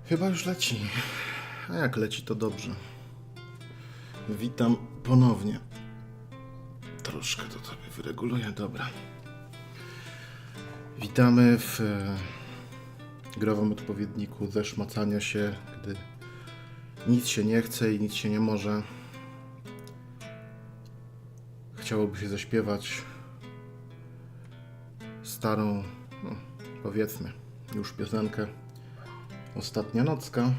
Chyba już leci. A jak leci, to dobrze. Witam ponownie. Troszkę to sobie wyreguluję, dobra. Witamy w growym odpowiedniku zeszmacania się, gdy nic się nie chce i nic się nie może. Chciałoby się zaśpiewać starą, no, powiedzmy, już piosenkę Ostatnia nocka,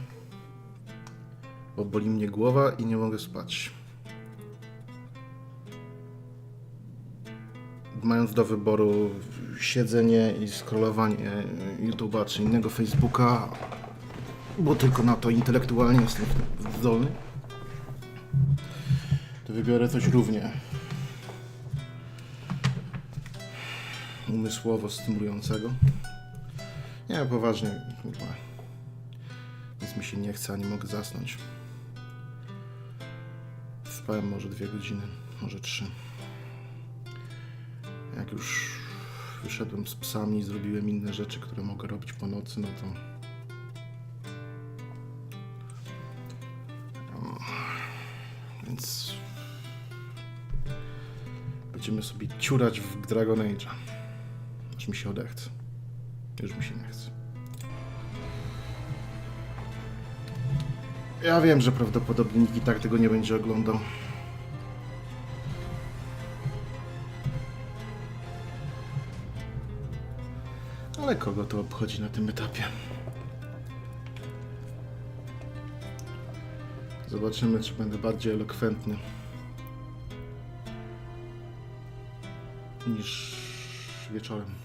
bo boli mnie głowa i nie mogę spać. Mając do wyboru siedzenie i scrollowanie YouTube'a czy innego Facebooka, bo tylko na to intelektualnie jestem zdolny, to wybiorę coś równie umysłowo stymulującego. Nie, poważnie, kurwa. Nic mi się nie chce, a nie mogę zasnąć. Spałem może 2 godziny, może 3. Jak już wyszedłem z psami i zrobiłem inne rzeczy, które mogę robić po nocy, no to... Więc... Będziemy sobie ciurać w Dragon Age'a. Aż mi się odechce. Już mi się nie chce. Ja wiem, że prawdopodobnie nikt i tak tego nie będzie oglądał. Ale kogo to obchodzi na tym etapie? Zobaczymy, czy będę bardziej elokwentny niż wieczorem.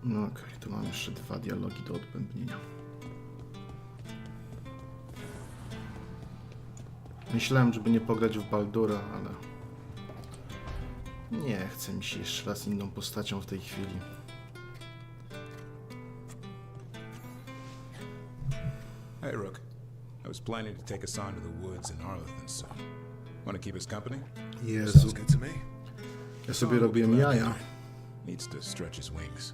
No okej, tu mam jeszcze 2 dialogi do odbębnienia. Myślałem, żeby nie pograć w Baldura, ale nie chce mi się jeszcze raz inną postacią w tej chwili. Hey, Rook. I was planning to take us on to the woods in Arlington soon. Want to keep us company? Jezu, Sounds good to me. ja sobie robiłem jaja. Needs to stretch his wings.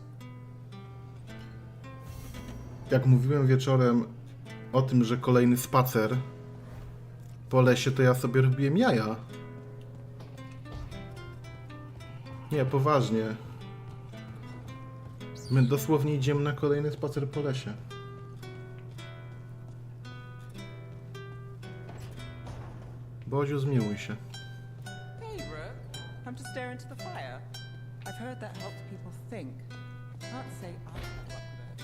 Jak mówiłem wieczorem o tym, że kolejny spacer po lesie, to ja sobie robiłem jaja. Nie, poważnie. My dosłownie idziemy na kolejny spacer po lesie. Boziu, zmiłuj się. Hey, Rook. I'm just staring into the fire. I've heard that helps people think. Can't say I have luck with it.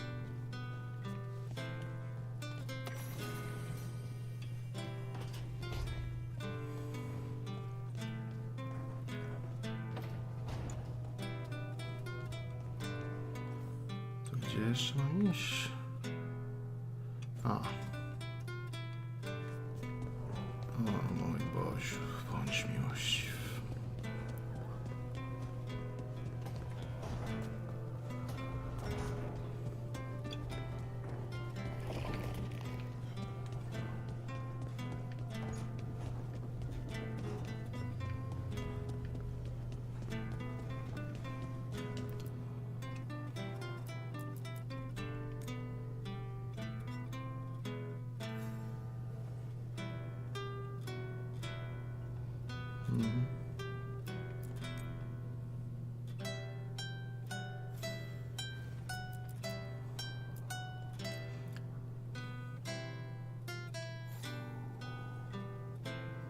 To gdzie jeszcze mam iść? A. O mój Boziu, bądź miłościwy.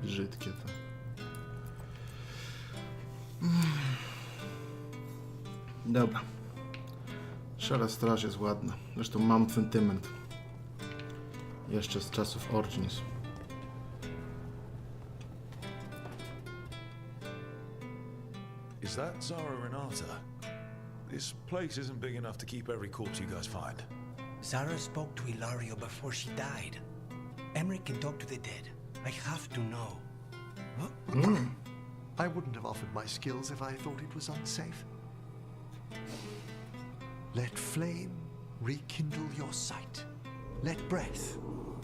Brzydkie to. Dobra. Szara straż jest ładna. Zresztą mam sentyment. Jeszcze z czasów Origins. Is that Zara Renata? This place isn't big enough to keep every corpse you guys find. Sarah spoke to Ilario before she died. Emmerich can talk to the dead. I have to know. I wouldn't have offered my skills if I thought it was unsafe. Let flame rekindle your sight. Let breath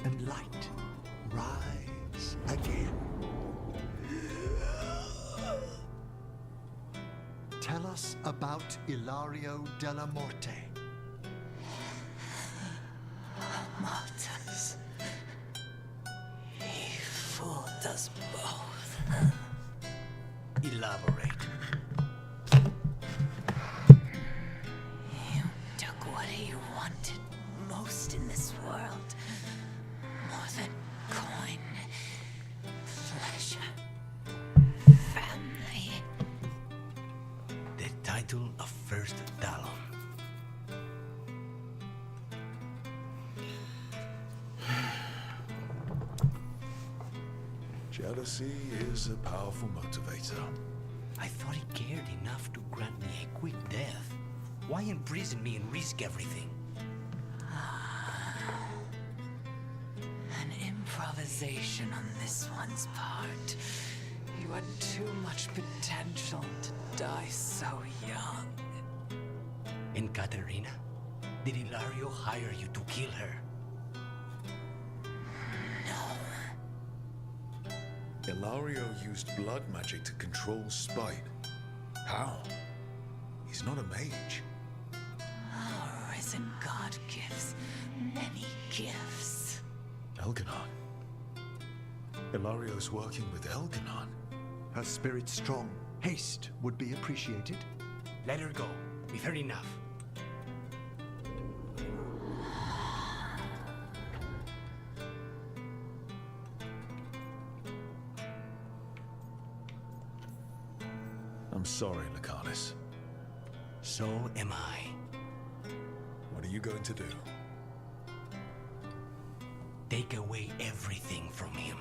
and light rise again. Tell us about Ilario della Morte. Martyrs. He fooled us both. Elaborate. You took what he wanted most in this world. More than coin, pleasure, family. The title of First Talon. Jealousy is a powerful motivator. I thought he cared enough to grant me a quick death. Why imprison me and risk everything? An improvisation on this one's part. You had too much potential to die so young. And Katerina? Did Ilario hire you to kill her? Ilario used blood magic to control spite. How? He's not a mage. Our risen God gives many gifts. Elganon. Ilario's working with Elganon. Her spirit strong. Haste would be appreciated. Let her go. We've heard enough. I'm sorry, Lucanus. So am I. What are you going to do? Take away everything from him.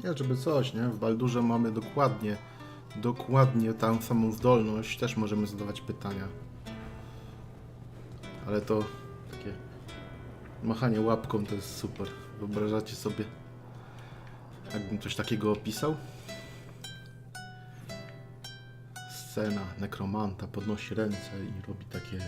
Nie, żeby coś, nie? W Baldurze mamy dokładnie tą samą zdolność. Też możemy zadawać pytania. Ale to takie machanie łapką to jest super. Wyobrażacie sobie, jakbym coś takiego opisał? Scena nekromanta podnosi ręce i robi takie...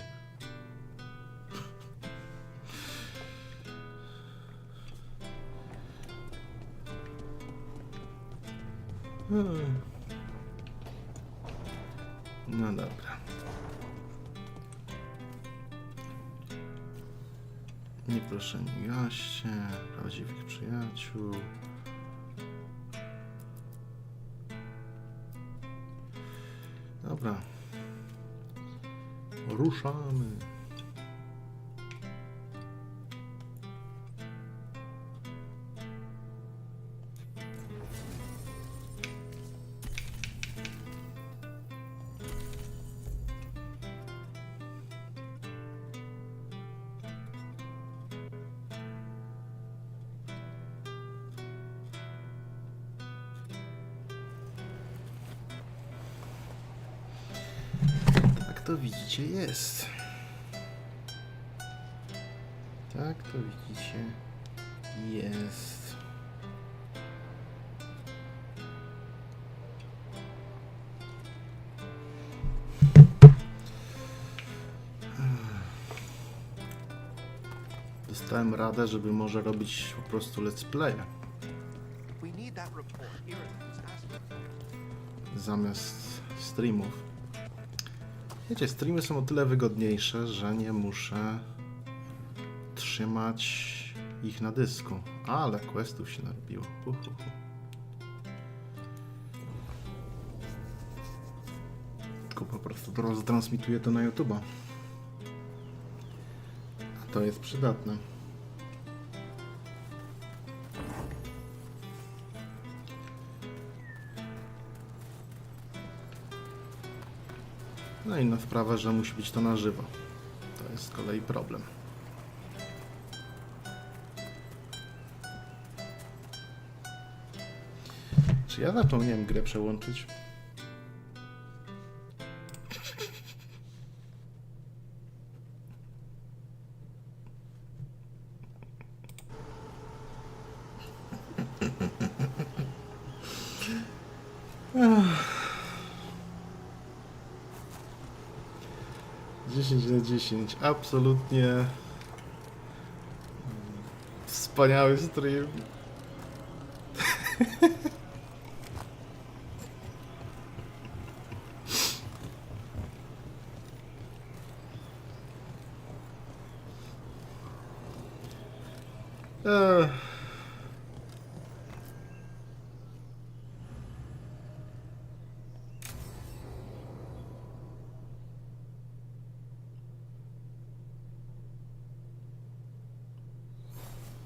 No dobra. Nieproszeni goście, prawdziwych przyjaciół. Dobra. Ruszamy. To widzicie jest. Tak to widzicie jest. Dostałem radę, żeby może robić po prostu let's play. Zamiast streamów. Wiecie, streamy są o tyle wygodniejsze, że nie muszę trzymać ich na dysku. Ale questów się narobiło. Tylko po prostu transmituję to na YouTube'a. A to jest przydatne. No inna sprawa, że musi być to na żywo. To jest z kolei problem. Czy ja zapomniałem grę przełączyć? Dziesięć na 10. Absolutnie wspaniały stream.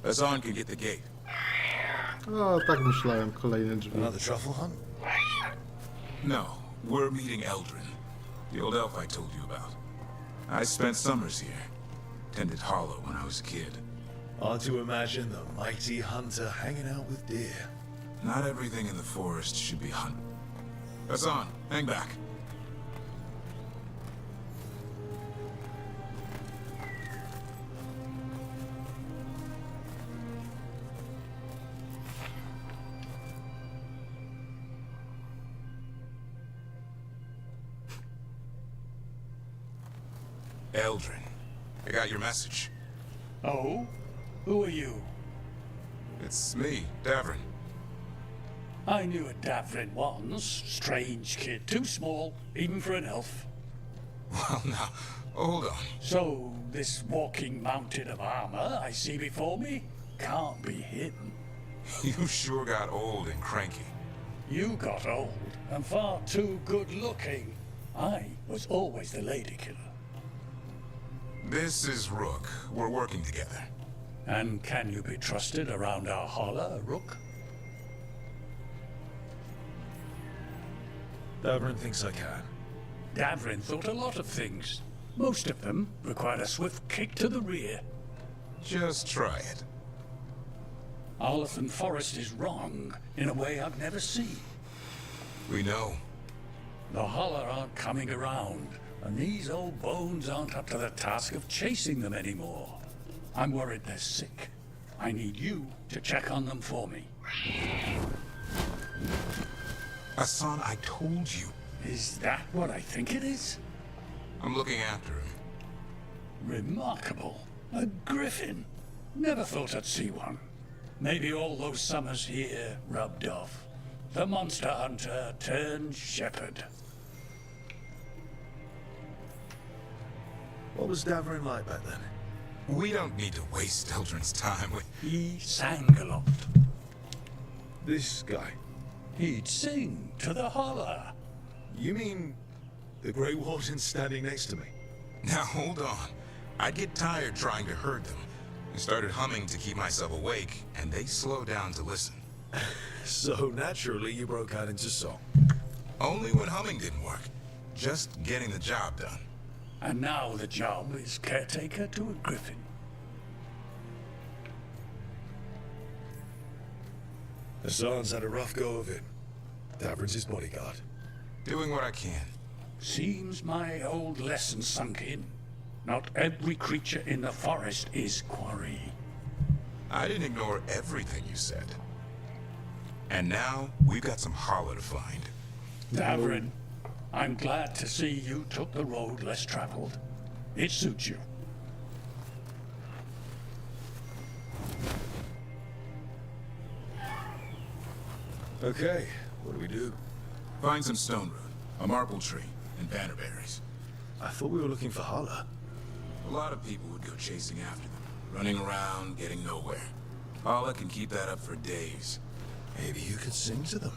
Hassan can get the gate. O, tak myślałem. Kolejne drzwi. Another truffle hunt? No, we're meeting Eldrin, the old elf I told you about. I spent summers here. Tended Hollow when I was a kid. Hard to imagine the mighty hunter hanging out with deer. Not everything in the forest should be hunted. Hassan, hang back. Eldrin, I got your message. Oh? Who are you? It's me, Davrin. I knew a Davrin once. Strange kid, too small, even for an elf. Well, now, hold on. So, this walking mountain of armor I see before me can't be him. You sure got old and cranky. You got old and far too good looking. I was always the lady killer. This is Rook. We're working together. And can you be trusted around our holler, Rook? Davrin thinks I can. Davrin thought a lot of things. Most of them required a swift kick to the rear. Just try it. Arlathan Forest is wrong in a way I've never seen. We know. The Holler aren't coming around, and these old bones aren't up to the task of chasing them anymore. I'm worried they're sick. I need you to check on them for me. Hassan, I told you. Is that what I think it is? I'm looking after him. Remarkable. A griffin. Never thought I'd see one. Maybe all those summers here rubbed off. The monster hunter turned shepherd. What was Davrin like back then? We don't need to waste Eldrin's time with... He sang a lot. This guy. He'd sing to the Holler. You mean the Grey Warden standing next to me? Now, hold on. I'd get tired trying to herd them. I started humming to keep myself awake, and they slowed down to listen. So naturally you broke out into song. Only when humming didn't work. Just getting the job done. And now the job is caretaker to a griffin. Hassan's had a rough go of it. Davrin's his bodyguard. Doing what I can. Seems my old lesson sunk in. Not every creature in the forest is quarry. I didn't ignore everything you said. And now, we've got some Holler to find. Davrin, I'm glad to see you took the road less traveled. It suits you. Okay, what do we do? Find some stone root, a marble tree, and bannerberries. I thought we were looking for Hala. A lot of people would go chasing after them, running around, getting nowhere. Holler can keep that up for days. Maybe you could sing to them.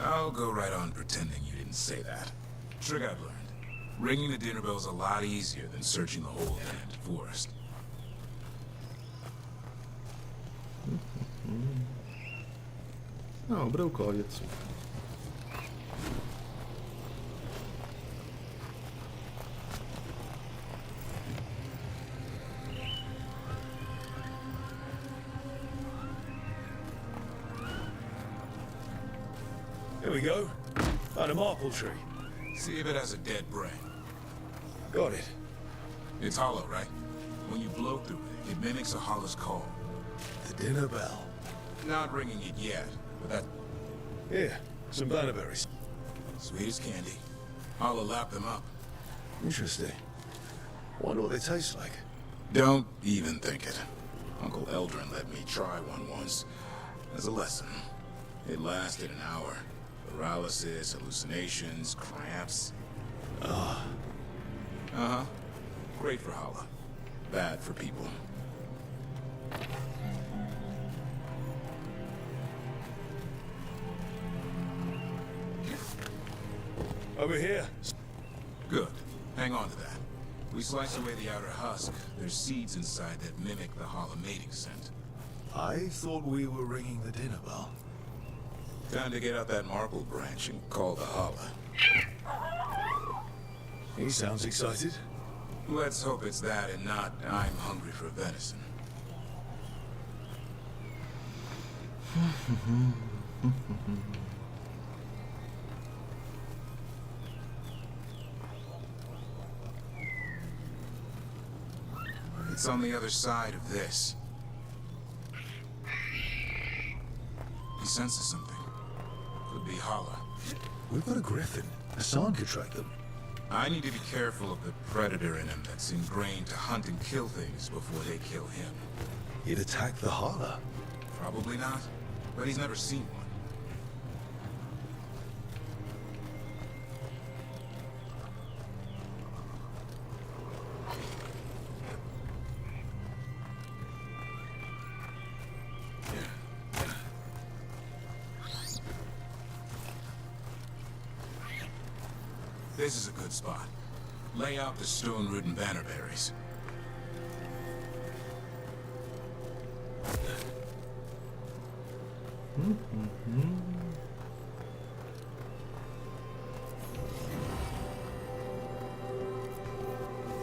I'll go right on pretending you didn't say that. Trick I've learned. Ringing the dinner bell's a lot easier than searching the whole damned forest. No, był koniec. Here we go. Found a maple tree. See if it has a dead brain. Got it. It's hollow, right? When you blow through it, it mimics a Holler's call. The dinner bell. Not ringing it yet, but that Here, some bannerberries. sweet as candy. Holler lap them up. Interesting. Wonder what they taste like. Don't even think it. Uncle Eldrin let me try one once. As a lesson. It lasted an hour. Paralysis, hallucinations, cramps. Uh-huh. Great for Holler. Bad for people. Over here. Good. Hang on to that. We slice away the outer husk. There's seeds inside that mimic the Holler mating scent. I thought we were ringing the dinner bell. Time to get out that marble branch and call the Holler. He sounds excited. Let's hope it's that and not I'm hungry for venison. It's on the other side of this. He senses something. Could be Holler. We've got a griffin. Hassan could track them. I need to be careful of the predator in him that's ingrained to hunt and kill things before they kill him. He'd attack the Hala. Probably not, but he's never seen one. This is a good spot. Lay out the stone root and bannerberries.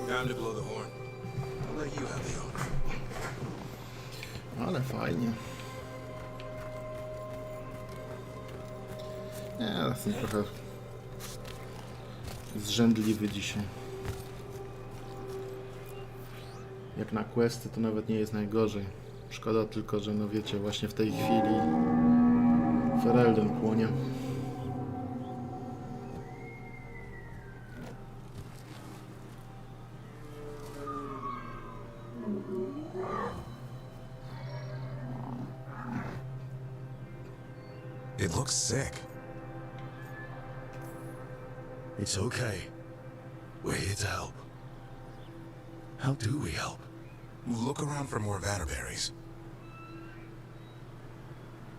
Time to blow the horn. I'll let you have the honor. Ale fajnie. Jestem trochę zrzędliwy dzisiaj. Jak na questy to nawet nie jest najgorzej. Szkoda tylko, że no wiecie, właśnie w tej chwili Ferelden płonie. It looks sick. It's okay. We're here to help. How do we help? Look around for more Vanderberries.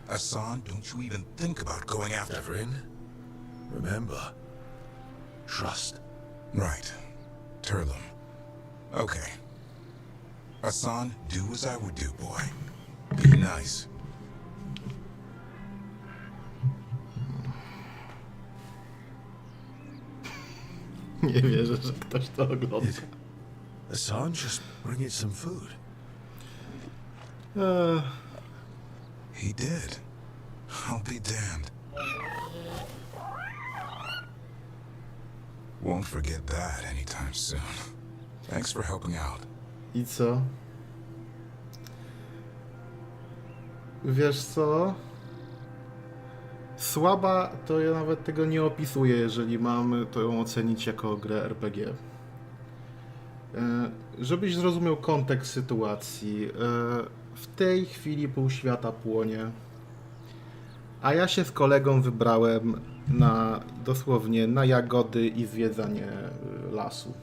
Hassan, don't you even think about going after... Everin, remember, trust. Right. Turlum. Okay. Hassan, do as I would do, boy. Be nice. Nie wierzę, że ktoś to ogląda. Hassan, just bring it some food. He did. I'll be damned. Won't forget that anytime soon. Thanks for helping out. I co? Wiesz co? Słaba to ja nawet tego nie opisuję, jeżeli mam to ją ocenić jako grę RPG. Żebyś zrozumiał kontekst sytuacji. W tej chwili pół świata płonie, a ja się z kolegą wybrałem na dosłownie na jagody i zwiedzanie lasu.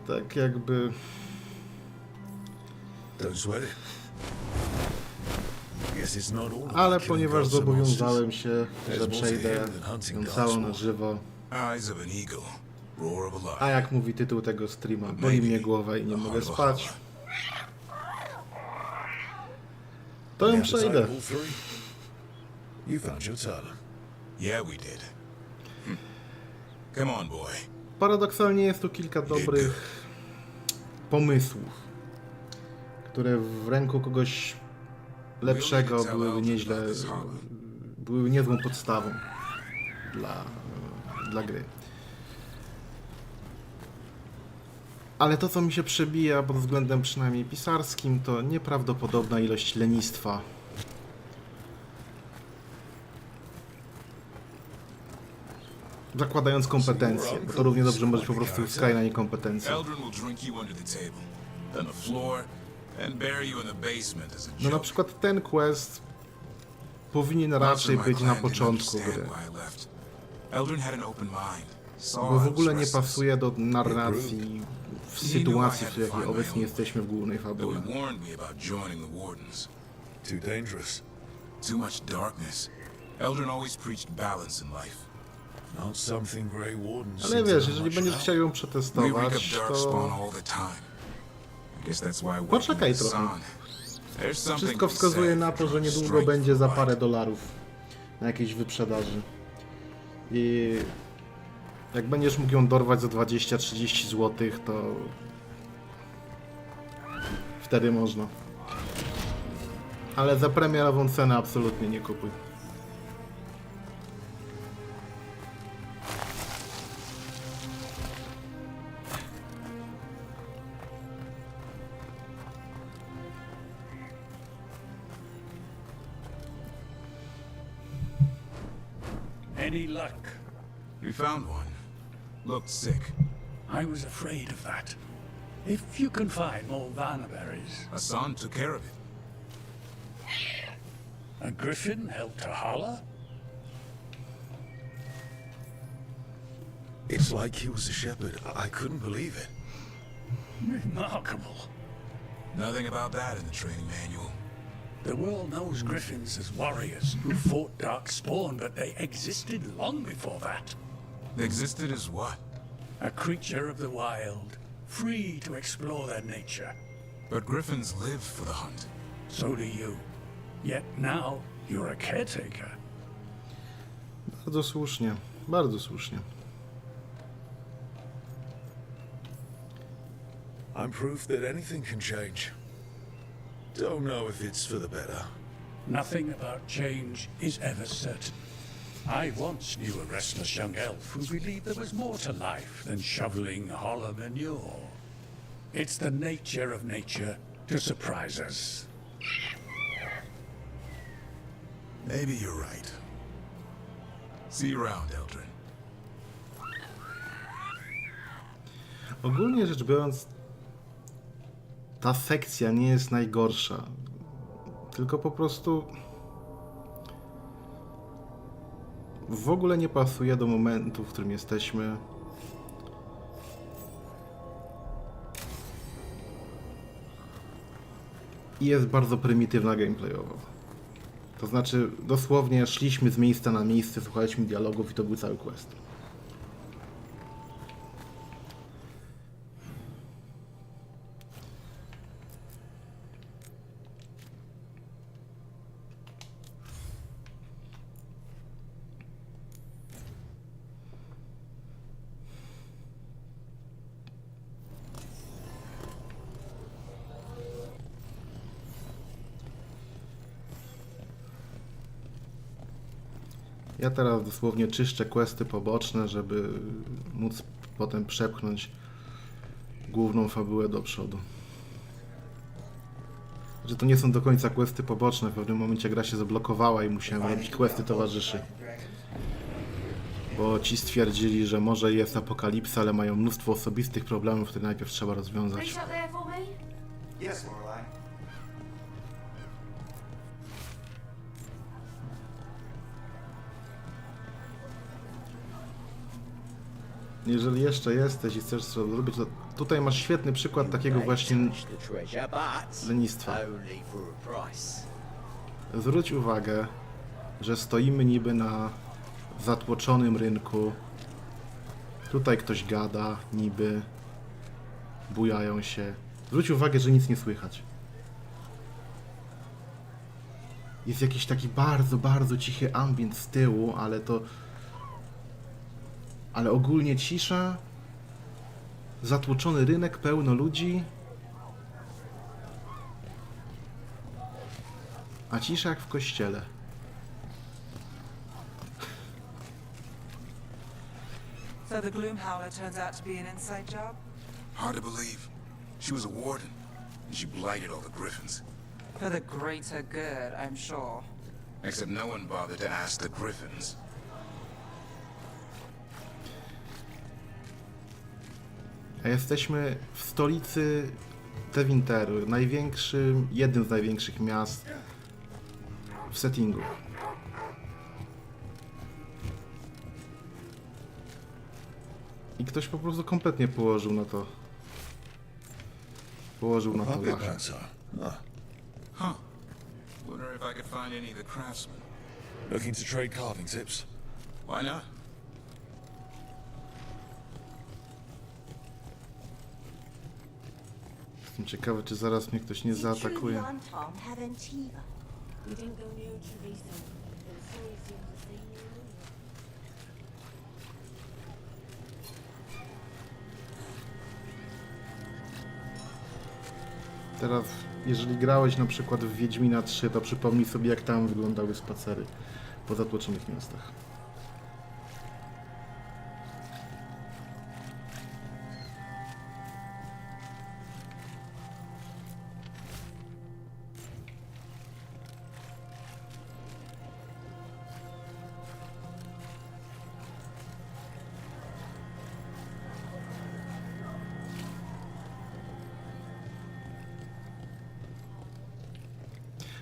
Tak jakby... Don't sweat it. Guess it's not all about Ale killing ponieważ gods and zobowiązałem monsters. się, że przejdę ją całą na żywo, Eyes of an eagle, roar of a lion. a jak mówi tytuł tego streama, boli mnie głowa i nie mogę spać, to ją The appetite przejdę. of all three? You found your talent. Yeah, we did. Come on, boy. Paradoksalnie jest tu kilka dobrych pomysłów, które w ręku kogoś lepszego były niezłą podstawą dla gry. Ale to, co mi się przebija pod względem przynajmniej pisarskim, to nieprawdopodobna ilość lenistwa. Zakładając kompetencje, bo to równie dobrze może być po prostu skrajna niekompetencja. Eldrin will drink you under the table, then the floor, and bury you in the basement as a No na joke. przykład ten quest powinien raczej być na początku gry, Eldrin had an open mind. bo w ogóle nie pasuje do narracji w sytuacji, w jakiej obecnie jesteśmy w głównej fabule. He warned me about joining the Wardens. Too dangerous. Too much darkness. Eldrin always preached balance in life. Not something Grey Wardens. Ale wiesz, jeżeli będziesz chciał ją We reek przetestować, of darkspawn to all the time. I guess that's why poczekaj working with trochę. Hassan, there's something Wszystko to be wskazuje said na for to, że trying to niedługo strike będzie za the parę light. dolarów na jakiejś wyprzedaży. I jak będziesz mógł ją dorwać za 20-30 zł, to wtedy można. Ale za premierową cenę absolutnie nie kupuj. Any luck? We found one. Looked sick. I was afraid of that. If you can find more Vanberries. Hassan took care of it. A griffin helped to holler? It's like he was a shepherd. I couldn't believe it. Remarkable. Nothing about that in the training manual. The world knows griffins as warriors who fought Darkspawn, but they existed long before that. They existed as what? A creature of the wild, free to explore their nature. But griffins live for the hunt. So do you. Yet now, you're a caretaker. Bardzo słusznie, bardzo słusznie. I'm proof that anything can change. Don't know if it's for the better. Nothing about change is ever certain. I once knew a restless young elf who believed there was more to life than shoveling hollow manure. It's the nature of nature to surprise us. Maybe you're right. See you around, Eldrin. Ogólnie rzecz biorąc, ta sekcja nie jest najgorsza. Tylko po prostu w ogóle nie pasuje do momentu, w którym jesteśmy. I jest bardzo prymitywna gameplayowo. To znaczy, dosłownie szliśmy z miejsca na miejsce, słuchaliśmy dialogów i to był cały quest. Ja teraz dosłownie czyszczę questy poboczne, żeby móc potem przepchnąć główną fabułę do przodu. Że to nie są do końca questy poboczne, w pewnym momencie gra się zablokowała i musiałem robić questy towarzyszy. Bo ci stwierdzili, że może jest apokalipsa, ale mają mnóstwo osobistych problemów, które najpierw trzeba rozwiązać. Yes, Lorelai. Jeżeli jeszcze jesteś i chcesz coś zrobić, to tutaj masz świetny przykład takiego właśnie lenistwa. Zwróć uwagę, że stoimy niby na zatłoczonym rynku. Tutaj ktoś gada, niby bujają się. Zwróć uwagę, że nic nie słychać. Jest jakiś taki bardzo, bardzo cichy ambient z tyłu, ale ogólnie cisza, zatłoczony rynek, pełno ludzi, a cisza jak w kościele. So the Gloomhowler turns out to be an inside job? Hard to believe. She was a warden, and she blighted all the griffins. For the greater good, I'm sure. Except no one bothered to ask the griffins. A jesteśmy w stolicy Tewinteru, jednym z największych miast w settingu. I ktoś po prostu kompletnie położył na to Puppet lachę. dancer. Ah, Huh. Wonder if I could find any of the craftsmen. looking to trade carving tips. Why not? Jestem ciekawy, czy zaraz mnie ktoś nie zaatakuje. Teraz, jeżeli grałeś na przykład w Wiedźmina 3, to przypomnij sobie, jak tam wyglądały spacery po zatłoczonych miastach.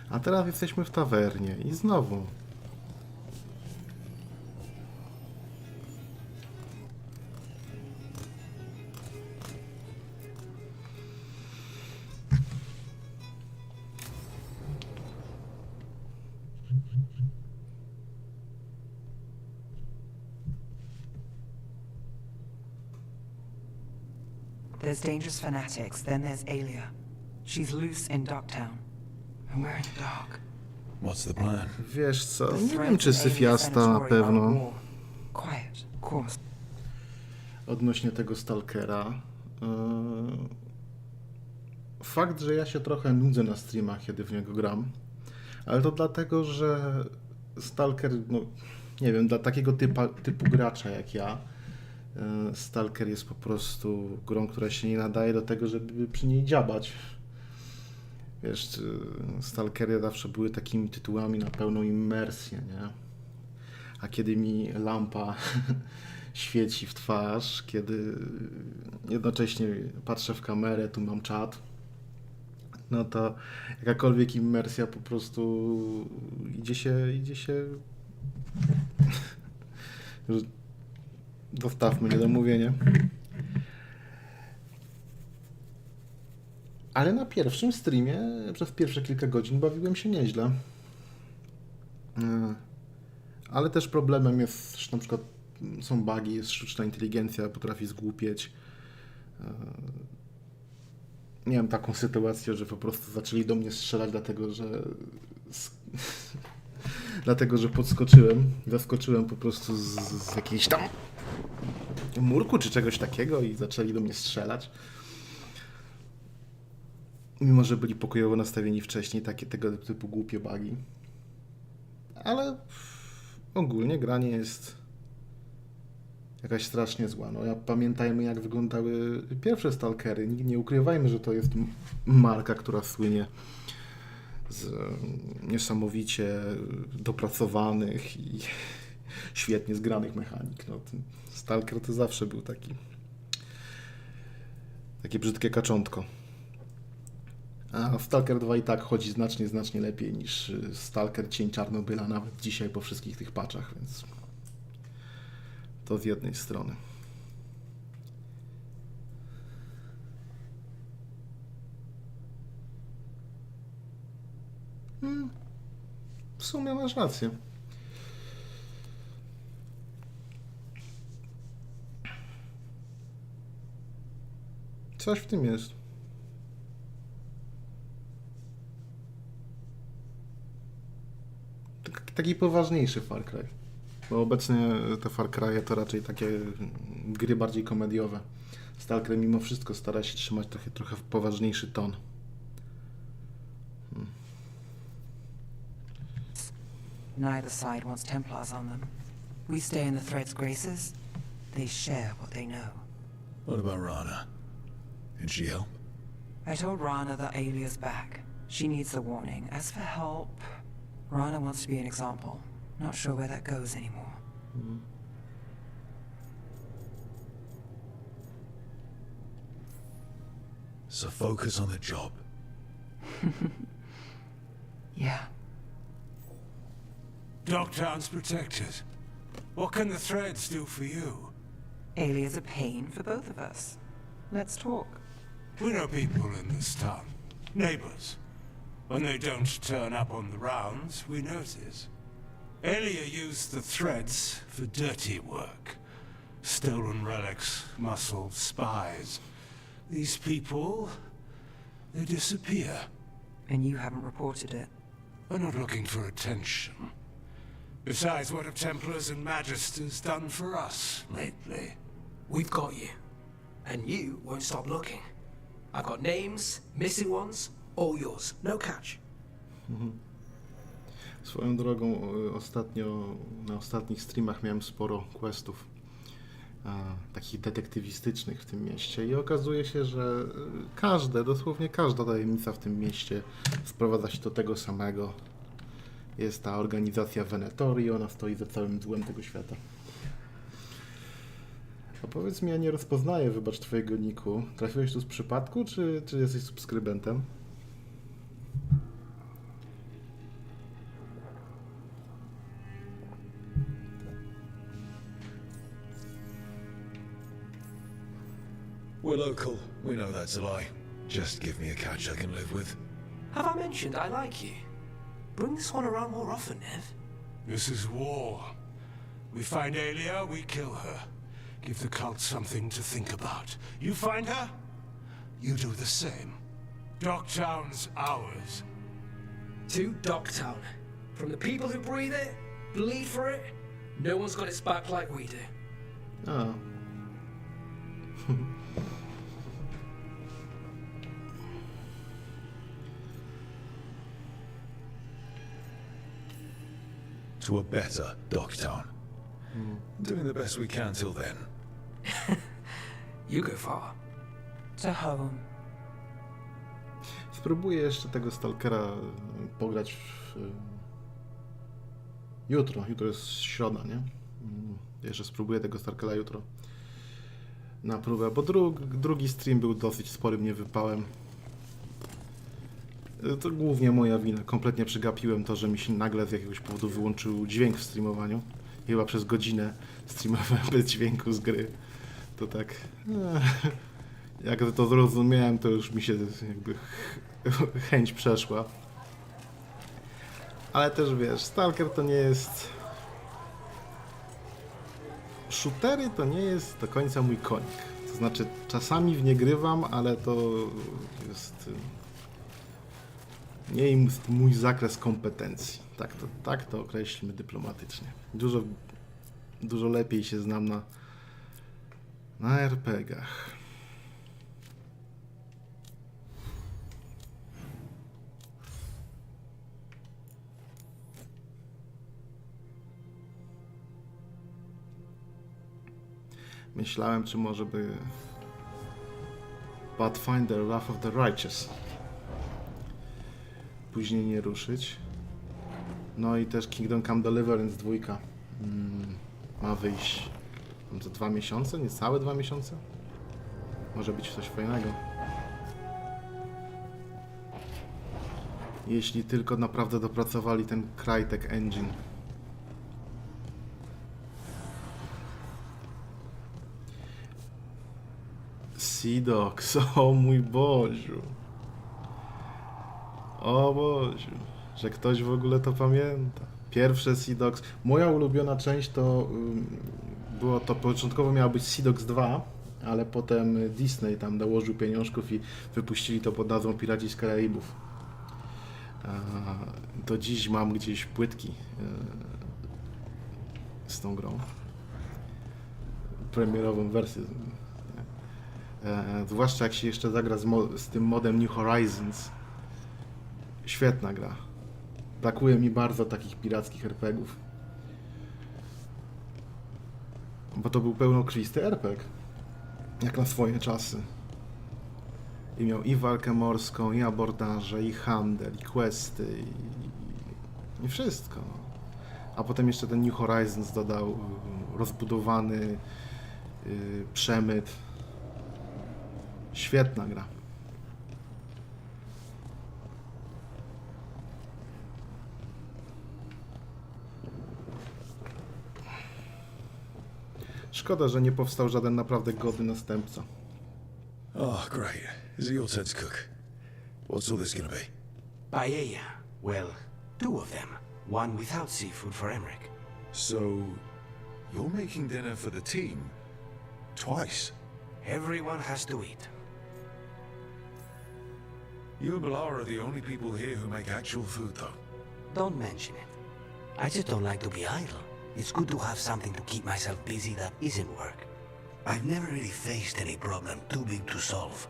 A teraz jesteśmy w tawernie i znowu. There's dangerous fanatics, then there's Alia. She's loose in Docktown. And we're in the dark. What's the plan? Wiesz co, nie wiem, czy Syfiasta na pewno Quiet, of course. odnośnie tego Stalkera. fakt, że ja się trochę nudzę na streamach, kiedy w niego gram, ale to dlatego, że Stalker, no nie wiem, dla takiego typu gracza jak ja, Stalker jest po prostu grą, która się nie nadaje do tego, żeby przy niej dziabać. Wiesz, Stalkery zawsze były takimi tytułami na pełną immersję, nie? A kiedy mi lampa świeci w twarz, kiedy jednocześnie patrzę w kamerę, tu mam czat, no to jakakolwiek immersja po prostu idzie się dostawmy niedomówienie. Ale na pierwszym streamie przez pierwsze kilka godzin bawiłem się nieźle. Ale też problemem jest, że na przykład są bugi, jest sztuczna inteligencja, potrafi zgłupieć. Miałem taką sytuację, że po prostu zaczęli do mnie strzelać, dlatego że podskoczyłem, zaskoczyłem po prostu z jakiejś tam murku czy czegoś takiego i zaczęli do mnie strzelać. Mimo że byli pokojowo nastawieni wcześniej, tego typu głupie bugi. Ale ogólnie gra nie jest jakaś strasznie zła. No, pamiętajmy, jak wyglądały pierwsze Stalkery. Nie ukrywajmy, że to jest marka, która słynie z niesamowicie dopracowanych i świetnie zgranych mechanik. No, ten Stalker to zawsze był takie brzydkie kaczątko. A Stalker 2 i tak chodzi znacznie lepiej niż Stalker Cień Czarnobyla, nawet dzisiaj po wszystkich tych patchach, więc to z jednej strony. W sumie masz rację. Coś w tym jest. Taki poważniejszy Far Cry. Bo obecnie te Far Cry'e to raczej takie gry bardziej komediowe. Stalker mimo wszystko stara się trzymać trochę poważniejszy ton. Neither side wants Templars on them. We stay in the thread's graces. They share what they know. What about Rana? Did she help? I told Rana that Alia's back. She needs the warning. As for help, Rana wants to be an example. Not sure where that goes anymore. So focus on the job. Yeah. Dogtown's protected. What can the threads do for you? Alia's a pain for both of us. Let's talk. We know people in this town. Neighbors. When they don't turn up on the rounds, we notice. Elia used the threads for dirty work. Stolen relics, muscle, spies. These people, they disappear. And you haven't reported it. We're not looking for attention. Besides, what have Templars and Magisters done for us lately? We've got you. And you won't stop looking. I've got names, missing ones, all yours. No catch. Swoją drogą na ostatnich streamach miałem sporo questów takich detektywistycznych w tym mieście i okazuje się, że dosłownie każda tajemnica w tym mieście sprowadza się do tego samego. Jest ta organizacja Venetori, ona stoi za całym złem tego świata. A powiedz mi, ja nie rozpoznaję, wybacz, twojego niku. Trafiłeś tu z przypadku, czy jesteś subskrybentem? We're local. We know that's a lie. Just give me a catch I can live with. Have I mentioned I like you? Bring this one around more often, Nev. This is war. We find Elia, we kill her. Give the cult something to think about. You find her, you do the same. Dogtown's ours. To Dogtown. From the people who breathe it, bleed for it, no one's got its back like we do. to a better Dogtown. Doing the best we can till then. You go far. To home. Spróbuję jeszcze tego Stalkera pograć jutro. Jutro jest środa, nie? Jeszcze spróbuję tego Stalkera jutro na próbę, bo drugi stream był dosyć sporym niewypałem. To głównie moja wina. Kompletnie przegapiłem to, że mi się nagle z jakiegoś powodu wyłączył dźwięk w streamowaniu. I chyba przez godzinę streamowałem bez dźwięku z gry. To tak... Jak to zrozumiałem, to już mi się jakby chęć przeszła. Ale też wiesz, Stalker to nie jest... Shootery to nie jest do końca mój konik. To znaczy, czasami w nie grywam, ale to jest... Nie jest mój zakres kompetencji. Tak to określimy dyplomatycznie. Dużo lepiej się znam na RPG-ach. Myślałem, czy może by Pathfinder Wrath of the Righteous później nie ruszyć. No i też Kingdom Come Deliverance 2 ma wyjść za 2 miesiące, niecałe 2 miesiące. Może być coś fajnego. Jeśli tylko naprawdę dopracowali ten Crytek Engine. Sea Dogs, o mój Boziu. O Boziu, że ktoś w ogóle to pamięta. Pierwsze Sea Dogs. Moja ulubiona część to było to, początkowo miało być Sea Dogs 2, ale potem Disney tam dołożył pieniążków i wypuścili to pod nazwą Piraci z Karaibów. Do dziś mam gdzieś płytki z tą grą. Premierową wersję. Zwłaszcza jak się jeszcze zagra z tym modem New Horizons. Świetna gra. Brakuje mi bardzo takich pirackich RPGów. Bo to był pełnokrwisty RPG. Jak na swoje czasy. I miał i walkę morską, i abordaże, i handel, i questy, i wszystko. A potem jeszcze ten New Horizons dodał rozbudowany przemyt. Świetna gra. Szkoda, że nie powstał żaden naprawdę godny następca. Oh, great. Is it your turn to cook? What's all this gonna be? Paella. Well, 2 of them. One without seafood for Emmerich. So, you're making dinner for the team twice. Everyone has to eat. You and Bilal are the only people here who make actual food, though. Don't mention it. I just don't like to be idle. It's good to have something to keep myself busy that isn't work. I've never really faced any problem too big to solve.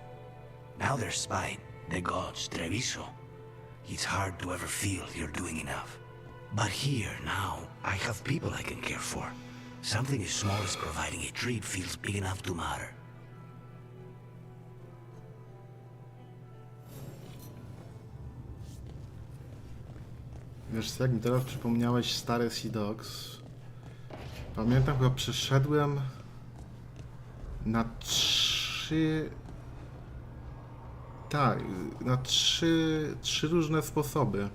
Now there's Spine, the gods, Treviso. It's hard to ever feel you're doing enough. But here, now, I have people I can care for. Something as small as providing a treat feels big enough to matter. Wiesz co, jak mi teraz przypomniałeś stare Sea Dogs, pamiętam, chyba przeszedłem na 3... Tak, na 3 różne sposoby.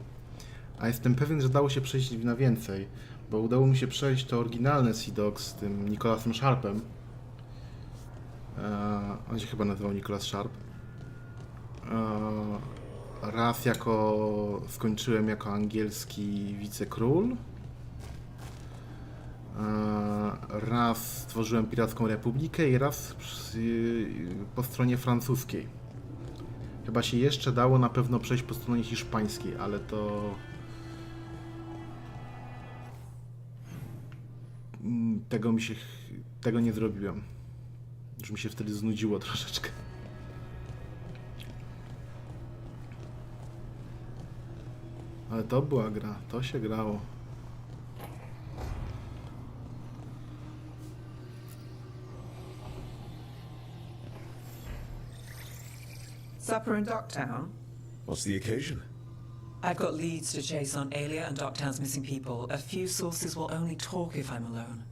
A jestem pewien, że dało się przejść na więcej, bo udało mi się przejść to oryginalne Sea Dogs z tym Nicholasem Sharpem. On się chyba nazywał Nicholas Sharp. Raz skończyłem jako angielski wicekról. Raz stworzyłem Piracką Republikę i raz po stronie francuskiej. Chyba się jeszcze dało na pewno przejść po stronie hiszpańskiej, ale to... Tego nie zrobiłem. Już mi się wtedy znudziło troszeczkę. Ale to była gra, to się grało. Supper in Docktown? What's the occasion? I've got leads to chase on Alia and Docktown's missing people. A few sources will only talk if I'm alone.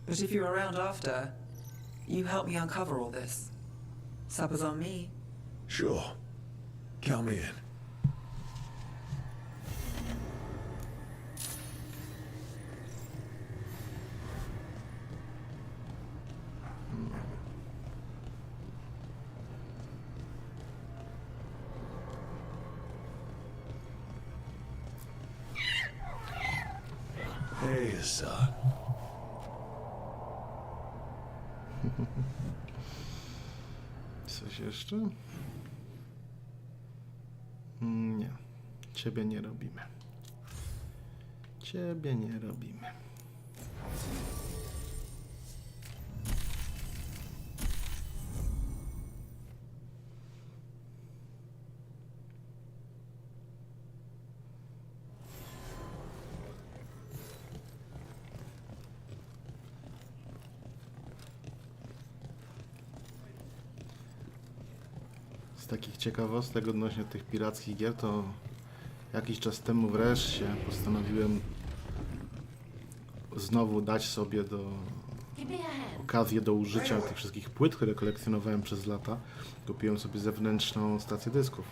But if you're around after, you help me uncover all this. Supper's on me. Sure. Count me in. Hey, son. Coś jeszcze? Nie. Ciebie nie robimy. Ciebie nie robimy. Z takich ciekawostek odnośnie tych pirackich gier, to jakiś czas temu wreszcie postanowiłem znowu dać sobie okazję do użycia tych wszystkich płyt, które kolekcjonowałem przez lata. Kupiłem sobie zewnętrzną stację dysków.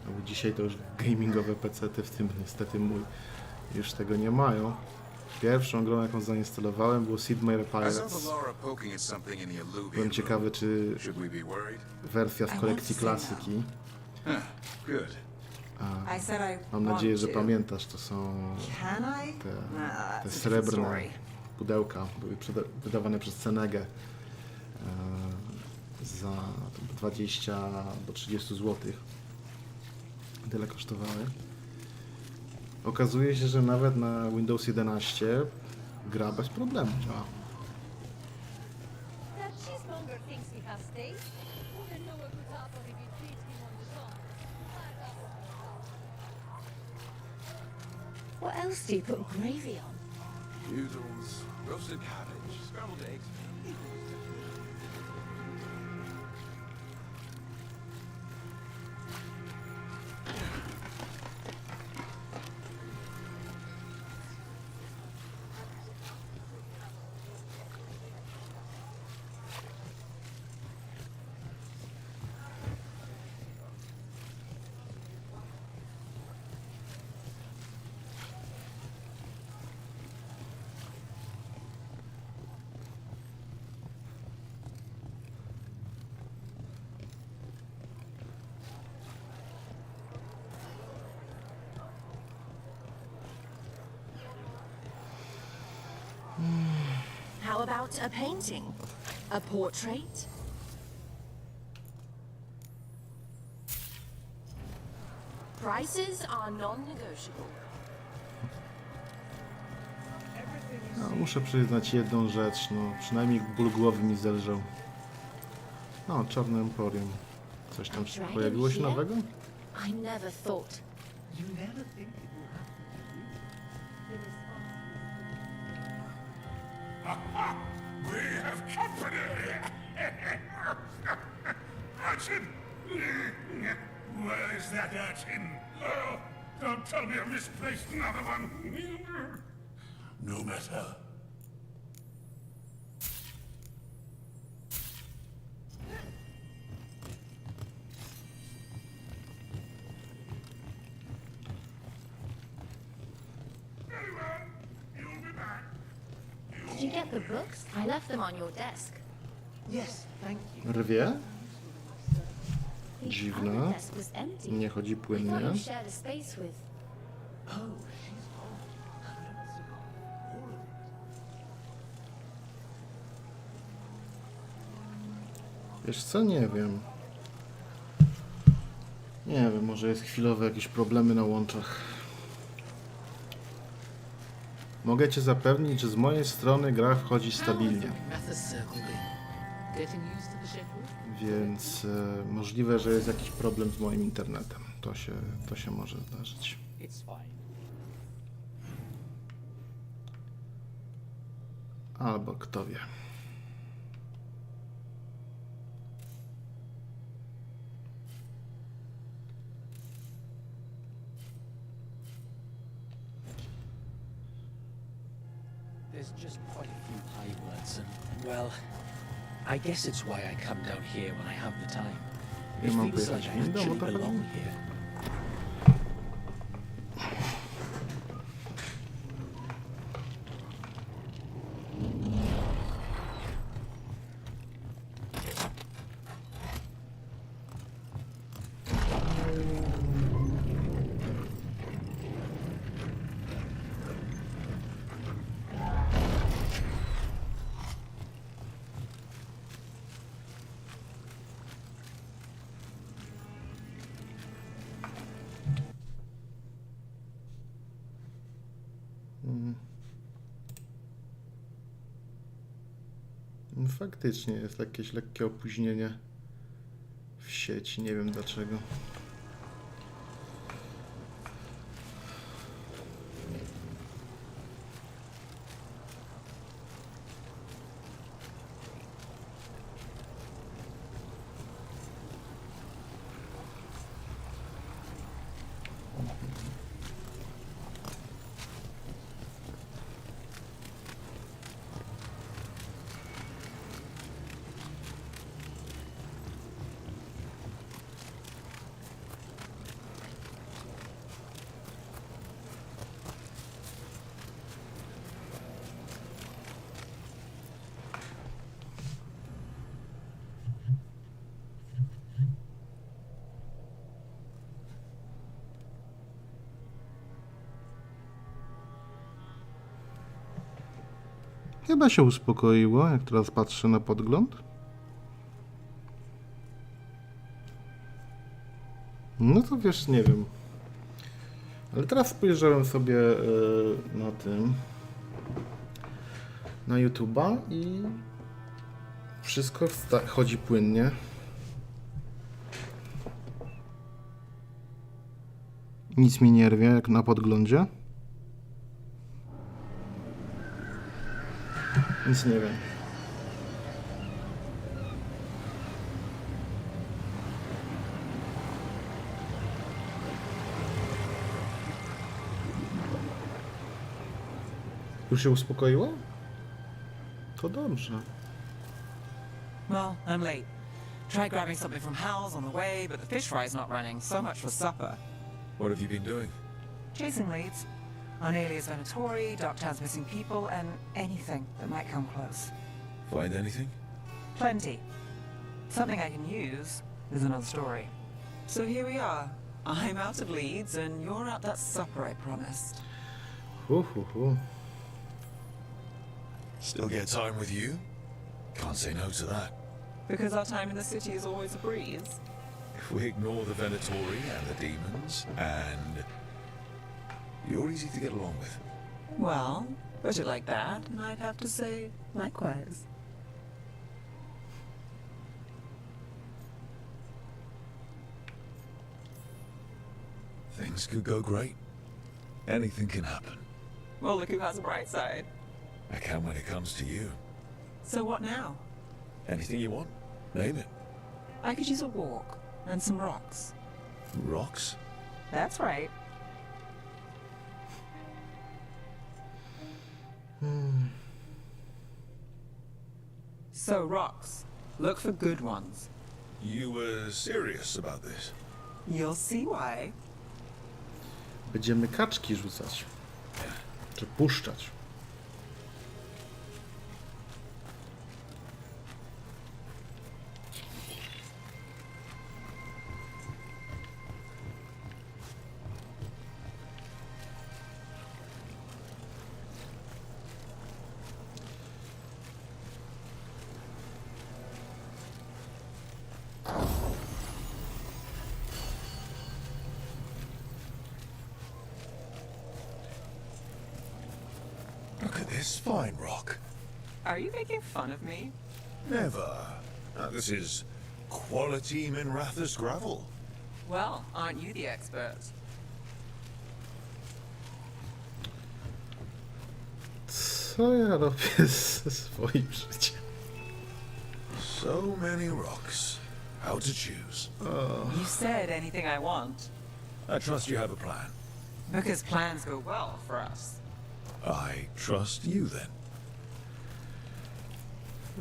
No bo dzisiaj to już gamingowe PC-ty, w tym niestety mój, już tego nie mają. Pierwszą grą, jaką zainstalowałem, było Sid Meier's Pirates. Byłem ciekawy, czy wersja z kolekcji klasyki. Mam nadzieję, że pamiętasz, to są te srebrne pudełka, były wydawane przez Cenegę za 20 do 30 zł. Tyle kosztowały. Okazuje się, że nawet na Windows 11 gra bez problemu działa. What else do you put gravy on? Noodles, roasted cabbage, scrambled eggs. How about a painting? A portrait? Prices are non-negotiable. No, muszę przyznać jedną rzecz, no przynajmniej ból głowy mi zelżał. No, Czarne Emporium. Coś tam pojawiło się nowego? I never thought. We have company! Urchin! Where is that urchin? Oh, don't tell me I've misplaced another one! No matter. Very well. You'll be back. Did you get the books? I left them on your desk. Yes, thank you. Rwie? The Dziwne. other desk was empty. Nie chodzi I thought płynnie. you shared a space with. Wiesz co? Nie wiem. Nie wiem, może jest chwilowe jakieś problemy na łączach. Mogę cię zapewnić, że z mojej strony gra wchodzi stabilnie. Więc możliwe, że jest jakiś problem z moim internetem. To się może zdarzyć. Albo kto wie. there's just quite a few high words, and, well, I guess it's why I come down here when I have the time. It Nie mam feels like pojechać I windą, actually o to belong chodzi? here. No, faktycznie jest jakieś lekkie opóźnienie w sieci, nie wiem dlaczego. Chyba się uspokoiło, jak teraz patrzę na podgląd. No to wiesz, nie wiem. Ale teraz spojrzałem sobie na tym, na YouTube'a i wszystko chodzi płynnie. Nic mi nie rwie, jak na podglądzie. Nic nie wiem. Już się uspokoiło? To dobrze. Well, I'm late. Tried grabbing something from Hal's on the way, but the fish fry's not running. So much for supper. What have you been doing? Chasing leads. On Alias Venatori, Dogtown's missing people, and anything that might come close. Find anything? Plenty. Something I can use is another story. So here we are. I'm out of leads, and you're out that supper I promised. Still get time with you? Can't say no to that. Because our time in the city is always a breeze. If we ignore the Venatori and the demons, and you're easy to get along with. Well, put it like that, and I'd have to say likewise. Things could go great. Anything can happen. Well, look who has a bright side. I can when it comes to you. So what now? Anything you want, name it. I could use a walk and some rocks. Rocks? That's right. So rocks. Look for good ones. You were serious about this? You'll see why. Będziemy kaczki rzucać. Czy puszczać. Look at this fine rock. Are you making fun of me? Never. This is quality Minrathus gravel. Well, aren't you the expert? Co ja robię ze swoim życiem? So many rocks. How to choose? You said anything I want. I trust you have a plan. Because plans go well for us. I trust you then.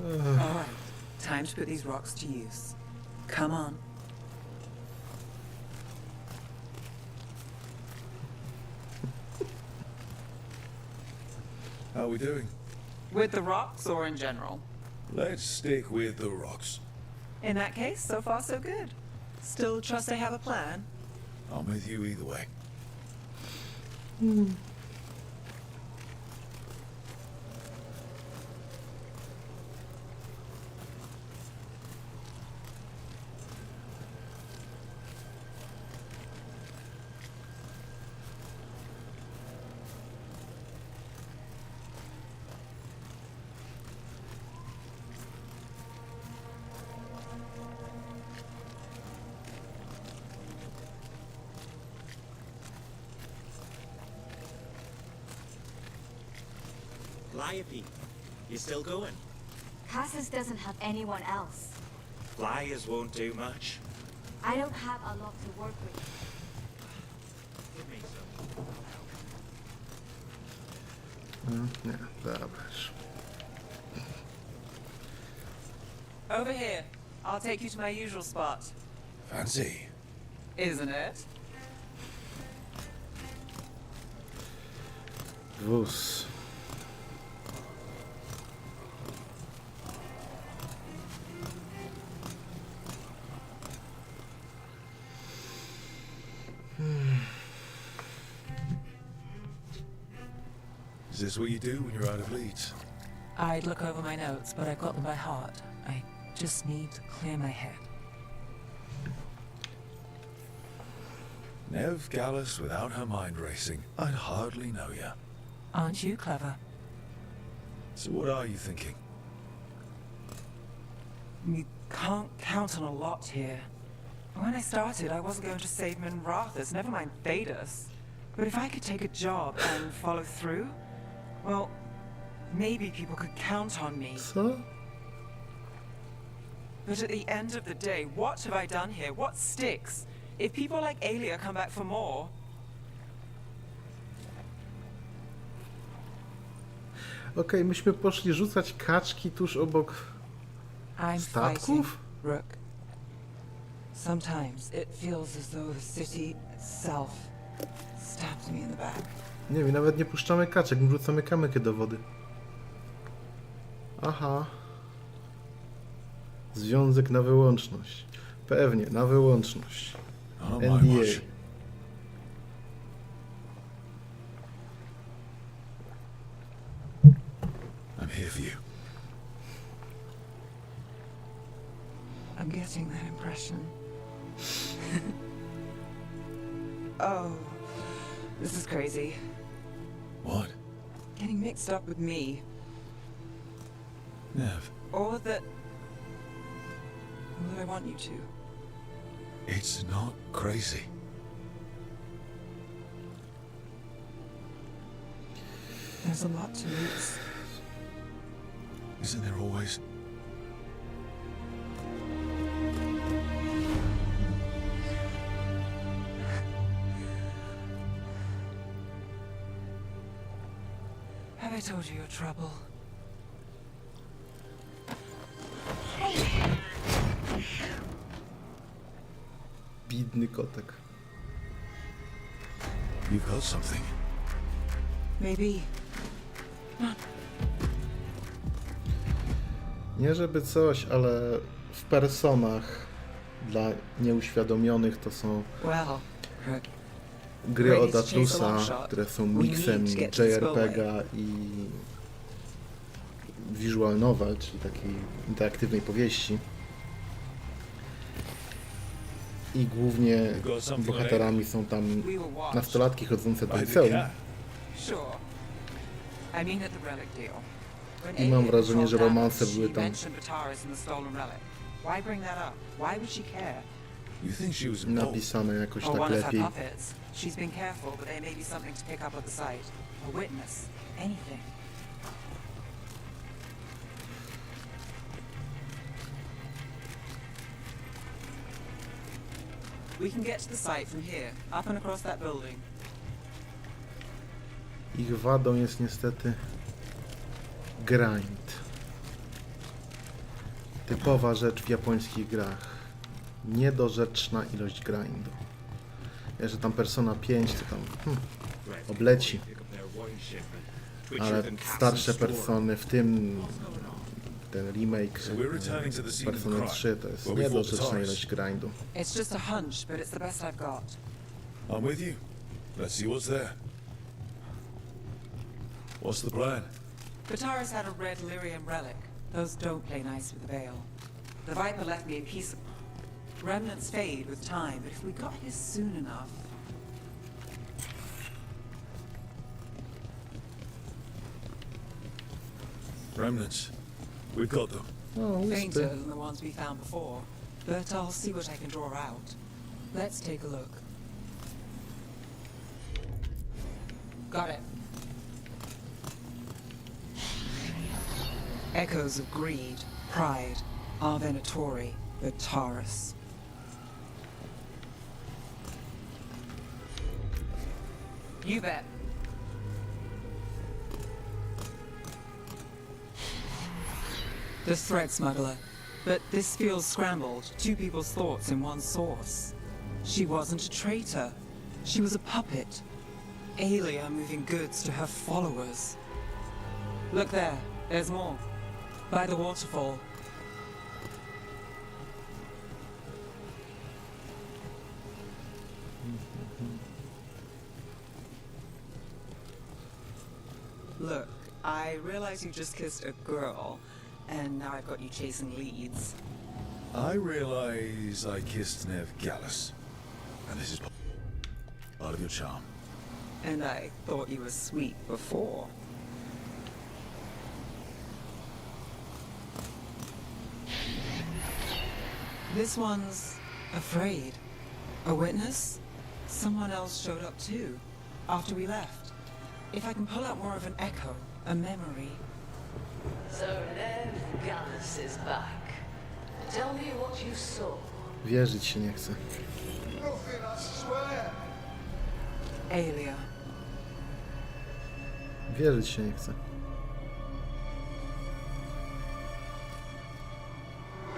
All right, time to put these rocks to use. Come on. How are we doing? With the rocks or in general? Let's stick with the rocks. In that case, so far so good. Still trust I have a plan? I'm with you either way. Calliope, you still going? Cassis doesn't have anyone else. Flyers won't do much. I don't have a lot to work with. Give me some. Nie, dobra. Over here. I'll take you to my usual spot. Fancy. Isn't it? Wóz. Is this what you do when you're out of leads? I'd look over my notes, but I've got them by heart. I just need to clear my head. Nev Gallus without her mind racing. I'd hardly know you. Aren't you clever? So what are you thinking? You can't count on a lot here. When I started, I wasn't going to save Minrathus, never mind Thedas. But if I could take a job and follow through, well, maybe people could count on me. Co? But at the end of the day, what have I done here? What sticks? If people like Aelia come back for more... Okej, myśmy poszli rzucać kaczki tuż obok I'm statków? fighting, Rook. Sometimes it feels as though the city itself stabbed me in the back. Nie wiem, nawet nie puszczamy kaczek, my wrzucamy kamyky do wody. Aha. Związek na wyłączność. Pewnie, na wyłączność. Not on my NDA. watch. I'm here for you. I'm getting that impression. Oh, this is crazy. What? Getting mixed up with me. Nev, Or that... Or that I want you to. it's not crazy. There's a lot to lose. Isn't there always? Have I told you your trouble? Biedny kotek. You've got something. Maybe. Nie żeby coś, ale w personach dla nieuświadomionych to są Well, Rook. gry od Atlusa, które są miksem JRPG-a i visual novel, czyli takiej interaktywnej powieści. I głównie bohaterami są tam nastolatki chodzące do liceum. Sure. I mean at the relic deal. I mam wrażenie, że romanse były tam Why bring that up? Why would she care? You think she was involved? napisane jakoś Or tak one of her lepiej. puppets. She's been careful, but there may be something to pick up at the site. A witness. Anything. We can get to the site from here, up and across that building. Ich wadą jest niestety grind. Typowa rzecz w japońskich grach. Niedorzeczna ilość grindu. Ja, że tam Persona 5 to tam obleci. Ale starsze persony, w tym ten remake Persony 3 to jest niedorzeczna ilość grindu. It's just a hunch, but it's the best I've got. I'm with you. Let's see what's there. What's the plan? Bataris had a red lyrium relic. Those don't play nice with the veil. The Viper left me a piece of... Remnants fade with time, but if we got here soon enough... Remnants. We've got them. Fainter than the ones we found before, but I'll see what I can draw out. Let's take a look. Got it. Echoes of greed, pride, our Venatori, Bataris. You bet. The thread smuggler. But this feels scrambled. Two people's thoughts in one source. She wasn't a traitor. She was a puppet. Aelia moving goods to her followers. Look there. There's more. By the waterfall. Look, I realize you just kissed a girl, and now I've got you chasing leads. I realize I kissed Nev Gallus, and this is part of your charm. And I thought you were sweet before. This one's afraid. A witness? Someone else showed up too, after we left. If I can pull out more of an echo, a memory. So Nev Gallus is back. Tell me what you saw. Wierzyć się nie chcę. Nothing, I swear. Aelia. Wierzyć się nie chcę.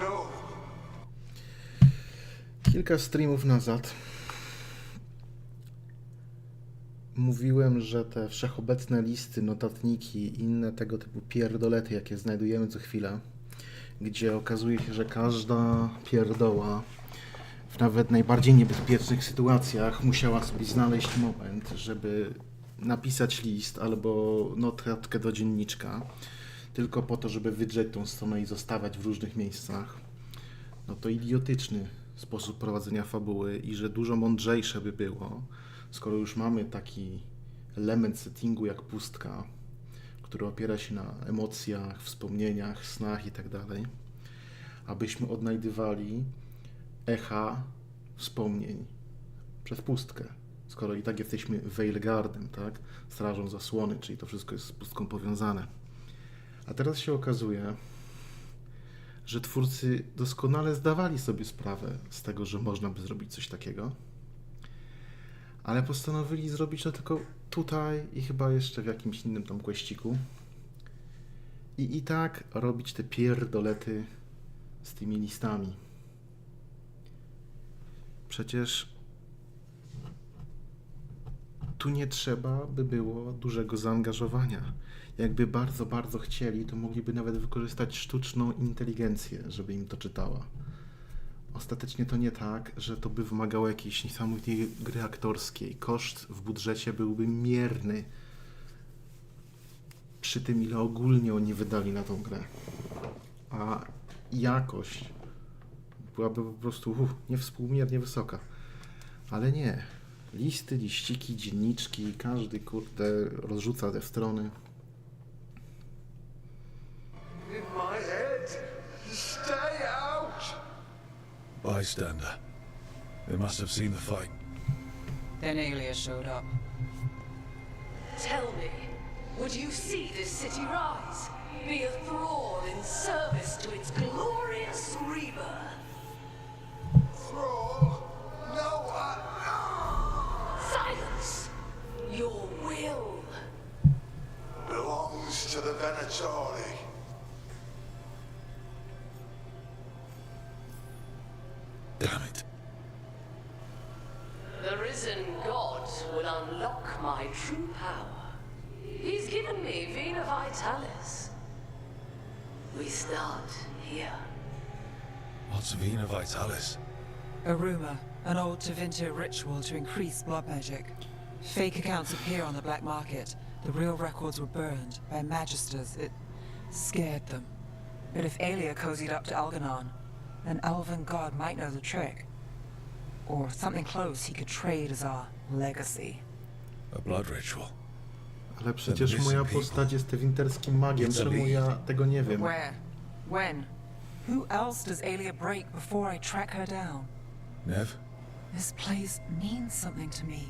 No. Kilka streamów nazad mówiłem, że te wszechobecne listy, notatniki i inne tego typu pierdolety, jakie znajdujemy co chwilę, gdzie okazuje się, że każda pierdoła w nawet najbardziej niebezpiecznych sytuacjach musiała sobie znaleźć moment, żeby napisać list albo notatkę do dzienniczka, tylko po to, żeby wydrzeć tą stronę i zostawiać w różnych miejscach, no to idiotyczny sposób prowadzenia fabuły i że dużo mądrzejsze by było, skoro już mamy taki element settingu jak pustka, który opiera się na emocjach, wspomnieniach, snach itd., abyśmy odnajdywali echa wspomnień przez pustkę, skoro i tak jesteśmy Veilguardem, tak? Strażą zasłony, czyli to wszystko jest z pustką powiązane. A teraz się okazuje, że twórcy doskonale zdawali sobie sprawę z tego, że można by zrobić coś takiego, ale postanowili zrobić to tylko tutaj i chyba jeszcze w jakimś innym tam questiku. I tak robić te pierdolety z tymi listami. Przecież tu nie trzeba by było dużego zaangażowania. Jakby bardzo, bardzo chcieli, to mogliby nawet wykorzystać sztuczną inteligencję, żeby im to czytała. Ostatecznie to nie tak, że to by wymagało jakiejś niesamowitej gry aktorskiej. Koszt w budżecie byłby mierny przy tym, ile ogólnie oni wydali na tą grę. A jakość byłaby po prostu niewspółmiernie wysoka. Ale nie. Listy, liściki, dzienniczki, każdy kurde rozrzuca te strony. In my head. Stay out. Bystander. They must have seen the fight. Then Aelia showed up. Tell me, would you see this city rise? Be a thrall in service to its glorious rebirth? Thrall? No, Silence! Your will belongs to the Venatori. Damn it. The risen god will unlock my true power. He's given me Vena Vitalis. We start here. What's Vena Vitalis? A rumor, an old Tevinter ritual to increase blood magic. Fake accounts appear on the black market. The real records were burned by magisters. It scared them. But if Aelia cozied up to Algernon, an elven god might know the trick. Or something close he could trade as our legacy. A blood ritual. Ale przecież moja postać jest tewinterskim magiem, czemu ja tego nie wiem? Where? When? Who else does Aelia break before I track her down? Nev? This place means something to me.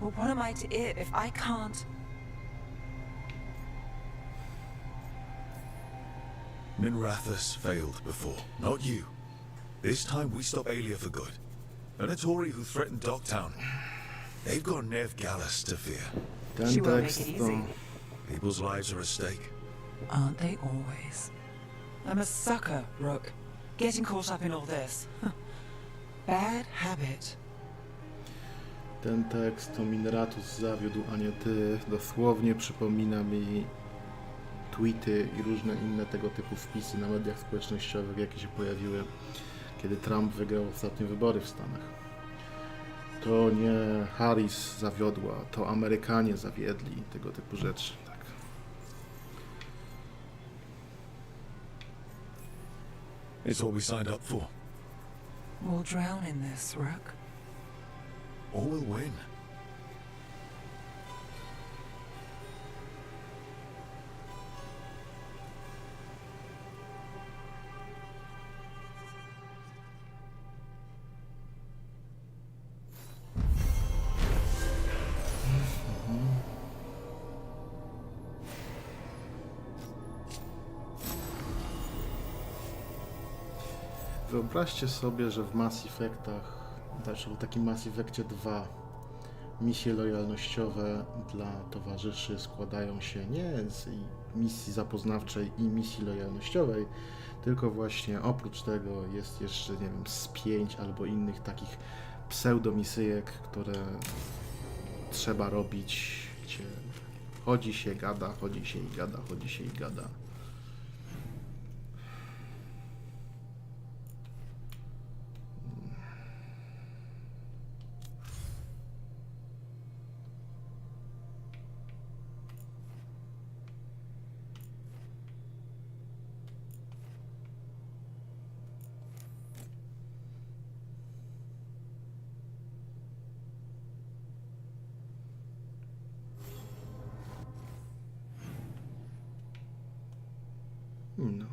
But what am I to it if I can't? Minrathus failed before, not you. This time we stop Aelia for good. An Atori who threatened Dogtown. They've got Nev Gallus to fear. She won't make it easy. People's lives are at stake. Aren't they always? I'm a sucker, Rook. Getting caught up in all this. Bad habit. Ten tekst to Minratus zawiódł, a nie ty. Dosłownie przypomina mi tweety i różne inne tego typu wpisy na mediach społecznościowych, jakie się pojawiły, kiedy Trump wygrał ostatnie wybory w Stanach. To nie Harris zawiodła, to Amerykanie zawiedli, tego typu rzeczy. Tak. It's what we signed up for. We'll drown in this, Rook. Or we'll win. Wyobraźcie sobie, że w Mass Effectach, znaczy w takim Mass Effectie 2, misje lojalnościowe dla towarzyszy składają się nie z misji zapoznawczej i misji lojalnościowej, tylko właśnie oprócz tego jest jeszcze, nie wiem, z 5 albo innych takich pseudomisyjek, które trzeba robić, gdzie chodzi się, gada, chodzi się i gada, chodzi się i gada. No.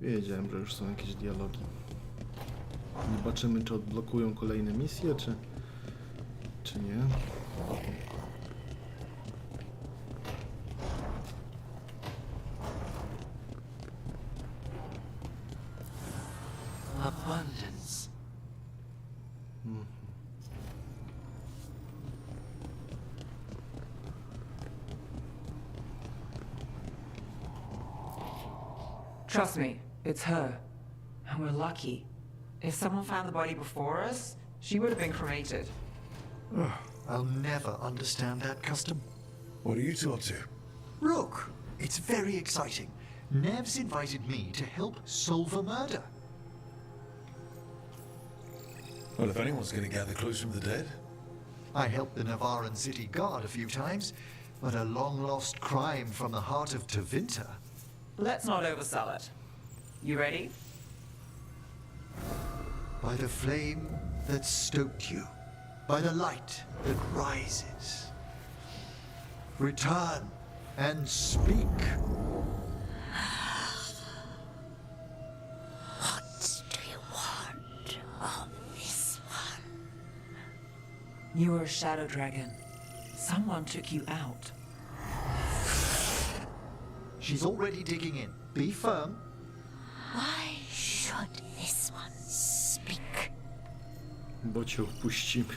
Wiedziałem, że już są jakieś dialogi. Zobaczymy, czy odblokują kolejne misje, czy nie. Abundance. Trust me, it's her. And we're lucky. If someone found the body before us, she would have been cremated. I'll never understand that custom. What are you two up to? Rook, it's very exciting. Nev's invited me to help solve a murder. Well, if anyone's going to gather clues from the dead. I helped the Navaran city guard a few times, but a long-lost crime from the heart of Tevinter. Let's not oversell it. You ready? By the flame that stoked you, by the light that rises. Return and speak. What do you want of this one? You were a shadow dragon. Someone took you out. She's already digging in. Be firm. Why should this one speak? Bo cię opuścimy.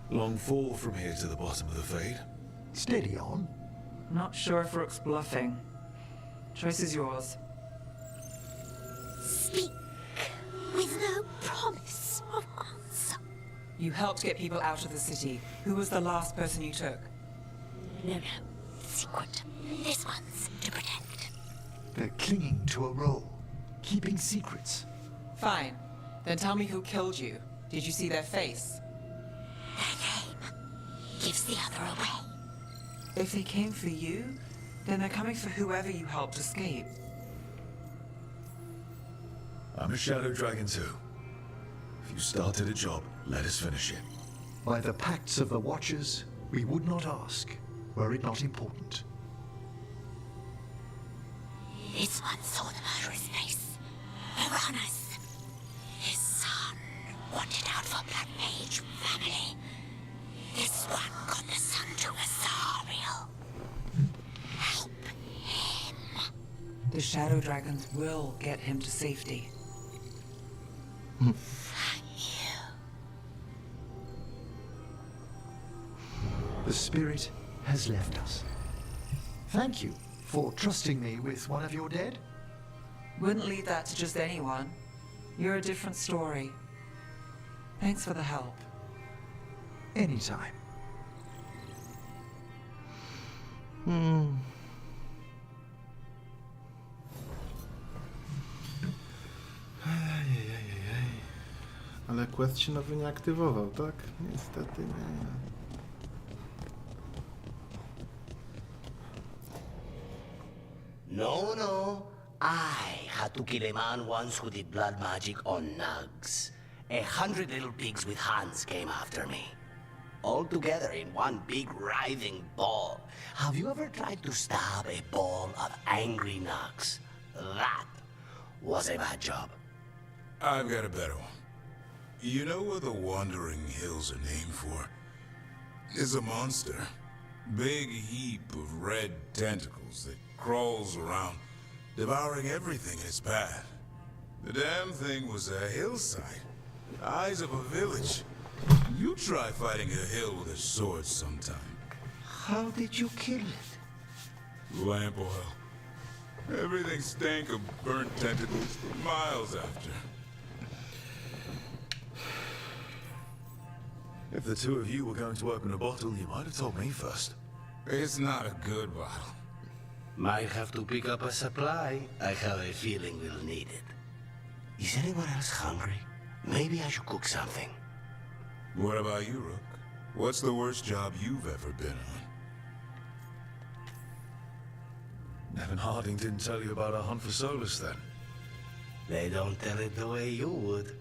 Long fall from here to the bottom of the fade. Steady on. Not sure if Rook's bluffing. Choice is yours. Speak with no promise of answer. You helped get people out of the city. Who was the last person you took? No. Secret. This one's to protect. They're clinging to a role, keeping secrets. Fine. Then tell me who killed you. Did you see their face? Their name gives the other away. If they came for you, then they're coming for whoever you helped escape. I'm a shadow dragon too. If you started a job, let us finish it. By the pacts of the Watchers, we would not ask, were it not important. This one saw the murderer's face. Uranus. His son wanted out for Blood Mage family. This one got the son to Azariel. Help him. The Shadow Dragons will get him to safety. The spirit has left us. Thank you for trusting me with one of your dead. Wouldn't leave that to just anyone. You're a different story. Thanks for the help. Anytime. Ale quest się nowy nie aktywował, tak? Niestety nie. No. I had to kill a man once who did blood magic on nugs. 100 little pigs with hands came after me. All together in one big writhing ball. Have you ever tried to stab a ball of angry nugs? That was a bad job. I've got a better one. You know what the Wandering Hills are named for? It's a monster. Big heap of red tentacles that crawls around, devouring everything in its path. The damn thing was a hillside. Eyes of a village. You try fighting a hill with a sword sometime. How did you kill it? Lamp oil. Everything stank of burnt tentacles for miles after. If the two of you were going to open a bottle, you might have told me first. It's not a good bottle. Might have to pick up a supply. I have a feeling we'll need it. Is anyone else hungry? Maybe I should cook something. What about you, Rook? What's the worst job you've ever been on? Nevin Harding didn't tell you about our hunt for Solus then. They don't tell it the way you would.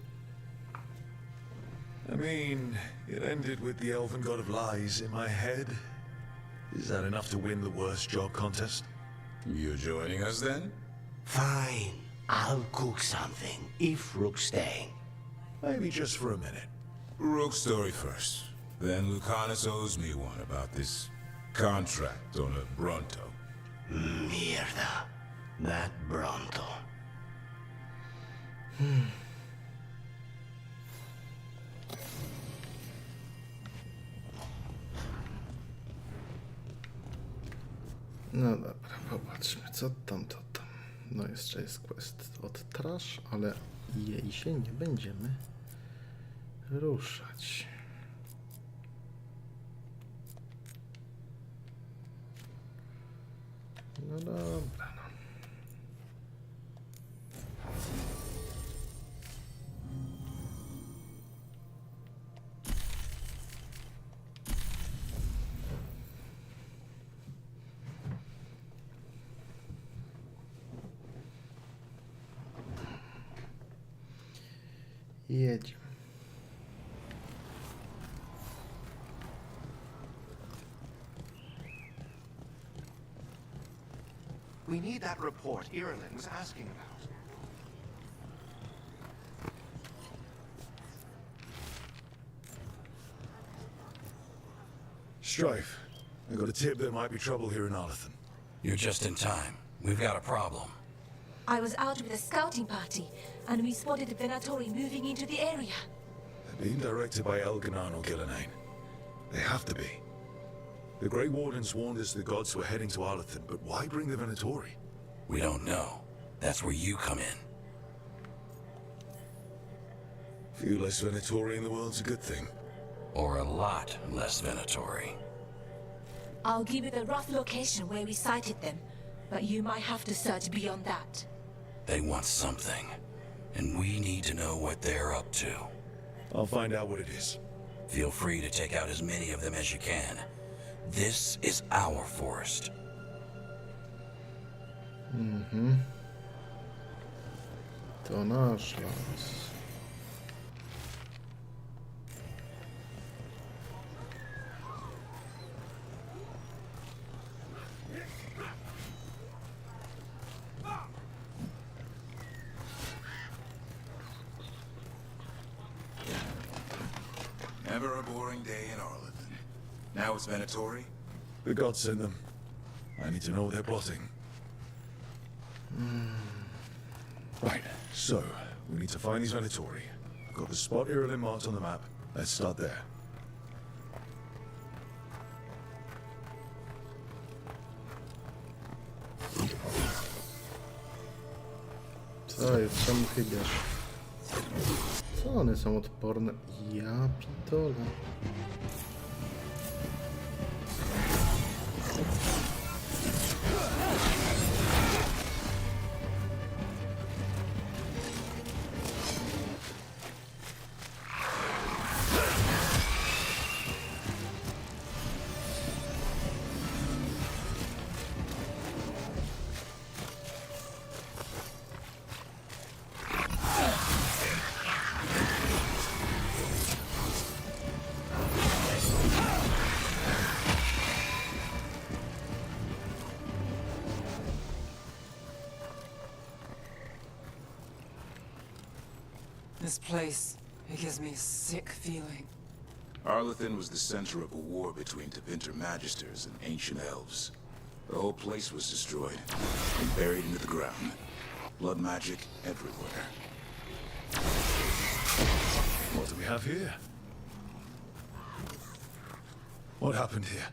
I mean, it ended with the Elven God of Lies in my head. Is that enough to win the worst job contest? You joining us then? Fine. I'll cook something, if Rook's staying. Maybe just for a minute. Rook's story first. Then Lucanus owes me one about this contract on a Bronto. Mierda. That Bronto. No dobra, popatrzmy, co tam. No jeszcze jest quest od Trash, ale jej się nie będziemy ruszać. No dobra, no. Jedziemy. We need that report Ireland was asking about. Strife, I got a tip there might be trouble here in Arlathan. You're just in time. We've got a problem. I was out with a scouting party, and we spotted the Venatori moving into the area. They're being directed by Elganan or Gillenane. They have to be. The Grey Wardens warned us the gods were heading to Arlathan, but why bring the Venatori? We don't know. That's where you come in. Few less Venatori in the world's a good thing. Or a lot less Venatori. I'll give you the rough location where we sighted them, but you might have to search beyond that. They want something, and we need to know what they're up to. I'll find out what it is. Feel free to take out as many of them as you can. This is our forest. To nasz las. Never a boring day in Arlington. Now it's Venatori? The gods send them. I need to know what they're plotting. Right, so, we need to find these Venatori. I've got the spot Irulan marked on the map. Let's start there. Co jest? Czemu chybiasz? Co one są odporne? Ja pitole. This place, it gives me a sick feeling. Arlington was the center of a war between Tevinter Magisters and ancient elves. The whole place was destroyed and buried into the ground. Blood magic everywhere. What do we have here? What happened here?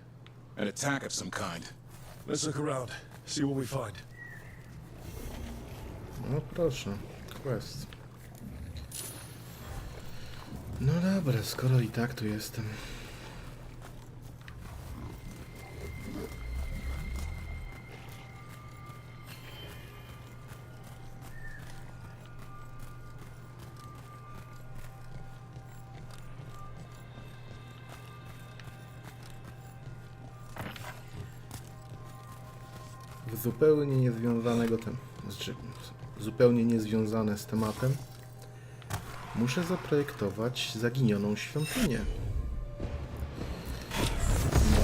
An attack of some kind. Let's look around, see what we find. No proszę, quest. No dobra, skoro i tak tu jestem. Zupełnie niezwiązanego zupełnie niezwiązane z tematem. Muszę zaprojektować zaginioną świątynię.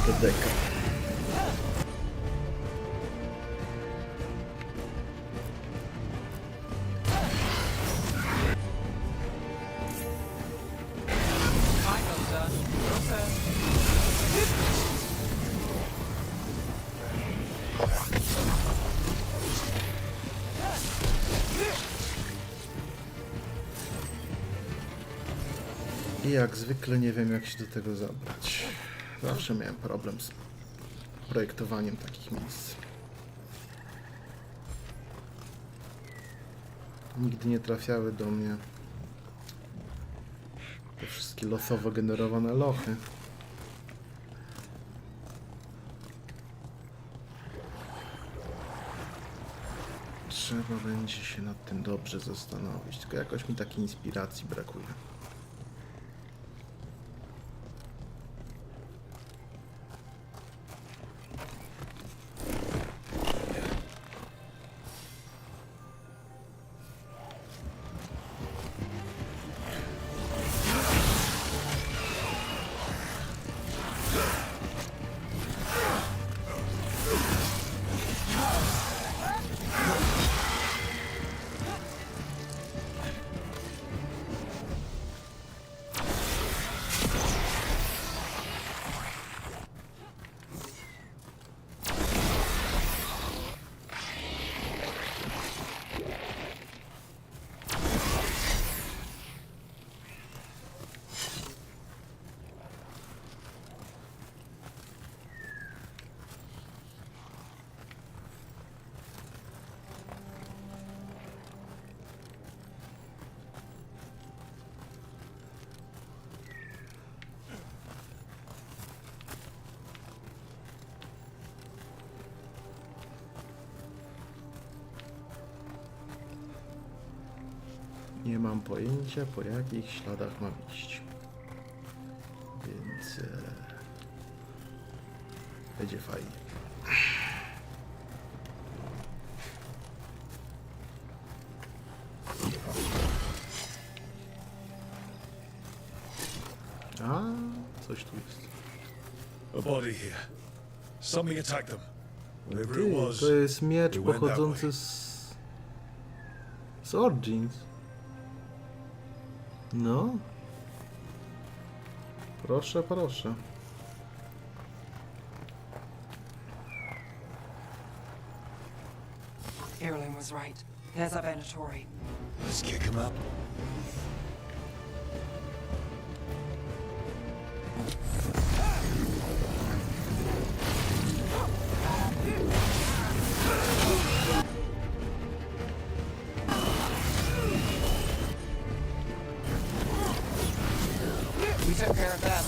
Na deka. I jak zwykle nie wiem, jak się do tego zabrać. Zawsze miałem problem z projektowaniem takich miejsc. Nigdy nie trafiały do mnie te wszystkie losowo generowane lochy. Trzeba będzie się nad tym dobrze zastanowić, tylko jakoś mi takiej inspiracji brakuje. Nie mam pojęcia, po jakich śladach mam iść. Więc będzie fajnie. A, coś tu jest. A body here. Something attacked them. Whatever Ty, it was, to jest miecz it went that pochodzący way. z Origins. No. Proszę, proszę. Irulan was right. There's our Venatori. Let's kick him up. We took care of them.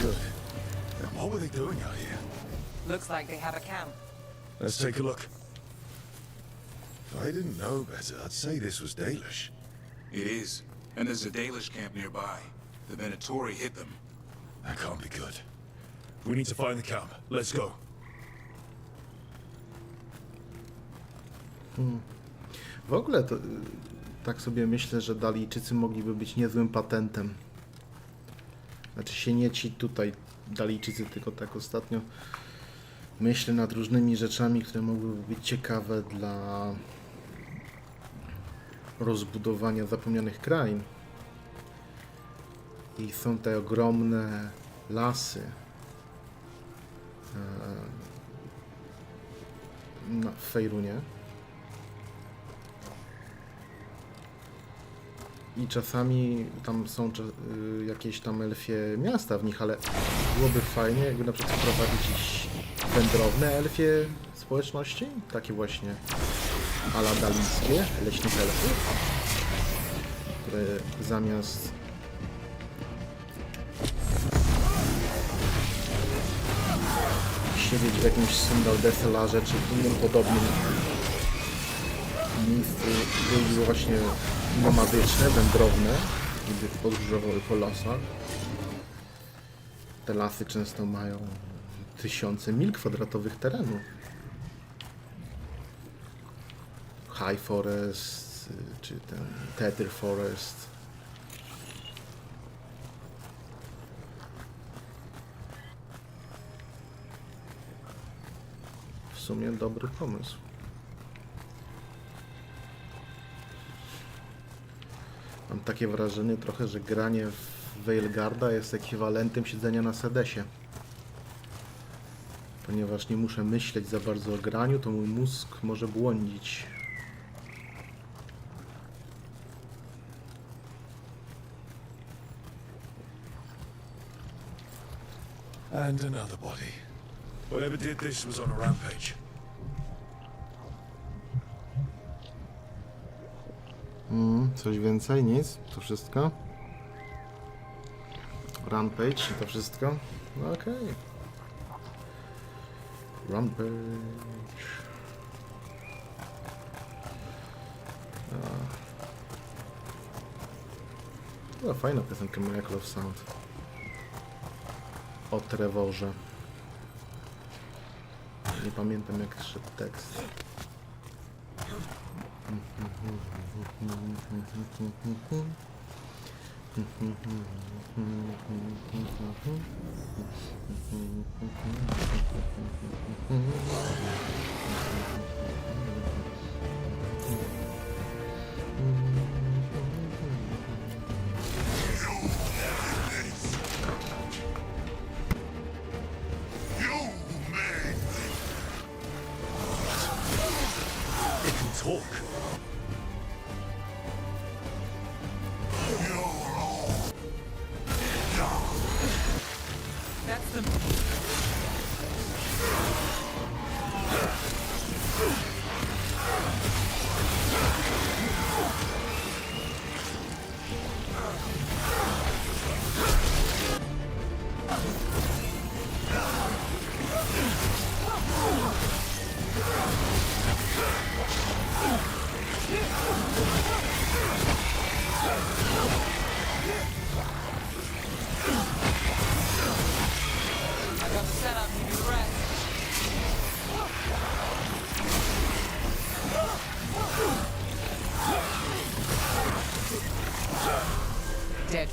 Good. And what were they doing out here? Looks like they have a camp. Let's take a look. If I didn't know better, I'd say this was Dalish. It is. And there's a Dalish camp nearby. The Venatori hit them. That can't be good. We need to find the camp. Let's go. W ogóle to tak sobie myślę, że Dalijczycy mogliby być niezłym patentem. Znaczy się nie ci tutaj Dalijczycy, tylko tak ostatnio myślę nad różnymi rzeczami, które mogłyby być ciekawe dla rozbudowania zapomnianych krain. I są te ogromne lasy w Fejrunie. I czasami tam są jakieś tam elfie miasta w nich, ale byłoby fajnie, jakby na przykład wprowadzić jakieś wędrowne elfie społeczności, takie właśnie a la dalijskie, leśnych elfów, które zamiast siedzieć w jakimś Sundal-Deselarze czy innym podobnym miejscu, były właśnie nomadyczne, wędrowne, gdy podróżowały po lasach. Te lasy często mają tysiące mil kwadratowych terenu. High Forest, czy ten Tether Forest. W sumie dobry pomysł. Mam takie wrażenie trochę, że granie w Veilguarda jest ekwiwalentem siedzenia na sedesie. Ponieważ nie muszę myśleć za bardzo o graniu, to mój mózg może błądzić. And another body. Whatever did this was on a rampage. Coś więcej? Nic? To wszystko? Rampage i to wszystko? No okej. Rampage. Była fajna piosenka Miracle of Sound. O Trevorze. Nie pamiętam jak szedł tekst. It can talk. That's the...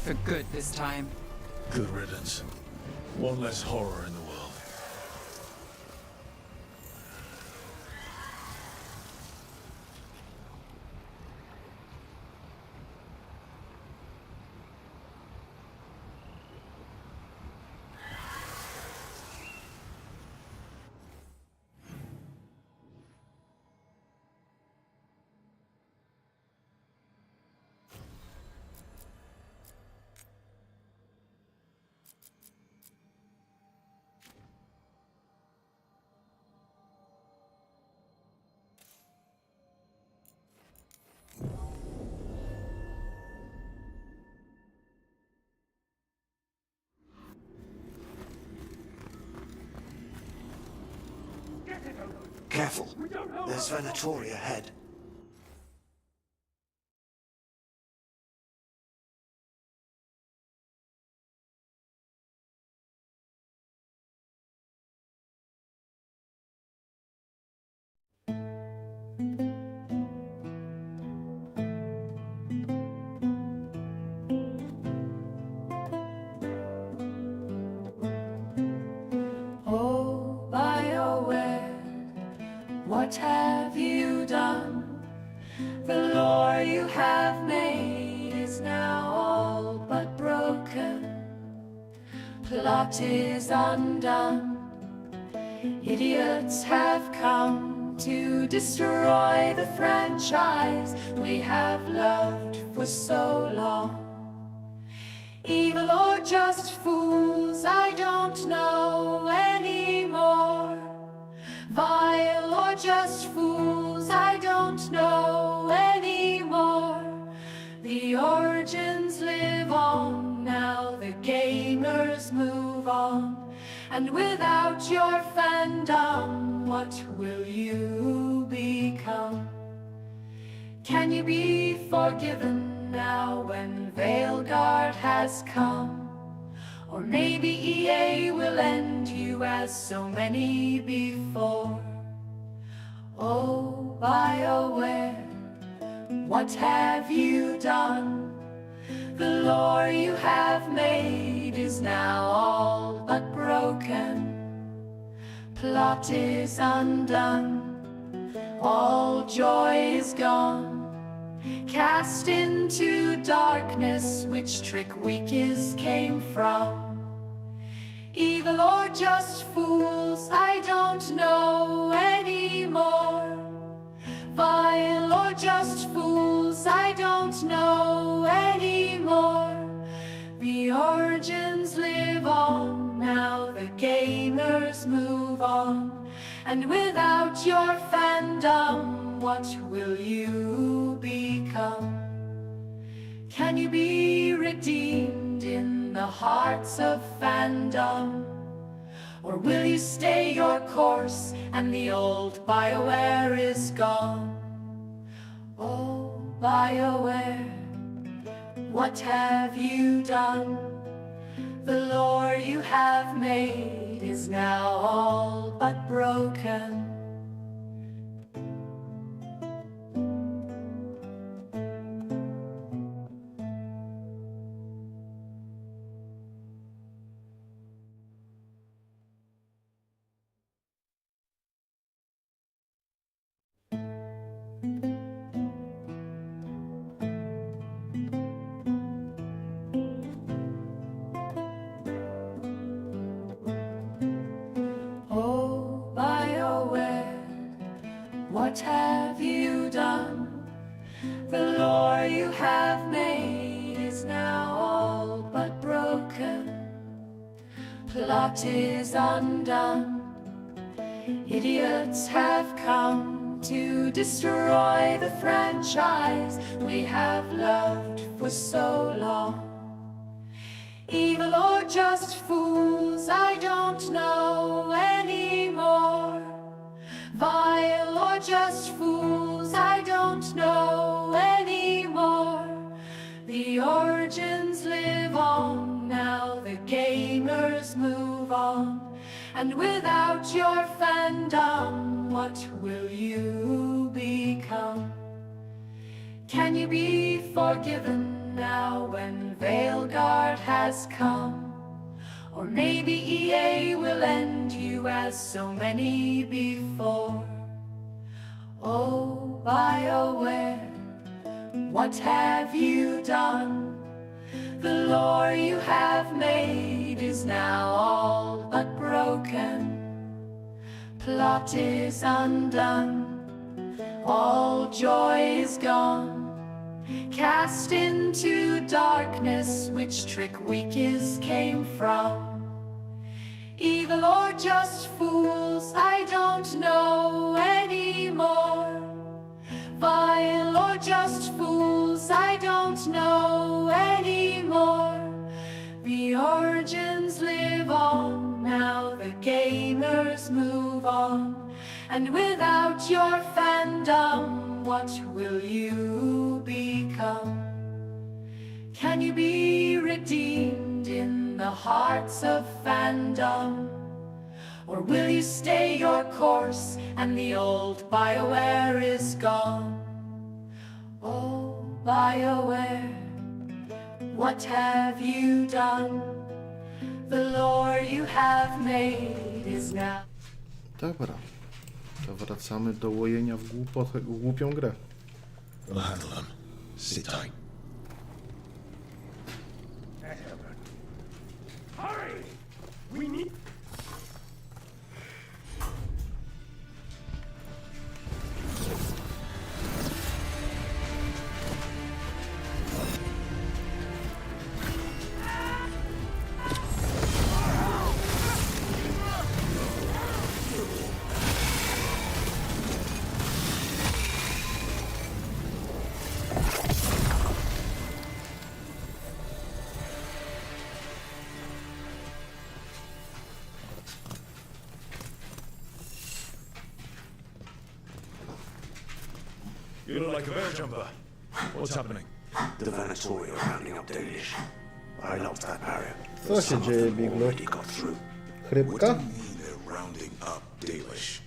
for good this time. Good riddance. One less horror in the world. Careful. There's Venatori ahead. Oh, BioWare, what have you done? The lore you have made is now all but broken. Plot is undone. Idiots have come to destroy the franchise we have loved for so long. Evil or just fools, I don't know anymore. Vile or just fools, I don't know anymore. The origins live on, now the gamers move on. And without your fandom, what will you become? Can you be forgiven now when Veilguard has come? Or maybe EA will end you as so many before. Oh, BioWare, what have you done? The lore you have made is now all but broken. Plot is undone, all joy is gone. Cast into darkness, which trick weakest came from. Evil or just fools, I don't know anymore. Vile or just fools, I don't know anymore. The origins live on, now the gamers move on. And without your fandom, what will you become? Can you be redeemed in the hearts of fandom? Or will you stay your course and the old BioWare is gone? Oh, BioWare, what have you done? The lore you have made is now all but broken. Oh, BioWare, what have you done? The lore you have made is now all but broken. Plot is undone. Idiots have come to destroy the franchise we have loved for so long. Evil or just fools, I don't know anymore. Vile or just fools, I don't know anymore. The origins live on, now the gamers move on. And without your fandom, what will you become? Can you be forgiven now when Veilguard has come. Or maybe EA will end you as so many before. Oh, BioWare, what have you done? The lore you have made is now all but broken. Plot is undone, all joy is gone. Cast into darkness, which trick weakest came from. Evil or just fools, I don't know anymore. Vile or just fools, I don't know anymore. The origins live on, now the gamers move on. And without your fandom, what will you become? Can you be redeemed in the hearts of fandom? Or will you stay your course and the old BioWare is gone? Oh, BioWare, what have you done? The lore you have made is now... Dobra, to wracamy do łojenia w głupią grę. We'll handle them. Sit tight. Hurry! We need... You look like a bear jumper. What's happening? The Venatori are rounding up Danish. I locked that barrier. Co się dzieje, Biglu? Got through. Chrypka? Rounding up Dalish.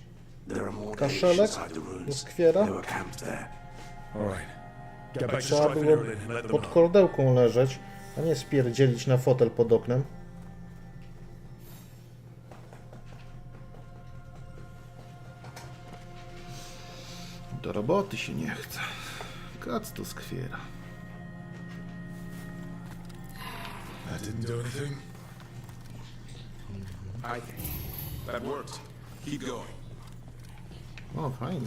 There are more Kaszelek? inside the ruins. Muskwiera? They were camped there. All right. Get back to Trzeba strafing było Irlin and let them pod know. kordełką leżeć, a nie spierdzielić na fotel pod oknem. Do roboty się nie chce. Kac to skwiera. That didn't do anything. I think that worked. Keep going. O, fajnie.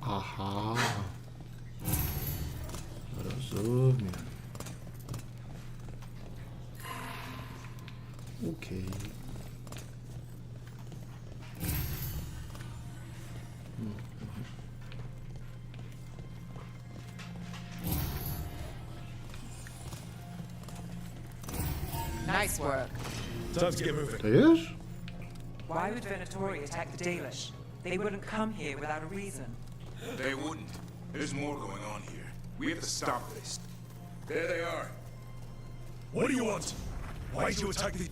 Aha. Rozumiem. Okej. Nice work. Time to get moving. To już? Why would Venatori attack the Dalish? They wouldn't come here without a reason. They wouldn't. There's more going on here. We have to stop this. There they are. What do you want? Why did you attack the...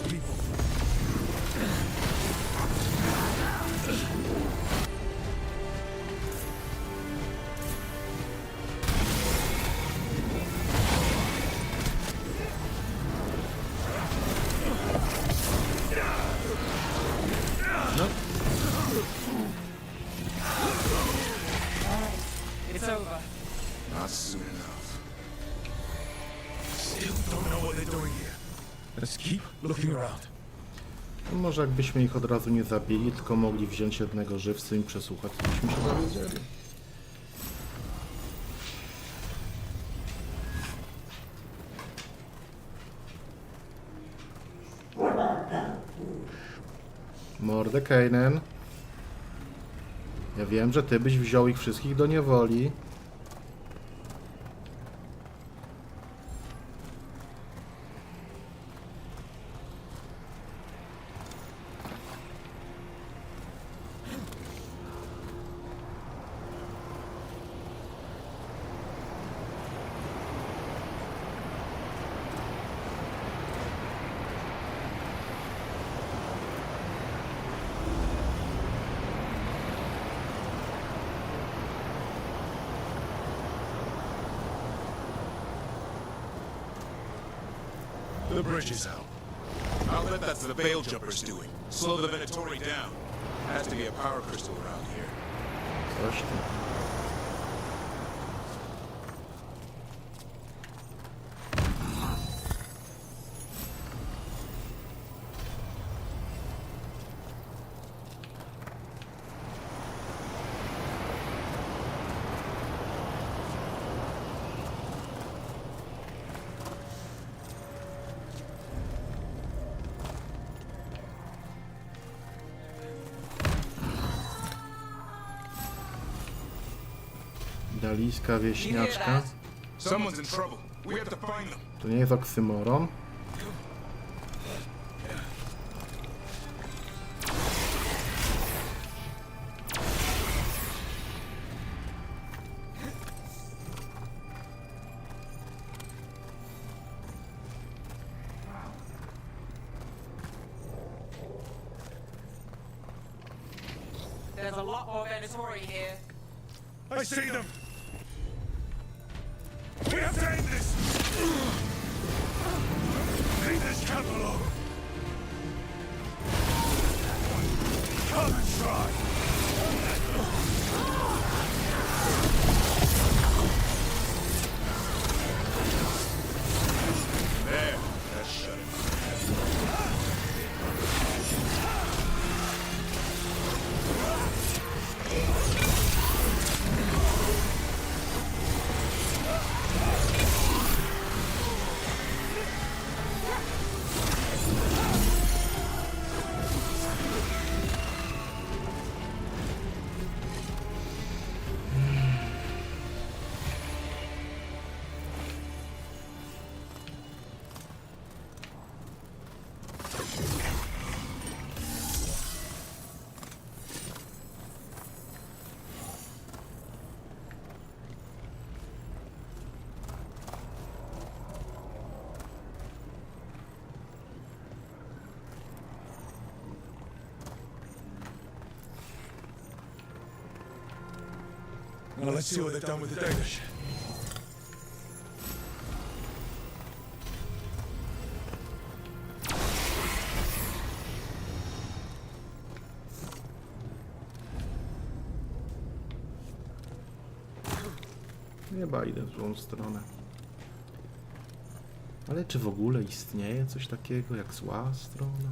people? It's over. Not soon enough. Still don't know what they're doing here. Let's keep looking around. Może jakbyśmy ich od razu nie zabili, tylko mogli wziąć jednego żywcy i przesłuchać, to byśmy się dowiedzieli. Mordekainen. Ja wiem, że ty byś wziął ich wszystkich do niewoli. The bridge is out. I'll bet that's the Veil Jumper's doing. Slow the Venatori down. Has to be a power crystal around here. Coś tu. Dalijska wieśniaczka. Someone's in trouble. We have to find them. To nie jest oksymoron. There's a lot more Venatori here. I see them! We have to end this! Leave this camp alone! Come and try! There. That shut it. Now let's see what they've done with the Danish. Chyba idę w złą stronę. Ale czy w ogóle istnieje coś takiego jak zła strona?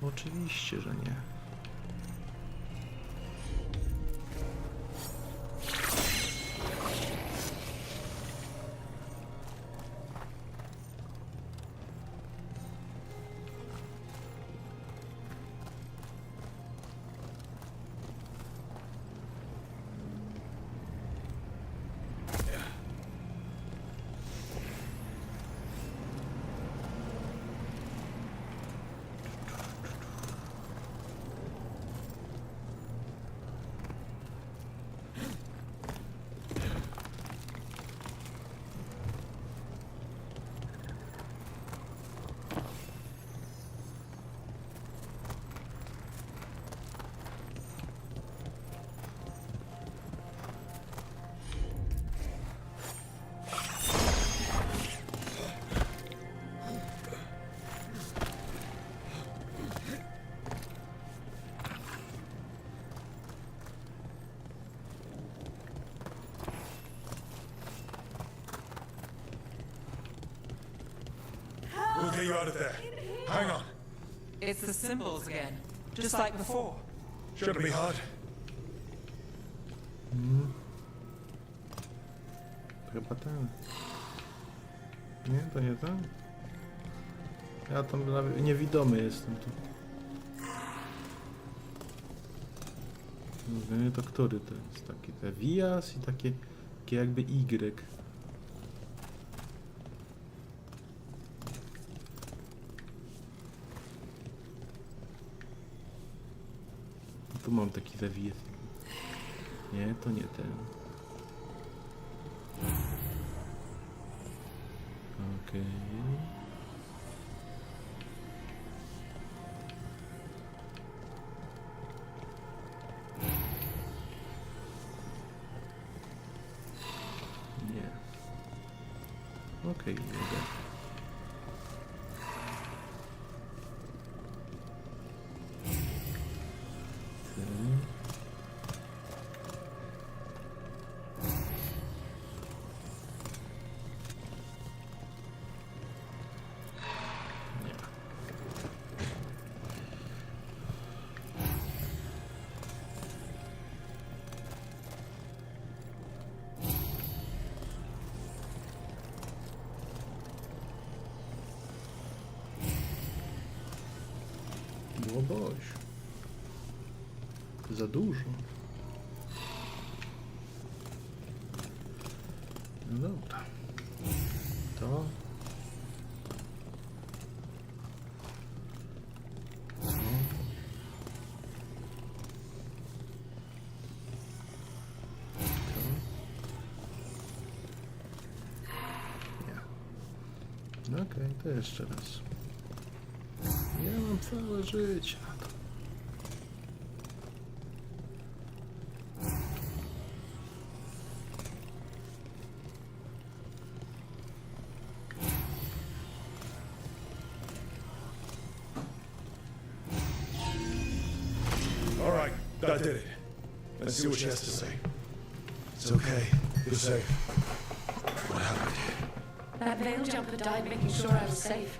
Oczywiście, że nie. We'll get you out of there. Hang on. It's the symbols again, just like before. Shouldn't be hard. Chyba ten. Nie, to nie ten. Ja tam nawet niewidomy jestem tu. Nie, to który to jest? Taki te Vias i takie jakby Y. Tu mam taki zawies. Nie, to nie ten. Okej. Nie. Okej, idę. O boś. Za dużo. No dobra. To. No. Nie. No okej, to jeszcze raz. Ja mam całe życie na to. All right, I did it. Let's see what she has to say. It's okay. You're safe. What happened? That veil jumper died making sure I was safe.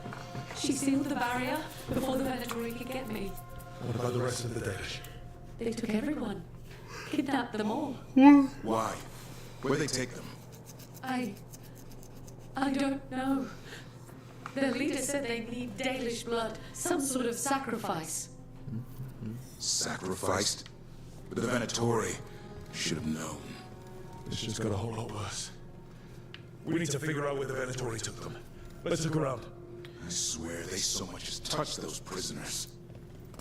She sealed the barrier before the Venatori could get me. What about the rest of the Danish? They took everyone. Kidnapped them all. Why? Where'd they take them? I don't know. Their leader said they need Dalish blood. Some sort of sacrifice. Sacrificed? But the Venatori should have known. This just got a whole lot worse. We need to figure out where the Venatori took them. Let's look around. I swear they so much as touched those prisoners.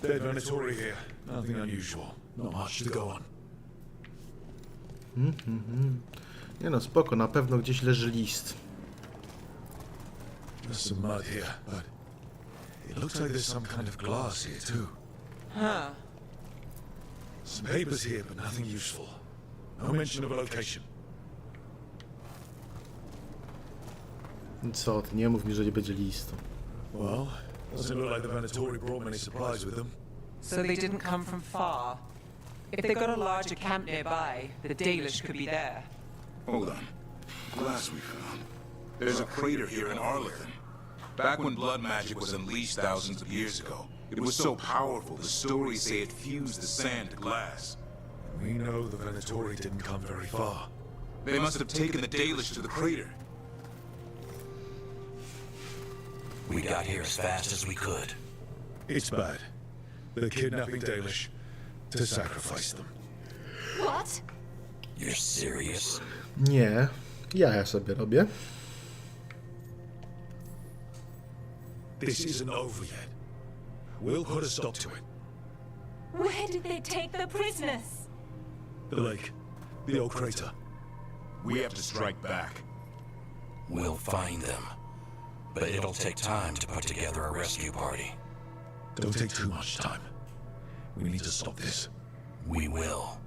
Dead Venatori here. Nothing unusual. Not much to go on. Nie no, spoko, na pewno gdzieś leży list. There's some mud here, but it looks like there's some kind of glass here too. Huh. Some papers here, but nothing useful. No mention of a location. Co ty, nie mów mi, że nie będzie listu. Well, doesn't look like the Venatori brought many supplies with them. So they didn't come from far. If they got a larger camp nearby, the Dalish could be there. Hold on. Glass we found. There's a crater here in Arlington. Back when blood magic was unleashed thousands of years ago, it was so powerful, the stories say it fused the sand to glass. We know the Venatori didn't come very far. They must have taken the Dalish to the crater. We got here as fast as we could. It's bad. They're kidnapping Dalish to sacrifice them. What? You're serious? Nie, ja sobie robię. This isn't over yet. We'll put a stop to it. Where did they take the prisoners? The lake. The old crater. We have to strike back. We'll find them. But it'll take time to put together a rescue party. Don't take too much time. We need to stop this. We will.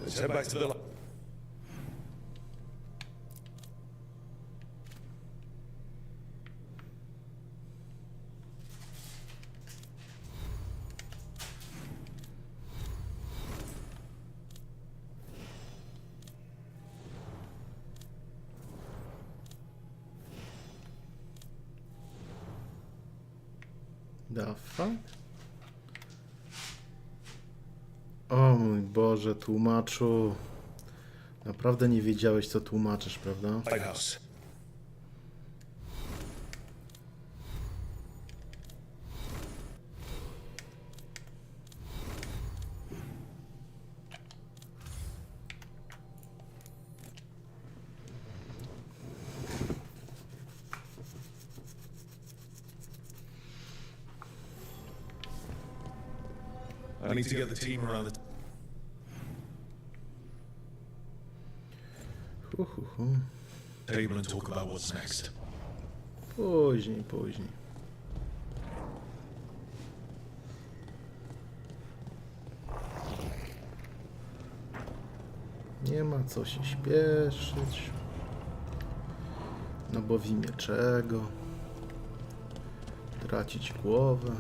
Let's head back to the... The fuck? O mój Boże, tłumaczu. Naprawdę nie wiedziałeś, co tłumaczysz, prawda? Lighthouse. I need to get the team around the... table and talk about what's next. Później, później. Nie ma co się śpieszyć. No bo w imię czego? Tracić głowę.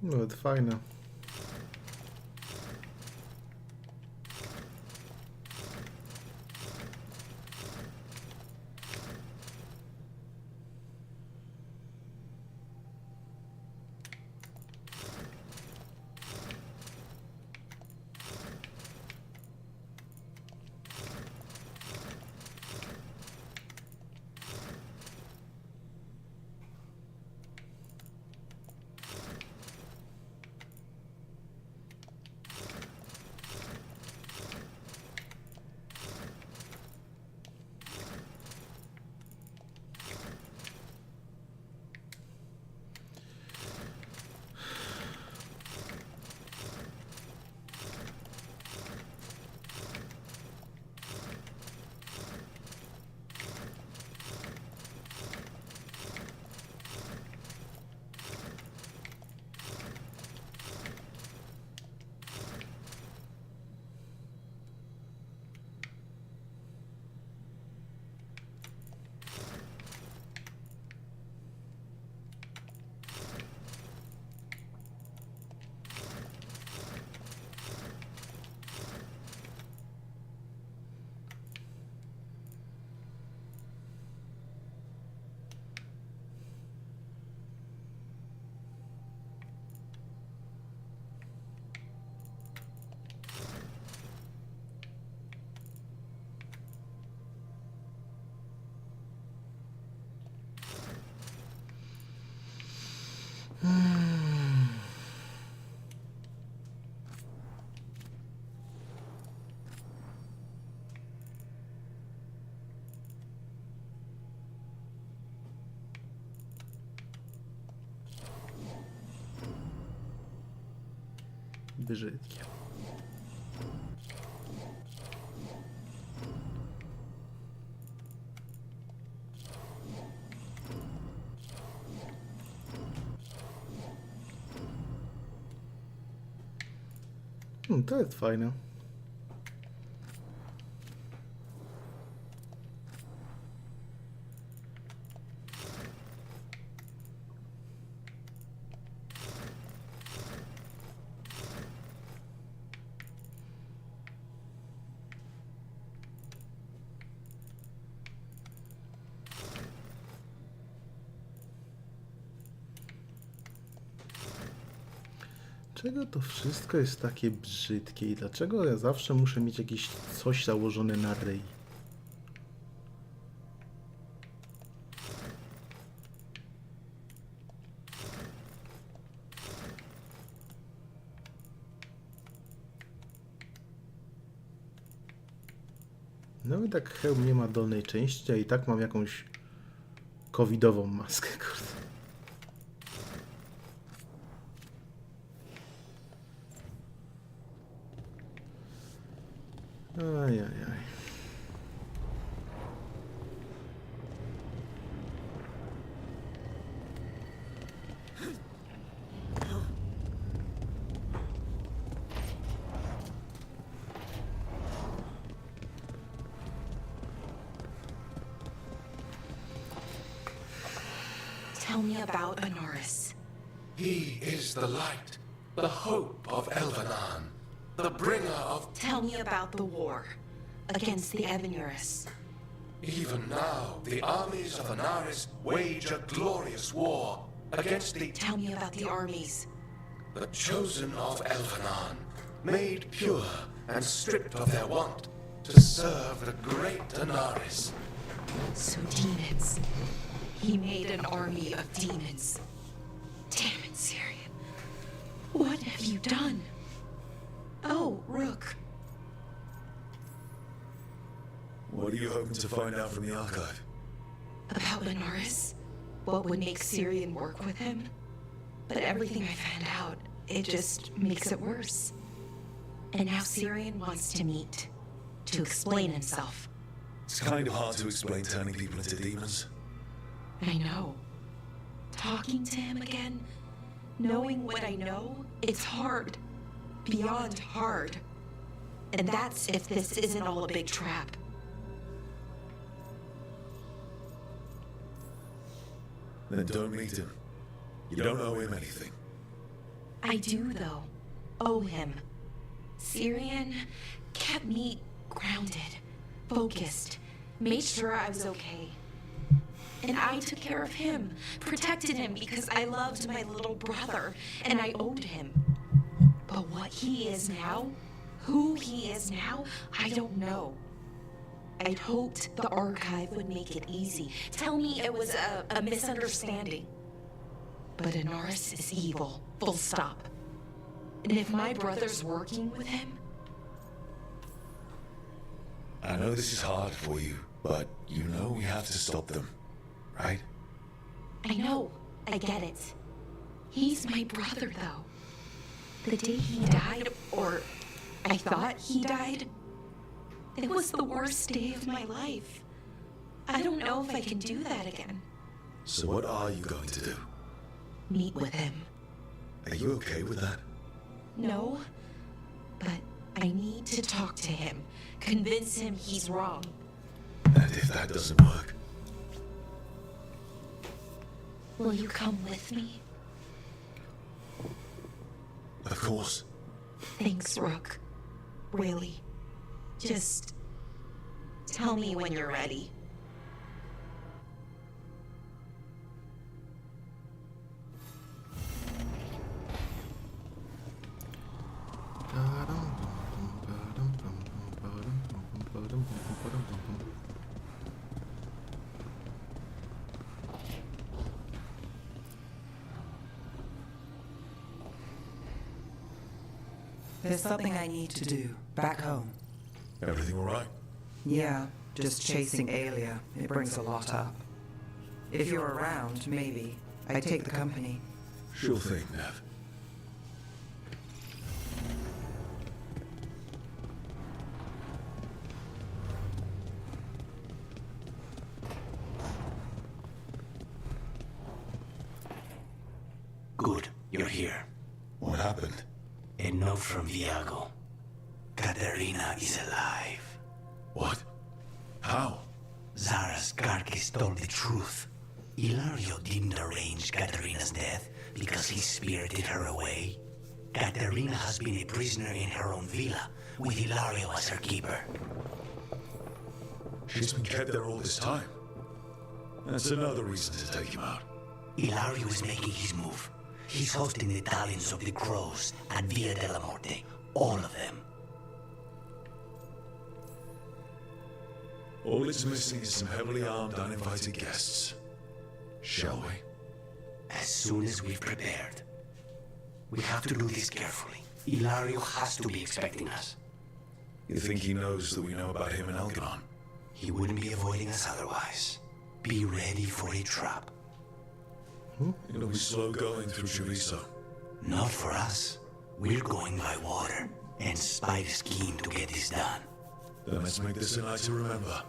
Nawet fajne. Brzydkie. To jest fajne. Dlaczego to wszystko jest takie brzydkie i dlaczego ja zawsze muszę mieć jakieś coś założone na ryj? No i tak hełm nie ma dolnej części, a i tak mam jakąś covidową maskę, kurde. Ajajaj. me about Honoris. He is the light, the hope of Elvenan, the bringer of... Tell me about the war against the Evenuris. Even now, the armies of Anaris wage a glorious war against the... Tell me about the armies. The chosen of Elvenan, made pure and stripped of their want to serve the great Anaris. So demons. He made an army of demons. Damn it, Syrian. What have you done? Oh, Rook. What are you hoping to find out from the archive? About Honoris? What would make Syrian work with him? But everything I found out, it just makes it worse. And now Syrian wants to meet, to explain himself. It's kind of hard to explain turning people into demons. I know. Talking to him again, knowing what I know, it's hard. Beyond hard. And that's if this isn't all a big trap. Then don't meet him. You don't owe him anything. I do, though. Owe him. Syrian kept me grounded, focused, made sure I was okay. And I took care of him, protected him because I loved my little brother, and I owed him. But what he is now, who he is now, I don't know. I'd hoped the archive would make it easy. Tell me it was a misunderstanding. But Anaris is evil, full stop. And if my brother's working with him... I know this is hard for you, but you know we have to stop them, right? I know, I get it. He's my brother, though. The day he died, or I thought he died, it was the worst day of my life. I don't know if I can do that again. So what are you going to do? Meet with him. Are you okay with that? No, but I need to talk to him. Convince him he's wrong. And if that doesn't work? Will you come with me? Of course. Thanks, Rook. Really. Just tell me when you're ready. There's something I need to do back home. Everything all right? Yeah, just chasing Aelia. It brings a lot up. If you're around, maybe. I'd take the company. Sure thing, Nev. Good, you're here. What happened? A note from Viago. Katerina is alive. What? How? Zara's carcass told the truth. Ilario didn't arrange Katerina's death because he spirited her away. Katerina has been a prisoner in her own villa, with Ilario as her keeper. She's been kept there all this time. That's another reason to take him out. Ilario is making his move. He's hosting the talents of the crows at Villa de la Morte. All of them. All it's missing is some heavily armed, uninvited guests. Shall we? As soon as we've prepared. We have to do this carefully. Ilario has to be expecting us. You think he knows that we know about him and Elganon? He wouldn't be avoiding us otherwise. Be ready for a trap. It'll be slow going through Chorizo. Not for us. We're going by water, and Spite is keen to get this done. Then let's make this a night to remember.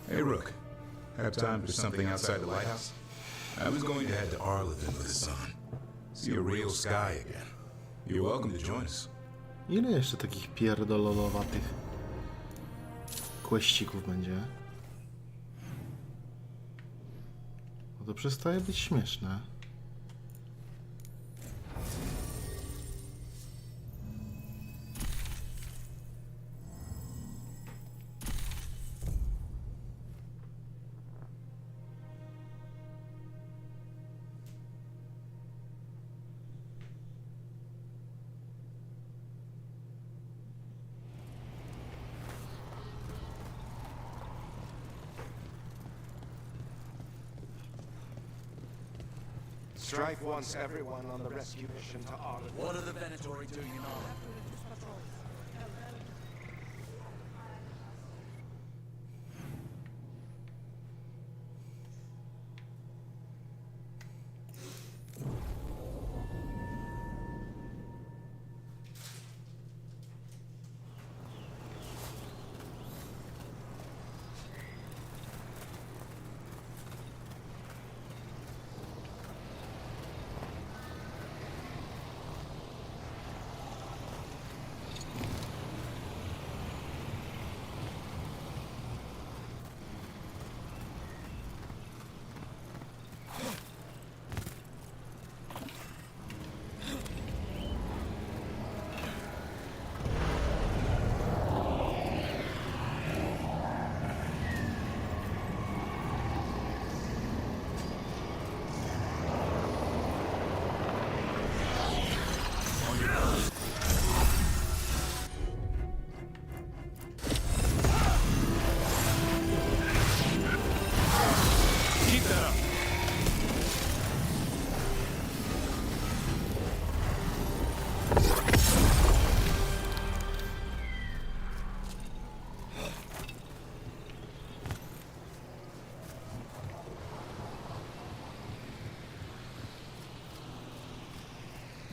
Hey, Rook. Have time for something outside the lighthouse? I was going to head to Arlington with the sun. See a real sky again. You're welcome to join us. Ile jeszcze takich pierdololowatych kłeścików będzie? No to przestaje być śmieszne. Strife wants everyone on the rescue mission to Arlington. What are the Venatori doing in Arlington?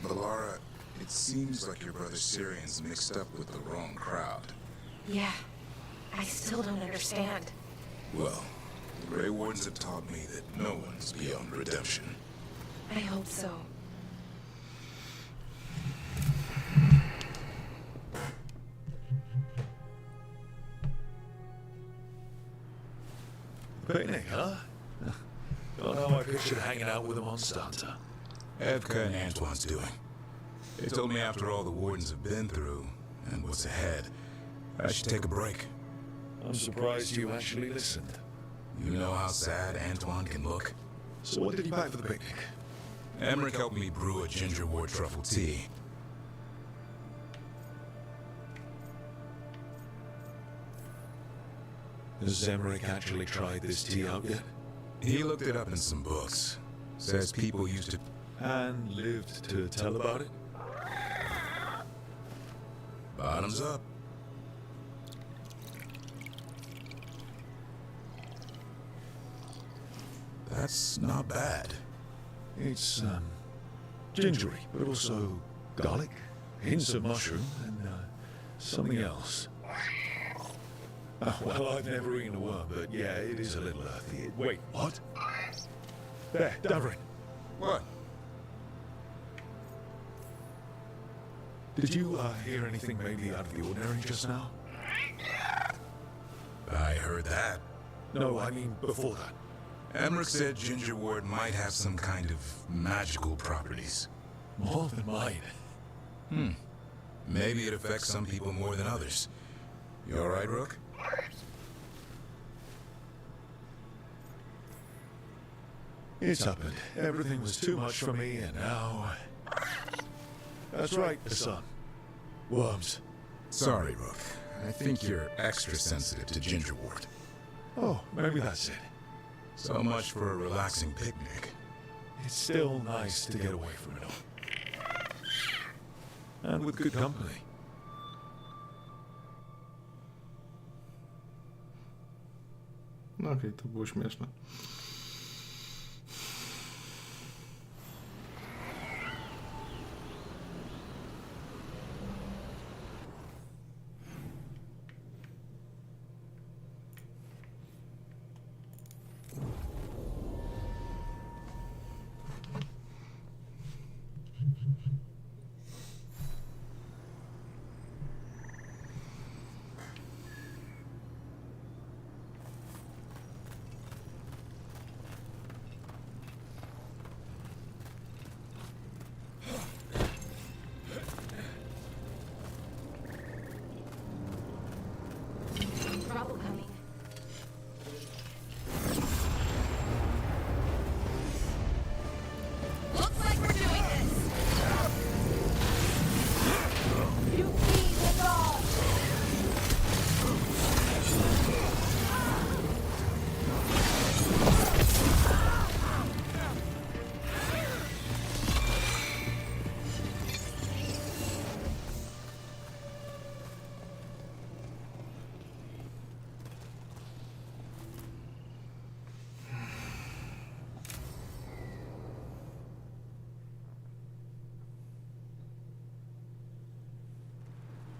Valara, it seems like your brother Syrian's mixed up with the wrong crowd. Yeah, I still don't understand. Well, the Grey Wardens have taught me that no one's beyond redemption. I hope so. Picnic, huh? Don't know, I pictured hanging out with them on Stanta. Evka and Antoine's doing. They told me after all the Wardens have been through, and what's ahead, I should take a break. I'm surprised you actually listened. You know how sad Antoine can look? So what did he buy for the picnic? Emmerich helped me brew a ginger wort truffle tea. Has Emmerich actually tried this tea out yet? He looked it up in some books. Says people used to... And lived to tell about it? Bottoms up. That's not bad. It's, gingery, but also garlic, hints of mushroom, and, something else. Well, I've never eaten a worm, but yeah, it is a little earthy. Wait, what? There, Davrin. What? Did you, hear anything maybe out of the ordinary just now? I heard that. No, I mean before that. Emmerich said ginger wort might have some kind of magical properties. More than mine. Maybe it affects some people more than others. You alright, Rook? It's happened. Everything was too much for me, and now... That's right, son. Worms. Sorry, Rook. I think you're extra sensitive to ginger wort. Oh, maybe that's it. So much for a relaxing picnic. It's still nice to get away from it all. And with good company. No okej, to było śmieszne.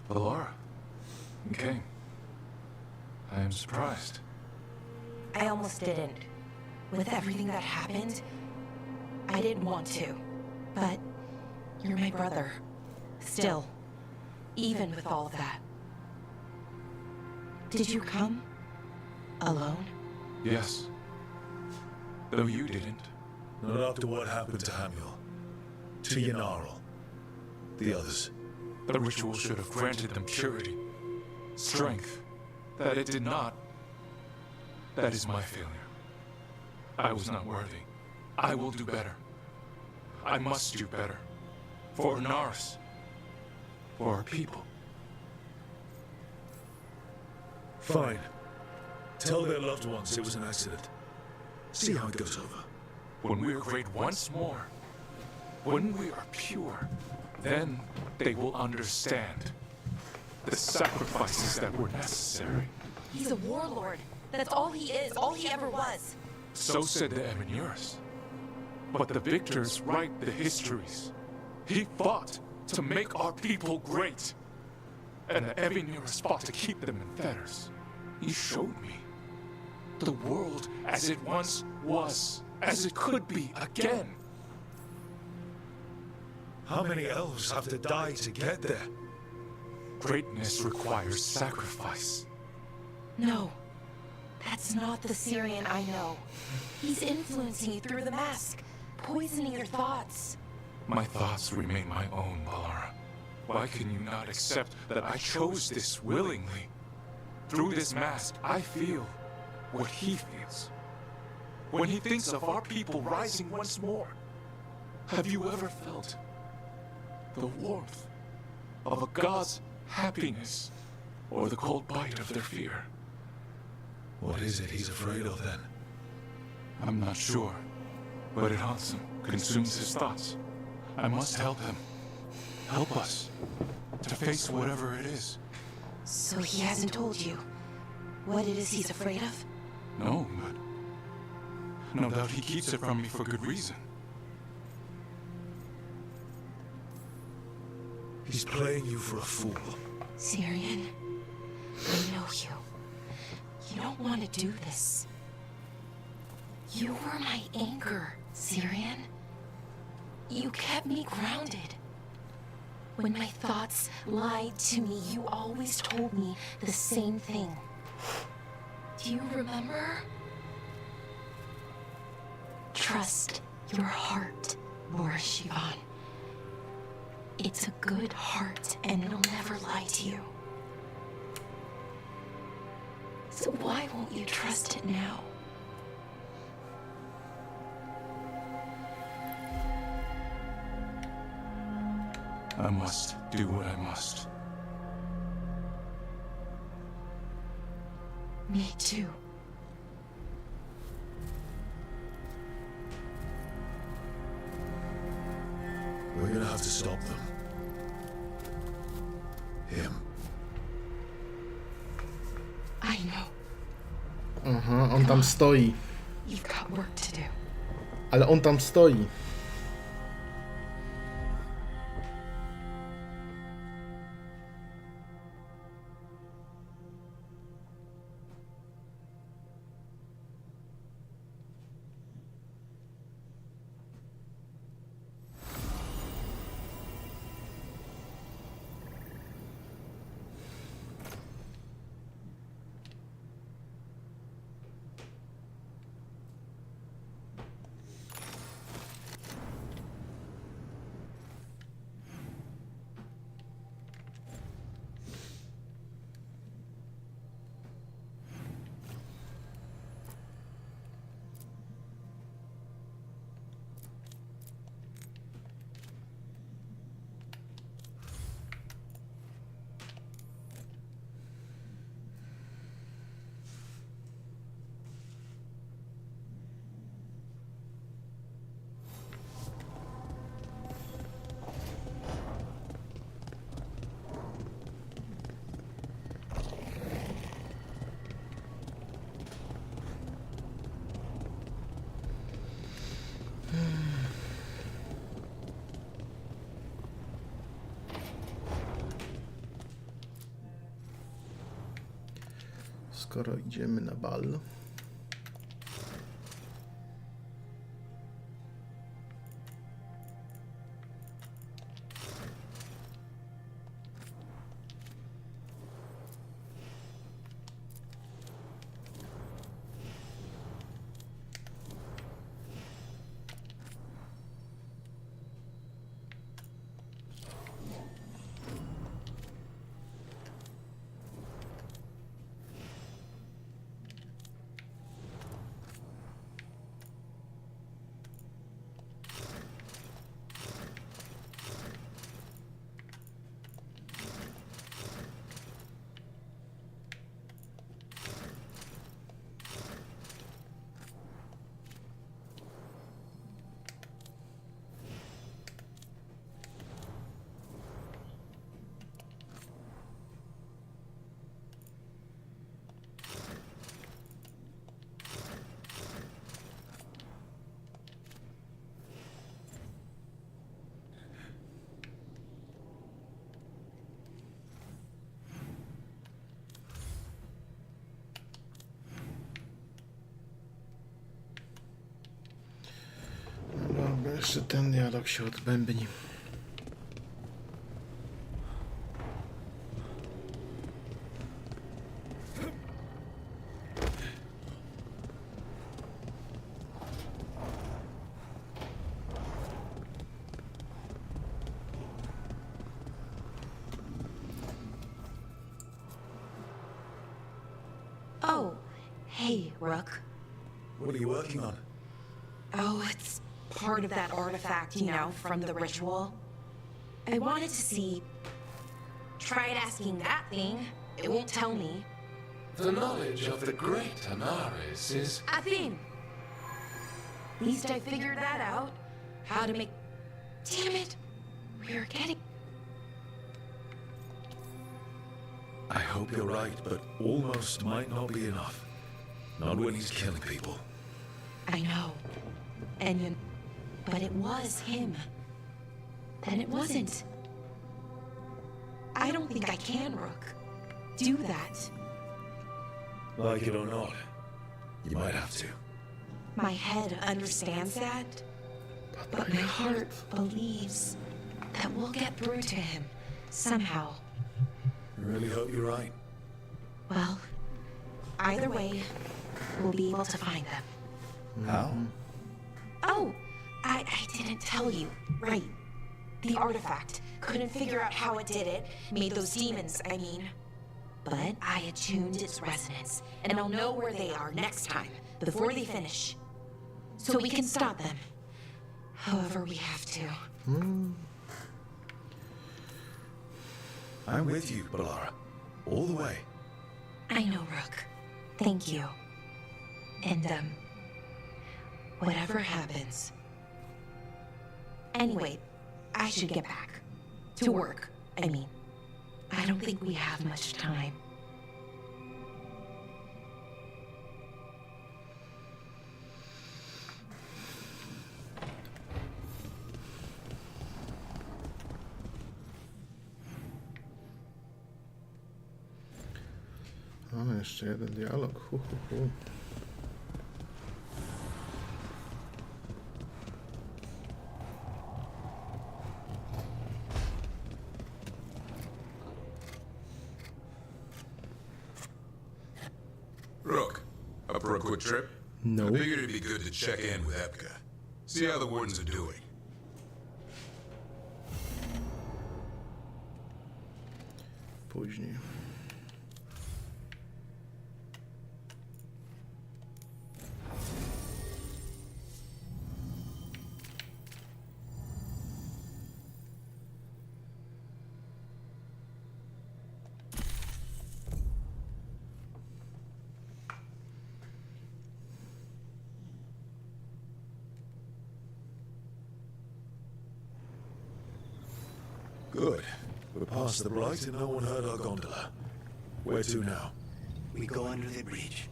Valora, you came. I am surprised. I almost didn't. With everything that happened, I didn't want to. But you're my brother. Still, even with all of that. Did you come? Alone? Yes. Though you didn't. Not after what happened to Hamuel. To Yanarl. The others. The ritual should have granted them purity, strength. That it did not. That is my failure. I was not worthy. I will do better. I must do better. For Naris. For our people. Fine. Tell their loved ones it was an accident. See how it goes over. When we are great once more, when we are pure, then they will understand the sacrifices that were necessary. He's a warlord. That's all he is, all he ever was. So said the Eminuris. But the victors write the histories. He fought to make our people great. And the Eminuris fought to keep them in fetters. He showed me the world as it once was, as it could be again. How many elves have to die to get there? Greatness requires sacrifice. No, that's not the Syrian I know. He's influencing you through the mask, poisoning your thoughts. My thoughts remain my own, Balara. Why can you not accept that I chose this willingly? Through this mask, I feel what he feels. When he thinks of our people rising once more, have you ever felt the warmth of a god's happiness or the cold bite of their fear? What is it he's afraid of then? I'm not sure, but it haunts him, consumes his thoughts. I must help him. Help us to face whatever it is. So he hasn't told you what it is he's afraid of? No, but no doubt he keeps it from me for good reason. He's playing you for a fool. Syrian, I know you. You don't want to do this. You were my anchor, Syrian. You kept me grounded. When my thoughts lied to me, you always told me the same thing. Do you remember? Trust your heart, Boris Shivan. It's a good heart, and it'll never lie to you. So why won't you trust it now? I must do what I must. Me too. We're gonna have to stop them. Him. I know. Aha, on tam stoi. You've got work to do. Ale on tam stoi. Skoro idziemy na bal. Dobra, jeszcze ten dialog się odbębni. Oh, hey, Rook. What are you working on? Oh, it's part of that artifact, you know, from the ritual. I wanted to see... Tried asking that thing. It won't tell me. The knowledge of the great Anaris is... A thing! At least I figured that out. How to make... Damn it! We're getting... I hope you're right, but almost might not be enough. Not when he's killing people. I know. And you... But it was him. Then it wasn't. I don't think I can, Rook. Do that. Like it or not, you might have to. My head understands that, but my heart believes that we'll get through to him somehow. I really hope you're right. Well, either way, we'll be able to find them. How? Oh, I didn't tell you. Right. The artifact. Couldn't figure out how it did it. Made those demons, I mean. But I attuned its resonance, and I'll know where they are next time, before they finish. So we can stop them. However we have to. I'm with you, Balara. All the way. I know, Rook. Thank you. And, whatever happens. Anyway, I should get back. To work, I mean. I don't think we have much time. O, jeszcze jeden dialog. Hu, hu, hu. Rook, up for a quick trip? No. I figured it'd be good to check in with Epka. See how the wardens are doing. Później. Good. We're past the blight and no one heard our gondola. Where to now? We go under the bridge.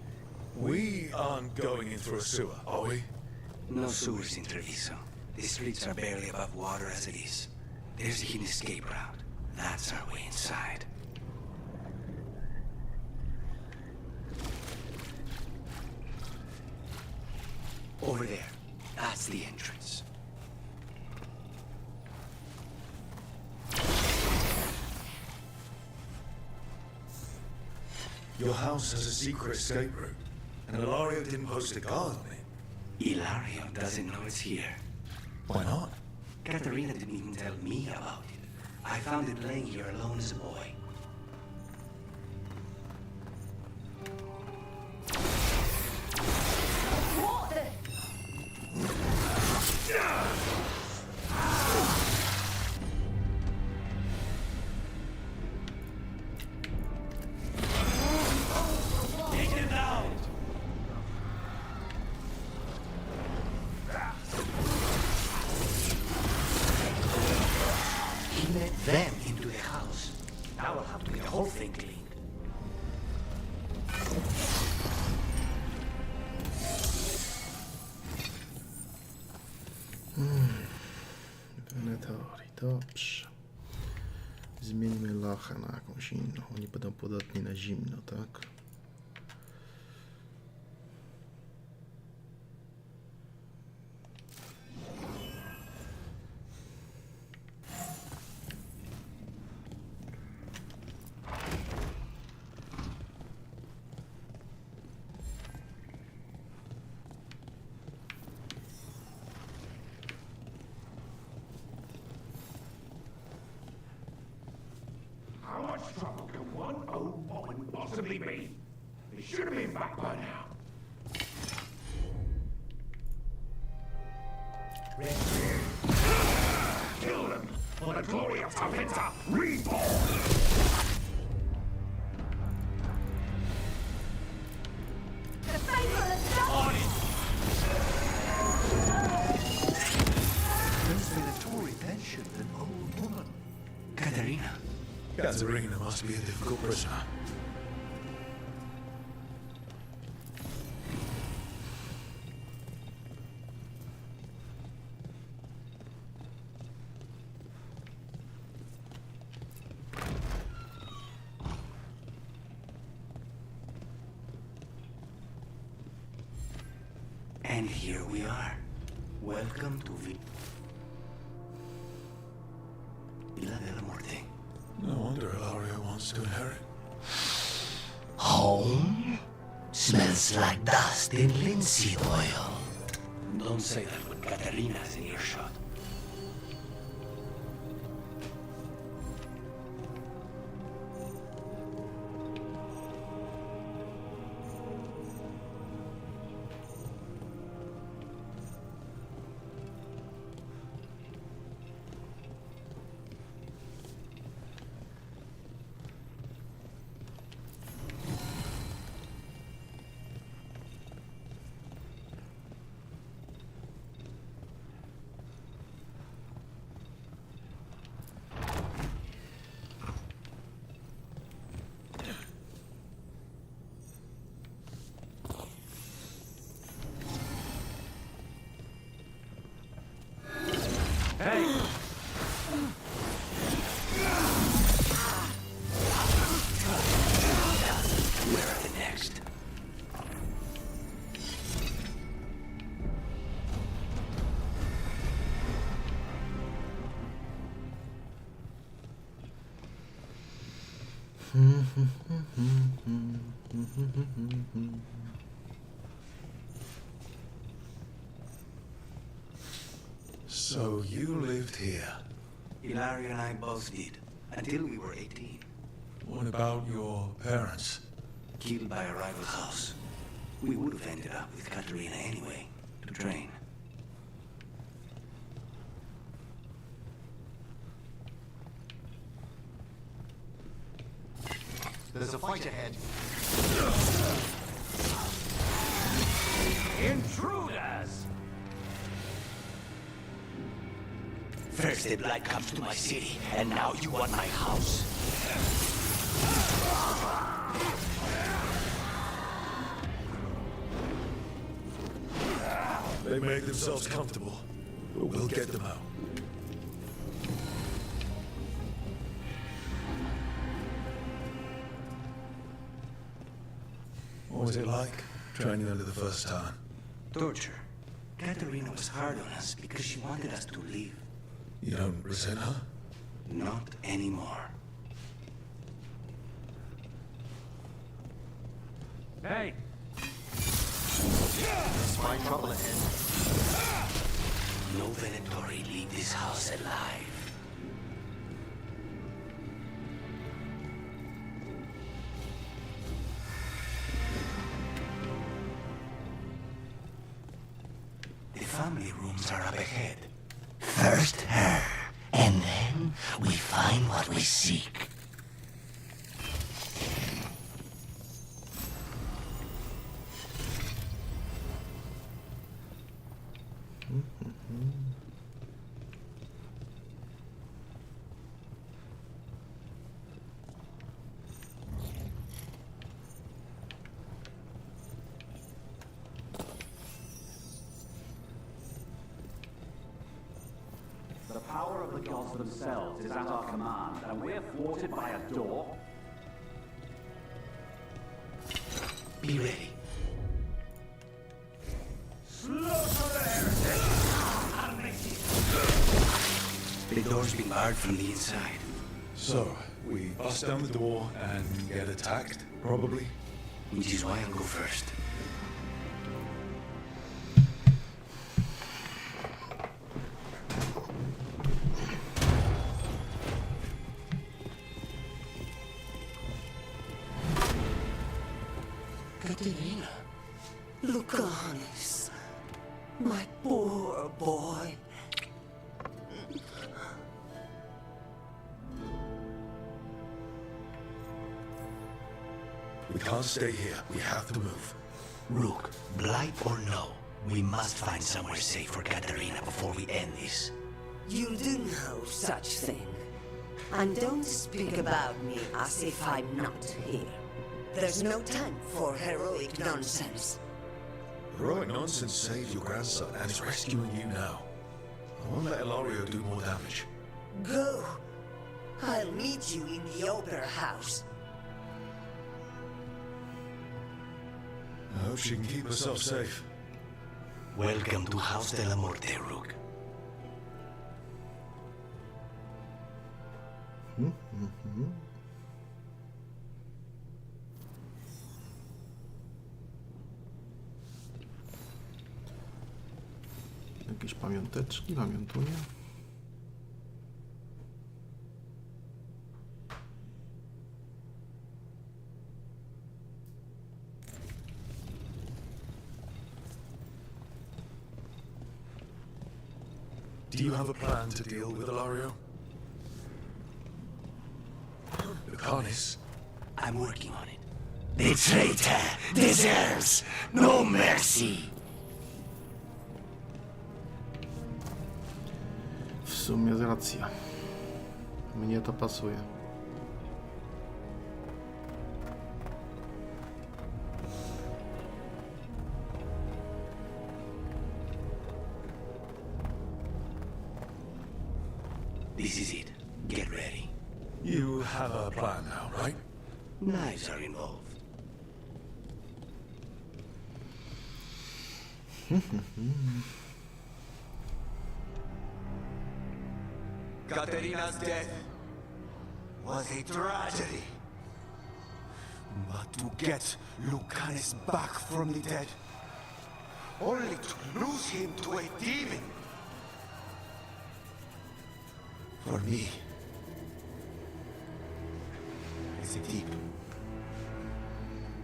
We aren't going in through a sewer, are we? No sewers in Treviso. The streets are barely above water as it is. There's a hidden escape route. That's our way inside. Over there. That's the entrance. Your house has a secret escape route, and Ilario didn't post a guard on it. Ilario doesn't know it's here. Why not? Katerina didn't even tell me about it. I found it laying here alone as a boy. Them into the house. Now I'll have to get the whole thing cleaned. Venetory, dobrze. Zmieńmy lachę na jakąś inną. Oni będą podatni na zimno, tak? How much trouble can one old woman possibly be? They should have been back by now. Kill them for the glory of Tavinta reborn! Those Venetory mentioned an old woman. Katerina. Katerina must be a difficult prisoner. And here we are. Welcome to Villa della Morte. No wonder Ilario wants to inherit. Home? Smells like dust and linseed oil. Don't say that when Katerina's in earshot. Where are the next? So you lived here. Ilario and I both did, until we were 18. What about your parents? Killed by a rival house. We would have ended up with Katerina anyway, to train. There's a fight ahead. Intruders! First the blood comes to my city, and now you want my house. They make themselves comfortable, but we'll get them out. What was it like, training under the first time? Torture. Katerina was hard on us because she wanted us to leave. You don't resent her? Not anymore. Hey! Spy trouble ahead. No Venatori leave this house alive. The family rooms are up ahead. First her, and then we find what we seek. The power of the gods themselves is at our command, and we're thwarted by a door. Be ready. The door's been barred from the inside. So, we bust down the door and get attacked, probably? Which is why I'll go first. Katerina, Lucanis, my poor boy. We can't stay here. We have to move. Rook, blight or no, we must find somewhere safe for Katerina before we end this. You do no such thing. And don't speak about me as if I'm not here. There's no time for heroic nonsense. Heroic nonsense saved your grandson and is rescuing you now. I won't let Ilario do more damage. Go. I'll meet you in the opera house. I hope she can keep herself safe. Welcome to House de la Morte, Rook. Jakieś pamiąteczki, pamiątuję. Do you have a plan to deal with Ilario? Lucanis? I'm working on it. The traitor deserves no mercy. W sumie jest racja. Mnie to pasuje. This is it. Get ready. You have a plan now, right? Knives are involved. Katerina's death was a tragedy. But to get Lucanis back from the dead, only to lose him to a demon. For me, it's a deep,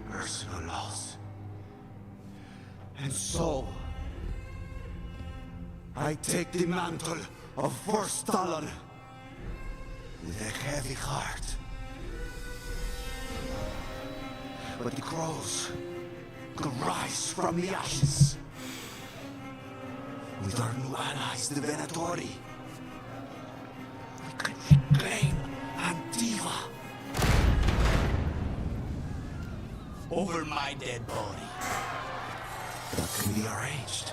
personal loss. And so, I take the mantle of First Talon with a heavy heart. But the crows could rise from the ashes. With our new allies, the Venatori, we could reclaim Antiva Over my dead body. That can be arranged.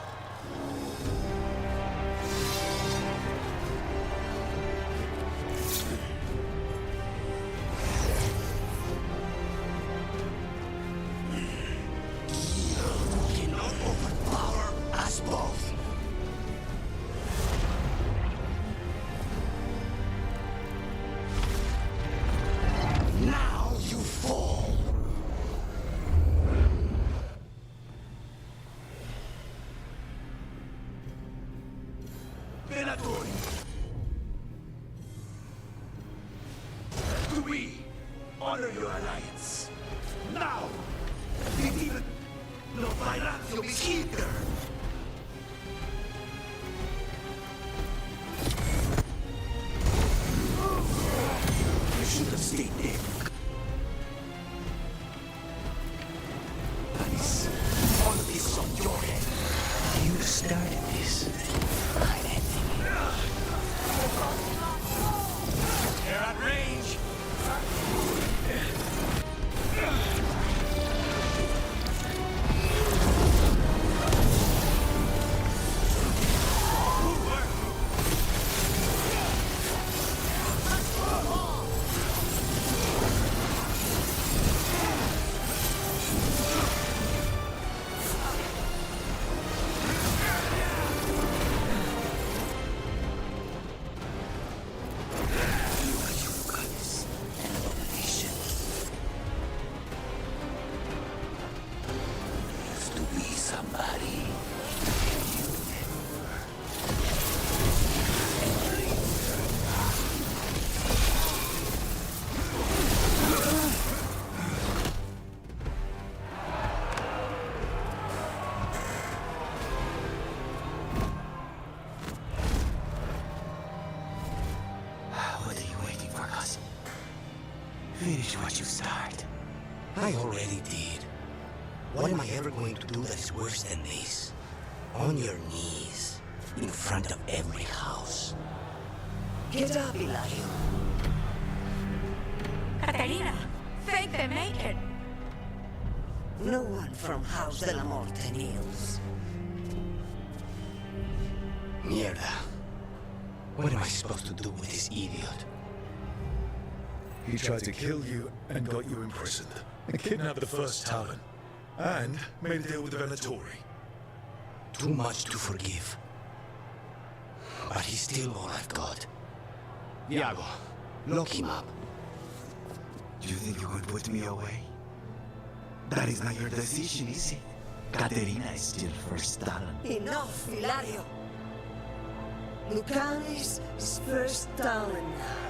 Cannot overpower us both. your alliance. Now! Did even no Viratio is here! You should have stayed there. Nice. All of this on your head. You started this. I ended it. They're at range. Finish what you start. I already did. What am I ever going to do that is worse than this? On your knees, in front of every house. Get up, Ilario. Caterina, fake the naked. No one from House de la Morte kneels. Mierda. What am I supposed to do with this idiot? He tried to kill you and got you imprisoned. And kidnapped the first Talon. And made a deal with the Venatori. Too much to forgive. But he's still all I've got. Iago, lock him up. Do you think you could put me away? That is not your decision, is it? Caterina is still first Talon. Enough, Ilario. Lucanis is first Talon now.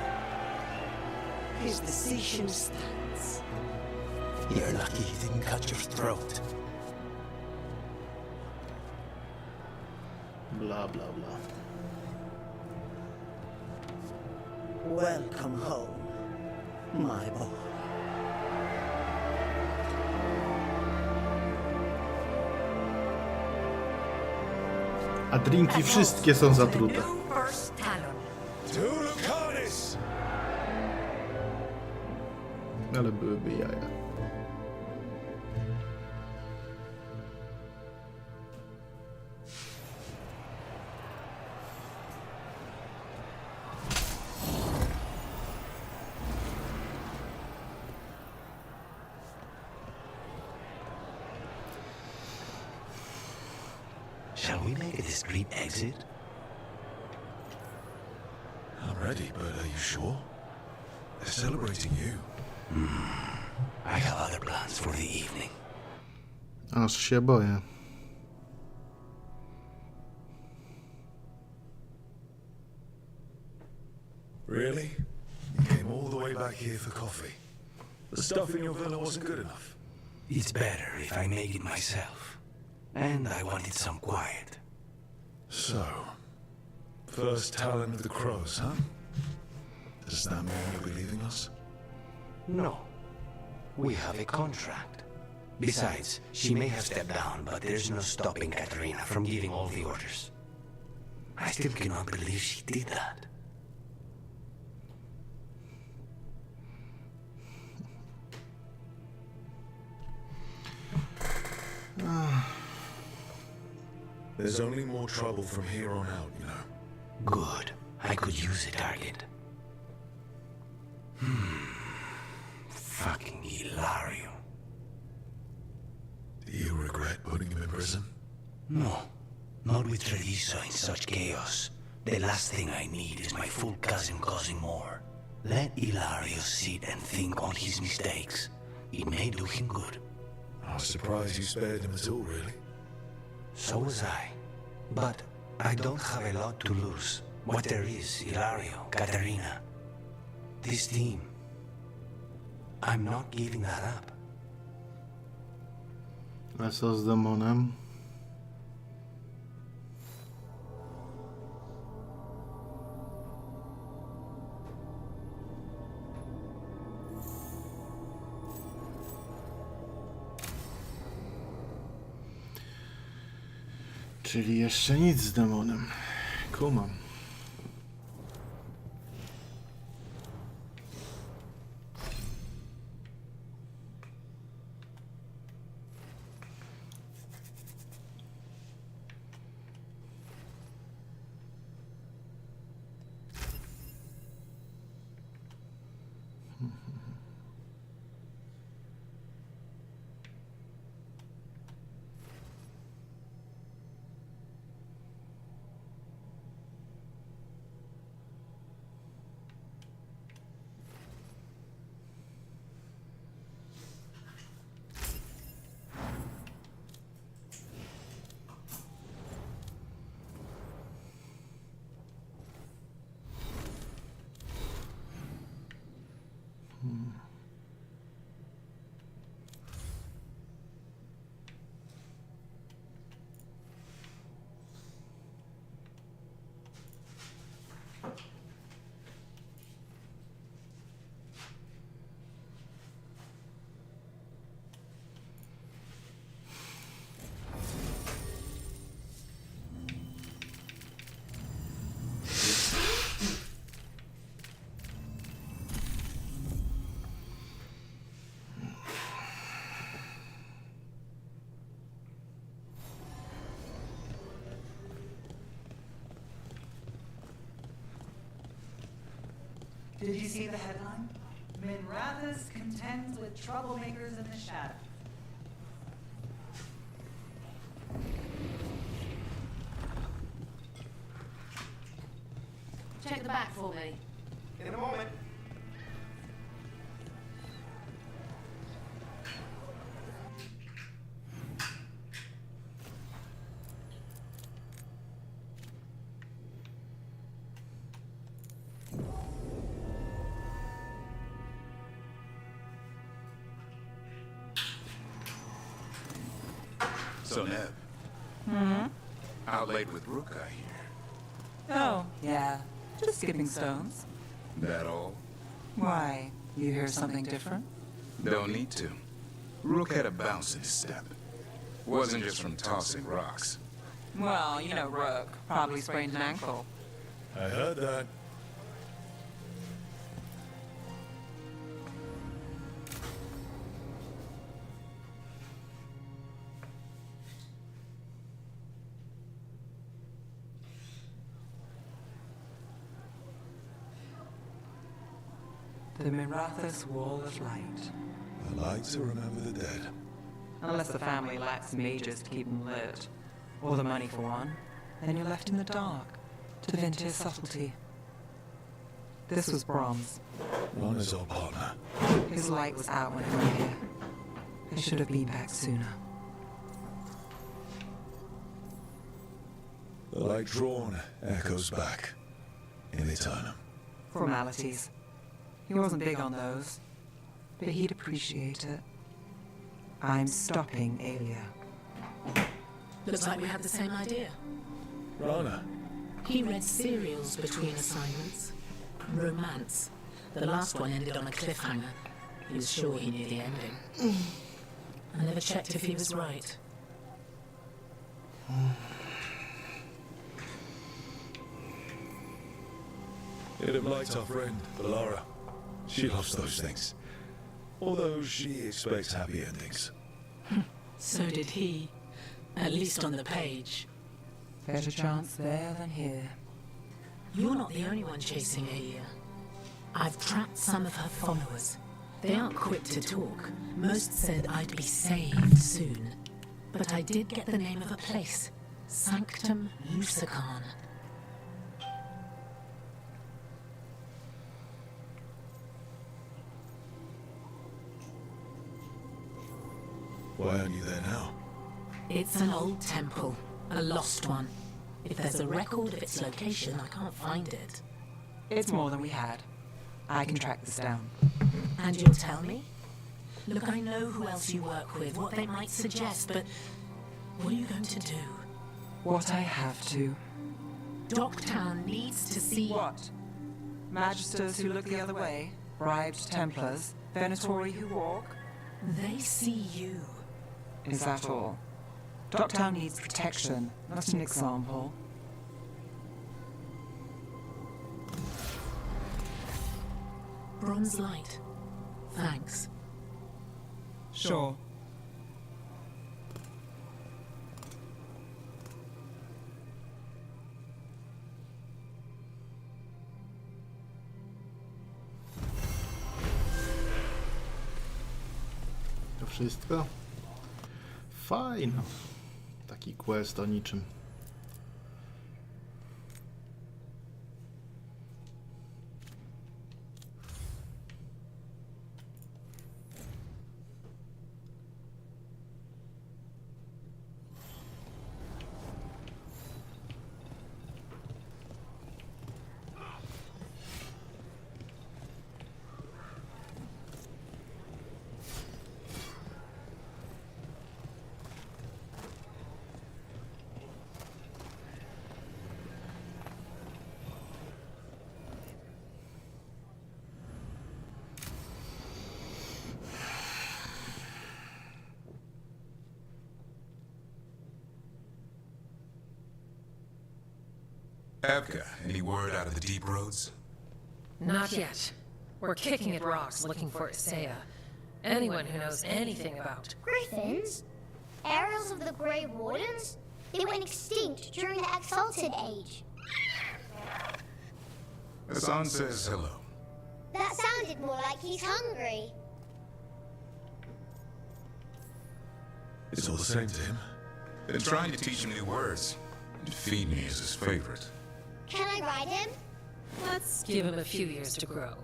His decision stands. You're lucky he didn't cut your throat. Blah, blah, blah. Welcome home, my boy. A drinki wszystkie są zatrute. First Talon. To Lucanis! Ale byłyby jaja. Shall we make a discreet exit? I'm ready, but are you sure? They're celebrating you. I have other plans for the evening. Aż się boję. Really? You came all the way back here for coffee. The stuff in your villa wasn't good enough. It's better if I make it myself. And I wanted some quiet. So, first Talon of the Crows, huh? Does that mean you'll be leaving us? No. We have a contract. Besides, she may have stepped down, but there's no stopping Katerina from giving all the orders. I still cannot believe she did that. There's only more trouble from here on out, you know. Good. I could use a target. Fucking Ilario. Do you regret putting him in prison? No. Not with Treviso in such chaos. The last thing I need is my full cousin causing more. Let Ilario sit and think on his mistakes. It may do him good. I was surprised you spared him at all, really. So was I. But I don't have a lot to lose. What there is, Ilario, Caterina. This team. I'm not giving that up. A co z demonem? Czyli jeszcze nic z demonem. Kumam. Did you see the headline? Minrathous contends with troublemakers in the shadow. Check the back for me. In a moment. So, Neb. Out late with Rook, I hear. Oh, yeah. Just skipping stones. That all? Why? You hear something different? Don't need to. Rook had a bounce in his step. Wasn't just from tossing rocks. Well, you know Rook. Probably sprained an ankle. I heard that. The Minrathous Wall of Light. I like to remember the dead. Unless the family lacks mages to keep them lit. Or the money for one. Then you're left in the dark. To Ventir's subtlety. This was Brahms. Ron is our partner. His light was out when I got here. I should have been back sooner. The light drawn echoes back in eternum. Formalities. He wasn't big on those. But he'd appreciate it. I'm stopping Alia. Looks like we had the same idea. Rana. He read serials between assignments. Romance. The last one ended on a cliffhanger. He was sure he knew the ending. I never checked if he was right. It'd have liked our friend, Balara. She loves those things. Although she expects happy endings. So did he. At least on the page. Better chance there than here. You're not the only one chasing Alia. I've tracked some of her followers. They aren't quick to talk. Most said I'd be saved soon. But I did get the name of a place. Sanctum Lucican. Why aren't you there now? It's an old temple. A lost one. If there's a record of its location, I can't find it. It's more than we had. I can track this down. And you'll tell me? Look, I know who else you work with, what they might suggest, but what are you going to do? What I have to. Docktown needs to see... What? Magisters who look the other way? Bribed Templars? Venatori who walk? They see you. Is that all? Docktown needs protection, not an example. Bronze light. Thanks. Sure. To wszystko? Fajno. Taki quest o niczym. Abka, any word out of the deep roads? Not yet. We're kicking at rocks looking for Isaiah. Anyone who knows anything about... Griffins? Arrows of the Grey Wardens? They went extinct during the Exalted Age. Hassan says hello. That sounded more like he's hungry. It's all the same to him. Been trying to teach him new words. And feed me is his favorite. Can I ride him? Let's give him a few years to grow.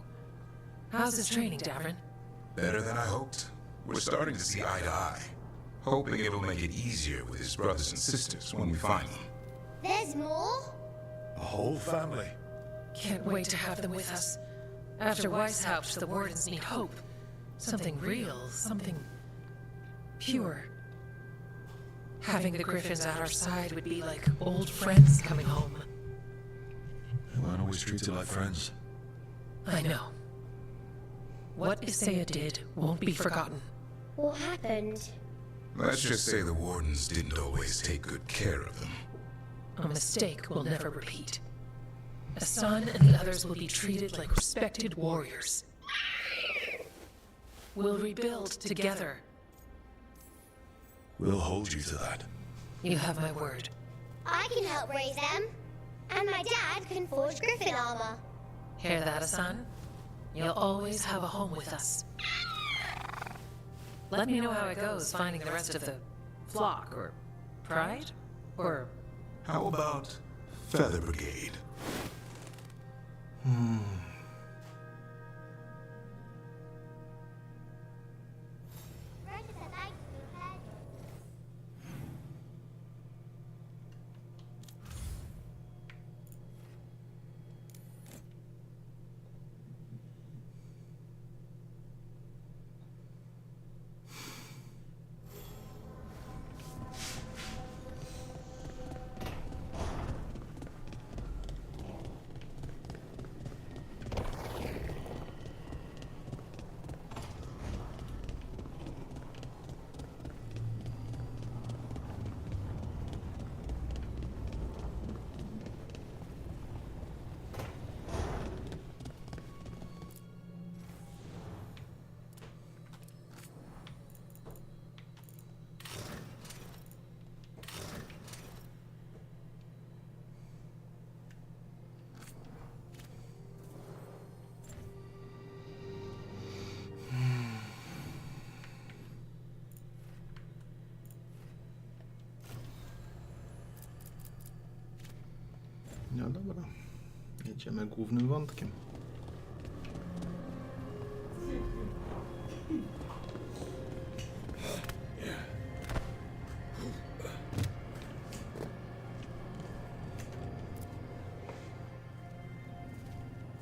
How's his training, Davrin? Better than I hoped. We're starting to see eye to eye. Hoping it'll make it easier with his brothers and sisters when we find them. There's more? A whole family. Can't wait to have them with us. After Weishaupt, the Wardens need hope. Something real, something... pure. Having the Griffins at our side would be like old friends coming home. They weren't always treated like friends. I know. What Isaiah did won't be forgotten. What happened? Let's just say the Wardens didn't always take good care of them. A mistake will never repeat. Hassan and the others will be treated like respected warriors. We'll rebuild together. We'll hold you to that. You have my word. I can help raise them. And my dad can forge Griffin armor. Hear that, Hassan? You'll always have a home with us. Let me know how it goes finding the rest of the flock, or pride, or... How about Feather Brigade? No dobra, jedziemy głównym wątkiem.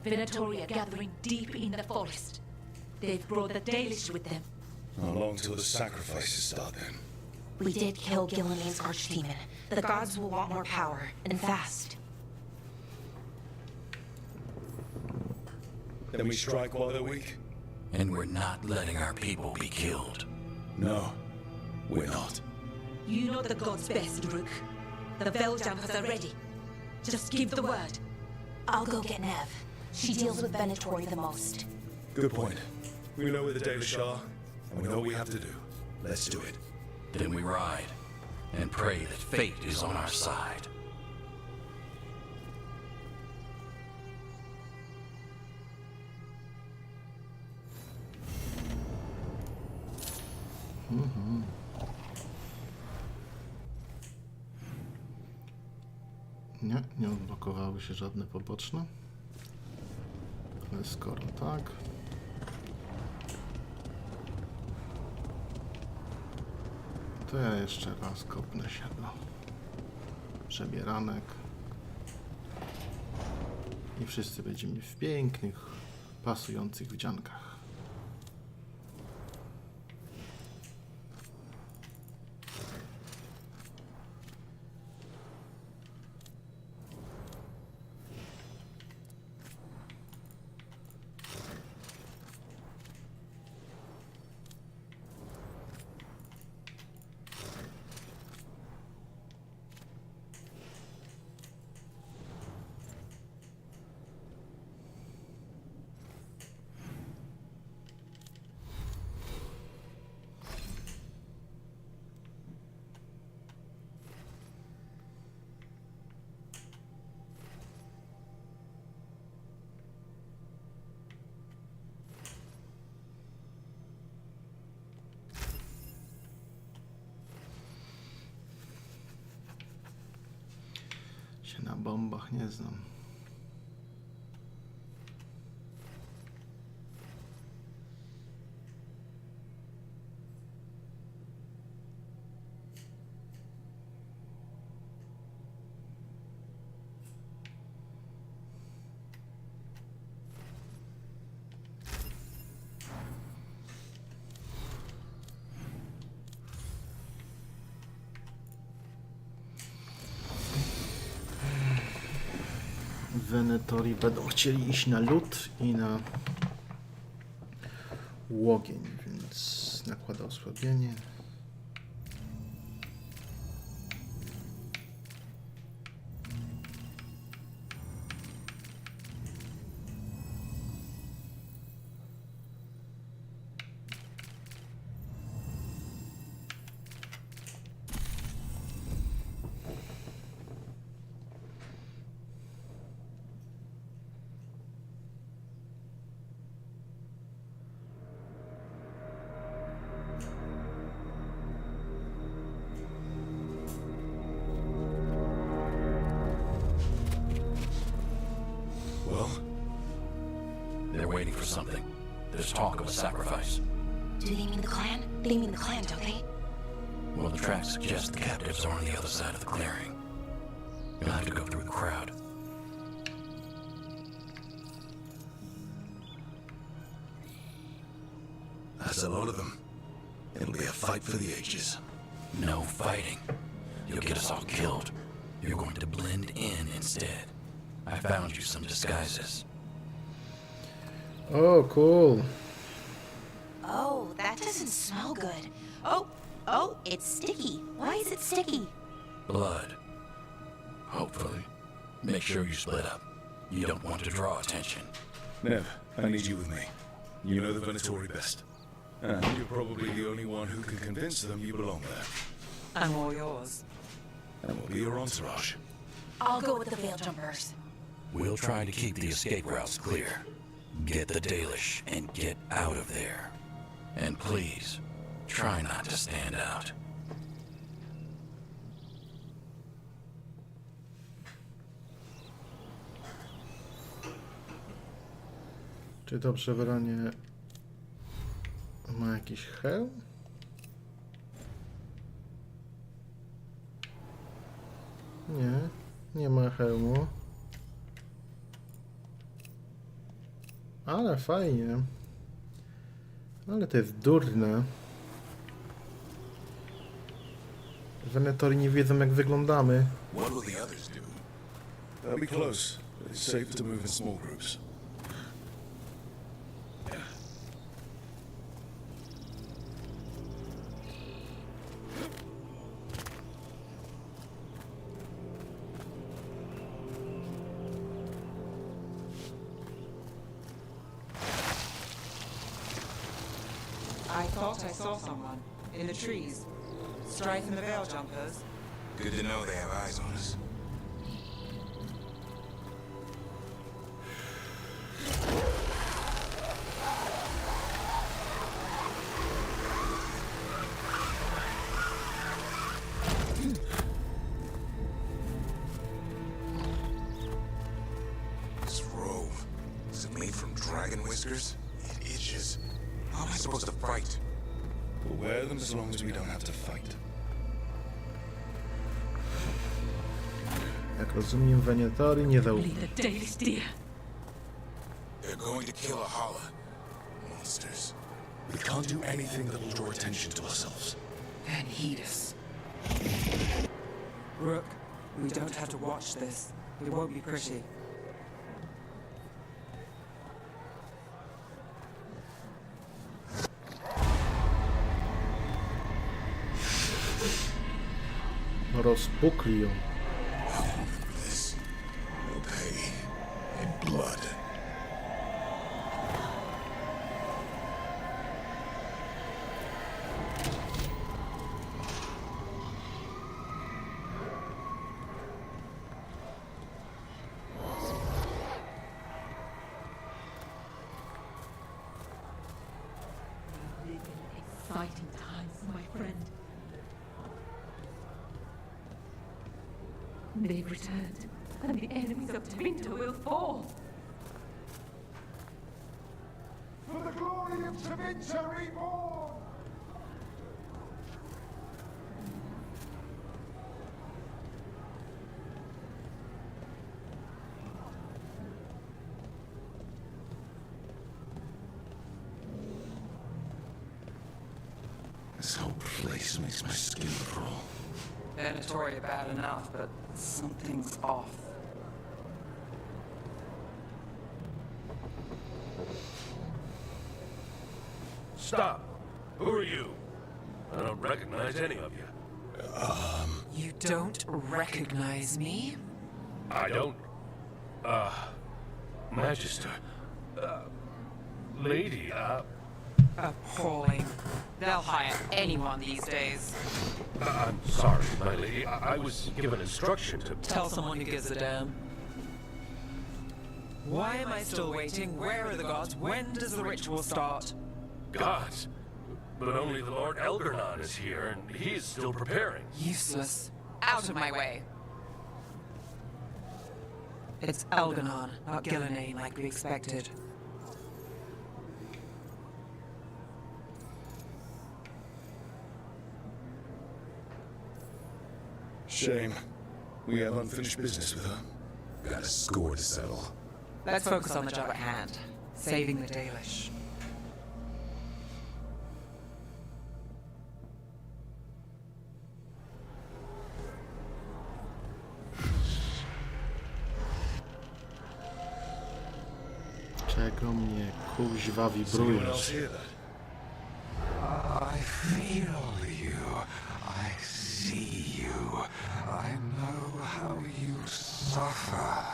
Venatori are gathering deep in the forest. They've brought the Dalish with them. How long till the sacrifices start then? We did kill Gilliman's archdemon. The gods will want more power, and fast. Then we strike while they're weak? And we're not letting our people be killed. No, we're not. You know the gods best, Rook. The Veiljumpers are ready. Just give the word. I'll go get Nev. She deals with Venatori the most. Good point. We know where the Dalish are, and we know what we have to do. Let's do it. Then we ride, and pray that fate is on our side. Nie odblokowały się żadne poboczne. Ale skoro tak... To ja jeszcze raz kopnę siedlo. Przebieranek. I wszyscy będziemy w pięknych, pasujących wdziankach. Się na bombach nie znam. Venatori będą chcieli iść na lód i na łogień, więc nakłada osłabienie. They're waiting for something. There's talk of a sacrifice. Do they mean the clan? They mean the clan, don't they? Well, the tracks suggest the captives are on the other side of the clearing. You'll have to go through the crowd. That's a lot of them. It'll be a fight for the ages. No fighting. You'll get us all killed. You're going to blend in instead. I found you some disguises. Oh, cool. Oh, that doesn't smell good. Oh, it's sticky. Why is it sticky? Blood. Hopefully. Make sure you split up. You don't want to draw attention. Nev, I need you with me. You know the Venatori best. And you're probably the only one who can convince them you belong there. I'm all yours. And we'll be your entourage. I'll go with the Veiljumpers. We'll try to keep the escape routes clear. Get the Dalish and get out of there. And please, try not to stand out. Czy to przebranie ma jakiś hełm? Nie, nie ma hełmu. Ale fajnie. Ale to jest durne. Wenetory nie wiedzą, jak wyglądamy. What will the others do? They'll be close, but it's safer to move in small groups. I thought I saw someone in the trees, striking the veil jumpers. Good to know they have eyes on us. This robe, is it made from dragon whiskers? It itches. How am I supposed to fight? We'll wear them as long as we don't have to fight. Jak rozumiem, Wenetory nie Only the days, dear. They're going to kill a holla. Monsters. We can't do anything that will draw attention to ourselves. Then heed us. Rook, we don't have to watch this. It won't be pretty. Rozpukli ją. This will pay in blood. Exciting times, my friend. They've returned, and the enemies of Tevinter will fall. For the glory of Tevinter reborn! This whole place makes my skin crawl. Venatoria bad enough, but something's off. Stop! Who are you? I don't recognize any of you. You don't recognize me? I don't... Magister. Lady, Appalling. They'll hire anyone these days. I'm sorry, my lady. I was given instruction to... Tell someone who gives a damn. Why am I still waiting? Where are the gods? When does the ritual start? Gods? But only the Lord Elgarnon is here, and he's still preparing. Useless. Out of my way. It's Elgarnon, not Gillenane like we expected. Shame. We have unfinished business with her. Got a score to settle. Let's focus on the job at hand. Saving the Dalish. Czego mnie kuźwa wibrujesz? I feel you. I see you. I know how you suffer.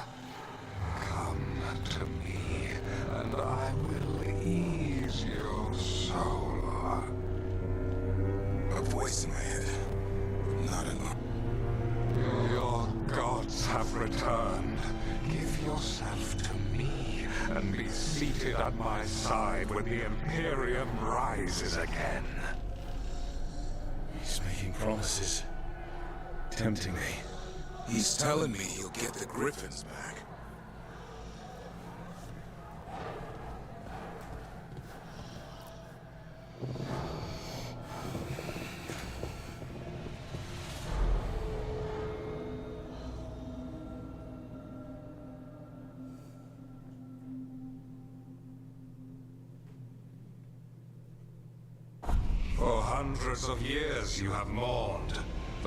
Come to me, and I will ease your soul. A voice in my head. Not enough. Your gods have returned. Give yourself to me, and be seated at my side when the Imperium rises again. He's making promises. Tempting me. He's telling me he'll get the Griffins back. For hundreds of years you have mourned.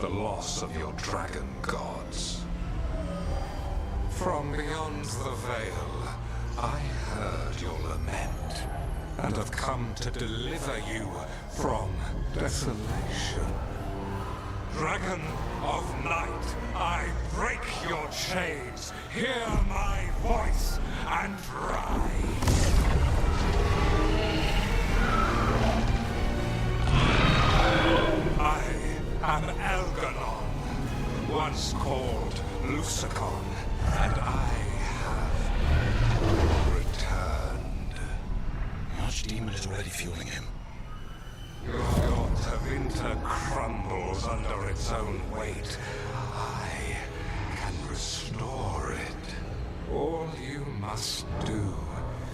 the loss of your dragon gods. From beyond the veil, I heard your lament, and have come to deliver you from desolation. Dragon of night, I break your chains, hear my voice, and rise. I am Elganon, once called Lusicon, and I have returned. The Archdemon is already fueling him. Your god of winter crumbles under its own weight. I can restore it. All you must do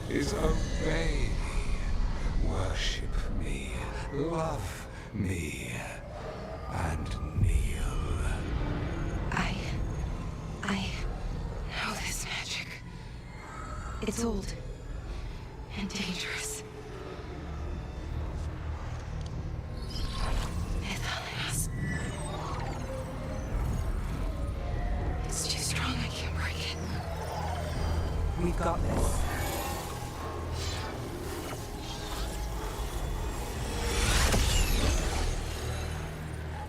is obey me, worship me, love me, and kneel. I know this magic. It's old and dangerous. It's too strong, I can't break it. We've got this.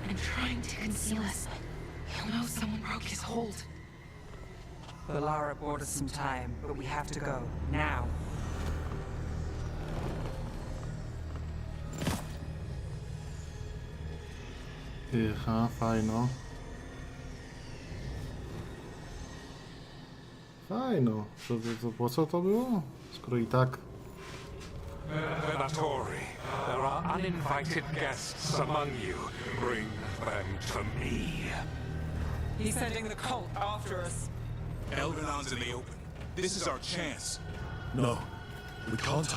I'm trying to conceal us. He'll know someone broke his hold. Valara bought us some time, but we have to go. Now. Aha, fajno. Fajno. Po co to było? Skoro i tak... Venatori, there are uninvited guests among you. Bring them to me. He's sending the cult after us. Elganon's in the open. This is our chance. No, we can't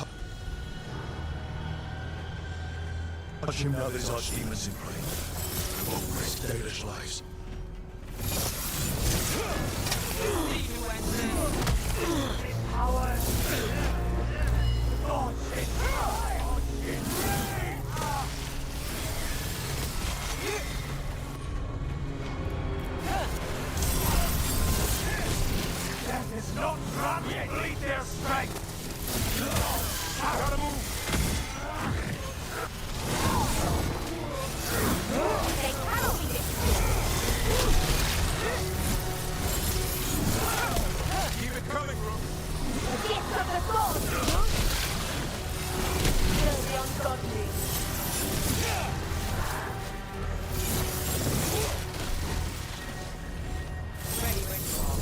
touch him now that his archdemon's in play. We won't risk Dalish lives. Death is not granted. Bleed their strength. I gotta move. They cannot be Keep it coming, Rook. the gift of the gods! Kill the ungodly. Ready when you are.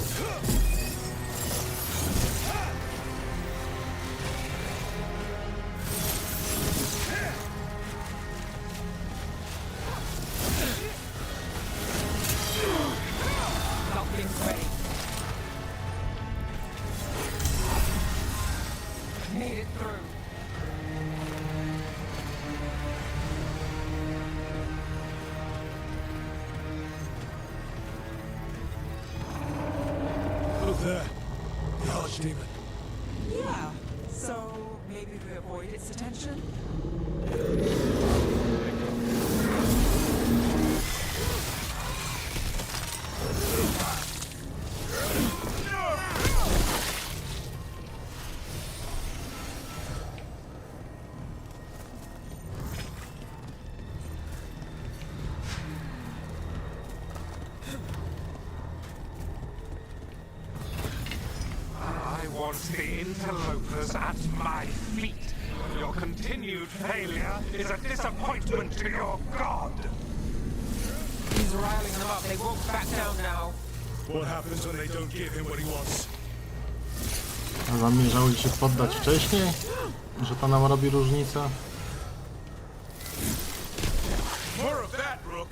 Something's ready. Made it through. Look there. The archdemon. Yeah. So maybe we avoid its attention? I want the interlopers at my feet. Your continued failure is a disappointment to your god. He's riling them up. They won't back down now. What happens when they don't give him what he wants? A zamierzały się poddać wcześniej? Że to nam robi różnicę? More of that, Rook.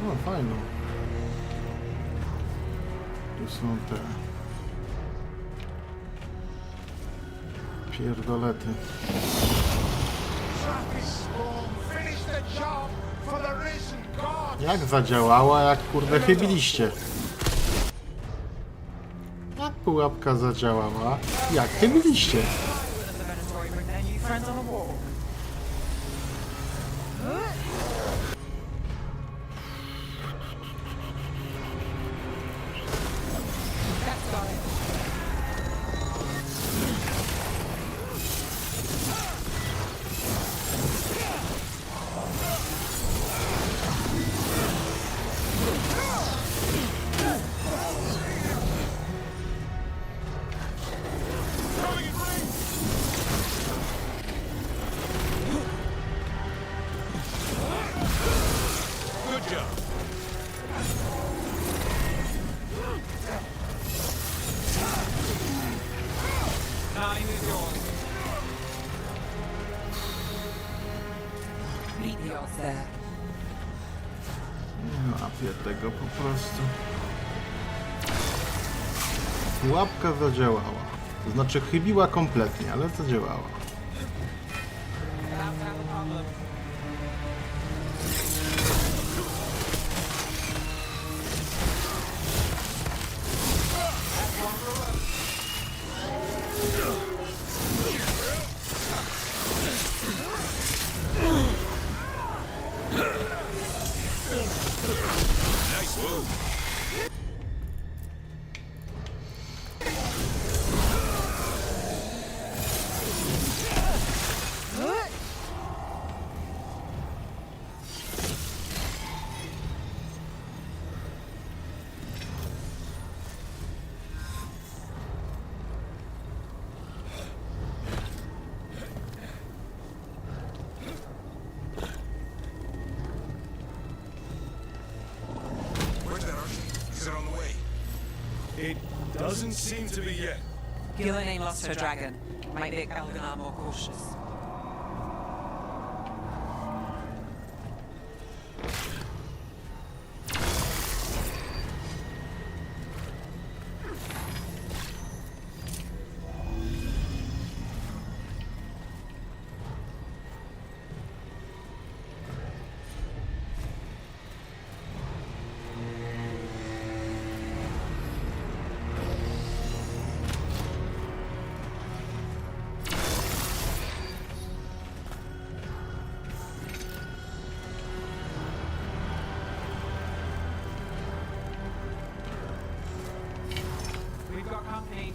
No, fajno. Tu są te... pierdolety. Trap is strong. Finish the job. Jak zadziałała, jak kurde chybiliście? Jak pułapka zadziałała, jak chybiliście? Nie łapię tego po prostu. Pułapka zadziałała. To znaczy chybiła kompletnie, ale zadziałała. It doesn't seem to be yet. Gillian ain't lost her dragon. Might make Elganar more cautious. We've got company.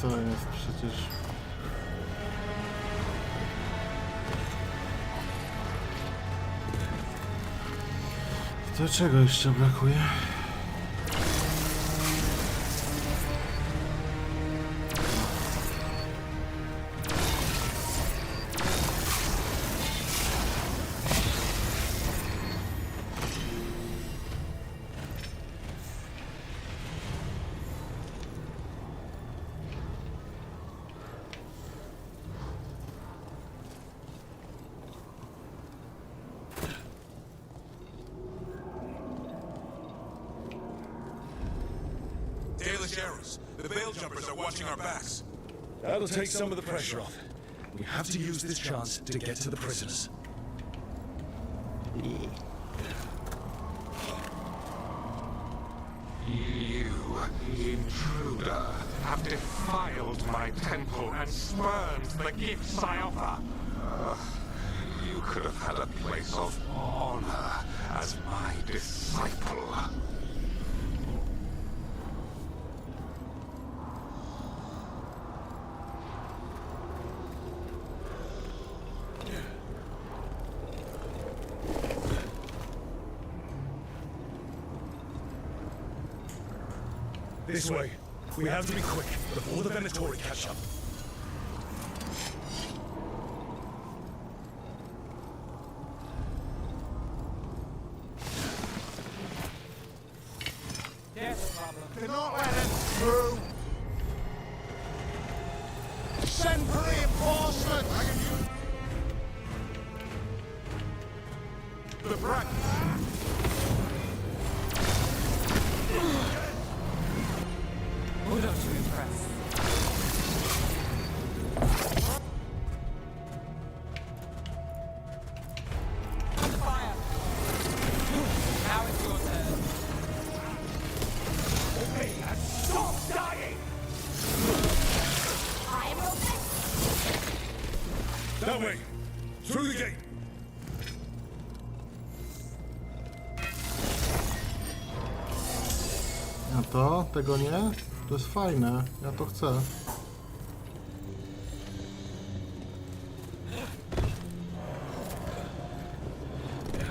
Co jest przecież... To czego jeszcze brakuje? The veil jumpers are watching our backs. That'll take some of the pressure off. We have to use this chance to get to the prisoners. You, intruder, have defiled my temple and spurned the gifts I offer. You could have had a place of honor as my disciple. This way. We have to be quick before the Venatori catch up. Do not let him through. Send for reinforcements. The brat. Who don't you impress? Fire! Now it's your turn. Okay, and stop dying. I will That way. Through the gate. A to? Tego nie? To jest fajne. Ja to chcę.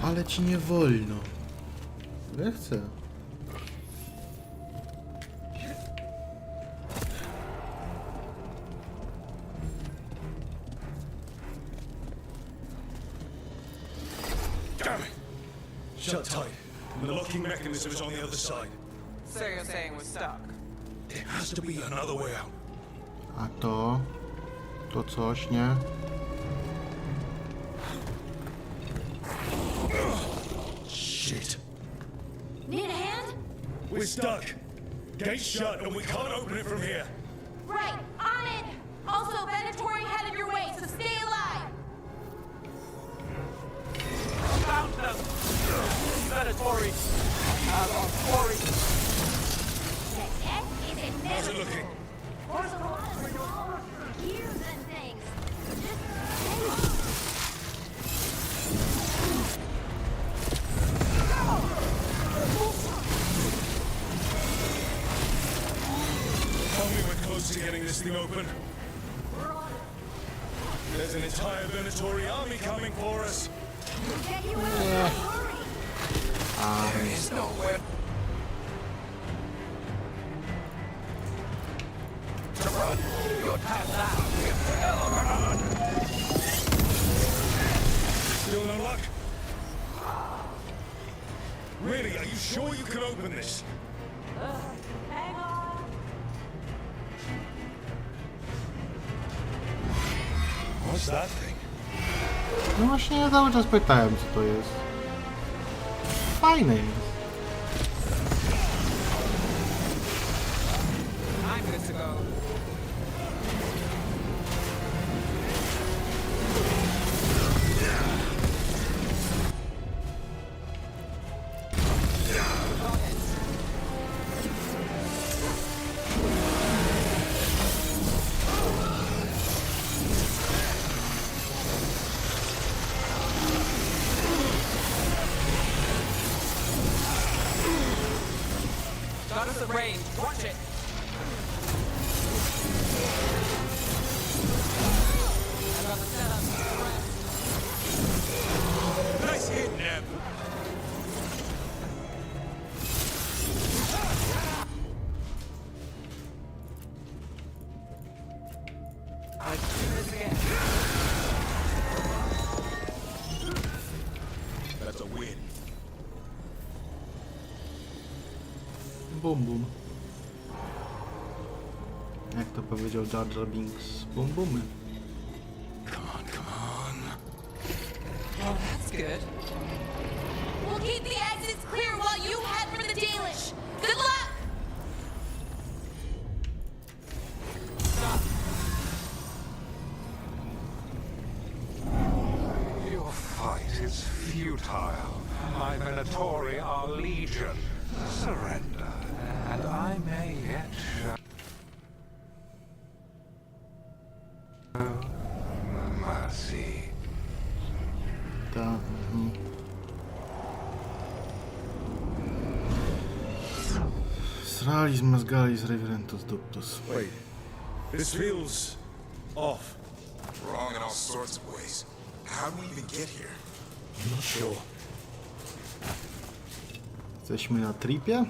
Ale ci nie wolno. Ja chcę. Damn it! Shut tight. The locking mechanism is on the other side. So you're saying we're stuck? There has to be another way out. A to? To coś, nie? Shit. Need a hand? We're stuck. Gate's shut and we can't open it from here. Right, on it! Also, Venatori headed your way, so stay alive! Found them! Venatori! Quarry! How's it looking? Gears and things. Tell me we're close to getting this thing open. There's an entire Venatori army coming for us. There is nowhere to run. You'd have that with Elrond. Still no luck? Really, are you sure you can open this? Hang on. What's that thing? No właśnie, ja cały czas pytałem, co to jest. Fajne jest. I'm good to go. Got us at range. Watch it. I got the setup. Nice hit, Neb. Let's do this again. That's a win. Bum bum. Jak to powiedział Jar Jar Binks? Bum bumy. Come on. Oh, that's good. We'll keep the exits clear while you head for the Dalish. Good luck! Your fight is futile. My Venatori are legion. Surrender, and I may yet show mercy. Ta. Sralis, mazgalis, reverentus, duptus. Wait. This feels off. Wrong in all sorts of ways. How did we even get here? I'm not sure. Jesteśmy na tripie?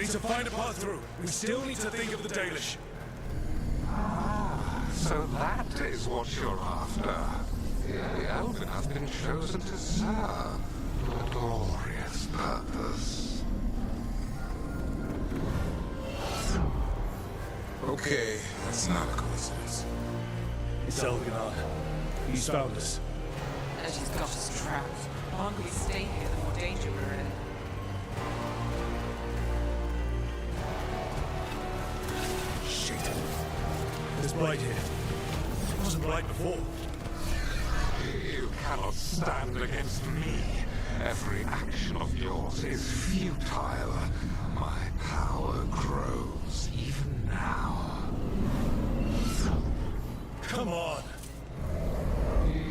need to find a path through. We still need to think of the Dalish. So that is what you're after. The Elven has been chosen to serve a glorious purpose. Okay, that's not a coincidence. It's Elganon. He's found us. And she's got us trapped. The longer we stay here, the more danger we're in. Shit. There's blight here. It wasn't blight before. You cannot stand against me. Every action of yours is futile. My power grows even now. Come on.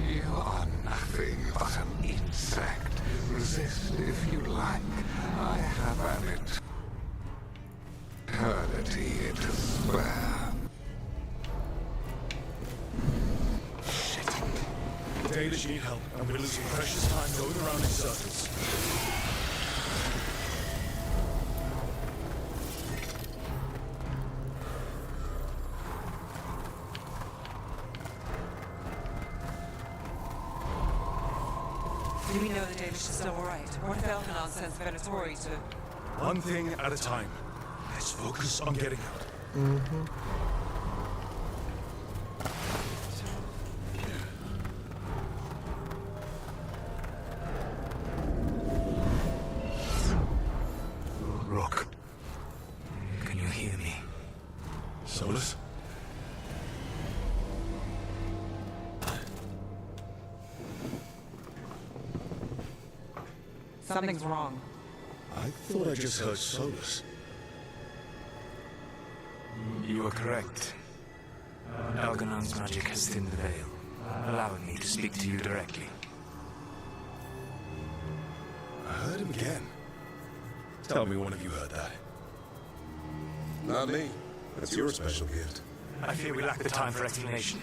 You are nothing but an insect. Resist if you like. I have an eternity to spare. The Dalish need help, and we're losing precious time going around in circles. Do we know the Dalish is still alright? What if Elkanon sends Venatori to... One thing at a time. Let's focus on getting out. Mhm. Rock. Can you hear me? Solus? Something's wrong. I thought I just heard Solus. You are correct. Elganon's magic has thinned the veil, allowing me to speak to you directly. I heard him again. Tell me one of you heard that. Not me. That's your special gift. I fear we lack the time for explanation.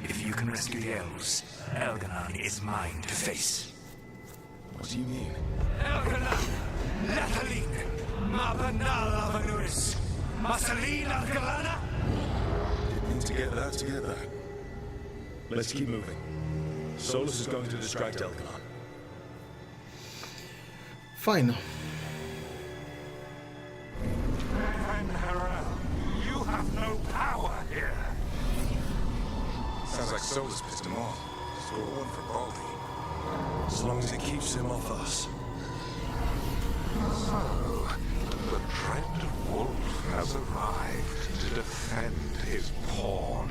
If you can rescue the elves, Elganon is mine to face. What do you mean? Elganon! Lethalin! Mabanal Avanuris! Masalin Algalana! Didn't mean to get that together. Let's keep moving. Solus is going to distract Elganon. Fajno. You have no power here. Sounds like Solus pissed him off. Score one for Boli. As long as it keeps him off us. So, the dread wolf has arrived to defend his pawn.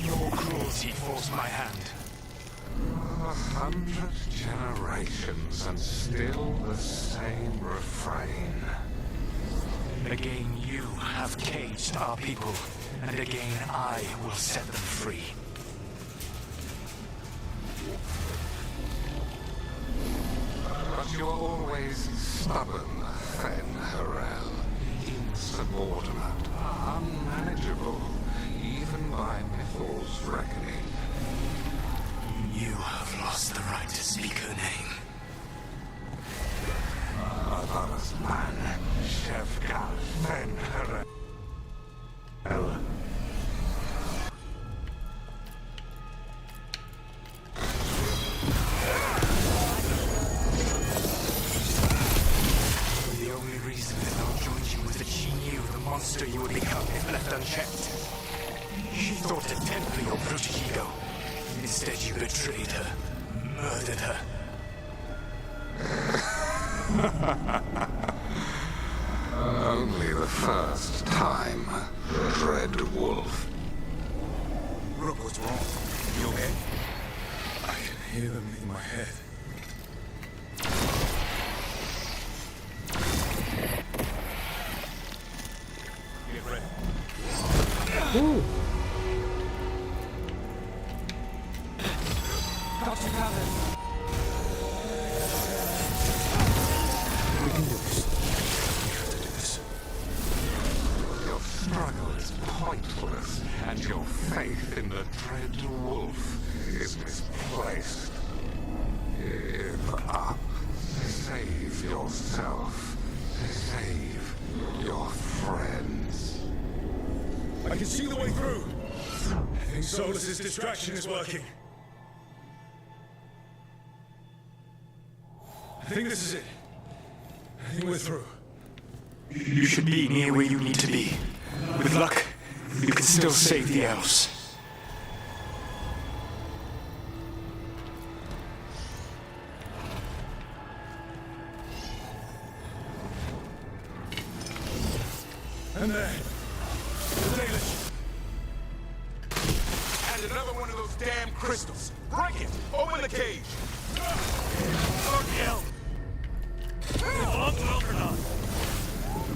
Your cruelty forced my hand. 100 generations and still the same refrain. Again, you have caged our people, and again I will set them free. But you're always stubborn, Fen-Harel. Insubordinate, unmanageable, even by Mythal's reckoning. You have lost the right to speak her name. Avana's man, Shevgal Fen-Harel. The only reason Ethel joined you was that she knew the monster you would become if left unchecked. She thought to temper your protege. Instead, you betrayed her, murdered her. Only the first time, Dread Wolf. Rook, what's wrong? You okay? I can hear them in my head. Get ready. Ooh. Got you covered. We can do this. We have to do this. Your struggle is pointless, and your faith in the Dread Wolf is misplaced. Give up. save yourself. Save your friends. I can see the way through. I think Solus's distraction is working. I think this is it. I think we're through. You should be near where you need to be. With luck, you can still save the elves. And there. The Dalish. And another one of those damn crystals. Break it! Open the cage!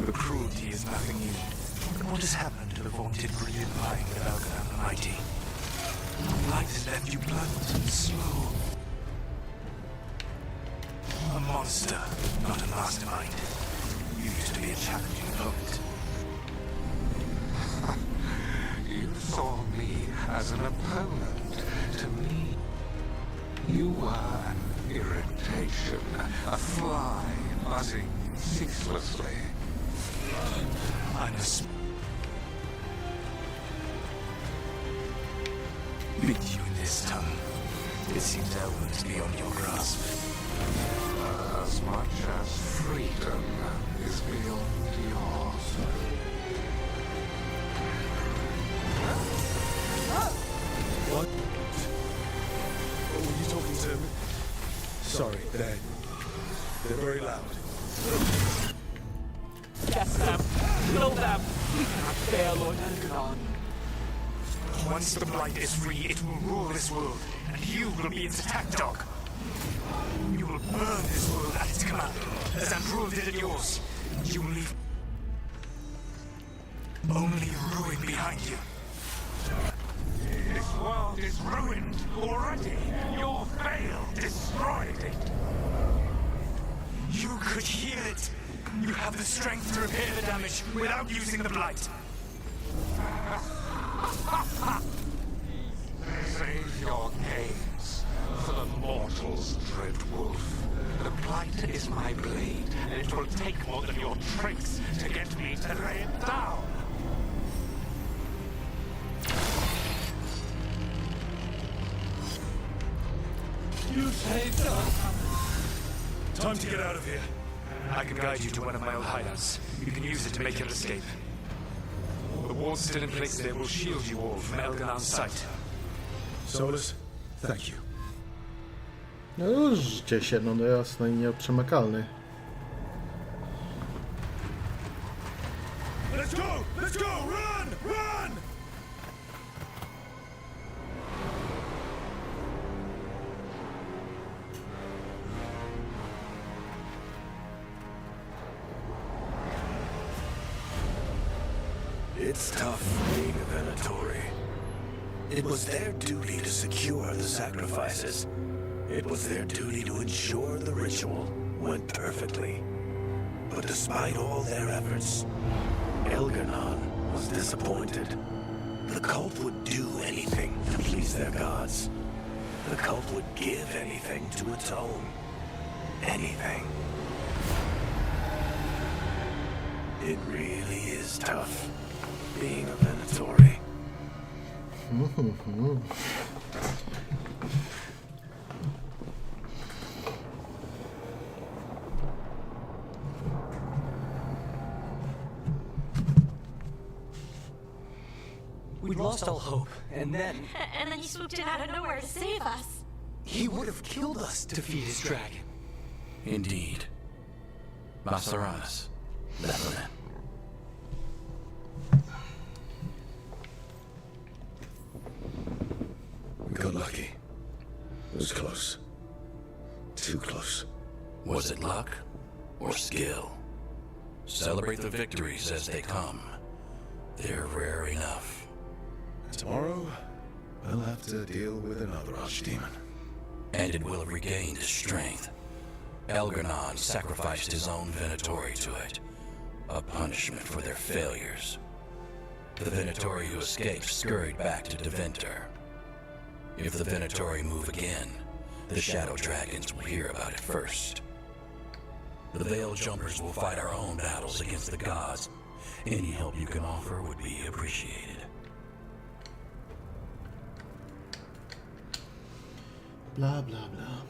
The cruelty is nothing new. What has happened to the vaunted brilliant mind of Elgar the Mighty? Light has left you blunt and slow. A monster, not a mastermind. You used to be a challenging opponent. You saw me as an opponent. To me, you were an irritation, a fly buzzing ceaselessly. I'm a Meet you in this tongue. It seems Elwood is beyond your grasp. As much as freedom is beyond yours. What? Were you talking to me? Sorry, they're very loud. Yes, them. Kill them. We cannot fail Lord Elgar. Once the Blight is free, it will rule this world, and you will be its attack dog. You will burn this world at its command, as Ambrul did in yours. You will leave only ruin behind you. This world is ruined already. Your veil destroyed it. You could heal it. You have the strength to repair the damage without using the Blight. Save your games for the mortals, Dread Wolf. The Blight is my blade, and it will take more than your tricks to get me to lay it down. You saved us. Time to get out of here. I can guide you to one of my old hideouts. You can use it to make your escape. The walls still in place there will shield you all from Elgar's sight. Solus, thank you. No ruszcie się, no jasno i nieprzemakalny. Let's go! Let's go! Run! Run! It's tough being a Venatori. It was their duty to secure the sacrifices. It was their duty to ensure the ritual went perfectly. But despite all their efforts, Elgarnon was disappointed. The cult would do anything to please their gods. The cult would give anything to atone. Anything. It really is tough being a Venatori. We lost all hope, and then... And then you swooped in out of nowhere to save us. He would have killed us to feed his dragon. Indeed. Masaranas, Bethlehem. We got lucky. It was close. Too close. Was it luck or skill? Celebrate the victories as they come. They're rare enough. Tomorrow, we'll have to deal with another archdemon. And it will have regained its strength. Elgarnon sacrificed his own Venatori to it. A punishment for their failures. The Venatori who escaped scurried back to Deventer. If the Venatori move again, the Shadow Dragons will hear about it first. The Veil Jumpers will fight our own battles against the gods. Any help you can offer would be appreciated. Bla, bla, bla.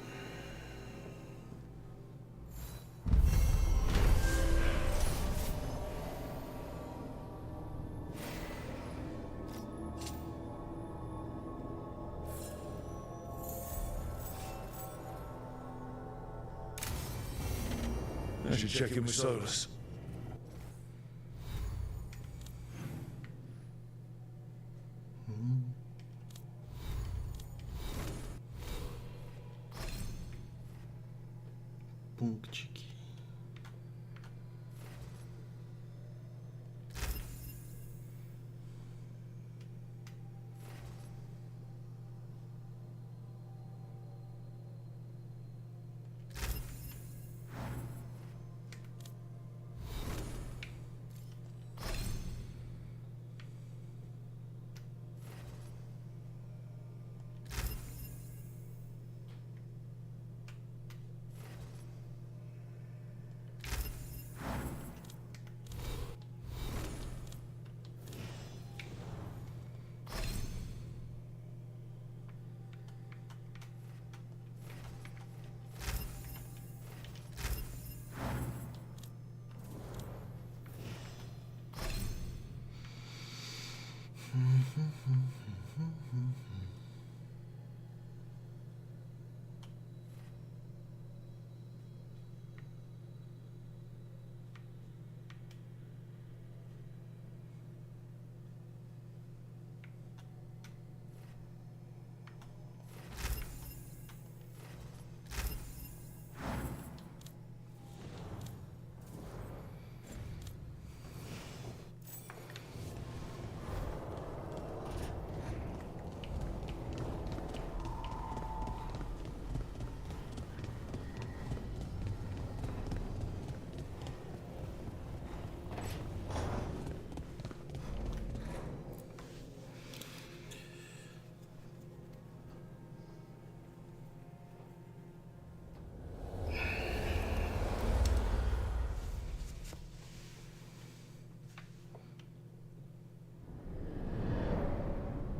I should check in with Solus. Punkciki.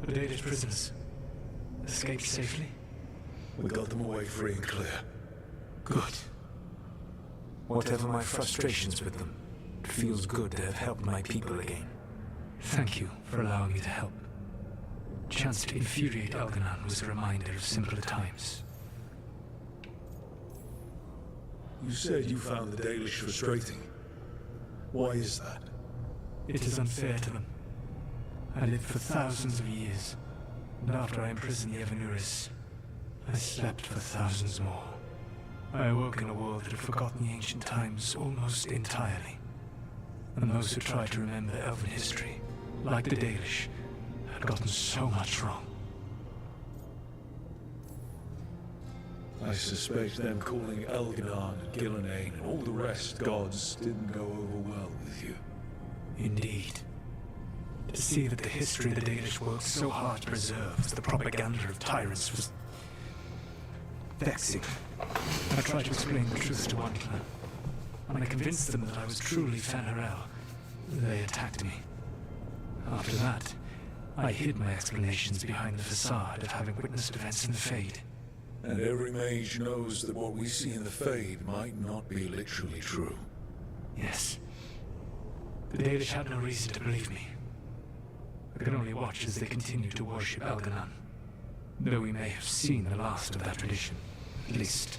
The Danish prisoners escaped safely? We got them away free and clear. Good. Whatever my frustrations with them, it feels good to have helped my people again. Thank you for allowing me to help. Chance to infuriate Elganon was a reminder of simpler times. You said you found the Dalish frustrating. Why is that? It is unfair to them. I lived for thousands of years, and after I imprisoned the Evanuris, I slept for thousands more. I awoke in a world that had forgotten the ancient times almost entirely. And those who tried to remember Elven history, like the Dalish, had gotten so much wrong. I suspect them calling Elganon and Gillenane and all the rest gods didn't go over well with you. Indeed. To see that the history the Danish worked so hard to preserve as the propaganda of tyrants was vexing. I tried to explain the truth to one clan. When I convinced them that I was truly Fen'Harel, they attacked me. After that, I hid my explanations behind the facade of having witnessed events in the Fade. And every mage knows that what we see in the Fade might not be literally true. Yes. The Danish had no reason to believe me. I could only watch as they continued to worship Elganon, though we may have seen the last of that tradition, at least.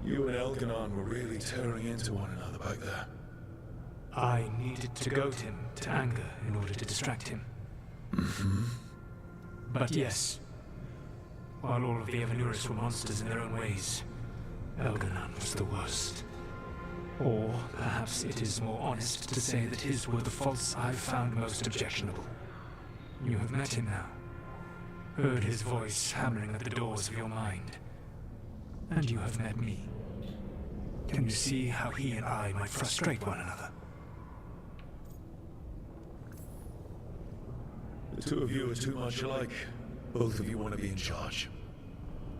You and Elganon were really tearing into one another back there. I needed to goad him to anger in order to distract him. Mm-hmm. But yes, while all of the Evanuris were monsters in their own ways, Elganon was the worst. Or perhaps it is more honest to say that his were the faults I've found most objectionable. You have met him now, heard his voice hammering at the doors of your mind, and you have met me. Can you see how he and I might frustrate one another? The two of you are too much alike. Both of you want to be in charge.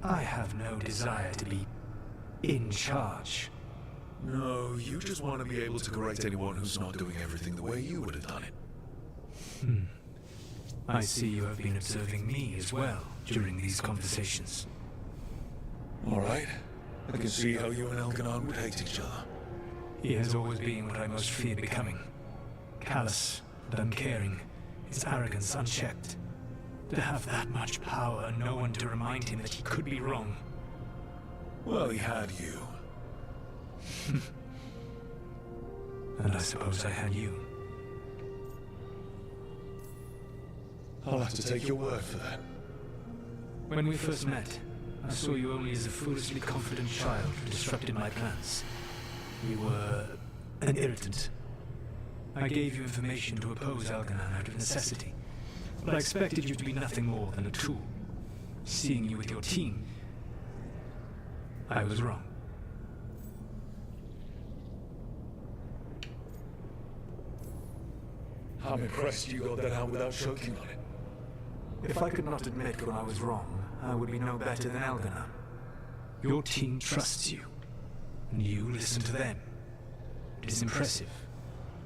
I have no desire to be in charge. No, you just want to be able to correct anyone who's not doing everything the way you would have done it. I see you have been observing me as well during these conversations. All right. I can see how you and Elganon would hate each other. He has always been what I most fear becoming. Callous and uncaring, his arrogance unchecked. To have that much power and no one to remind him that he could be wrong. Well, he had you. And I suppose I had you. I'll have to take your word for that. When we first met, I saw you only as a foolishly confident child who disrupted my plans. You were an irritant. I gave you information to oppose Elganon out of necessity, but I expected you to be nothing more than a tool. Seeing you with your team, I was wrong. I'm impressed you got that out without choking on it. If I could not admit when I was wrong, I would be no better than Elganon. Your team trusts you, and you listen to them. It is impressive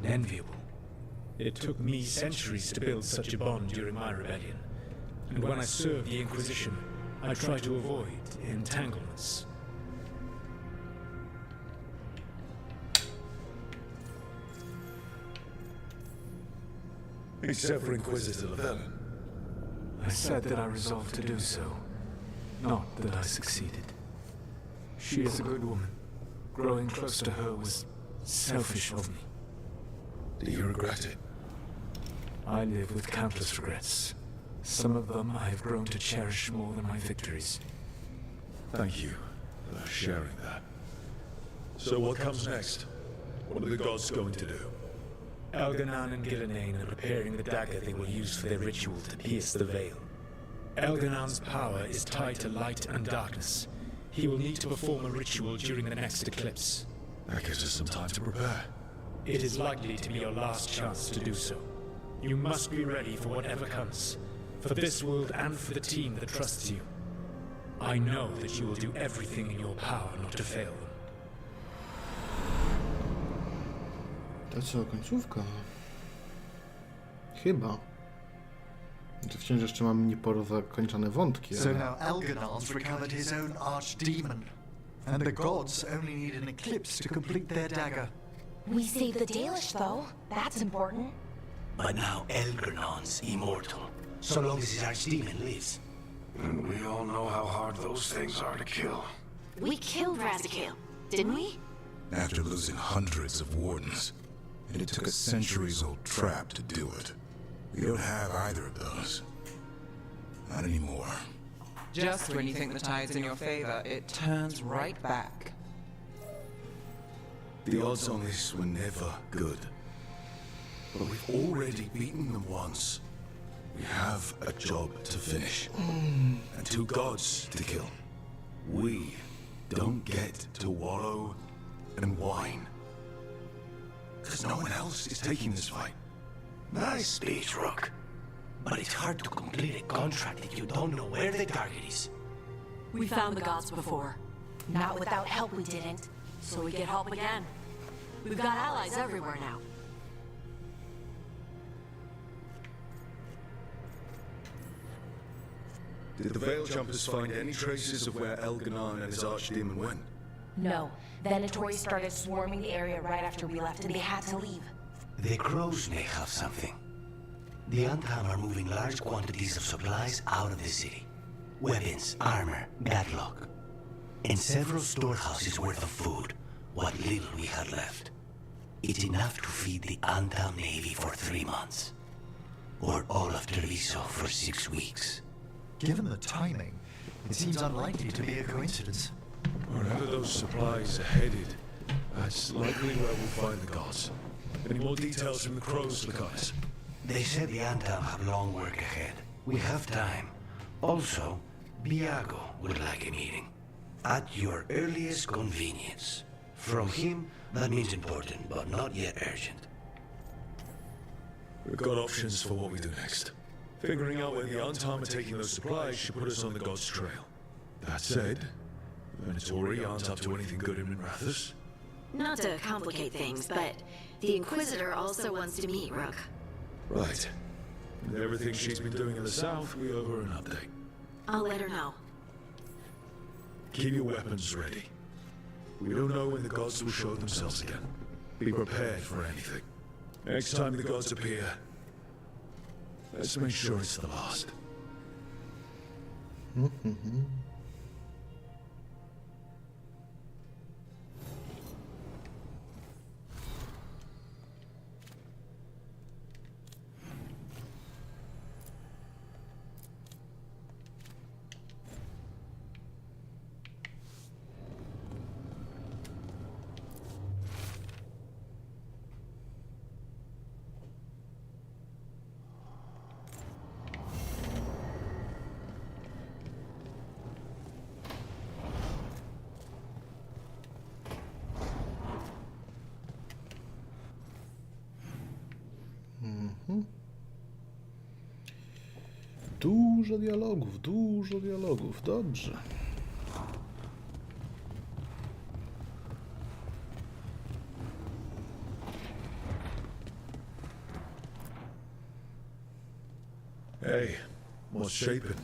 and enviable. It took me centuries to build such a bond during my rebellion, and when I served the Inquisition, I tried to avoid entanglements. Except for Inquisitor Llewellyn. I said that I resolved to do so, not that I succeeded. She is a good woman. Growing close to her was selfish of me. Do you regret it? I live with countless regrets. Some of them I have grown to cherish more than my victories. Thank you for sharing that. So what comes next? What are the gods going to do? Elganon and Gillenane are preparing the dagger they will use for their ritual to pierce the veil. Elganon's power is tied to light and darkness. He will need to perform a ritual during the next eclipse. That gives us some time to prepare. It is likely to be your last chance to do so. You must be ready for whatever comes, for this world and for the team that trusts you. I know that you will do everything in your power not to fail them. To co, końcówka? Chyba. To wciąż jeszcze mam niepozakończone wątki. So now Elganon's recovered his own archdemon, and the gods only need an eclipse to complete their dagger. We saved the Dalish, though. That's important. But now Elganon's immortal, so long as his archdemon lives. And we all know how hard those things are to kill. We killed Razikale, didn't we? After losing hundreds of wardens, and it took a centuries-old trap to do it. We don't have either of those. Not anymore. Just when you think the tide's in your favor, it turns right back. The odds on this were never good. But we've already beaten them once. We have a job to finish. And 2 gods to kill. We don't get to wallow and whine. Because no one else is taking this fight. Nice speech, Rook. But it's hard to complete a contract if you don't know where the target is. We found the gods before. Not without help we didn't, so we get help again. We've got allies everywhere now. Did the Veil Jumpers find any traces of where Elganon and his archdemon went? No. Venatori started swarming the area right after we left, and they had to leave. The crows may have something. The Antam are moving large quantities of supplies out of the city. Weapons, armor, gadlock. And several storehouses worth of food, what little we had left. It's enough to feed the Antam Navy for 3 months. Or all of Treviso for 6 weeks. Given the timing, it seems unlikely to be a coincidence. Wherever those supplies are headed, that's likely where we'll find the gods. Any more details from the crows, Lucanus? They said the Antam have long work ahead. We have time. Also, Biago would like a meeting. At your earliest convenience. From him, that means important, but not yet urgent. We've got options for what we do next. Figuring out where the Antam are taking those supplies should put us on the gods' trail. That said, the Venatori aren't up to anything good in Minrathous. Not to complicate things, but the Inquisitor also wants to meet Rook. Right. With everything she's been doing in the south, we owe her an update. I'll let her know. Keep your weapons ready. We don't know when the gods will show themselves again. Be prepared for anything. Next time the gods appear, let's make sure it's the last. Dużo dialogów, dobrze. Hey, what's shaping?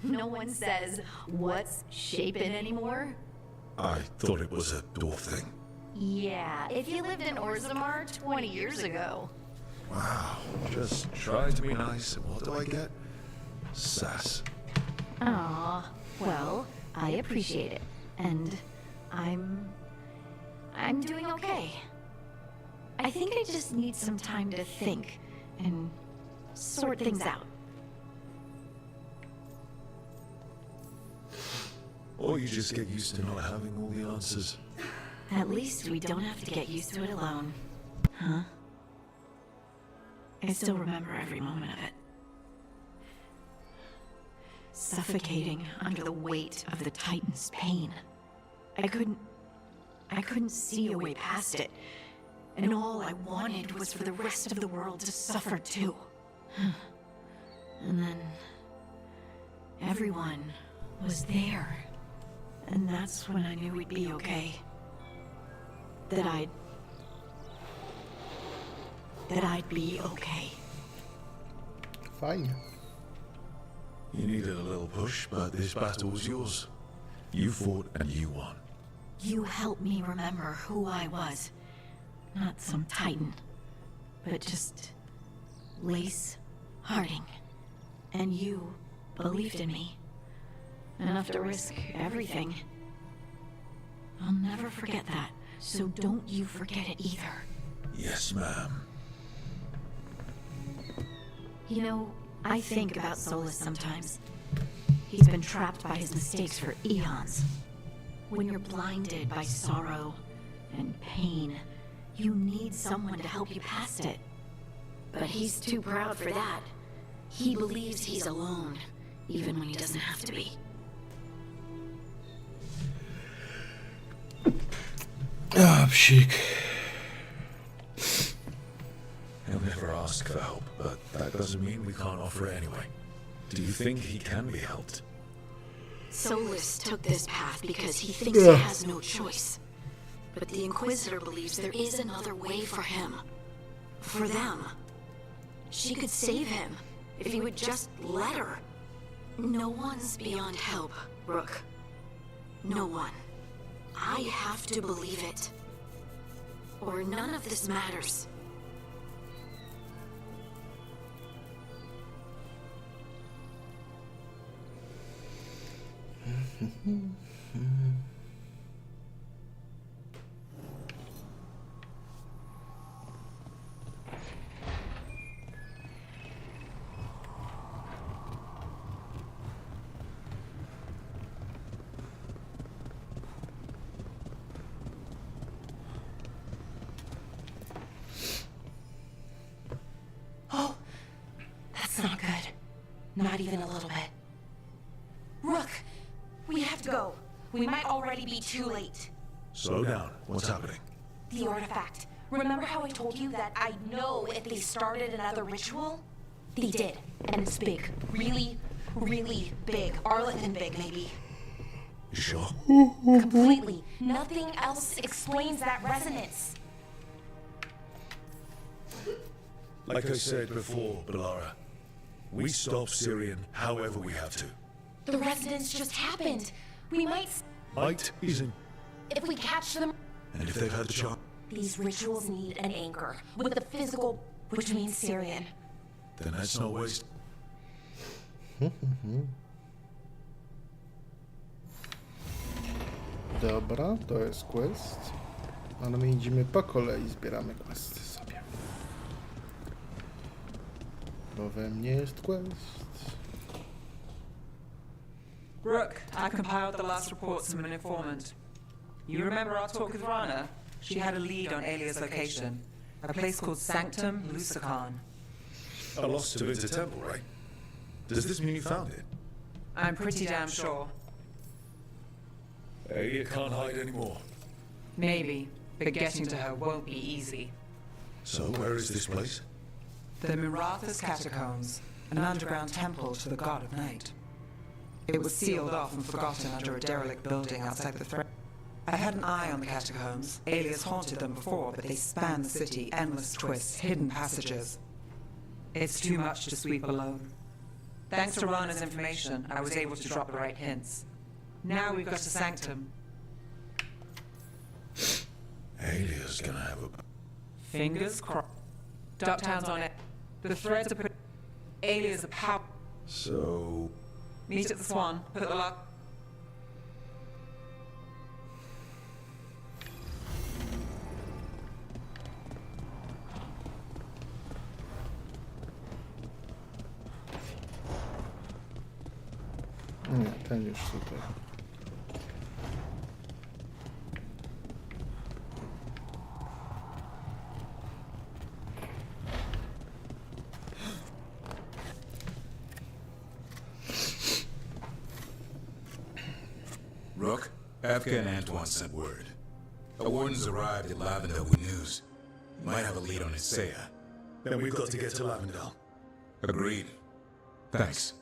No one says, what's shaping anymore? I thought it was a dwarf thing. Yeah, if you lived in Orzammar 20 years ago. Wow, just trying to be nice, and what do I get? Sass. Aw, well, I appreciate it. And I'm doing okay. I think I just need some time to think and sort things out. Or you just get used to not having all the answers. At least we don't have to get used to it alone. Huh? I still remember every moment of it. Suffocating under the weight of the Titan's pain. I couldn't see a way past it. And all I wanted was for the rest of the world to suffer too. And then everyone was there. And that's when I knew we'd be okay. That I'd be okay. Fajnie. You needed a little push, but this battle was yours. You fought and you won. You helped me remember who I was. Not some Titan, but just Lace Harding. And you believed in me. Enough to risk everything. I'll never forget that, so don't you forget it either. Yes, ma'am. You know, I think about Solus sometimes. He's been trapped by his mistakes for eons. When you're blinded by sorrow and pain, you need someone to help you past it. But he's too proud for that. He believes he's alone, even when he doesn't have to be. Psik. He'll never ask for help, but that doesn't mean we can't offer it anyway. Do you think he can be helped? Solus took this path because he thinks he has no choice. But the Inquisitor believes there is another way for him. For them. She could save him if he would just let her. No one's beyond help, Rook. No one. I have to believe it. Or none of this matters. Oh, that's not good. Not even a little bit. Rook, we have to go. We might already be too late. Slow down. What's happening? The artifact. Remember how I told you that I know if they started another ritual? They did, and it's big. Really, Really big. Arlington big, maybe. You sure? Completely. Nothing else explains that resonance. Like I said before, Balara, we stop Syrian however we have to. The resonance just happened. We might... Might isn't. If we catch them... And if they've had the chance, These rituals need an anchor, with the physical, which means Syrian. then that's no waste. Dobra, to jest quest. Ale my idziemy po kolei, zbieramy questy sobie. Bo we mnie jest quest. Rook, I compiled the last reports from an informant. You remember our talk with Rana? She had a lead on Alia's location. A place called Sanctum Lucican. A lost to Winter Temple, right? Does this mean you found it? I'm pretty damn sure. You can't hide anymore. Maybe, but getting to her won't be easy. So where is this place? The Mirathas Catacombs, an underground temple to the god of night. It was sealed off and forgotten under a derelict building outside the threat. I had an eye on the catacombs. Alias haunted them before, but they span the city, endless twists, hidden passages. It's too much to sweep alone. Thanks to Rana's information, I was able to drop the right hints. Now we've got a sanctum. Alia's gonna have a... Fingers crossed. Ducktown's on it. The threads are put... Alia's a power... So... Meet at the Swan. Put the lock... Nie, ten już super. Rook, Afka and Antoine sent word. A warden's arrived at Lavendale with news. Might have a lead on Isaiah. Then we've got to get to Lavendale. Agreed. Thanks.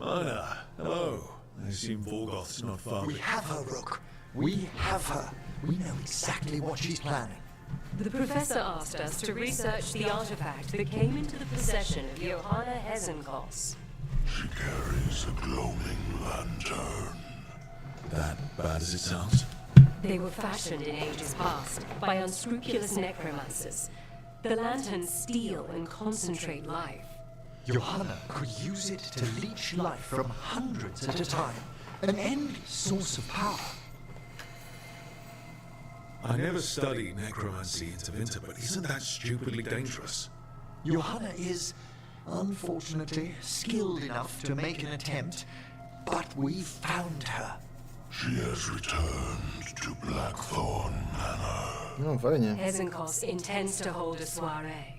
Anna, hello. I assume Vorgoth's not far. We have her, Rook. We have her. We know exactly what she's planning. The professor asked us to research the artifact that came into the possession of Johanna Hezenkos. She carries a glowing lantern. That bad as it sounds? They were fashioned in ages past by unscrupulous necromancers. The lanterns steal and concentrate life. Johanna could use it to leech life from hundreds at a time. An endless source of power. I never studied necromancy into winter, but isn't that stupidly dangerous? Johanna is, unfortunately, skilled enough to make an attempt, but we've found her. She has returned to Blackthorn Manor. No, fajnie. Hezenkos intends to hold a soiree.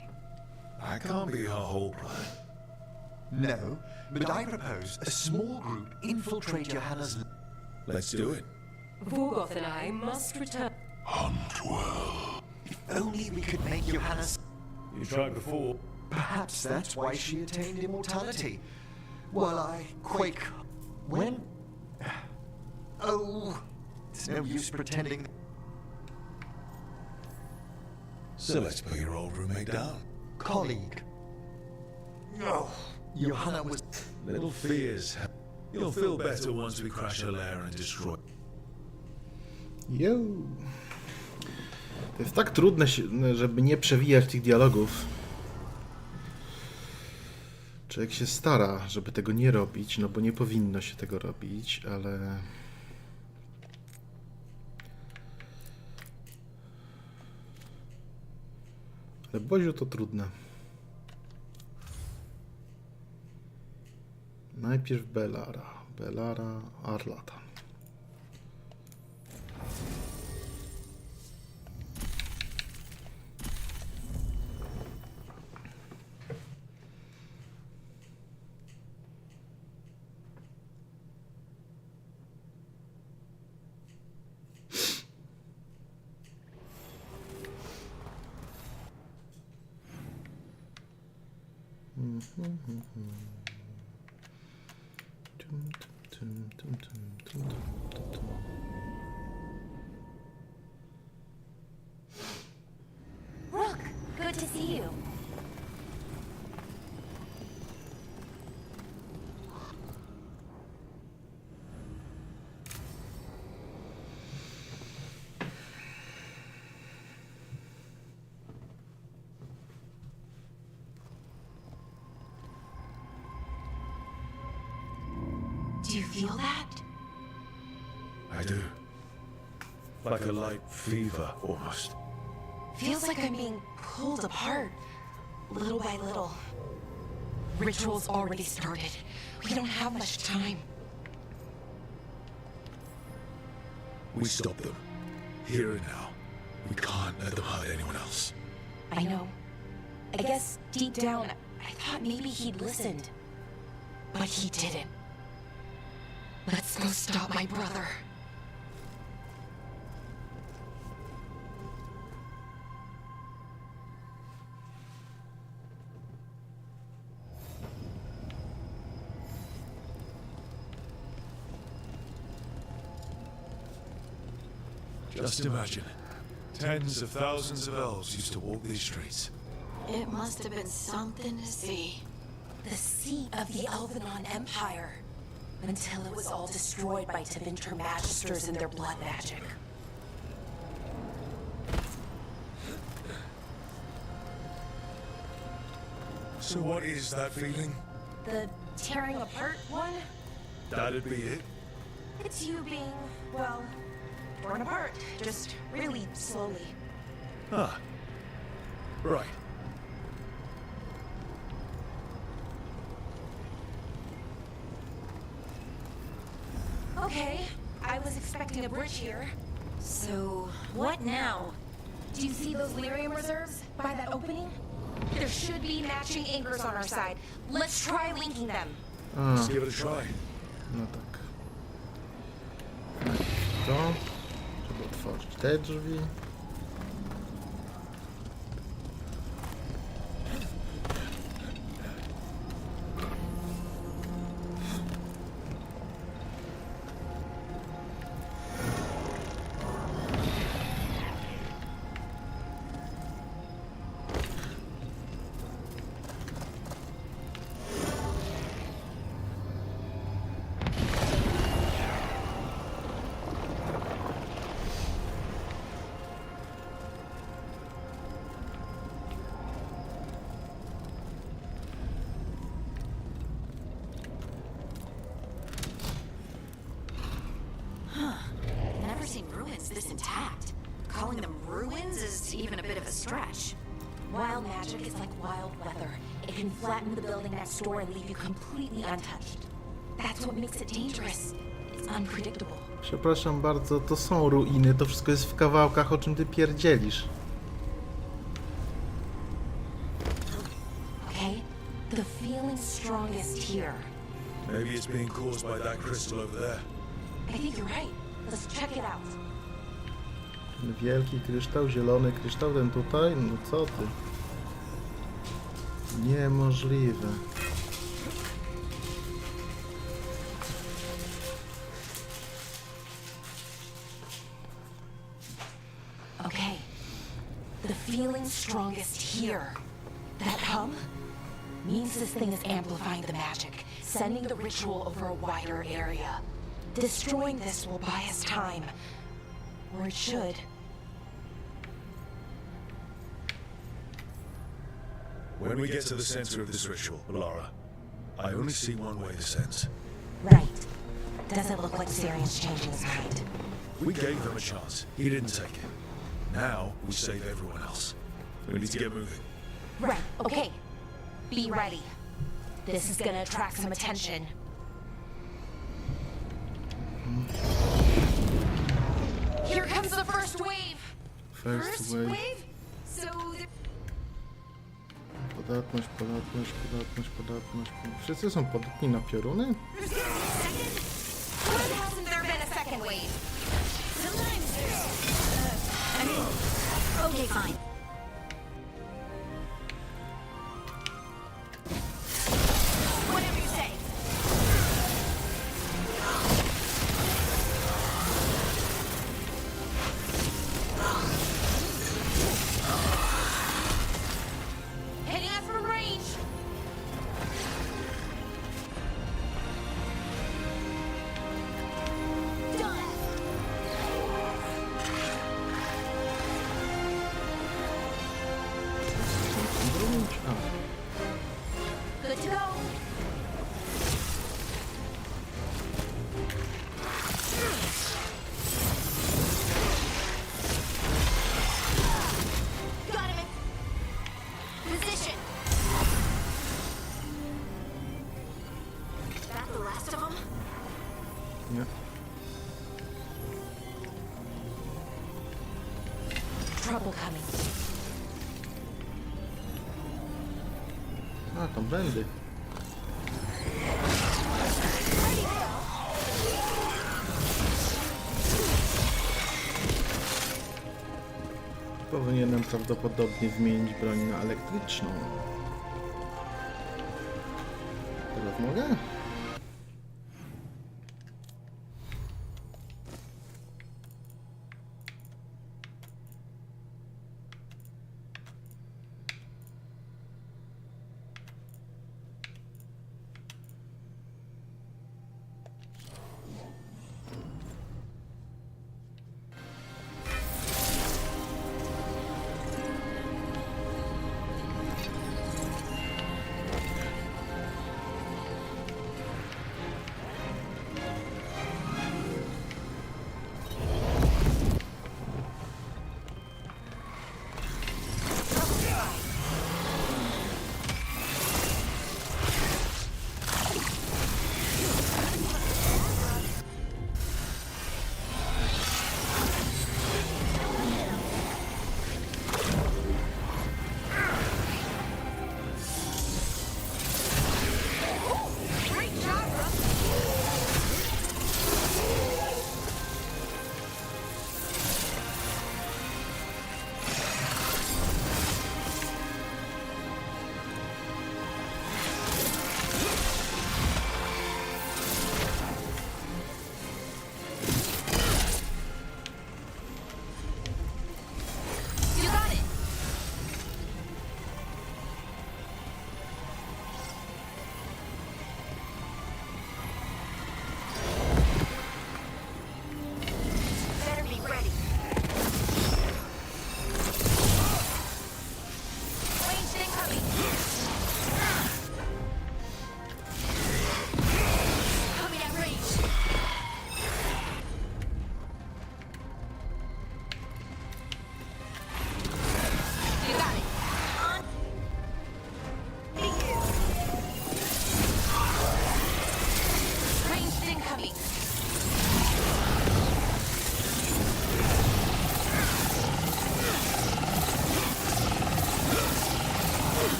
That can't be her whole plan. No, but I propose a small group infiltrate Johanna's... Let's do it. Vorgoth and I must return. Hunt well. If only we could make Johanna's... You tried before. Perhaps that's why she attained immortality. While I quake... When? Oh, it's no use pretending... So let's put your old roommate down. Colleague. No. Johanna was... Little fears. You'll feel better once we crash her lair and destroy. Yo. To jest tak trudne, żeby nie przewijać tych dialogów. Człowiek się stara, żeby tego nie robić, no bo nie powinno się tego robić, ale... Ale Boziu to trudne. Najpierw Belara, Arlatan. Rook, good to see you. Do you feel that? I do. Like a light fever, almost. Feels like I'm being pulled apart, little by little. Ritual's already started. We don't have much time. We stop them. Here and now. We can't let them hurt anyone else. I know. I guess deep down, I thought maybe he'd listened. But he didn't. Let's go stop my brother. Just imagine. Tens of thousands of elves used to walk these streets. It must have been something to see. The seat of the Elvenon Empire. Until it was all destroyed by Tevinter Magisters and their blood magic. So what is that feeling? The tearing apart one? That'd be it? It's you being, well, torn apart. Just really slowly. Ah. Right. Okay, I was expecting a bridge here. So, what now? Do you see those lyrium reserves by that opening? There should be matching anchors on our side. Let's try linking them. Let's give it a try. No tak. To. Trzeba otworzyć te drzwi. Never seen ruins this intact. Calling them ruins is even a bit of a stretch. Wild magic is like wild weather. It can flatten the building next door and leave you completely untouched. That's what makes it dangerous. It's unpredictable. Przepraszam bardzo, to są ruiny, to wszystko jest w kawałkach, o czym ty pierdzielisz. Okay? The feeling's strongest here. Maybe it's being caused by that crystal over there. I think you're right. Let's check it out. Ten wielki kryształ, zielony kryształ, ten tutaj? No co ty? Niemożliwe. Okay. The feeling's strongest here. That hum means this thing is amplifying the magic, sending the ritual over a wider area. Destroying this will buy us time. Or it should. When we get to the center of this ritual, Lara, I only see one way this ends. Right. Doesn't look like Syrian's changing his mind. We gave him a chance. He didn't take it. Now, we save everyone else. We need to get moving. Right, okay. Be ready. This is gonna attract some attention. Here comes the first wave. First wave. So Podatność. Wszyscy są podatni na pioruny? when hasn't there been a second wave? Sometimes there's Okay, fine. whatever you say. Hitting us from range. Done. Good to go. Got him in position. That the last of them? Nie. Trouble coming. A, tam będę. Powinienem prawdopodobnie zmienić broń na elektryczną. Teraz mogę?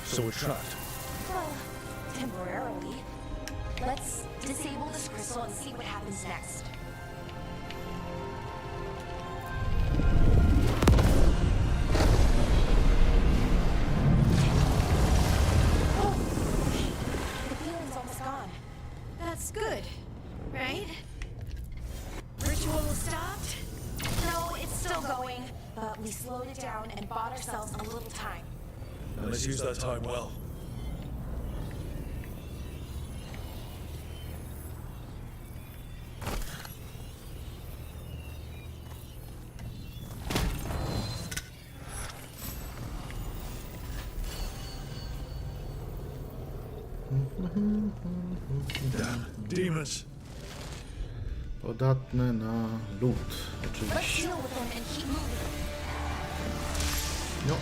So we're trapped. Well, temporarily. Let's disable this crystal and see what happens next. Oh, the feeling's almost gone. That's good, right? Ritual stopped? No, it's still going, but we slowed it down and bought ourselves a little time. And let's use that time well. Demons. Podatne na lód, Let's oczywiście. deal with them and keep moving. No.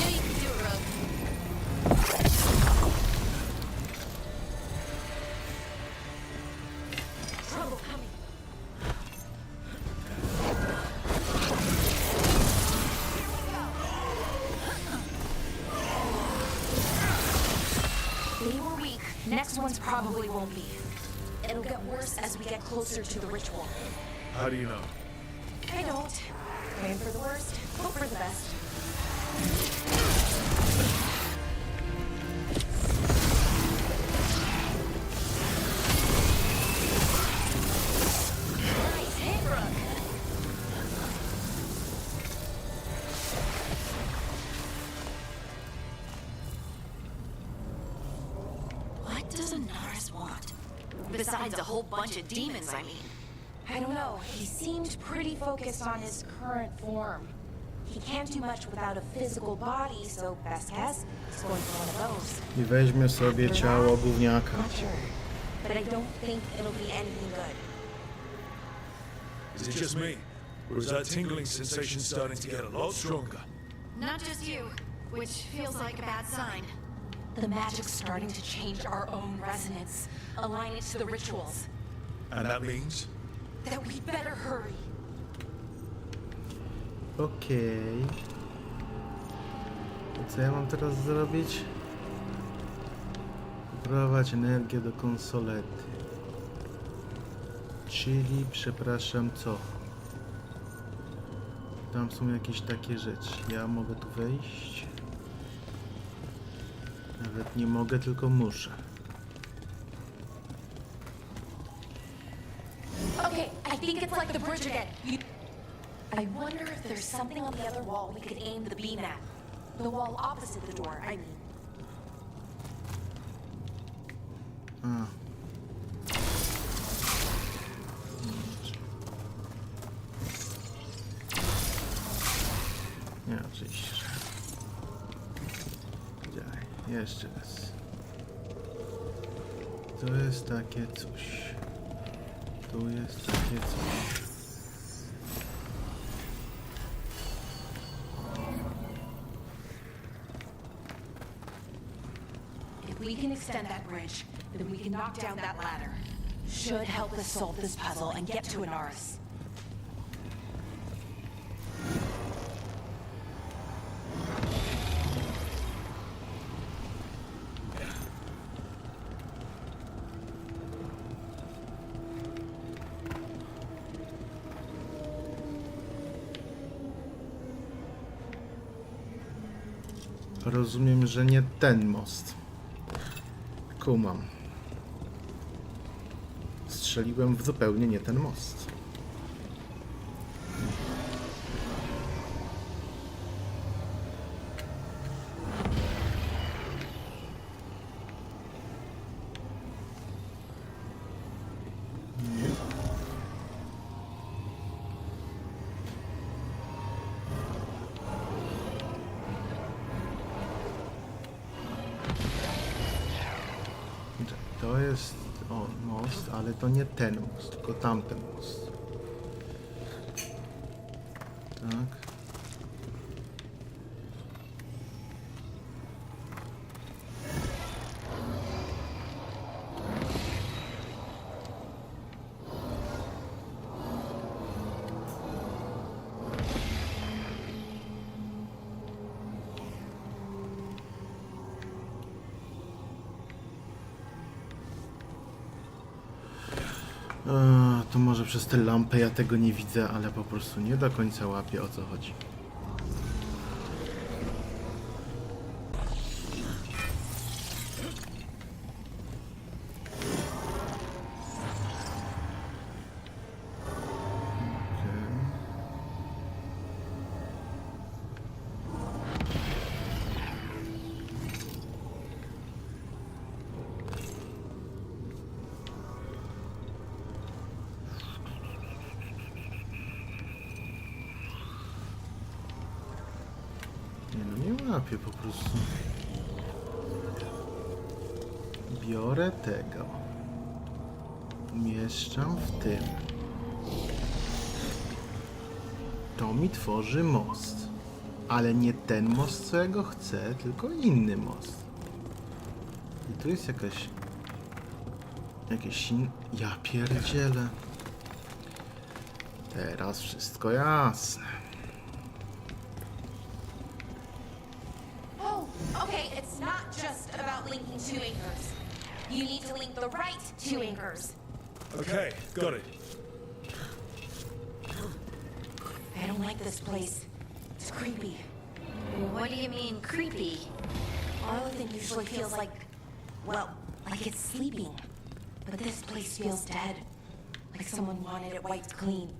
Yeah, you can do it, Rogue. Trouble coming. They were weak. Next ones probably won't be. It'll get worse as we get closer to the ritual. How do you know? I don't. Aim for the worst, hope for the best. Nice hit, Rook. What does a Naris want? Besides a whole bunch of demons, I mean. I don't know. He seemed pretty focused on his current form. He can't do much without a physical body, so best guess, he's going for one of those. I weźmie sobie ciało gówniaka. Not sure. But I don't think it'll be anything good. Is it just me? Or is that tingling sensation starting to get a lot stronger? Not just you, which feels like a bad sign. The magic's starting to change our own resonance, align it to the rituals. And that means? That we better hurry. Okej. To co ja mam teraz zrobić? Poprowadź energię do konsolety. Czyli, przepraszam, co? Tam są jakieś takie rzeczy. Ja mogę tu wejść? Nawet nie mogę, tylko muszę. Okay, I think it's like the bridge again. I wonder if there's something on the other wall we could aim the beam at. The wall opposite the door, I mean. A. Nie, oczywiście. Działaj, jeszcze raz. To jest takie coś. Tu jest takie coś. If we can extend that bridge, then we can knock down that ladder. Should help us solve this puzzle and get to Anaris. Rozumiem, że nie ten most. Kumam. Strzeliłem w zupełnie nie ten most. To jest most, ale to nie ten most, tylko tamten most. Tak. To może przez tę lampę ja tego nie widzę, ale po prostu nie do końca łapię, o co chodzi. Nie no, nie łapię po prostu. Biorę tego. Umieszczam w tym. To mi tworzy most. Ale nie ten most, co ja go chcę, tylko inny most. I tu jest jakaś... Ja pierdzielę. Teraz wszystko jasne. Oh, okay, it's not just about linking two anchors. You need to link the right two anchors. Okay, got it. I don't like this place. It's creepy. What do you mean, creepy? Arlington usually feels like, well, like it's sleeping. But this place feels dead. Like someone wanted it wiped clean.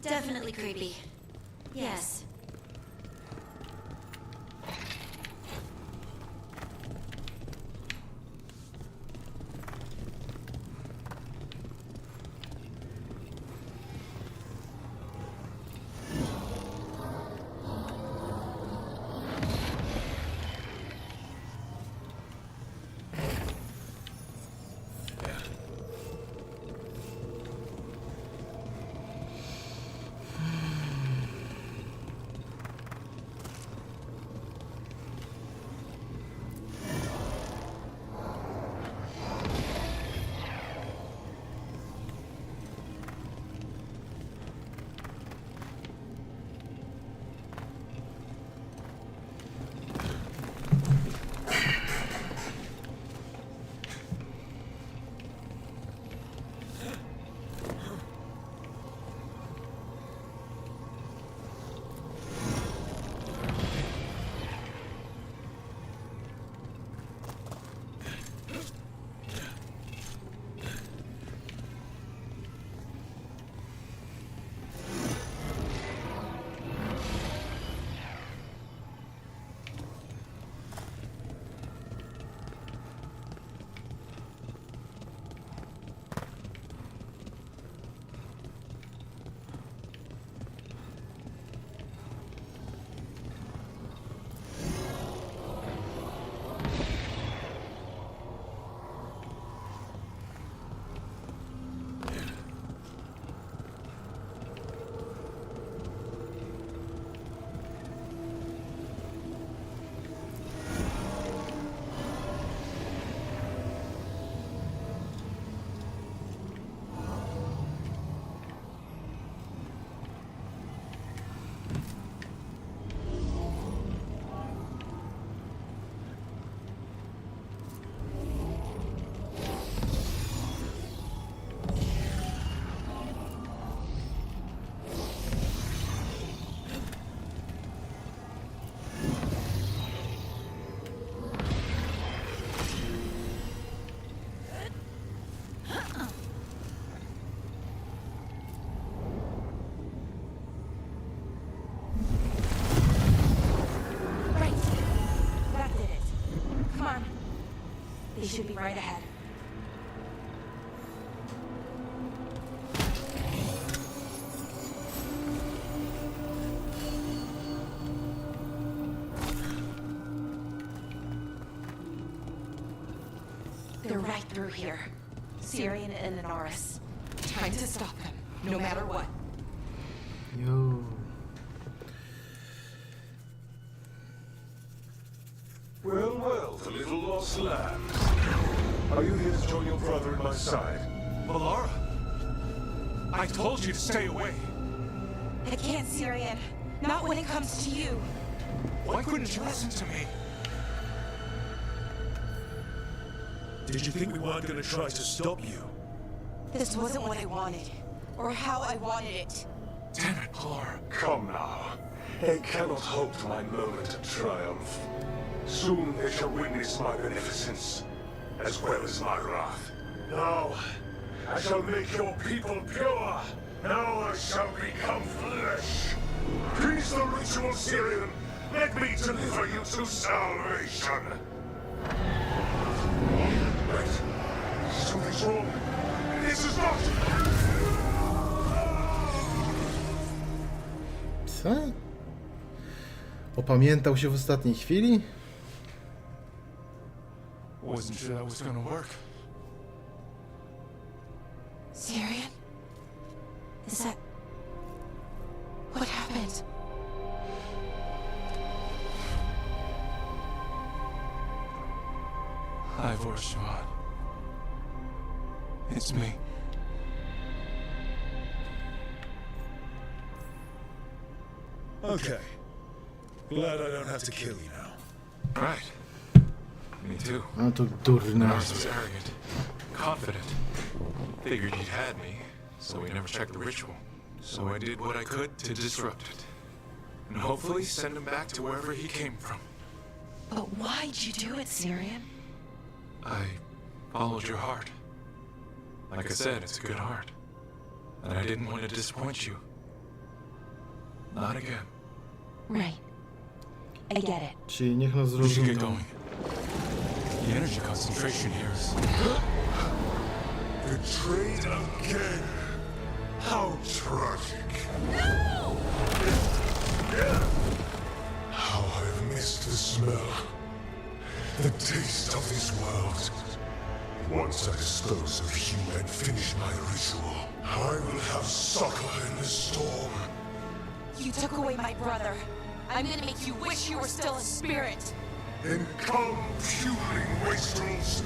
Definitely creepy. Yes. They should be right ahead. They're right through here. Syrian and Anaris. Time to stop them, no matter what. Yo. Well, well, the little lost lambs. Are you here to join your brother at my side? Valara! I told you to stay away. I can't, Syrian. Not when it comes to you. Why couldn't you listen to me? Did you think we weren't going to try to stop you? This wasn't what I wanted. Or how I wanted it. Damn it, Valara. Come now. They cannot hope to my moment of triumph. Soon they shall witness my beneficence, as well as my wrath. Now, I shall make your people pure. Now I shall become flesh. Please the ritual, Syrian. Let me deliver you to salvation. Wait. Something's wrong. This is not... Co? Opamiętał się w ostatniej chwili? Wasn't sure that was gonna work. Syrian? Is that... What happened? Ivor Siobhan. It's me. Okay. Glad I don't have to kill you now. Right. Me too. A to durna. Nurse was arrogant, confident. Figured you'd had me, so we never checked the ritual. So I did what I could to disrupt it. And hopefully send him back to wherever he came from. But why'd you do it, Syrian? I followed your heart. Like I said, it's a good heart. And I didn't want to disappoint you. Not again. Right. I get it. Czyli niech nas We should get zrozumie. going. The energy concentration here is... Betrayed again. How tragic. No! How I've missed the smell. The taste of this world. Once I dispose of you and finish my ritual, I will have succor in the storm. You took away my brother. I'm gonna make you wish you were still a spirit. Then come, puling wastrels,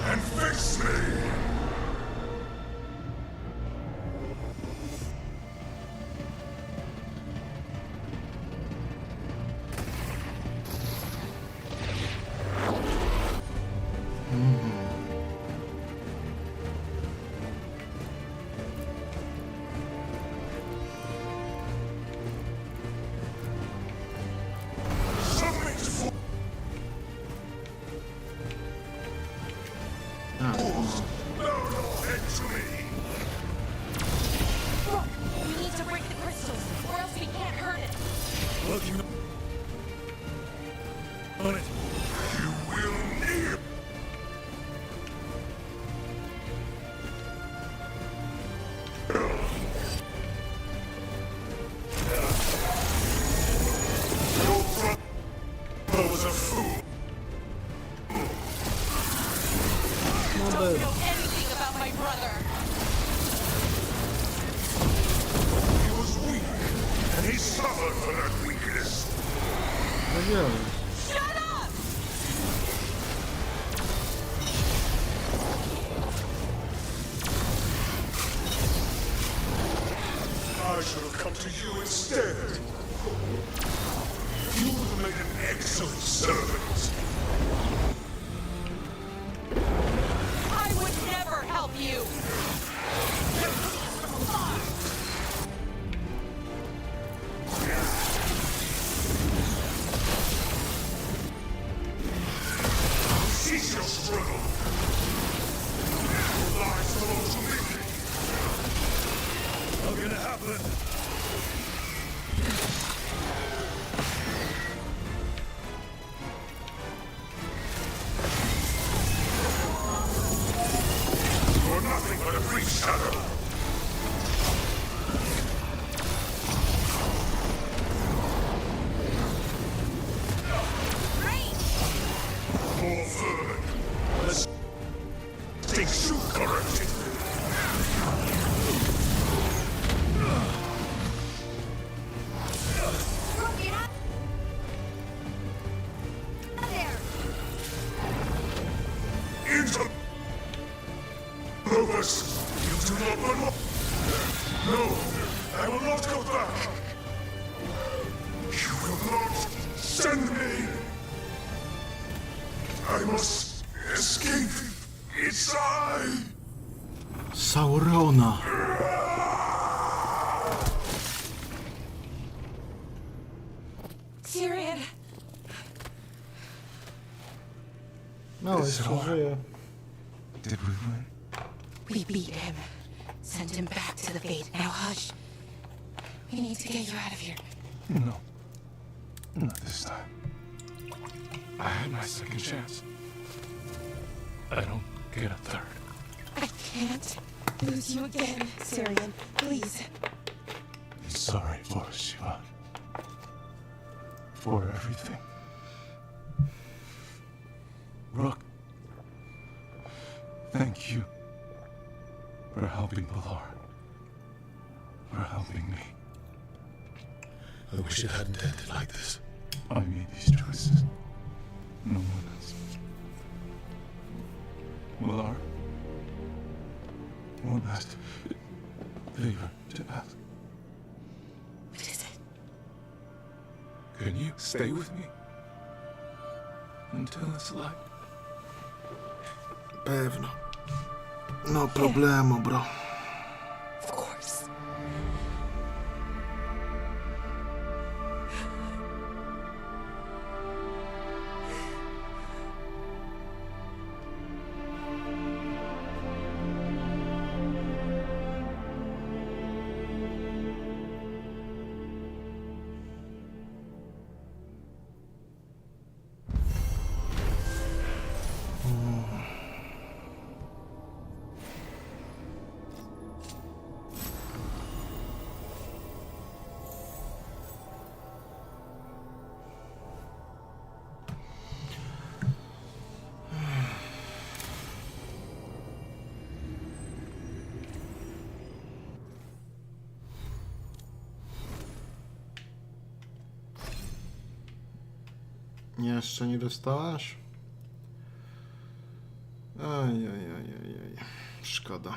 and face me! We need to break the crystals, or else we can't hurt it. Working on it. You will need... Your brother was a fool. Don't know anything about my brother. He was weak, and he suffered for that weakness. No wiem. Shut up! I should have come to you instead. You would have made an excellent servant. I would never help you. Cease your struggle. Your lives belong to me. Not gonna happen. You're nothing but a brief shadow. More vermin. Let's take shoe corrected. Into Rovers, you do not run. No, I will not go back. You will not send me. I must escape. It's I. Saurona. Syrian, No, jeszcze żyje. Did we win? We beat him. Sent him back to the fate. Now hush. We need to get you out of here. No. Not this time. I had my second chance. I don't get a third. I can't lose you again, Syrian. Please. Sorry for Siobhan. for everything. Rook, thank you for helping Pilar. For helping me. I wish it hadn't ended like this. I made these choices. No one else. Pilar, one last favor to ask. What is it? Can you stay with me until it's light? Pewno. No problemu, bro. Of course. Jeszcze nie dostałaś? Ajajajajaj. Szkoda.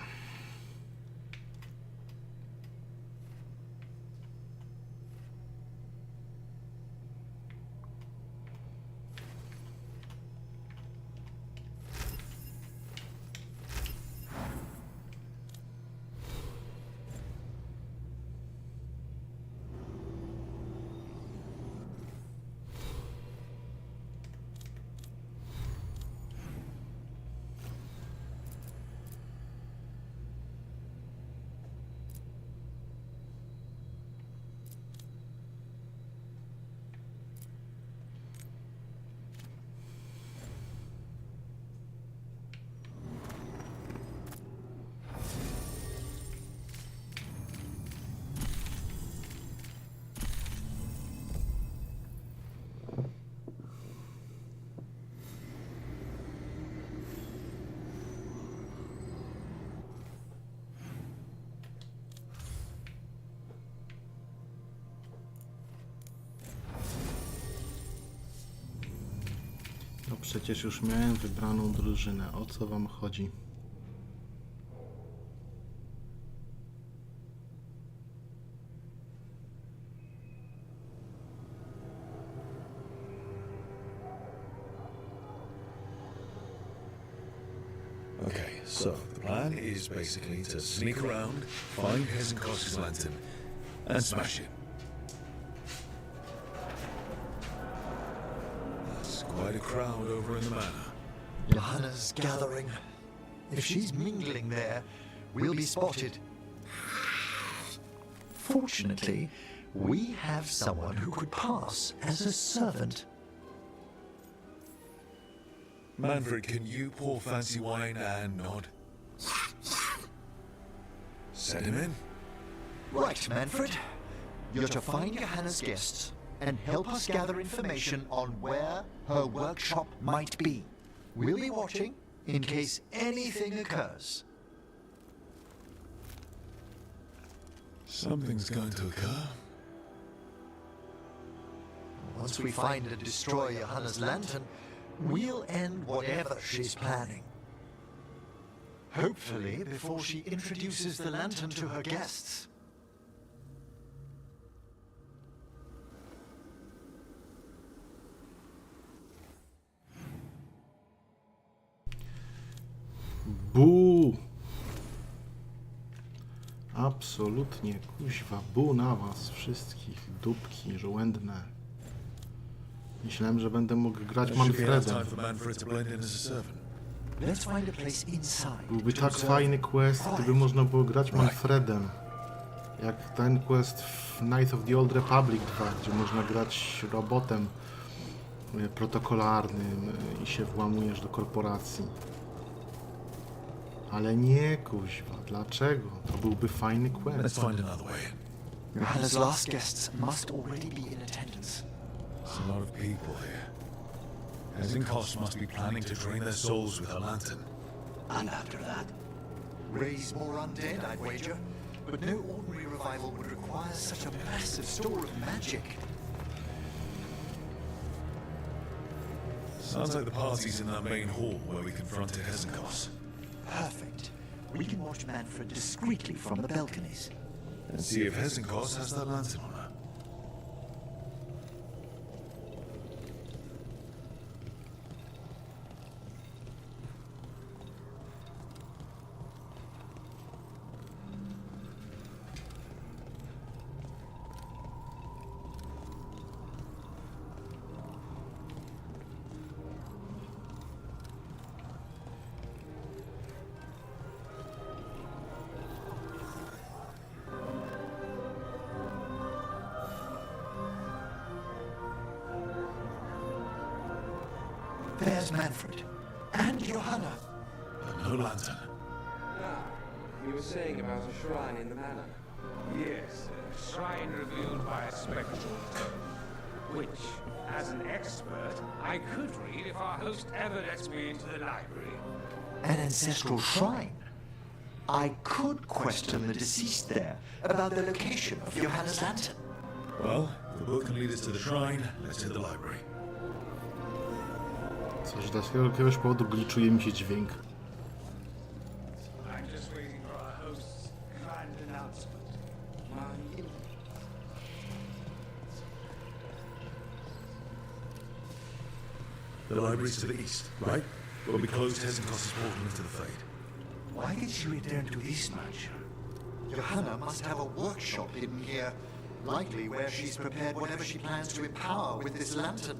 No przecież już miałem wybraną drużynę. O co wam chodzi? Okay, so the plan is basically to sneak around, find Hezekiah's lantern, and smash it. There's quite a crowd over in the manor. Johanna's gathering. If she's mingling there, we'll be spotted. Fortunately, we have someone who could pass as a servant. Manfred, can you pour fancy wine and nod? Set him in. Right, Manfred. You're to find Johanna's guests and help us gather information on where her workshop might be. We'll be watching in case anything occurs. Something's going to occur. Once we find and destroy Johanna's lantern, we'll end whatever she's planning. Hopefully before she introduces the lantern to her guests. Bu! Absolutnie, kuźwa, bu na was wszystkich, dupki żołędne. Myślałem, że będę mógł grać Manfredem. Byłby tak fajny quest, gdyby można było grać Manfredem. Jak ten quest w Knights of the Old Republic 2, gdzie można grać robotem protokolarnym i się włamujesz do korporacji. Ale nie, kuźwa, dlaczego? To byłby fajny quest. Johanna's last guests must already be in attendance. There's a lot of people here. Hezenkos must be planning to drain their souls with a lantern. And after that? Raise more undead, I'd wager. But no ordinary revival would require such a massive store of magic. Sounds like the party's in that main hall where we confronted Hezenkos. Perfect. We can watch Manfred discreetly from the balconies. And see if Hezenkos has that lantern on her. There's Manfred. And Johanna. But no lantern. Ah, you were saying about a shrine in the manor. Yes, a shrine revealed by a spectral tome, which, as an expert, I could read if our host ever lets me into the library. An ancestral shrine? I could question the deceased there about the location of Johanna's lantern. Well, the book can lead us to the shrine. Let's hit the library. Coś do jakiegoś powodu gliczuje mi się dźwięk. I'm just waiting for our host's grand announcement. The library's to the east, right? Where we closed Hezenkos' portal into the Fade. Why did she return to this much? Johanna must have a workshop hidden here, likely where she's prepared whatever she plans to empower with this lantern.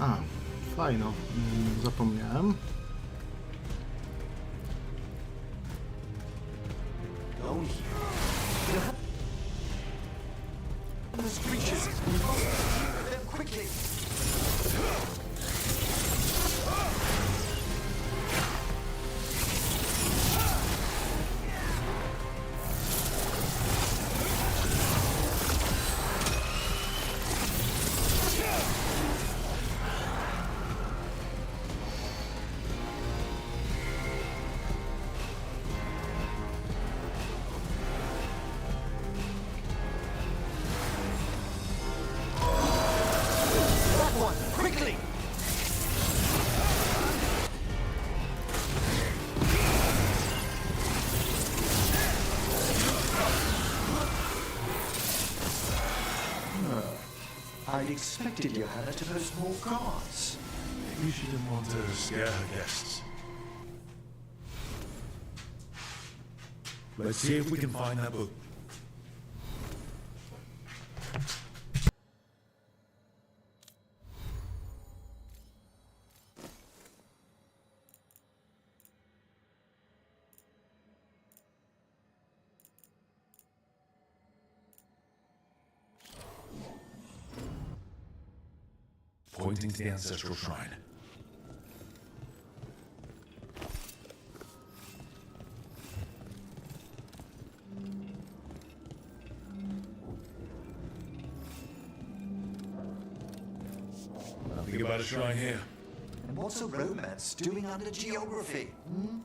A, fajno. Zapomniałem. I expected Johanna to post more guards. Maybe she didn't want to scare her guests. Let's see if we can find that book. Pointing to the ancestral shrine. Nothing about a shrine here. And what's a romance doing under geography? Hmm?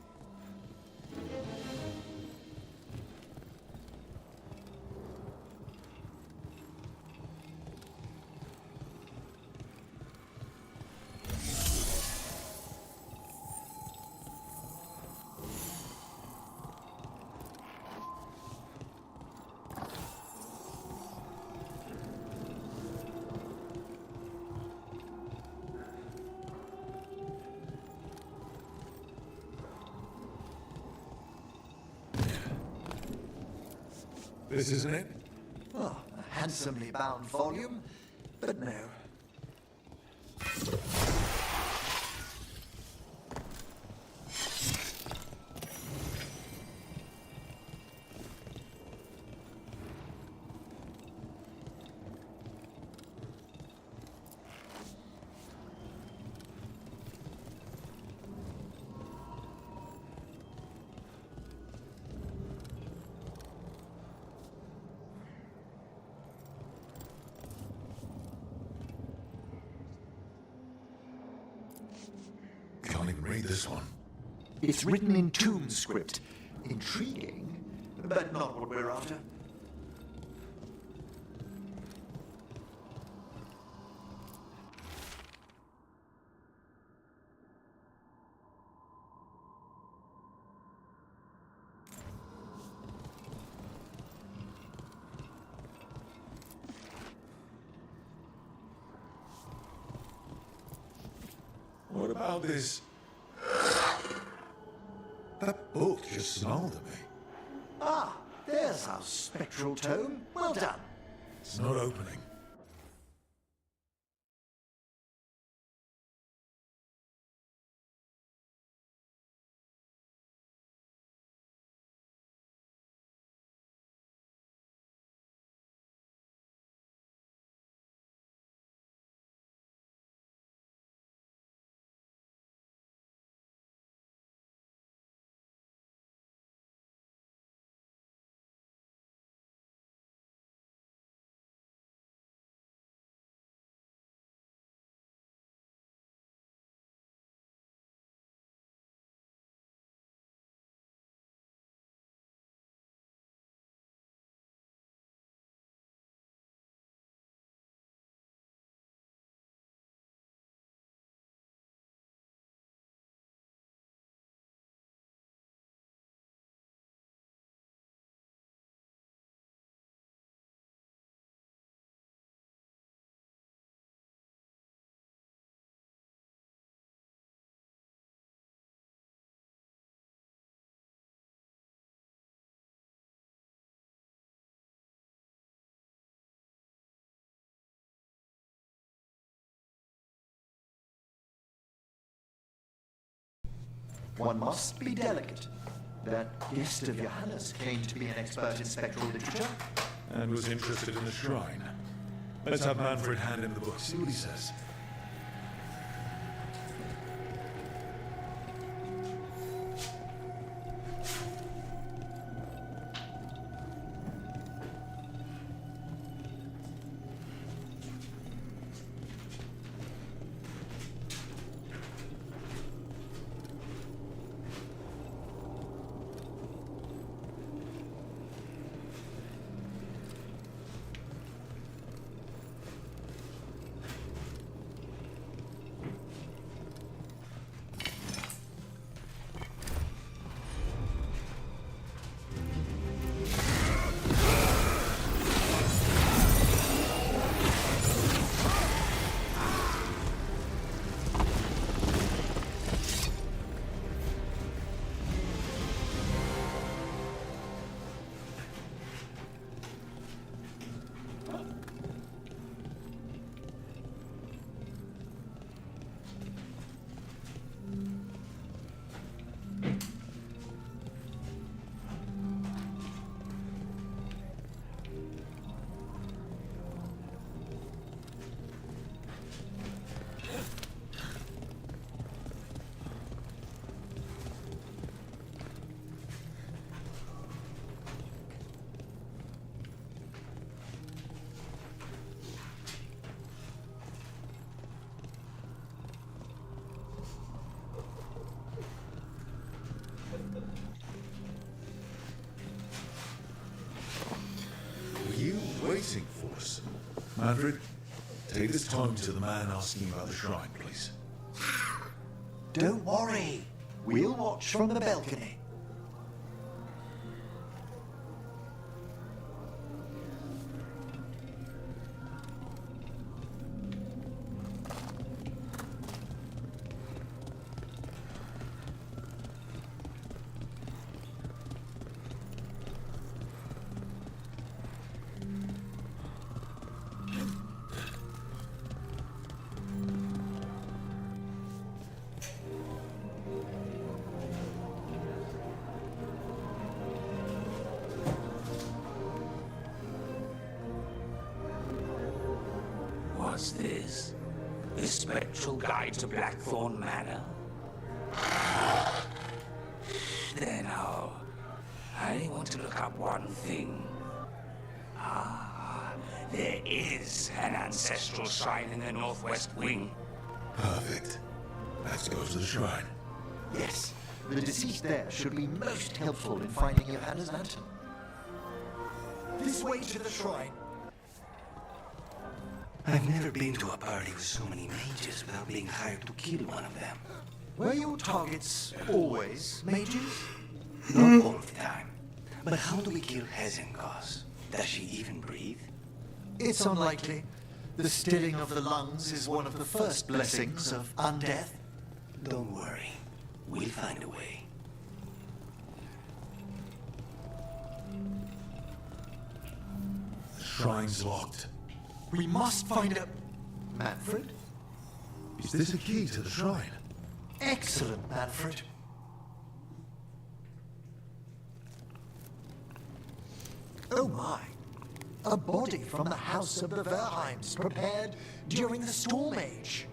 This isn't it? Oh, a handsomely bound volume, but no. can read this one. It's written in tomb script. Intriguing, but not what we're after. What about this? That book just snarled at me. Ah, there's our spectral tome. Well done. It's not opening. One must be delicate. That guest of Johannes claimed to be an expert in spectral literature. And was interested in the shrine. Let's have Manfred hand him the book, see what he says. Waiting for us. Manfred, take this time to the man asking about the shrine, please. Don't worry. We'll watch from the balcony. What's this? The spectral guide to Blackthorn Manor? Then I want to look up one thing. There is an ancestral shrine in the northwest wing. Perfect. Let's go to the shrine. Yes, the deceased there should be most helpful in finding Johanna's lantern. This way to the shrine. I've never been to a party with so many mages without being hired to kill one of them. Were your targets always mages? Not all the time. But how do we kill Hezenkos? Does she even breathe? It's unlikely. The stilling of the lungs is one of the first blessings of undeath. Don't worry. We'll find a way. The shrine's locked. We must find a... Manfred? Is this a key to the shrine? Excellent, Manfred. Oh my. A body from the house of the Verheims, prepared during the Storm Age.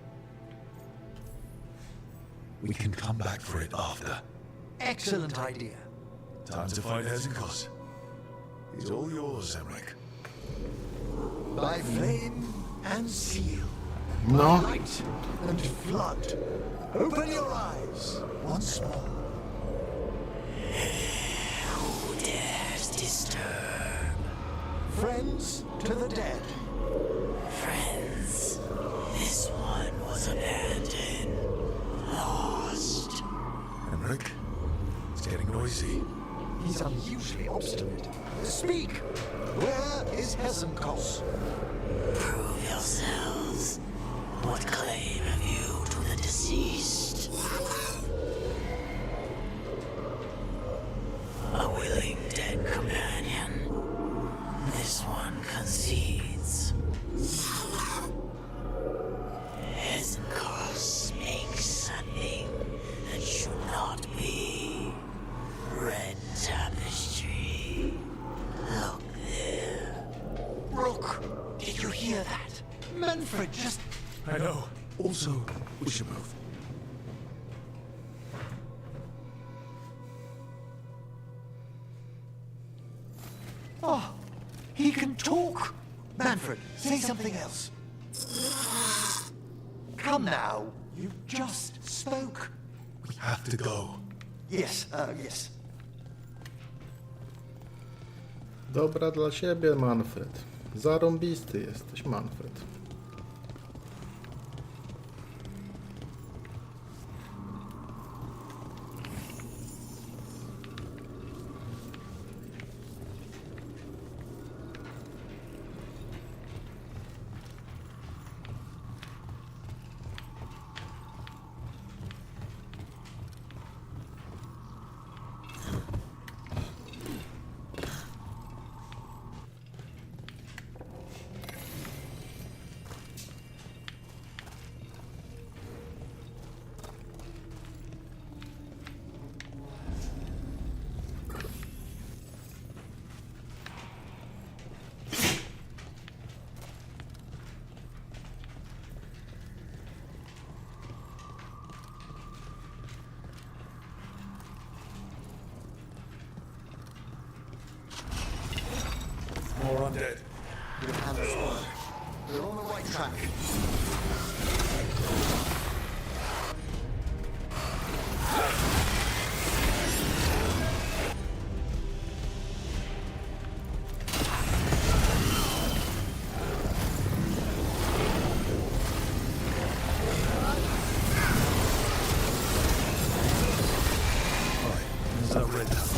We can come back for it after. Excellent idea. Time to find Hezenkos. He's all yours, Emmerich. By flame and seal. No. By light and flood. Open your eyes once more. Who dares disturb? Friends to the dead. Friends. This one was abandoned. Lost. Emmerich, it's getting noisy. He's unusually obstinate. Speak! Where is Hezenkos? Prove yourselves. What claim have you to the deceased? A willing dead companion. This one concedes. Hezenkos makes something that should not be. Red tapestry. Look there. Rook, did you hear that? Manfred just... I know. Also, we should move. Oh, he can talk. Manfred, say something else. Come now, you just spoke. We have to go. Yes, yes. Dobra dla siebie, Manfred. Zarąbisty jesteś, Manfred. More undead. Good handles work. We're on the right track. There's that red house.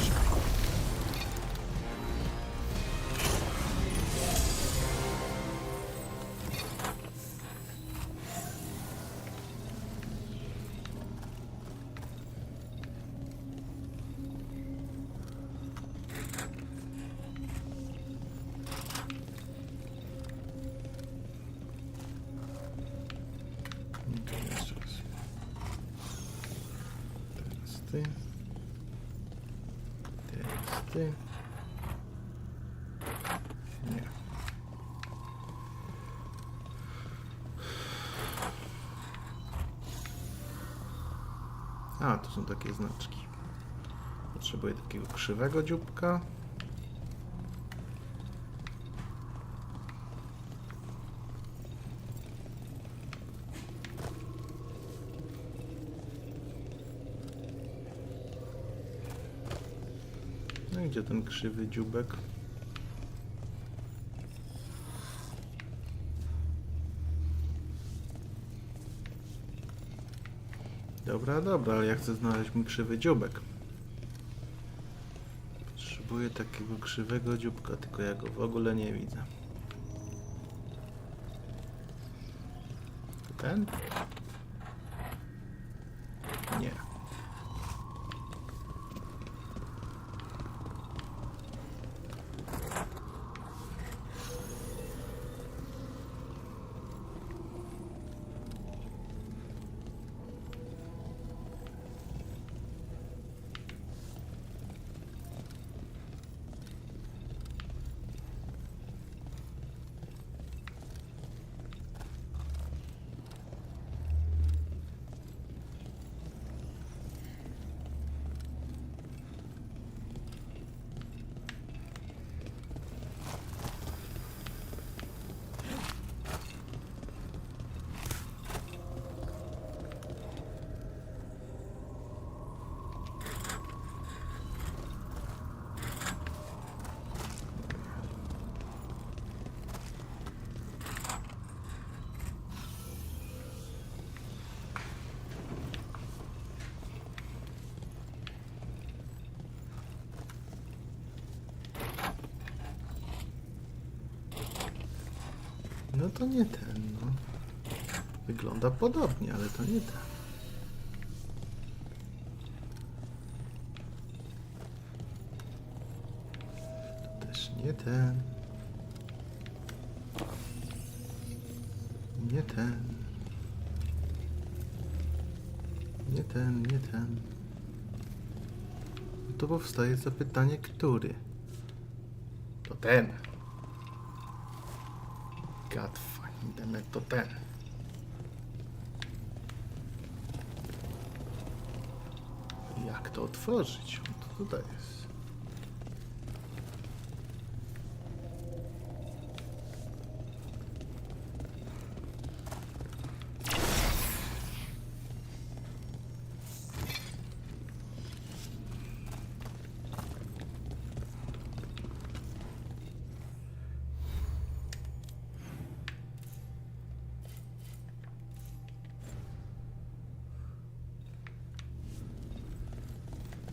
Jeszcze raz. Teraz ty. Teraz ty. Nie. A, to są takie znaczki. Potrzebuję takiego krzywego dzióbka. No gdzie ten krzywy dziubek? Dobra, dobra, ale ja chcę znaleźć mój krzywy dziubek. Potrzebuję takiego krzywego dzióbka, tylko ja go w ogóle nie widzę. Ten? Nie. No to nie ten, no. Wygląda podobnie, ale to nie ten. To też nie ten. Nie ten. Nie ten, nie ten. I to powstaje zapytanie, który? To ten. God fucking damn it, to ten. Jak to otworzyć? On to tutaj jest.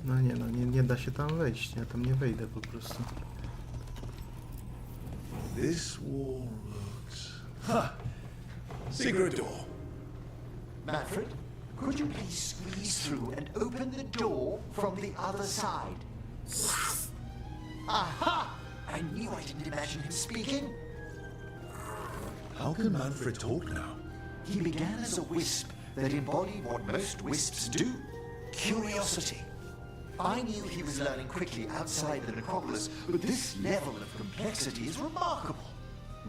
No nie, no nie da się tam wejść, ja tam nie wejdę po prostu. This wall looks... Ha! Secret door. Manfred, could you please squeeze through and open the door from the other side? Yes. Aha! I knew I didn't imagine him speaking. How can Manfred talk now? He began as a wisp that embodied what most wisps do, curiosity. I knew he was learning quickly outside the necropolis, but this level of complexity is remarkable.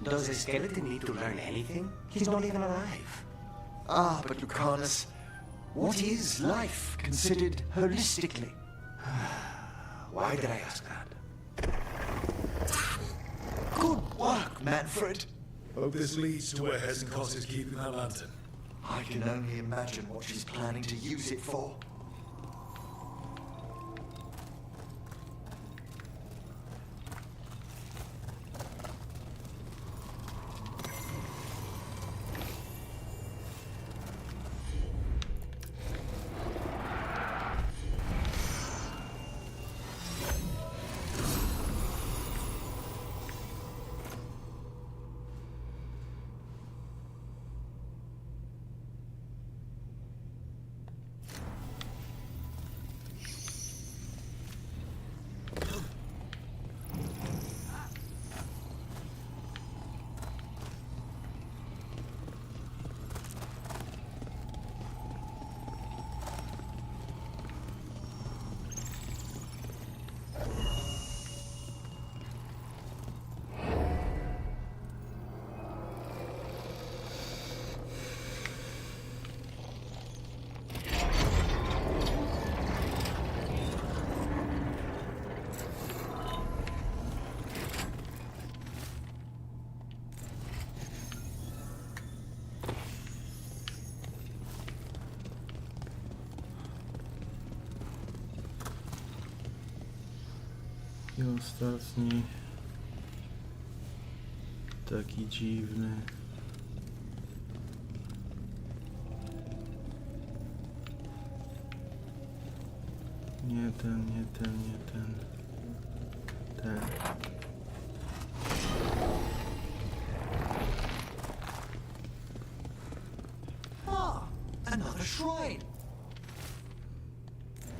Does a skeleton need to learn anything? He's not even alive. Ah, but Lucanus, what is life considered holistically? Why did I ask that? Good work, Manfred. Hope this leads to where Hezenkos is keeping that lantern. I can only imagine what she's planning to use it for. I ostatni. Taki dziwny. Nie ten, nie ten, nie ten. Ten. Ah, another shrine.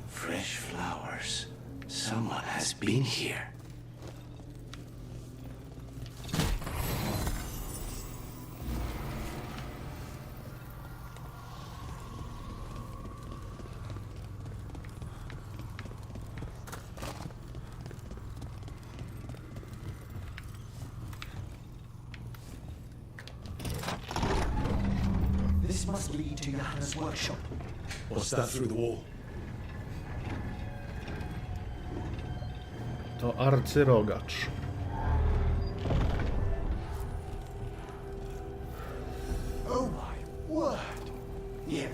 Fresh flowers. Someone has been here. This must lead to Johanna's workshop. What's that through the wall? To arcyrogacz. Oh my word! Yeah.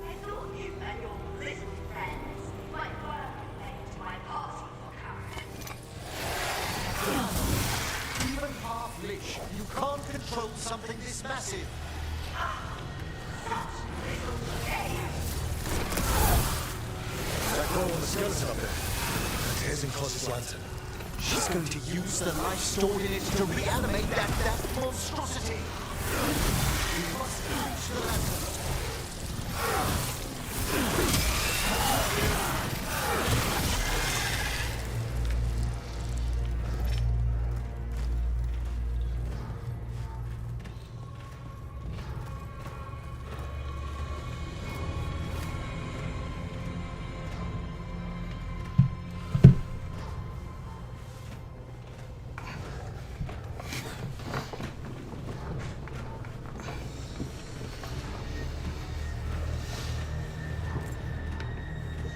I thought you and your little friends might welcome me to my party for current. Even half lich, you can't control something this massive. That girl with the skeleton up there. It isn't Cos's lantern. She's going to use the life stored in it to reanimate that monstrosity. We must reach the lantern.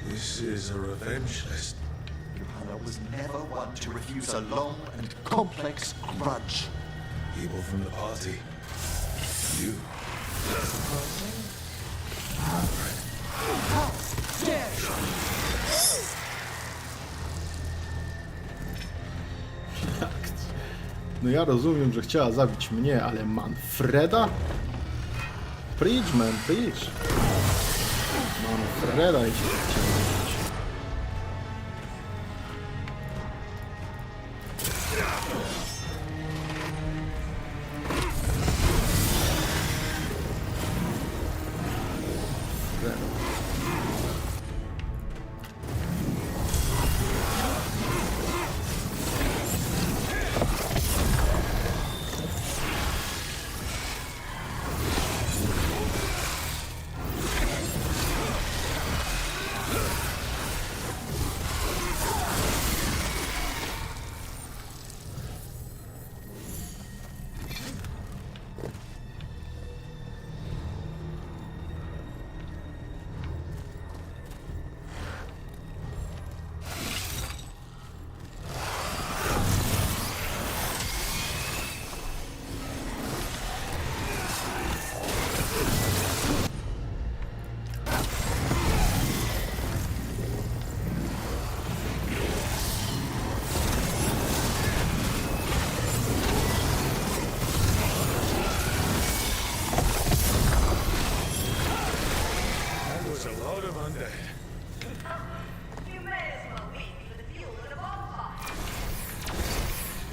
This is a revenge list. Johanna was never one to refuse a long and complex grudge. People from the party. You. How dare you! No ja rozumiem, że chciała zabić mnie, ale Manfreda? Preach, man, preach. Manfreda i się chciała zabić.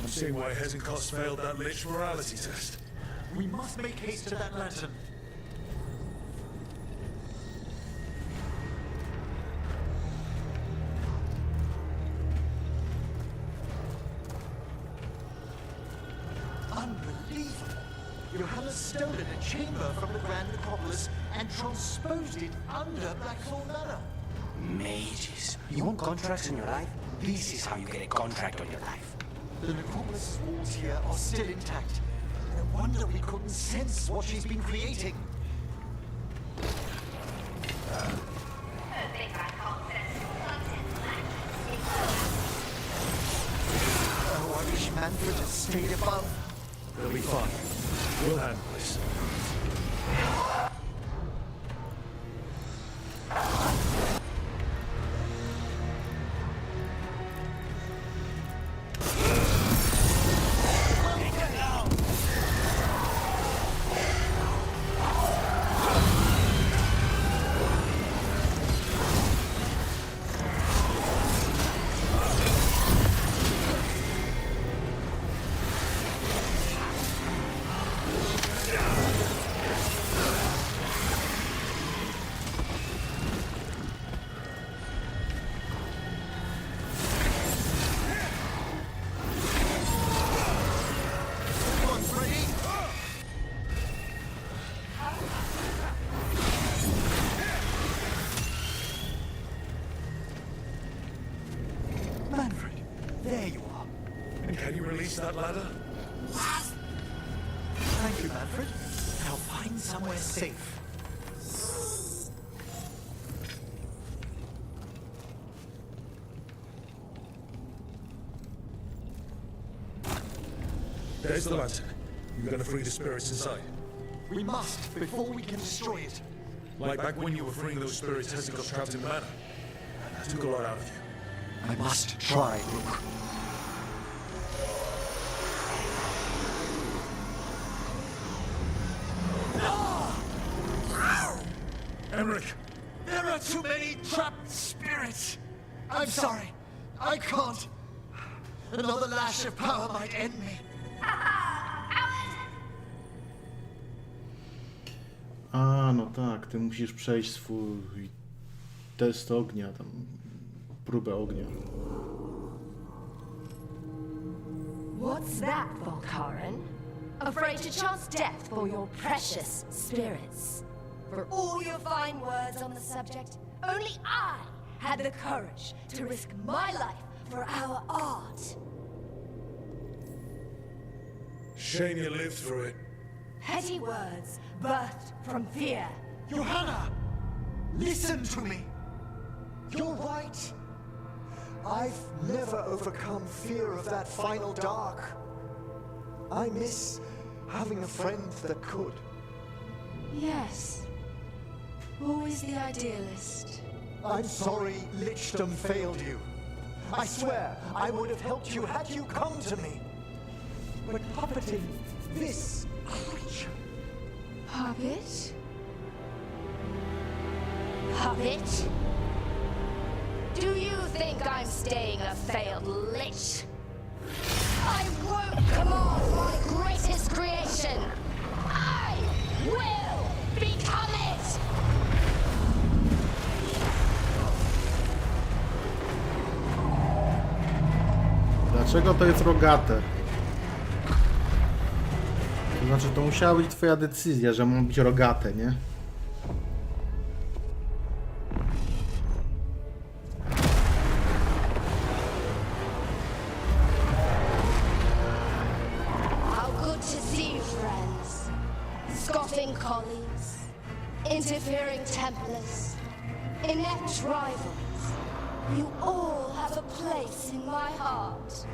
Seeing why Hezekiah failed that lich morality test. We must make haste to that lantern. Unbelievable! Johanna's stolen a chamber from the Grand Necropolis and transposed it under Blackthorn Manor. Mages. You want contracts in your life? This is how you get a contract on your life. The Necropolis walls here are still intact. No wonder we couldn't sense what she's been creating. Oh, I wish Manfred had stayed above. It'll be fine. We'll handle this. There you are. And can you release that ladder? Thank you, Manfred. Now find somewhere safe. There's the lantern. You're gonna free the spirits inside. We must, before we can destroy it. Like back when you were freeing those spirits testicles trapped in the manor. That took a lot out of you. I must try, Luke. Emmerich! There are too many trapped spirits! I'm sorry. I can't. Another lash of power might end me. A, no tak, ty musisz przejść swój test ognia, tam próbę ognia. What's that, Volkaren? Afraid to chance death for your precious spirits? For all your fine words on the subject, only I had the courage to risk my life for our art. Shame you lived through it. Petty words birthed from fear. Johanna! Listen to me! You're right. I've never overcome fear of that final dark. I miss having a friend that could. Yes. Always the idealist. I'm sorry Lichdom failed you. I swear I would have helped you had you come to me. But puppeting this creature... Puppet? Puppet? Do you think I'm staying a failed lich? I won't command my greatest creation! I will become it! Dlaczego to jest rogate? To znaczy, to musiała być twoja decyzja, że ma być rogate, nie? How good to see you, friends. Scoffing colleagues, interfering Templars, inept rivals. You all have a place in my heart.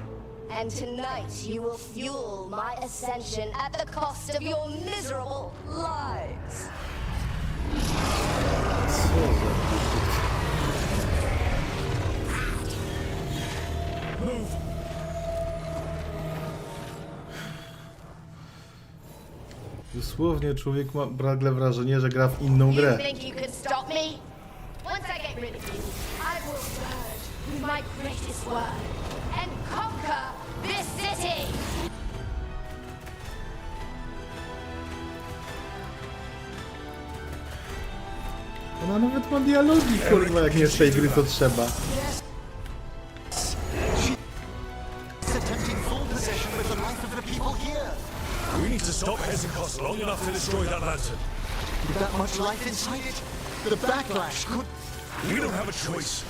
And tonight you will fuel my ascension at the cost of your miserable lives. Move! Dosłownie człowiek ma nagle wrażenie, że gra w inną You grę. think you could stop me? Once I get rid of you, I will surge with my greatest word and conquer this city! Ona nawet ma dialogi, kurwa, jak nie z tej gry to trzeba. attempting full possession with the life of the people here. We need to stop Hesychos long enough to destroy that lantern. With that much life inside it, the backlash could... We don't have a choice.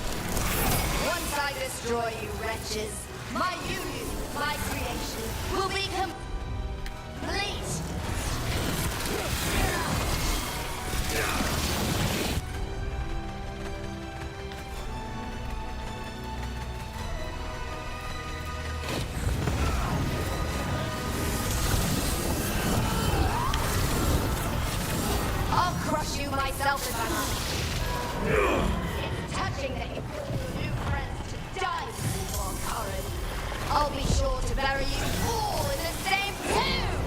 Once I destroy you wretches, my union, my creation, will be complete! I'll crush you myself if I must. It's touching that you put your new friends to die with you, Volkaren. I'll be sure to bury you all in the same tomb!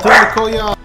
Tylko ja!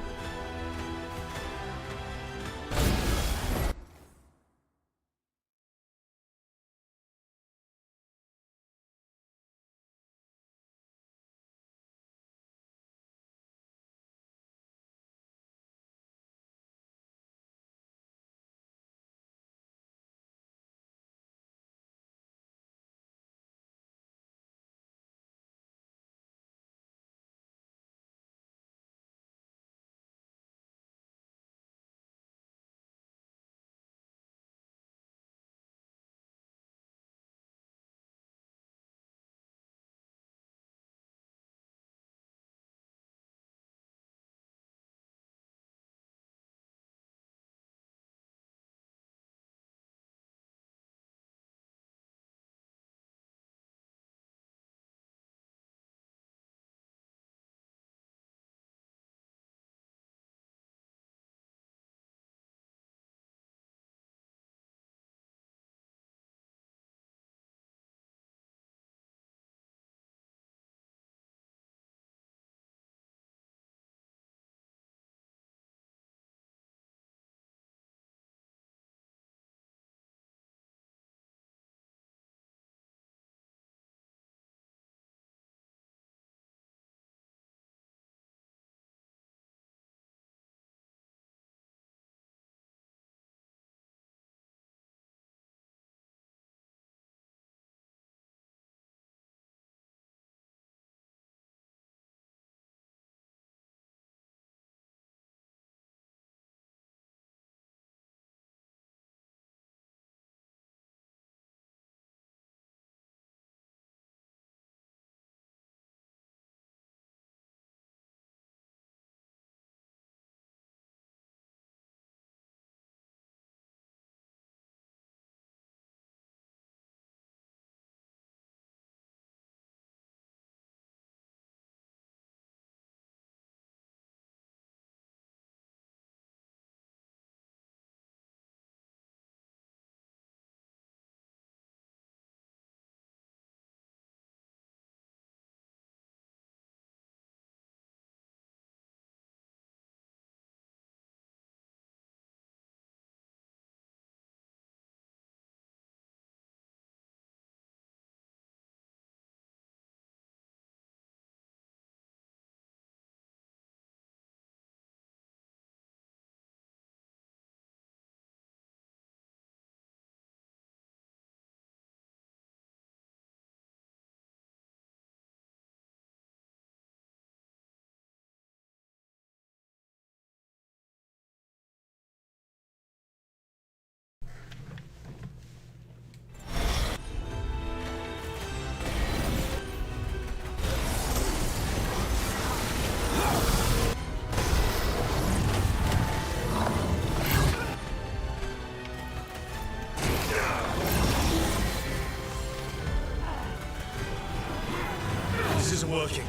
Working.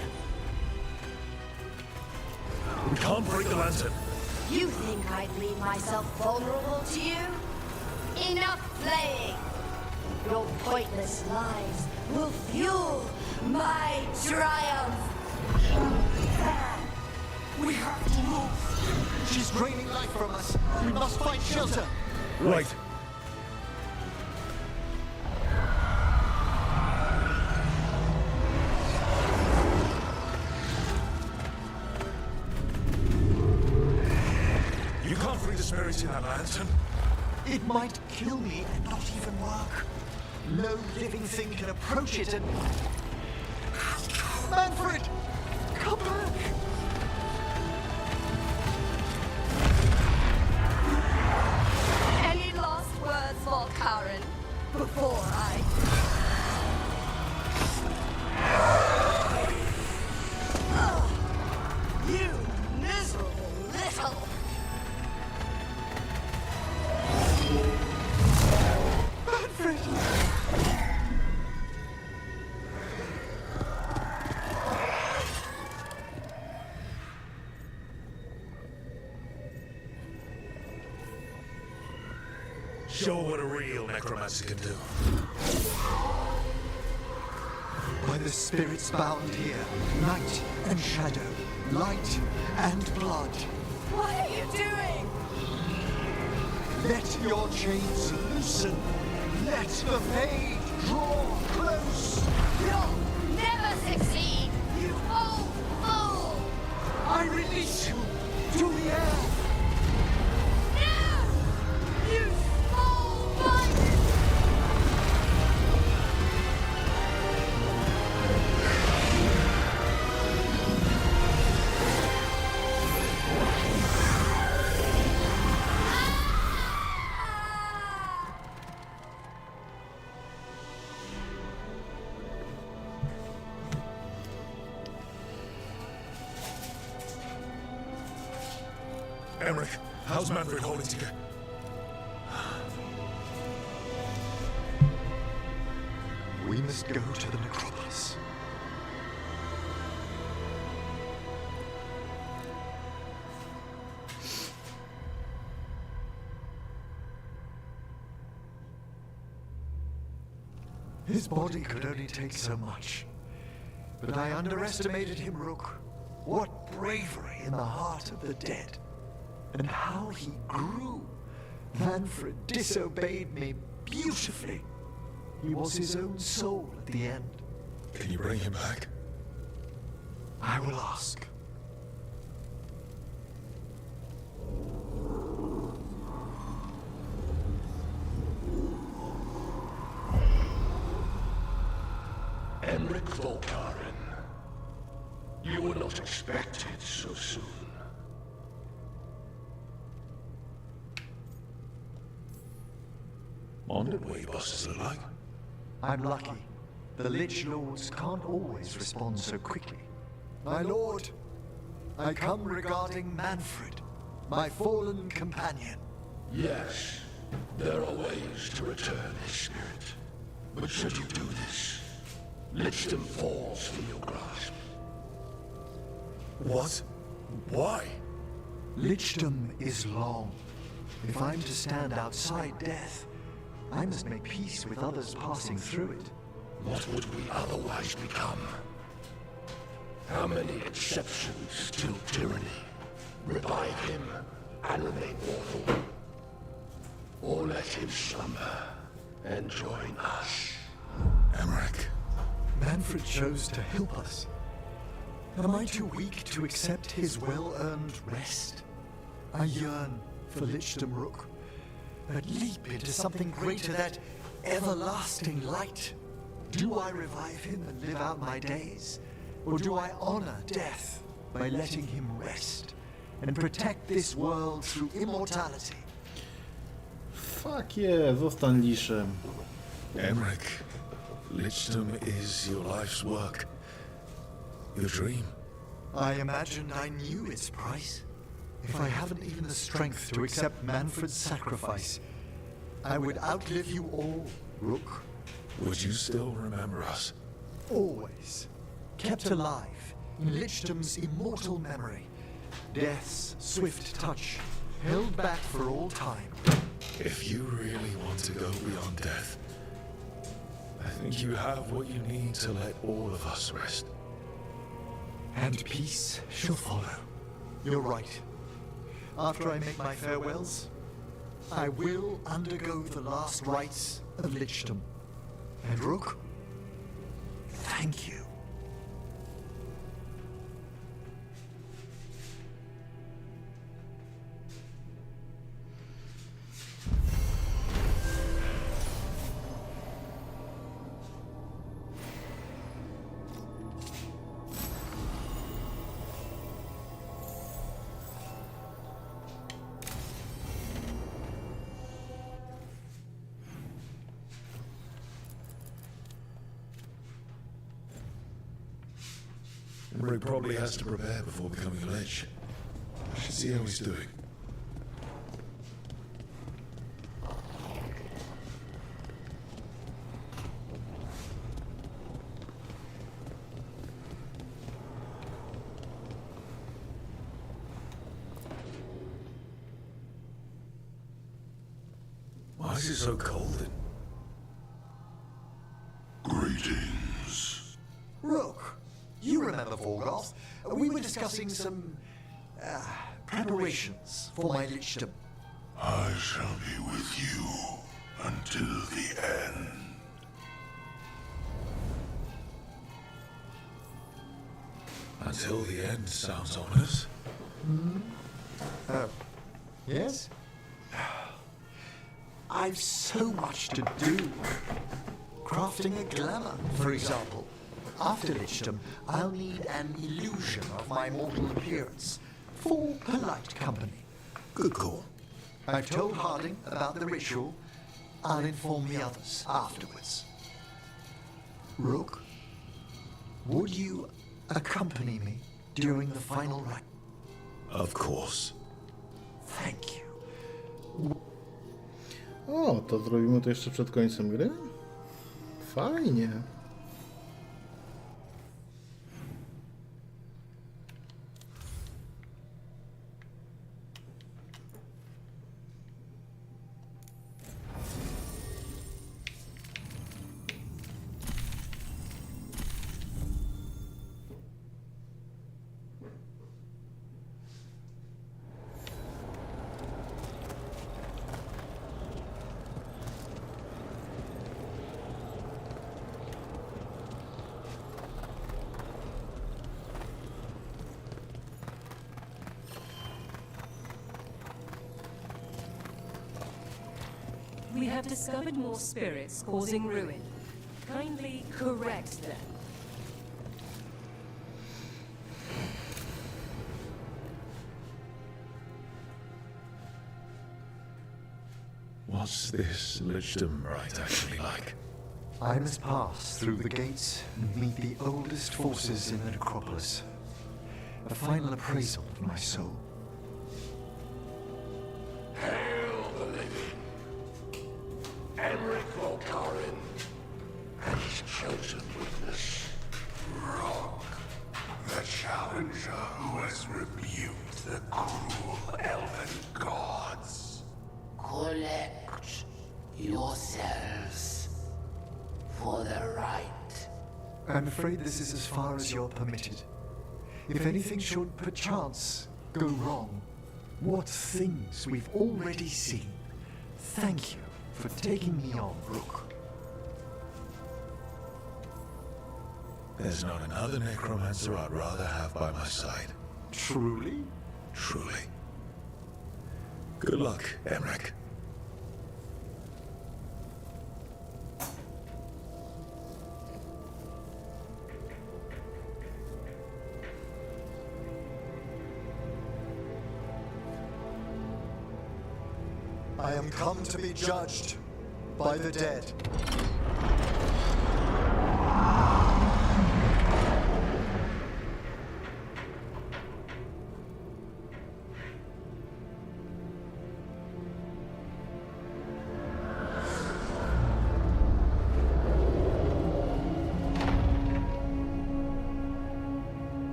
We can't break the lantern. You think I'd leave myself vulnerable to you? Enough playing! Your pointless lives will fuel my triumph! We have to move! She's draining life from us. We must find shelter. Right. You can't free the spirits in that lantern. It might kill me and not even work. No living thing can approach it and... Manfred! Come back! Any last words for Karen before I... You miserable little... Manfred! Show what a real necromancer can do. By the spirits bound here, night and shadow, light and blood. What are you doing? Let your chains loosen. Let the fade draw close. You'll never succeed, you old fool! I release you to the air. No! You small bite! Emmerich, how's Manfred holding together? We must go to the necropolis. His body could only take so much. But I underestimated him, Rook. What bravery in the heart of the dead. And how he grew. Manfred disobeyed me beautifully. He was his own soul at the end. Can you bring him back? I will ask. Emmerich Volkaren, you were not expected so soon. Wondered what your bosses look like. I'm lucky. The Lich Lords can't always respond so quickly. My lord, I come regarding Manfred, my fallen companion. Yes, there are ways to return his spirit. But should you do this, Lichdom falls from your grasp. What? Why? Lichdom is long. If I'm to stand outside death, I must make peace with others passing through it. What would we otherwise become? How many exceptions to tyranny? Revive him and remain mortal. Or let him slumber and join us. Emmerich. Manfred chose to help us. Am I too weak to accept his well-earned rest? I yearn for Lichdom, Rook. But leap into something greater, that everlasting light. Do I revive him and live out my days? Or do I honor death by letting him rest and protect this world through immortality? Fuck yeah, zostań liszem. Emmerich, Lichdom is your life's work. Your dream. I imagined I knew its price. If I haven't even the strength to accept Manfred's sacrifice, I would outlive you all, Rook. Would you still remember us? Always. Kept alive in Lichdom's immortal memory. Death's swift touch, held back for all time. If you really want to go beyond death, I think you have what you need to let all of us rest. And peace shall follow. You're right. After I make my farewells, I will undergo the last rites of Lichdom. And Rook, thank you. Emmerich probably has to prepare before becoming a Lich. I should see how he's doing. Why is it so cold in? Greetings. Rook, you remember Vorgoth? path, we were discussing some preparations for my lichdom. I shall be with you until the end. Until the end sounds ominous. Oh, yes? I've so much to do. Crafting a glamour, for example. After lichdom, I'll need an illusion of my mortal appearance for polite company. Good call. I've told Harding about the ritual. I'll inform the others afterwards. Rook, would you accompany me during the final rite? Of course. Thank you. O, to zrobimy to jeszcze przed końcem gry? Fajnie. We have discovered more spirits causing ruin. Kindly correct them. What's this lichdom rite actually like? I must pass through the gates and meet the oldest forces in the necropolis. A final appraisal of my soul. Hail the living. Emmerich Voltarin and his chosen witness, Rock, the challenger who has rebuked the cruel elven gods. Collect yourselves for the right. I'm afraid this is as far as you're permitted. If anything should perchance go wrong, what things we've already seen. Thank you for taking me on, Rook. There's not another necromancer I'd rather have by my side. Truly? Truly. Good luck, Emmerich. I am come to be judged by the dead.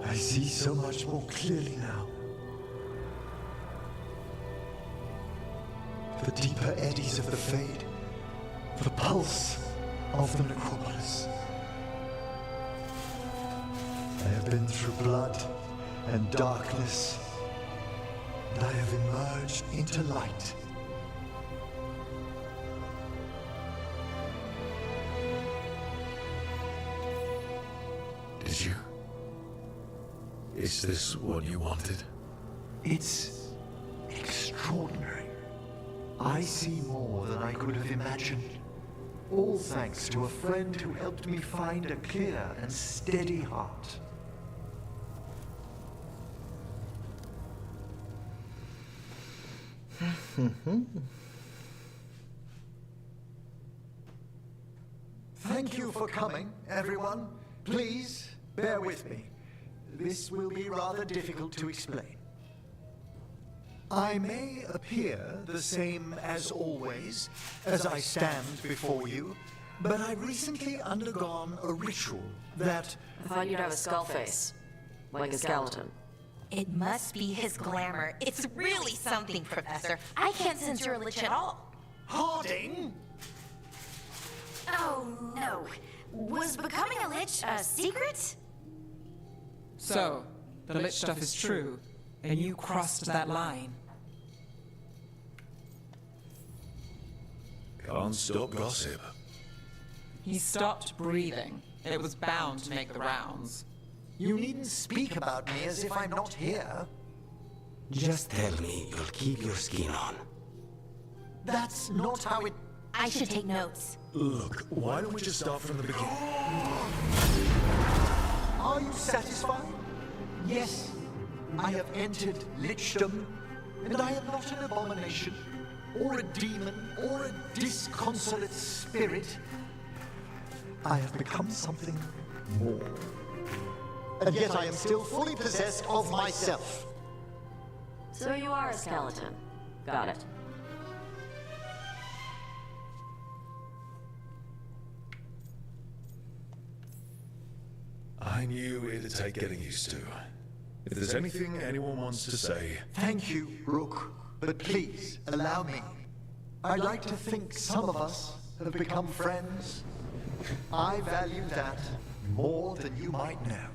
I see so much more clearly now. The deeper eddies of the Fade, the pulse of the necropolis. I have been through blood and darkness, and I have emerged into light. Did you? Is this what you wanted? It's extraordinary. I see more than I could have imagined. All thanks to a friend who helped me find a clear and steady heart. Thank you for coming, everyone. Please, bear with me. This will be rather difficult to explain. I may appear the same as always, as I stand before you, but I've recently undergone a ritual that... I thought you'd have a skull face. Like a skeleton. It must be his glamour. It's really something, Professor. I can't sense your lich at all. Harding? Oh, no. Was becoming a lich a secret? So, the lich stuff is true, and you crossed that line. Can't stop gossip. He stopped breathing. It was bound to make the rounds. You needn't speak about me as if I'm not here. Just tell me you'll keep your skin on. That's not how it... I should take notes. Look, why don't we just start from the beginning? Are you satisfied? Yes, I have entered lichdom, and I am not an abomination, or a demon, or a disconsolate spirit. I have become something more. And yet I am still fully possessed of myself. So you are a skeleton. Got it. I knew it'd take getting used to. If there's anything anyone wants to say... Thank you, Rook, but please, allow me. I'd like to think some of us have become friends. I value that more than you might know.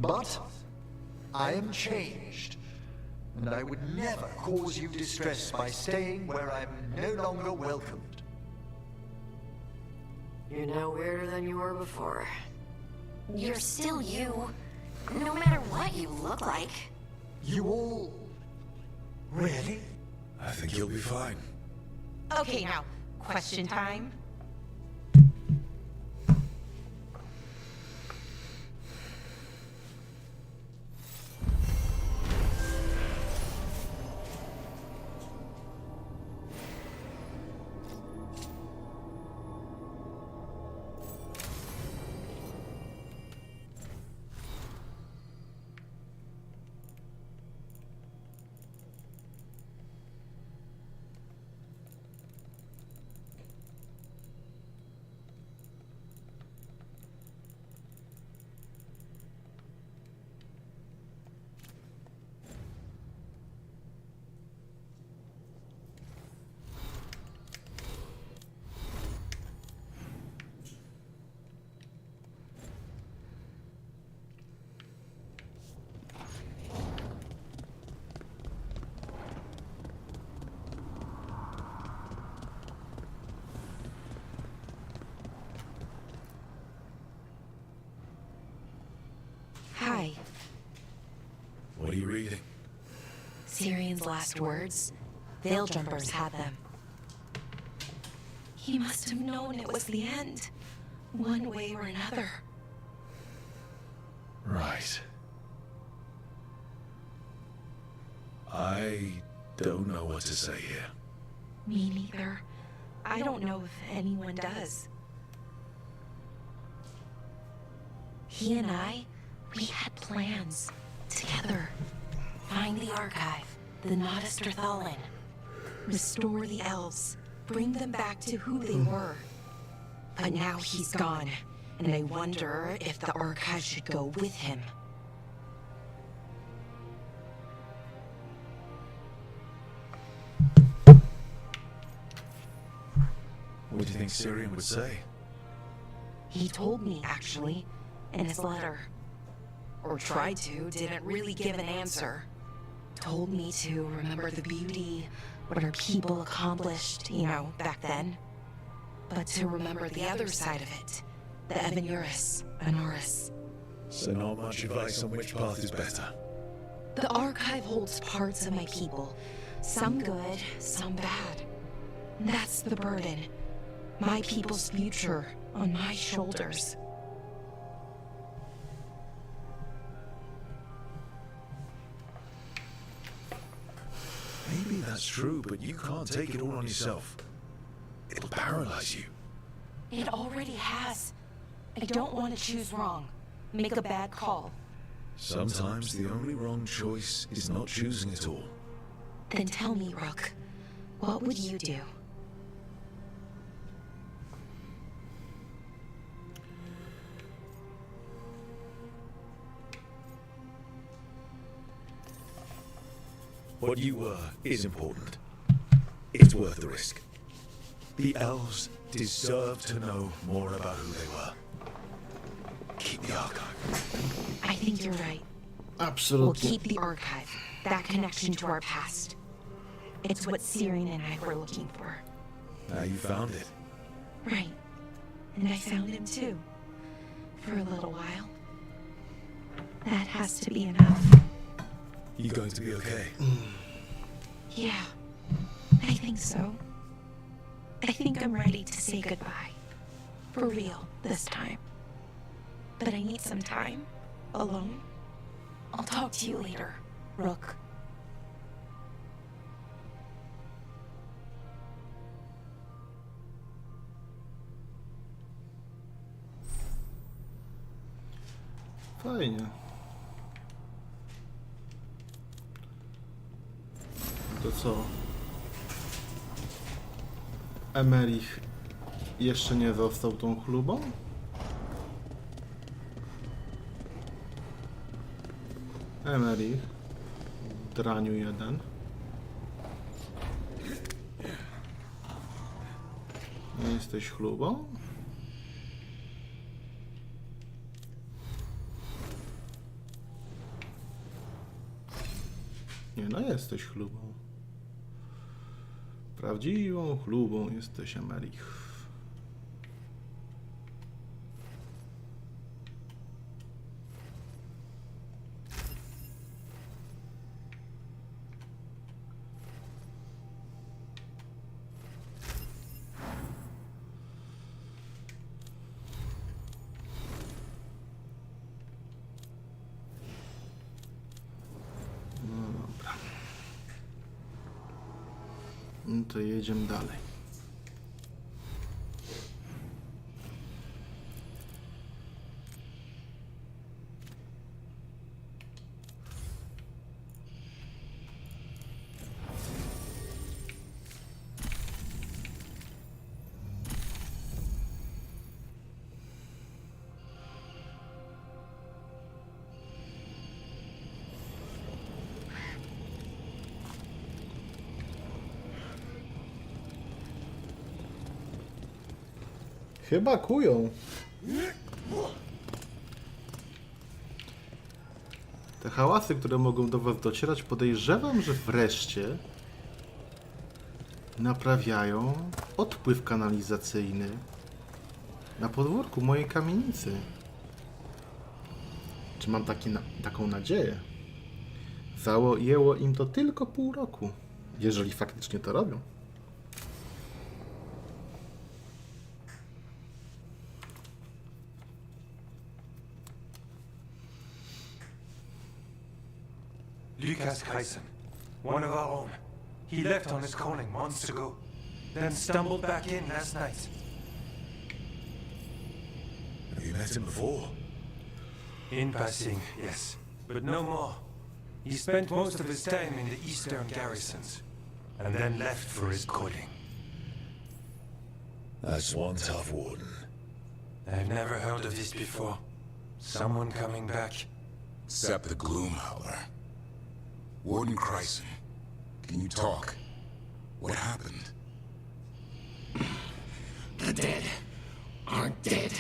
But I am changed, and I would never cause you distress by staying where I'm no longer welcomed. You're no weirder than you were before. You're still you, no matter what you look like. You all... really? I think you'll be fine. Okay, now, question time. Hi. What are you reading? Syrian's last words. Veil jumpers had them. He must have known it was the end, one way or another. Right. I don't know what to say here. Me neither. I don't know if anyone does. He and I, we had plans. Together. Find the archive, the Notisterthalin. Restore the elves. Bring them back to who they were. But now he's gone, and I wonder if the archive should go with him. What do you think Syrian would say? He told me, actually, in his letter. Or tried to, didn't really give an answer. Told me to remember the beauty, what our people accomplished, back then. But to remember the other side of it, the Evanuris, Anaris. So not much advice on which path is better. The archive holds parts of my people. Some good, some bad. That's the burden. My people's future on my shoulders. Maybe that's true, but you can't take it all on yourself. It'll paralyze you. It already has. I don't want to choose wrong. Make a bad call. Sometimes the only wrong choice is not choosing at all. Then tell me, Rook, what would you do? What you were is important. It's worth the risk. The elves deserve to know more about who they were. Keep the archive. I think you're right. Absolutely. We'll keep the archive, that connection to our past. It's what Syrian and I were looking for. Now you found it. Right. And I found him too. For a little while. That has to be enough. You going to be okay? Yeah. I think so. I think I'm ready to say goodbye. For real, this time. But I need some time. Alone. I'll talk to you later, Rook. Fajnie. To co? Emerich jeszcze nie został tą chlubą? Emerich. Draniu jeden. Nie jesteś chlubą? Nie, no jesteś chlubą. Prawdziwą chlubą jesteś, Emerich. No to jedziemy dalej. Chyba kują. Te hałasy, które mogą do was docierać, podejrzewam, że wreszcie naprawiają odpływ kanalizacyjny na podwórku mojej kamienicy. Czy mam taką nadzieję? Zajęło im to tylko pół roku, jeżeli faktycznie to robią. Lucas Kyson, one of our own. He left on his calling months ago, then stumbled back in last night. Have you met him before? In passing, yes, but no more. He spent most of his time in the eastern garrisons, and then left for his calling. That's one tough warden. I've never heard of this before. Someone coming back. Except the Gloomhowler. Warden Kryson, can you talk? What happened? The dead aren't dead.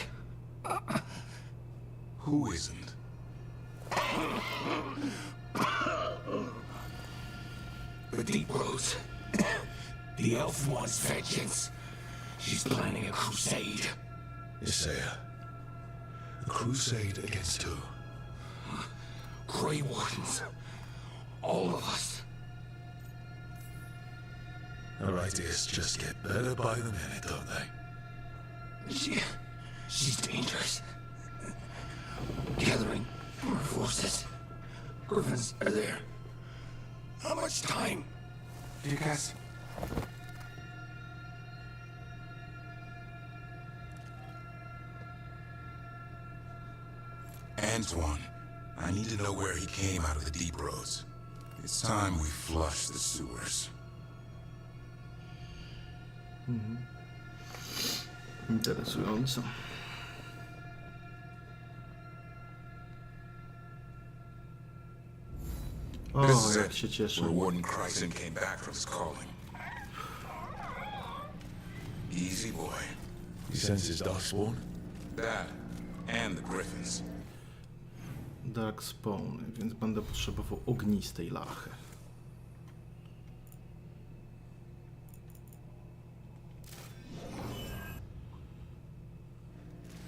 Who isn't? The Deep Rose. The elf wants vengeance. She's planning a crusade. Isaiah. A crusade against who? Grey Wardens. All of us. Our ideas just get better by the minute, don't they? She's dangerous. Gathering more forces. Griffins are there. How much time? Because Antoine, I need to know where he came out of the deep roads. It's time we flush the sewers. Interesująco. O, This is jak it, się cieszę. where Warden Kryson came back from his calling. Easy boy. He senses Darkspawn? That, and the Griffins. Darkspawn, więc będę potrzebował ognistej lachy.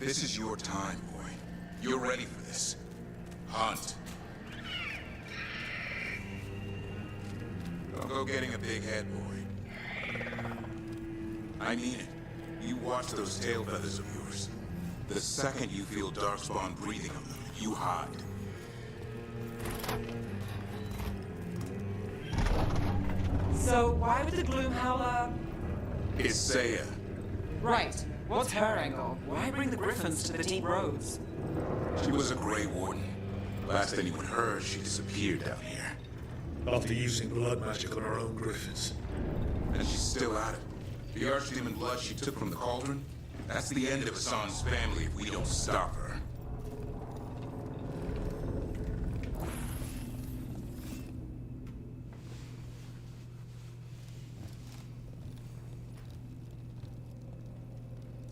This is your time, boy. You're ready for this. Hunt. Don't go getting a big head, boy. I mean it. You watch those tail feathers of yours. The second you feel Darkspawn breathing on them, you hide. So why would the Gloom Howler... It's Saya. Right. What's her angle? Why bring the Griffins to the deep roads? She was a Grey Warden. Last anyone heard, she disappeared down here. After using blood magic on her own griffins. And she's still at it. The Archdemon blood she took from the cauldron? That's the end of Hassan's family if we don't stop her.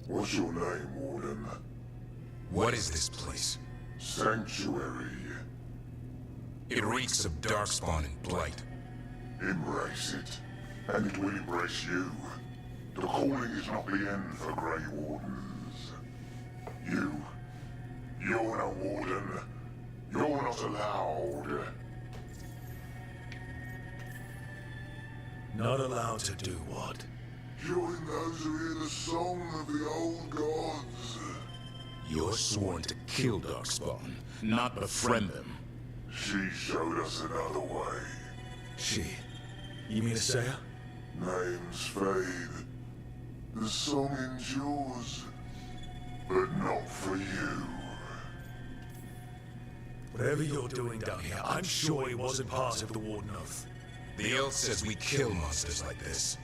What's your name, Warden? What is this place? Sanctuary. It reeks of Darkspawn and Blight. Embrace it, and it will embrace you. The calling is not the end for Grey Wardens. You're not a Warden. You're not allowed. Not allowed to do what? Join those who hear the song of the old gods. You're sworn to kill Darkspawn, not befriend them. She showed us another way. She? You mean Saya? Names fade. The song endures. But not for you. Whatever you're doing down here, I'm sure it wasn't part of the Warden Oath. The Oath says we kill monsters like this.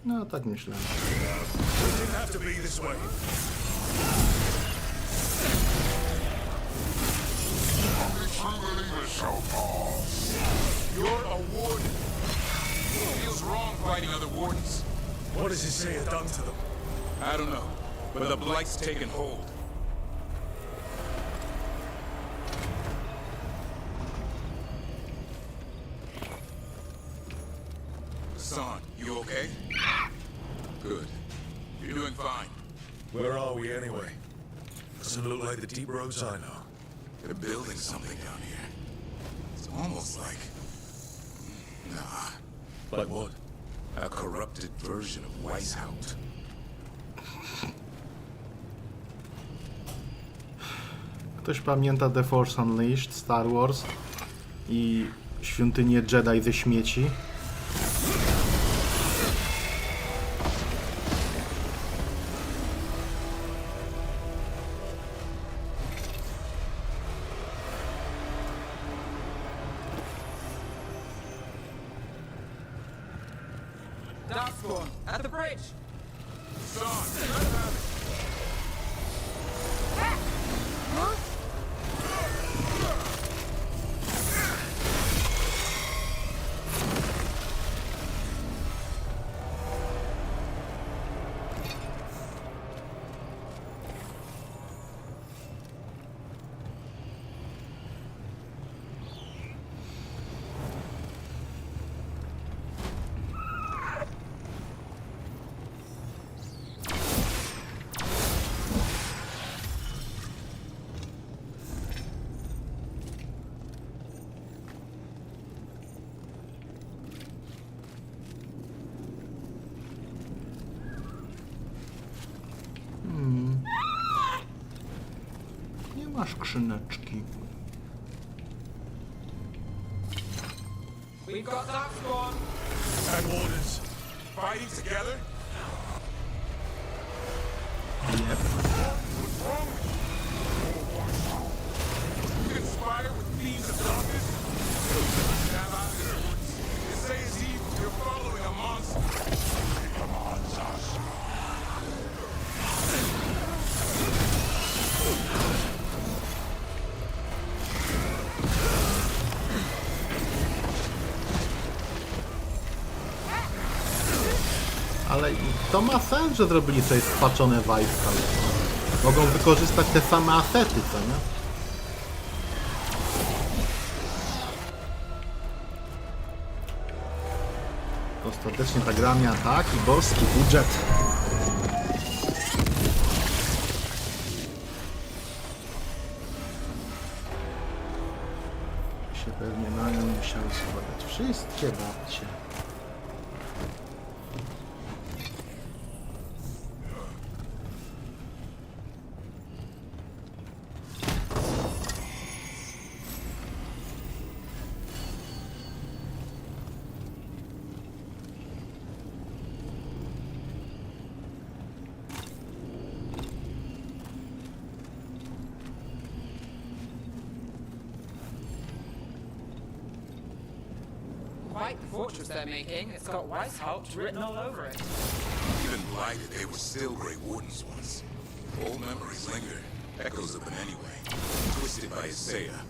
No, tak myślałem. It didn't have to be this way. You're a warden. It feels wrong fighting other wardens. What has Saya done to them? I don't know, but the Blight's taken hold. Hassan, you okay? Good. You're doing fine. Where are we anyway? Doesn't look like the deep roads I know. They're building something down here. It's almost like... Nah. Like what? A corrupted version of Weishaupt. Ktoś pamięta The Force Unleashed, Star Wars i świątynię Jedi ze śmieci? Darkspawn, at the bridge! ma skrzyneczki? We've got that spawn. And wardens fighting together? Yep. What's wrong with you? Conspire with fiends of darkness? Snap out of this woods. You say it's evil. You're following a monster. It commands us. Ale to ma sens, że zrobili sobie spaczone wojska. Mogą wykorzystać te same asety, co nie? Ostatecznie ta gra miała taki boski budżet. Się pewnie na nią musiały składać wszystkie babcie. Quite the fortress they're making. It's got Weishaupt written all over it. Even blighted, they were still Grey Wardens once. Old memories linger, echoes of them anyway, twisted by Isaiah.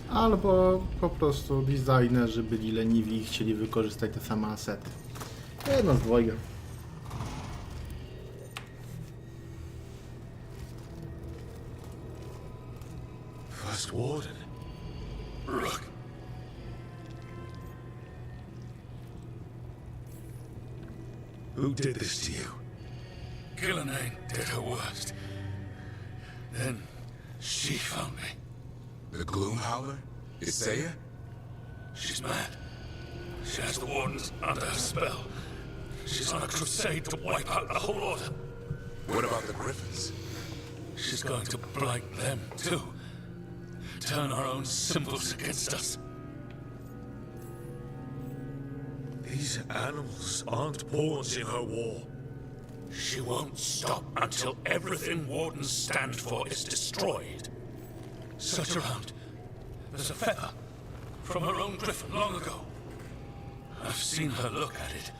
Albo po prostu designerzy byli leniwi i chcieli wykorzystać te same asety. Jedno z dwojga. First Warden. Rook. Who did this to you? Killenane did her worst. Then she found me. The Gloom Howler? Isaiah? She's mad. She has the Wardens under her spell. She's on a crusade to wipe out the whole order. What about the Griffins? She's going to blight them, too. Turn our own symbols against us. These animals aren't pawns in her war. She won't stop until everything Wardens stand for is destroyed. Search around. There's a feather from her own griffin long ago. I've seen her look at it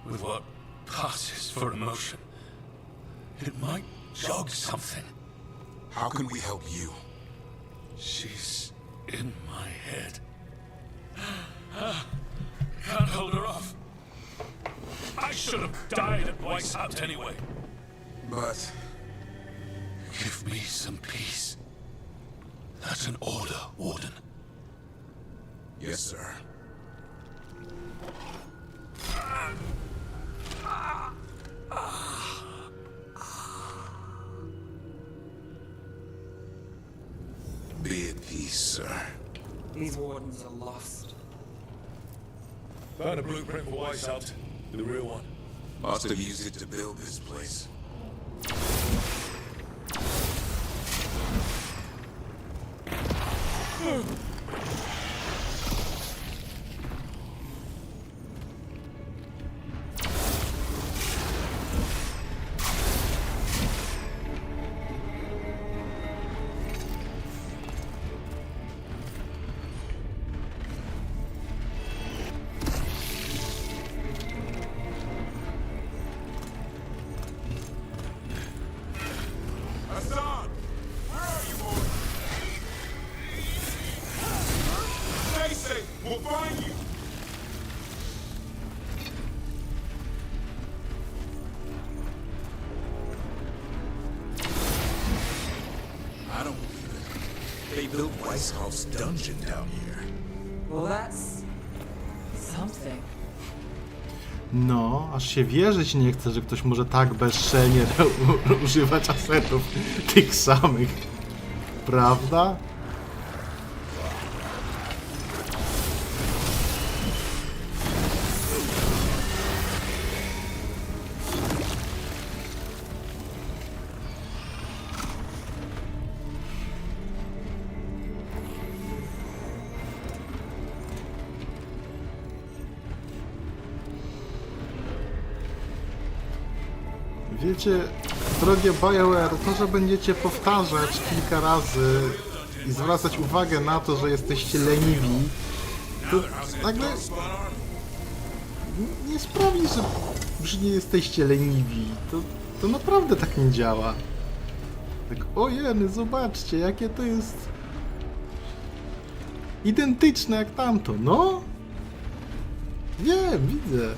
with what passes for emotion. It might jog something. How can we help you? She's in my head. Can't hold her off. I should have died at Weishaupt anyway. But... give me some peace. That's an order, Warden. Yes, sir. Be at peace, sir. These Wardens are lost. Found a blueprint for Weishaupt. The real one. Must have used it to build this place. Hassan! Where are you, boy? Stay safe! We'll find you! I don't believe it. They built Weishaupt's dungeon down here. Well, that's... something. No, aż się wierzyć nie chce, że ktoś może tak bezczelnie używać asetów tych samych. Prawda? Wiecie, drogie BioWare, to, że będziecie powtarzać kilka razy i zwracać uwagę na to, że jesteście leniwi, to nagle nie sprawi, że nie jesteście leniwi. To naprawdę tak nie działa. Tak, ojeny, zobaczcie, jakie to jest identyczne jak tamto. No? Wiem, widzę.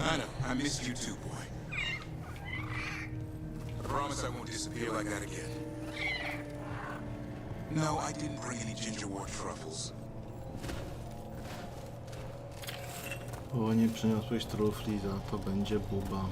I know. I missed you too, boy. I promise I won't disappear like that again. No, I didn't bring any gingerwort truffles. O, nie przyniosłeś trufli, za to będzie buba.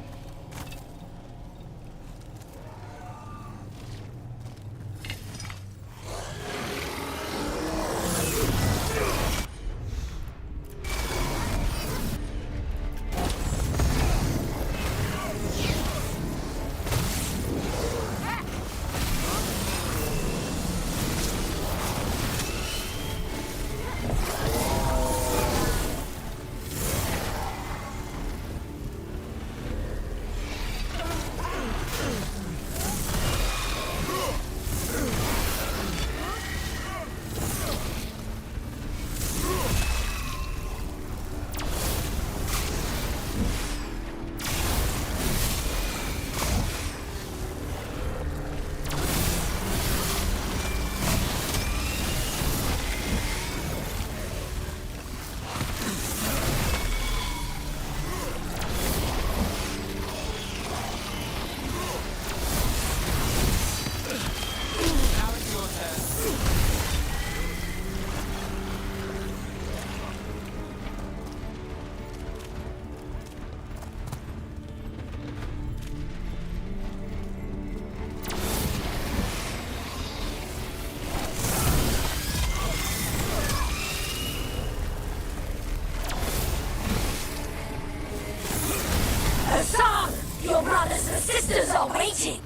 Your brothers and sisters are waiting!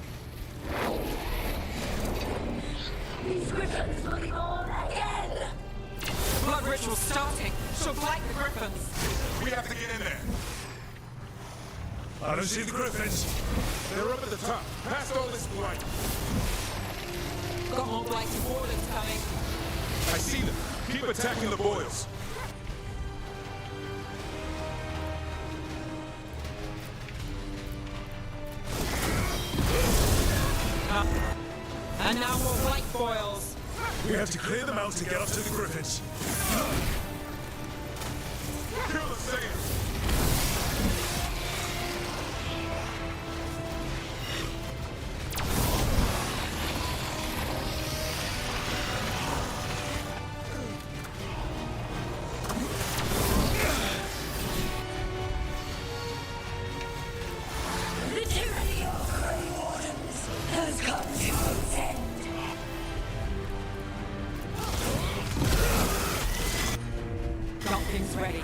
These griffins will be born again! Blood ritual starting. She'll blight the griffins. We have to get in there. I don't see the griffins. They're up at the top, past all this blight. Got more blighted wardens coming. I see them. Keep attacking the boils. spoils. We have to clear them out to get up to the griffins. Kill the Saiyan! The tyranny of Grey Wardens has come to its end. Got things ready.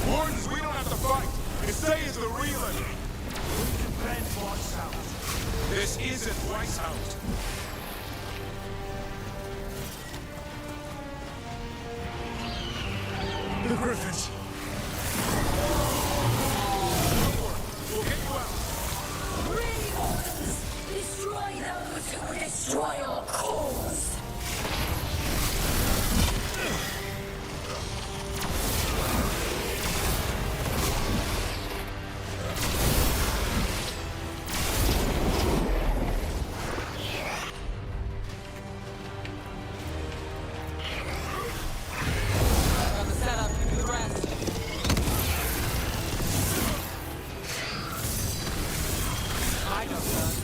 Wardens, we don't have to fight. It's the real enemy. Defend White's house. This isn't White's house. The griffins. We'll get you out. Grey Wardens, destroy those who will destroy our cause. Got the setup, you do the rest. I know, son.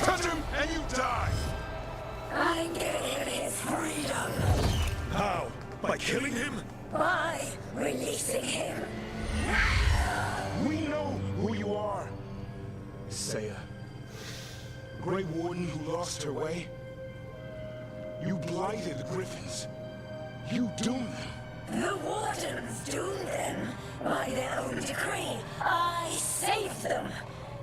Touch him and you die. I'm giving him his freedom How? By killing him? by releasing him. We know who you are. Saya. Grey Warden who lost her way. You blighted the Griffins. You doomed them. The Wardens doomed them by their own decree. I saved them.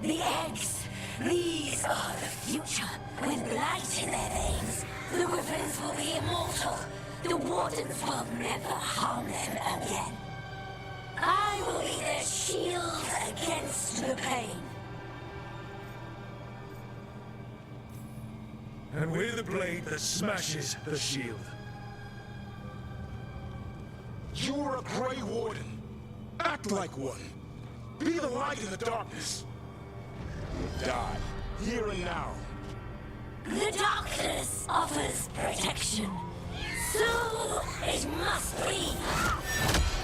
The eggs. These are the future. With light in their veins, the Griffins will be immortal. The Wardens will never harm them again. I will be their shield against the pain. And we're the blade that smashes the shield. You're a Grey Warden. Act like one. Be the light in the darkness. You'll die, here and now. The darkness offers protection. So it must be.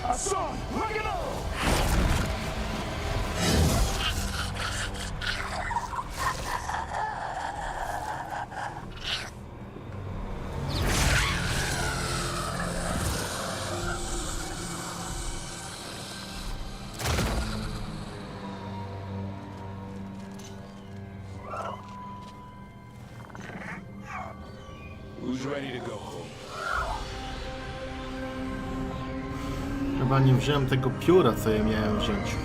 Hassan, Magano! Who's ready to go home? Chyba nie wziąłem tego pióra, co ja miałem wziąć.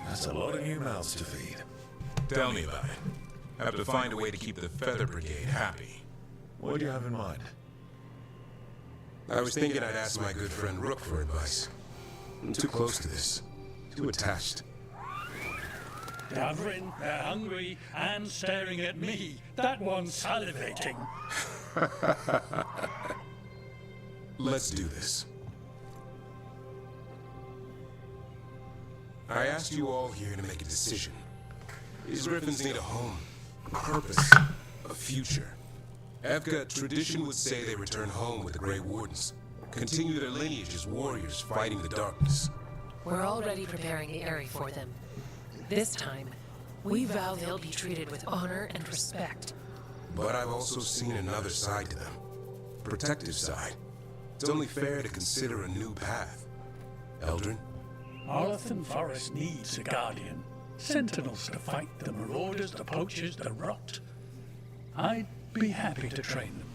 That's a lot of new mouths to feed. Tell me about it. Have to find a way to keep the Feather Brigade happy. What do you have in mind? I was thinking I'd ask my good friend Rook for advice. I'm too close to this. Too attached. Davrin, they're hungry and staring at me. That one's salivating. Let's do this. I asked you all here to make a decision. These Griffins need a home, a purpose, a future. Evka, tradition would say they return home with the Grey Wardens. Continue their lineage as warriors fighting the darkness. We're already preparing the area for them. This time, we vow they'll be treated with honor and respect. But I've also seen another side to them. Protective side. It's only fair to consider a new path. Eldrin? Arlathan Forest needs a guardian. Sentinels to fight the marauders, the poachers, the rot. I'd be happy to train them.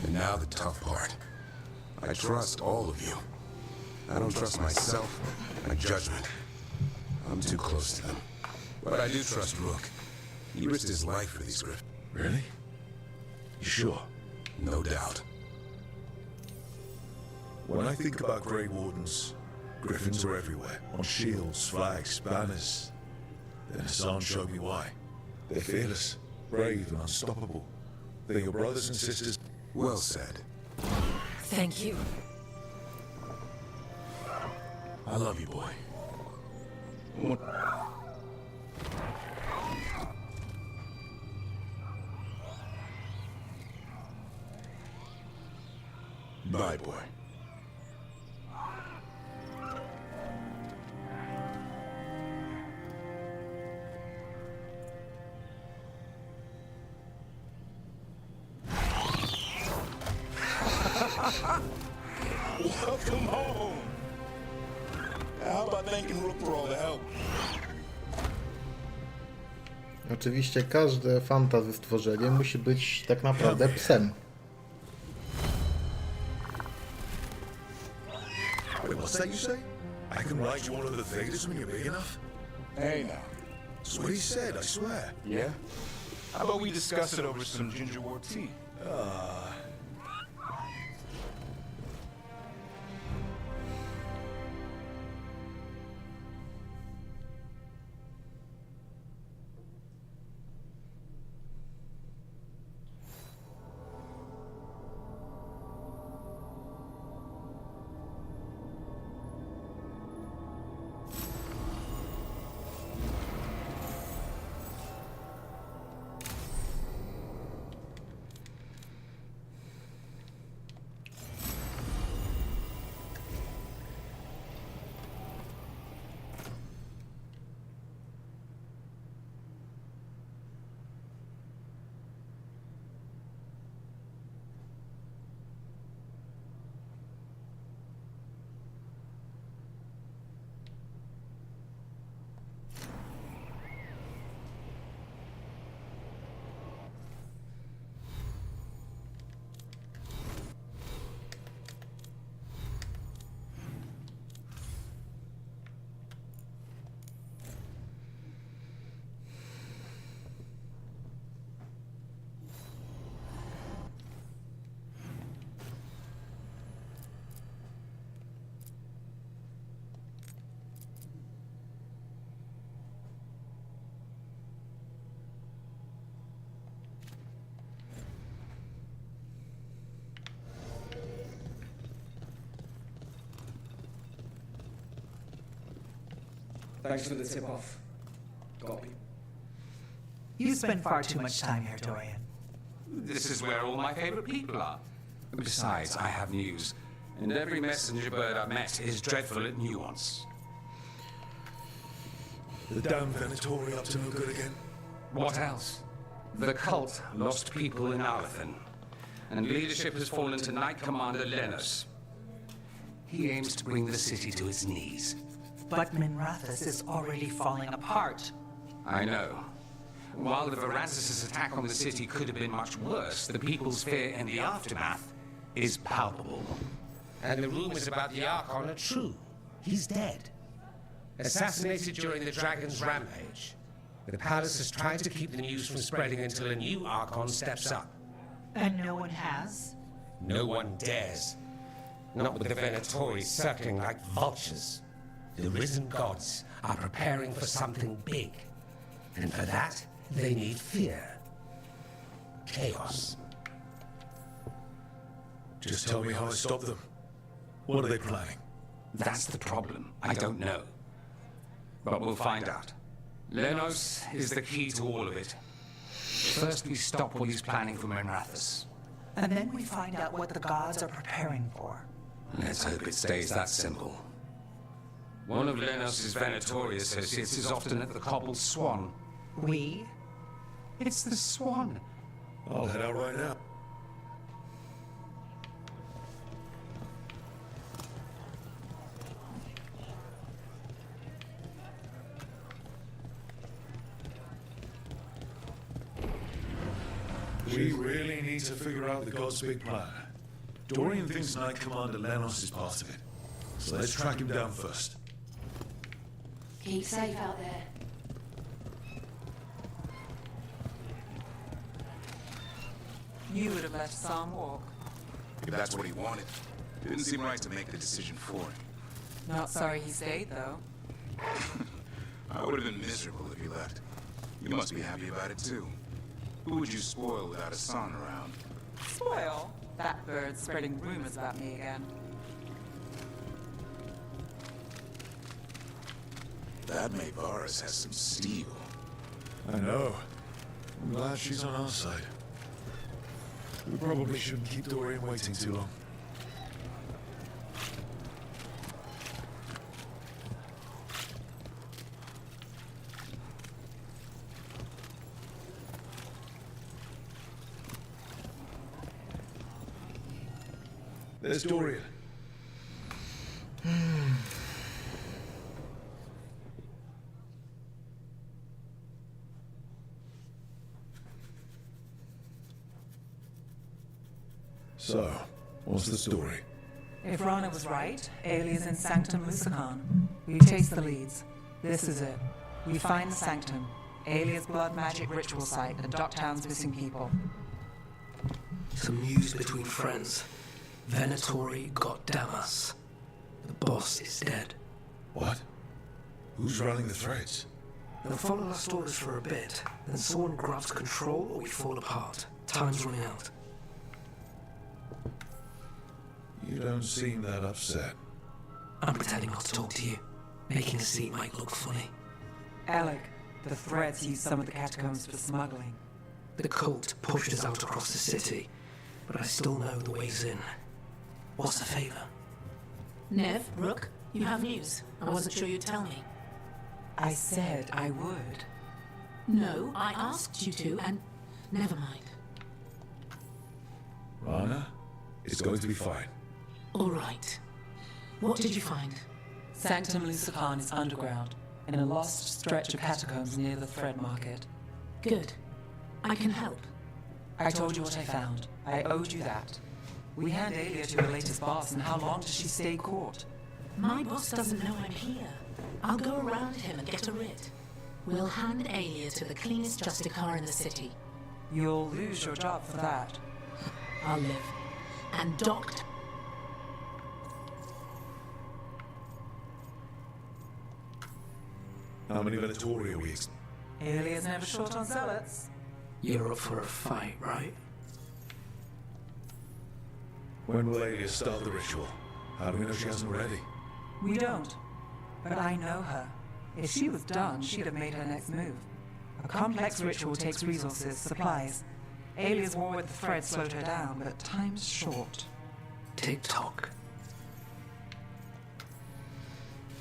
And now the tough part. I trust all of you. I don't trust myself, my judgment. I'm too close to them. But I do trust Rook. He risked his life for these griffins. Really? You sure? No doubt. When I think about Grey Wardens, griffins are everywhere. On shields, flags, banners. Then Hassan showed me why. They're fearless, brave, and unstoppable. They're your brothers and sisters. Well said. Thank you. I love you, boy. Bye, boy. Welcome home. How about thanking Rook for all the help? Oczywiście każde fantasy stworzenie musi być tak naprawdę psem. Wait, what's that you say? I can ride you one of the Vedas when you're big enough? Hey now. That's what he said, I swear. Yeah? How about we discuss it over some gingerwort tea? Thanks for the tip-off. Copy. You spend far too much time here, Dorian. This is where all my favorite people are. Besides, I have news. And every messenger bird I've met is dreadful at nuance. The damn Venatori up to no good again? What else? The cult lost people in Alathan. And leadership has fallen to Knight Commander Lenos. He aims to bring the city to its knees. But Minrathous is already falling apart. I know. While the Varansis' attack on the city could have been much worse, the people's fear in the aftermath is palpable. And the rumors about the Archon are true. He's dead. Assassinated during the Dragon's rampage. The palace is trying to keep the news from spreading until a new Archon steps up. And no one has? No one dares. Not with the Venatori circling like vultures. The risen gods are preparing for something big. And for that, they need fear. Chaos. Just tell me how I stop them. What are they planning? That's the problem. I don't know. But we'll find out. Lenos is the key to all of it. First we stop what he's planning for Minrathous. And then we find out what the gods are preparing for. Let's hope it stays that simple. One of Lenos' Venatori associates is often at the Cobbled Swan. We? It's the Swan. I'll head out right now. We really need to figure out the God's big plan. Dorian thinks Knight Commander Lenos is part of it. So let's track him down first. Keep safe out there. You would have let Sam walk. If that's what he wanted, it didn't seem right to make the decision for him. Not sorry he stayed, though. I would have been miserable if you left. You must be happy about it, too. Who would you spoil without a son around? Spoil? That bird's spreading rumors about me again. That Mayvaris has some steel. I know. I'm glad she's on our side. We probably shouldn't keep Dorian waiting too long. There's Dorian. So, what's the story? If Rana was right, Alia's in Sanctum Lucican. We chase the leads. This is it. We find the Sanctum, Alia's blood magic ritual site, and Docktown's missing people. Some news between friends. Venatori got Damas. The boss is dead. What? Who's running the threads? They'll follow our stories for a bit, then someone grabs control or we fall apart. Time's running out. You don't seem that upset. I'm pretending not to talk to you. Making a scene might look funny. Alec, the threads use some of the catacombs for smuggling. The cult pushed us out across the city, but I still know the ways in. What's the favor? Nev, Rook, you have news. I wasn't sure you'd tell me. I said I would. No, I asked you to, and never mind. Rana, it's going to be fine. All right. What did you find? Sanctum Lucican is underground, in a lost stretch of catacombs near the Thread Market. Good. I can help. I told you what I found. I owed you that. We hand Alia to her latest boss, and how long does she stay caught? My boss doesn't know I'm here. I'll go around him and get a writ. We'll hand Alia to the cleanest justicar in the city. You'll lose your job for that. I'll live. And docked. How many Venatori are we? Alia's never short on zealots. You're up for a fight, right? When will Alia start the ritual? How do we know she hasn't already? We don't. But I know her. If she was done, she'd have made her next move. A complex ritual takes resources, supplies. Alia's war with the thread slowed her down, but time's short. Tick-tock.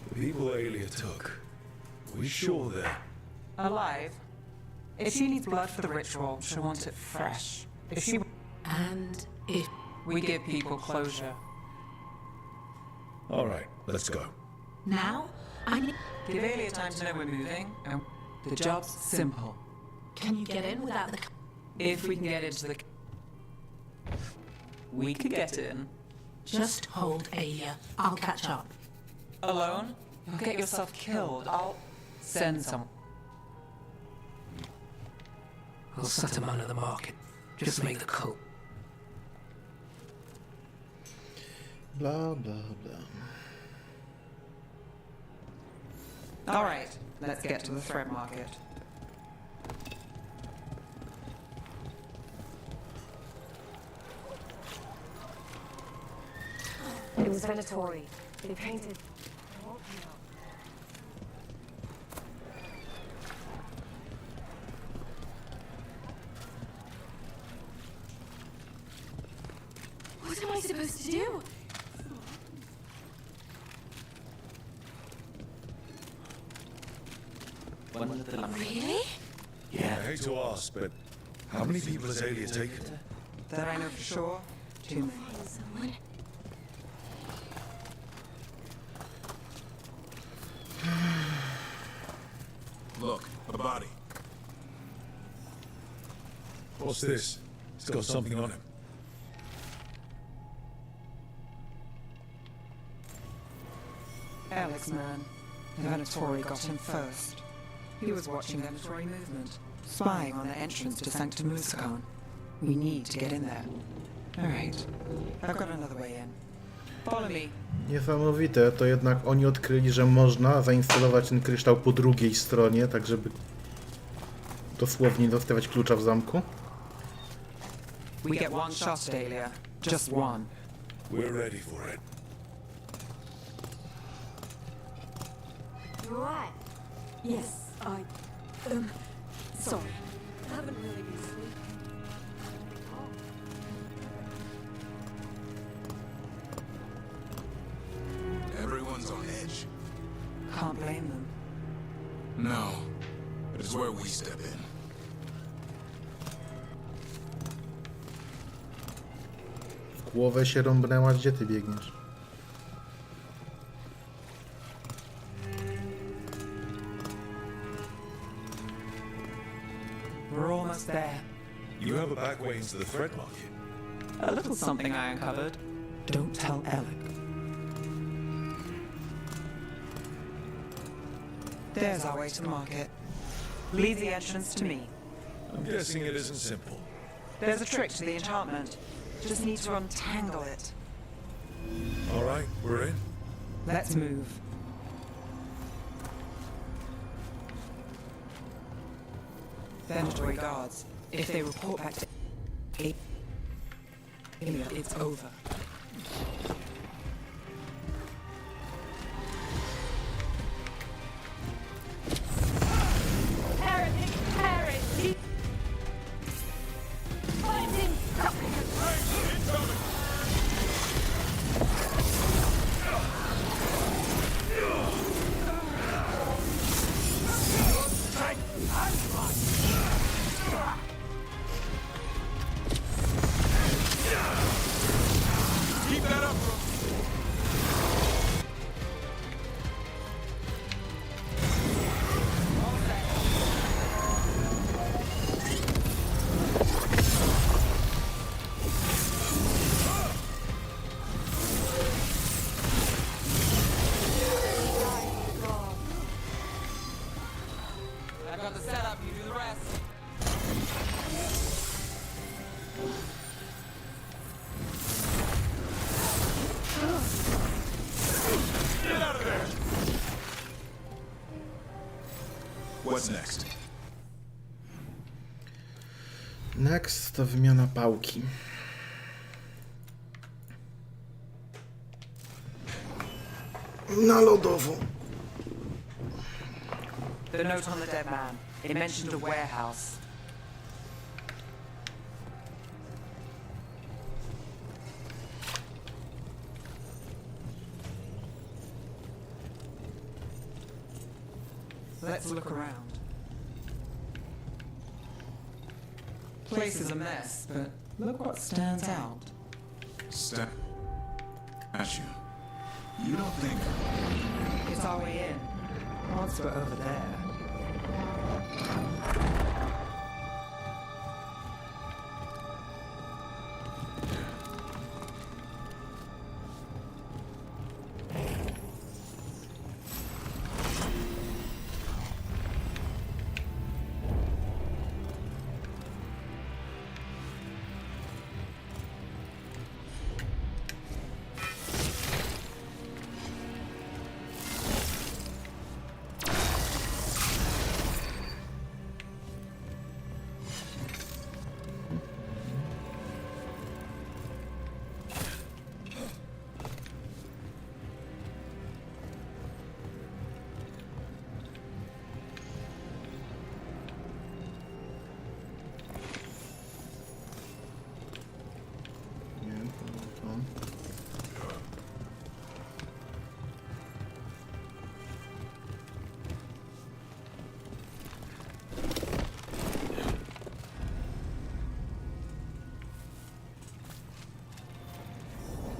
The people Alia took, are we sure they're... Alive. If she needs blood for the ritual, she'll want it fresh. If she... And if... We give people closure. All right, let's go. Now, I need... Give Alia time to know we're moving, and the job's simple. Can you get in without the... If we can get into the... We could get in. Just hold Alia. I'll catch up. Alone? You'll get yourself killed. I'll send someone. I'll set a man at the market. Just make the cult. Blah, blah, blah. All right, let's get to the thread market. It was Venatori. They painted... What am I supposed to do? Really? Yeah. I hate to ask, but how many people has Alia taken? That I know for sure. Too many. Someone? Look, a body. What's this? It's got something on him. Alex, man. The Venatori got him first. He was watching the Venatori movement, spying on the entrance to Sanctum Musicon. We need to get in there. Alright, I've got another way in. Follow me. Niesamowite, to jednak oni odkryli, że można zainstalować ten kryształ po drugiej stronie, tak żeby dosłownie nie dostawać klucza w zamku. We get one shot, Dahlia. Just one. We're ready for it. You alright? Yes, sorry. I haven't really been sleeping. Everyone's on edge. Can't blame them. No, but it's where we step in. W głowę się rąbnęła, gdzie ty biegniesz? We're almost there. You have a back way into the thread market. A little something I uncovered. Don't tell Alec. There's our way to the market. Leave the entrance to me. I'm guessing it isn't simple. There's a trick to the enchantment. Just need to untangle it. All right, we're in. Let's move. Venatori guards. If they report back to Amelia, it's over. Heretic! Heretic! Find him! Keep that up, bro. I got the setup, you do the rest. Get out of there! What's next? Next to wymiana pałki. Na lodową. The note on the dead man. It mentioned a warehouse. Let's look around. Place is a mess, but look what stands out. Statue. You don't think... It's our way in. Once we're over there.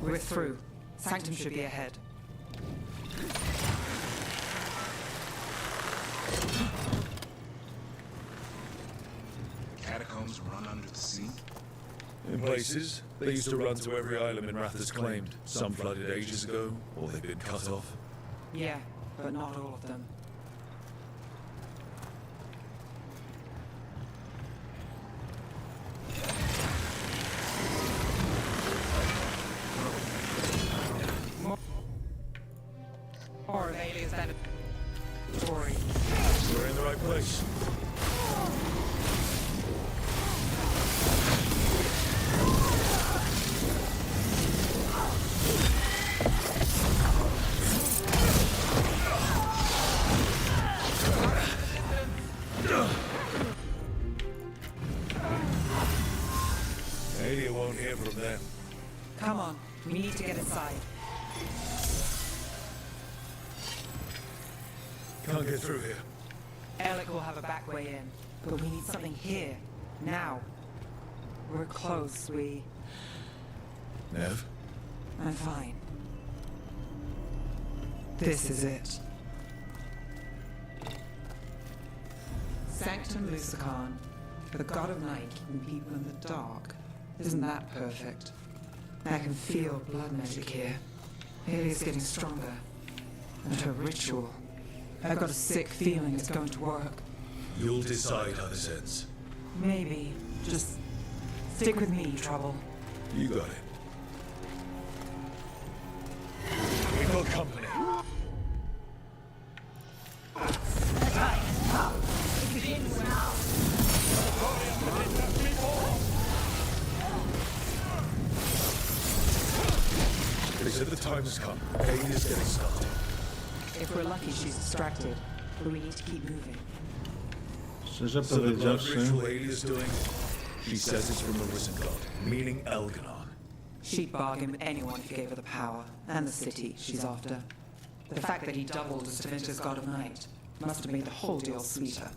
We're through. Sanctum should be ahead. Catacombs run under the sea? In places, they used to run to every island Minrath has claimed. Some flooded ages ago, or they've been cut off. Yeah, but not all of them. More of aliens than a story. We're in the right place. Alia won't hear from them. Come on, we need to get inside. Can't get through here. Alec will have a back way in, but we need something here, now. We're close, Nev? I'm fine. This is it. Sanctum Lucicon, the god of night keeping people in the dark. Isn't that perfect? I can feel blood magic here. Alia's getting stronger. And her ritual. I've got a sick feeling it's going to work. You'll decide how this ends. Maybe. Just stick with me, Trouble. You got it. We've got company. They said the time has come. Alia's getting started. If we're lucky, she's distracted. But we need to keep moving. Szczerze So the blood powiedziawszy, ritual Alia's doing, she says it's from the risen god, meaning Elganon. She'd bargain with anyone who gave her the power, and the city she's after. The fact that he doubled as Tevinter's god of night must have made the whole deal sweeter.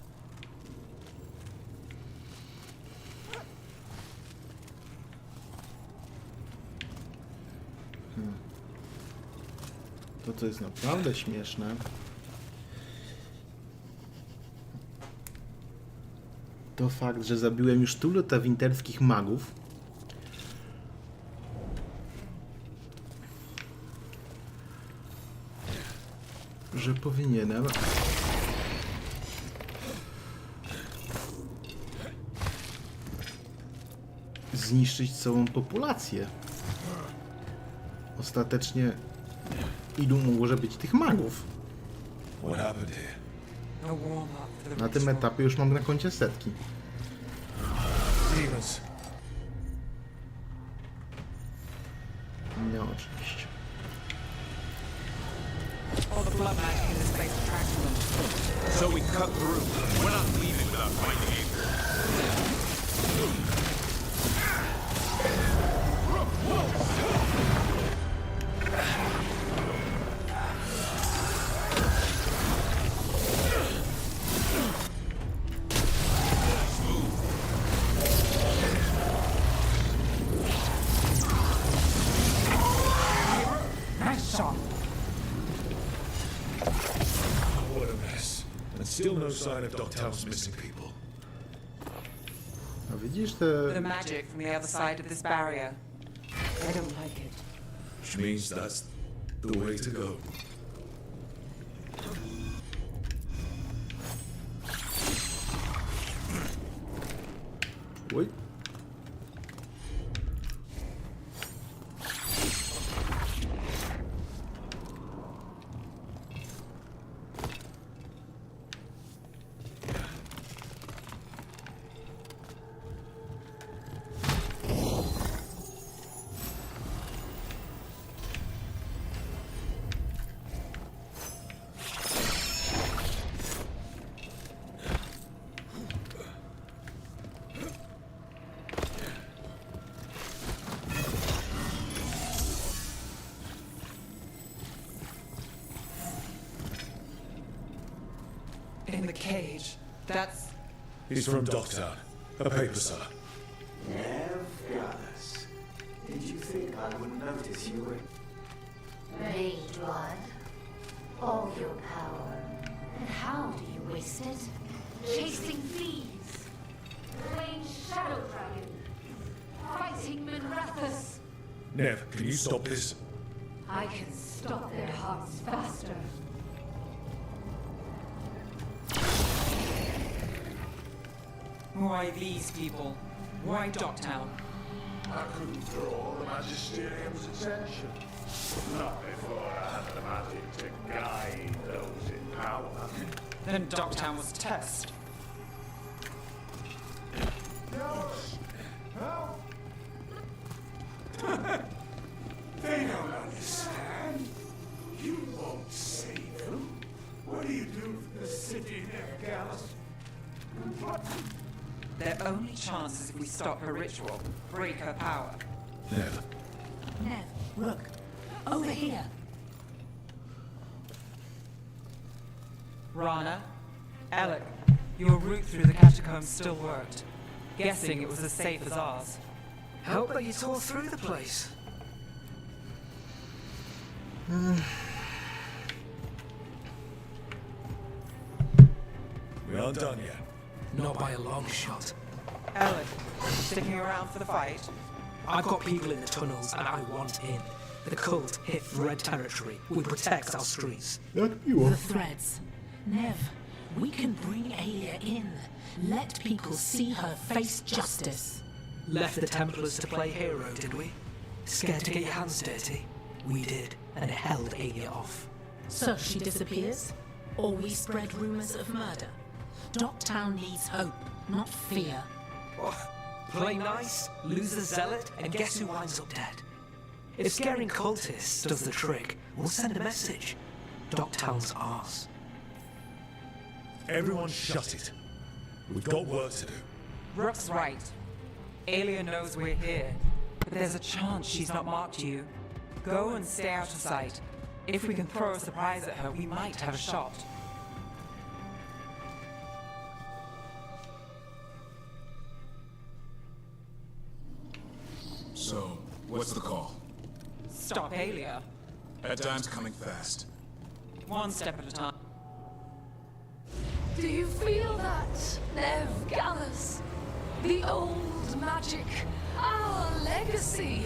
to co jest naprawdę śmieszne, to fakt, że zabiłem już tylu tewinterskich magów, że powinienem zniszczyć całą populację. Ostatecznie ilu może być tych magów? Na tym etapie już mam na koncie setki. No oczywiście. All the blood magic in this place attracts them. So we cut through. We're not leaving without finding it. Nice shot. What a mess. And still no sign of Dogtown's missing people. A widzisz te... The magic from the other side of this barrier. I don't like it. Which means that's the way to go. Oj. In the cage. That's... He's from Dogtown. A paper, sir. Nev Gallus. Did you think I wouldn't notice you were... Made blood. All your power. And how do you waste it? Chasing thieves. Playing Shadow Dragon. Fighting Minrathus. Nev, can you stop this? I can stop their hearts faster. Who are these people? Why Dogtown? I couldn't draw the Magisterium's attention. Not before I had the magic to guide those in power. Then Dogtown was test. Yes! Help! They don't understand. You won't save them. What do you do for the city near Gallus? What? Their only chance is if we stop her ritual, break her power. Never. Nev, look. Over here. Rana, Alec, your route through the catacombs still worked. Guessing it was as safe as ours. Hope that you tore through the place. We aren't done yet. Not by a long shot. Alec, sticking around for the fight? I've got people in the tunnels and I want in. The cult hit red territory. We protect our streets. The threads. Nev, we can bring Alia in. Let people see her face justice. Left the Templars to play hero, did we? Scared to get your hands dirty? We did, and it held Alia off. So she disappears? Or we spread rumors of murder? Dogtown needs hope, not fear. Play nice, lose the zealot, and guess who winds up dead? If scaring cultists does the trick, we'll send a message. Dogtown's ours. Everyone shut it. We've got work to do. Rook's right. Alia knows we're here, but there's a chance she's not marked you. Go and stay out of sight. If we can throw a surprise at her, we might have a shot. So, what's the call? Stop Alia. That time's coming fast. One step at a time. Do you feel that, Nev Gallus? The old magic, our legacy.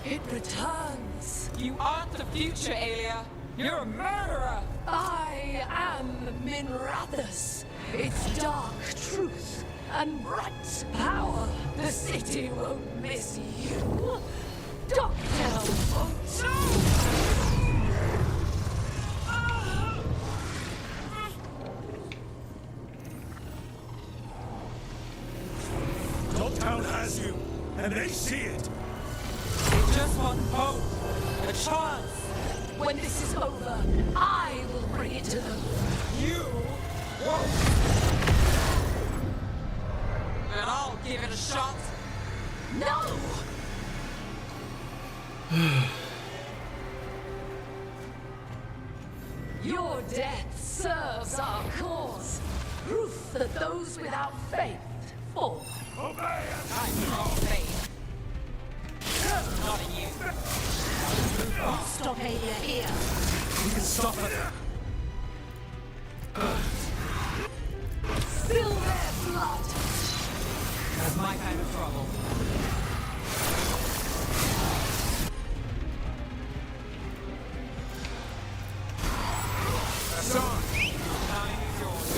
It returns. You aren't the future, Alia. You're a murderer. I am Minrathus. Its dark truth and bright power. The city won't miss you. Dogtown won't too. Dogtown has you, and they see it. They just want hope, a chance. When this is over, I will bring it to them. You won't. And I'll give it a shot. No! Your death serves our cause. Proof that those without faith fall. Obey! I throw faith. Not in you. We'll stop Alia here. We can stop her. Spill their blood. That's my kind of trouble. That's on! Time is yours.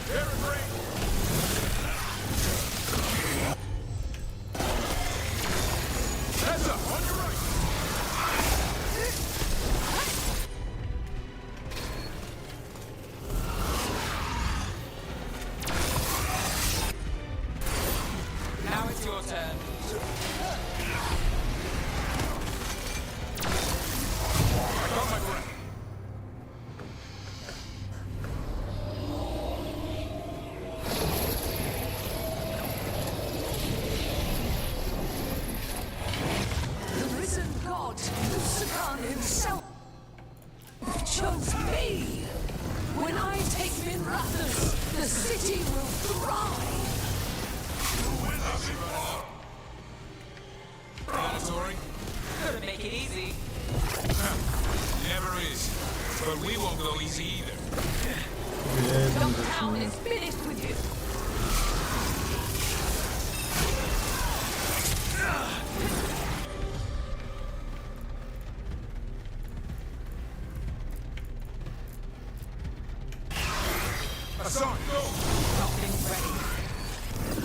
Very great! Heads up, on your right! Now it's your turn. I got my breath. The risen god, Lucifer himself, chose me. When I take Minrathus, the city will thrive. Predatory? Couldn't make it easy. Never is. But we won't go easy either. Dogtown is finished with you. Hassan, go! Something's ready.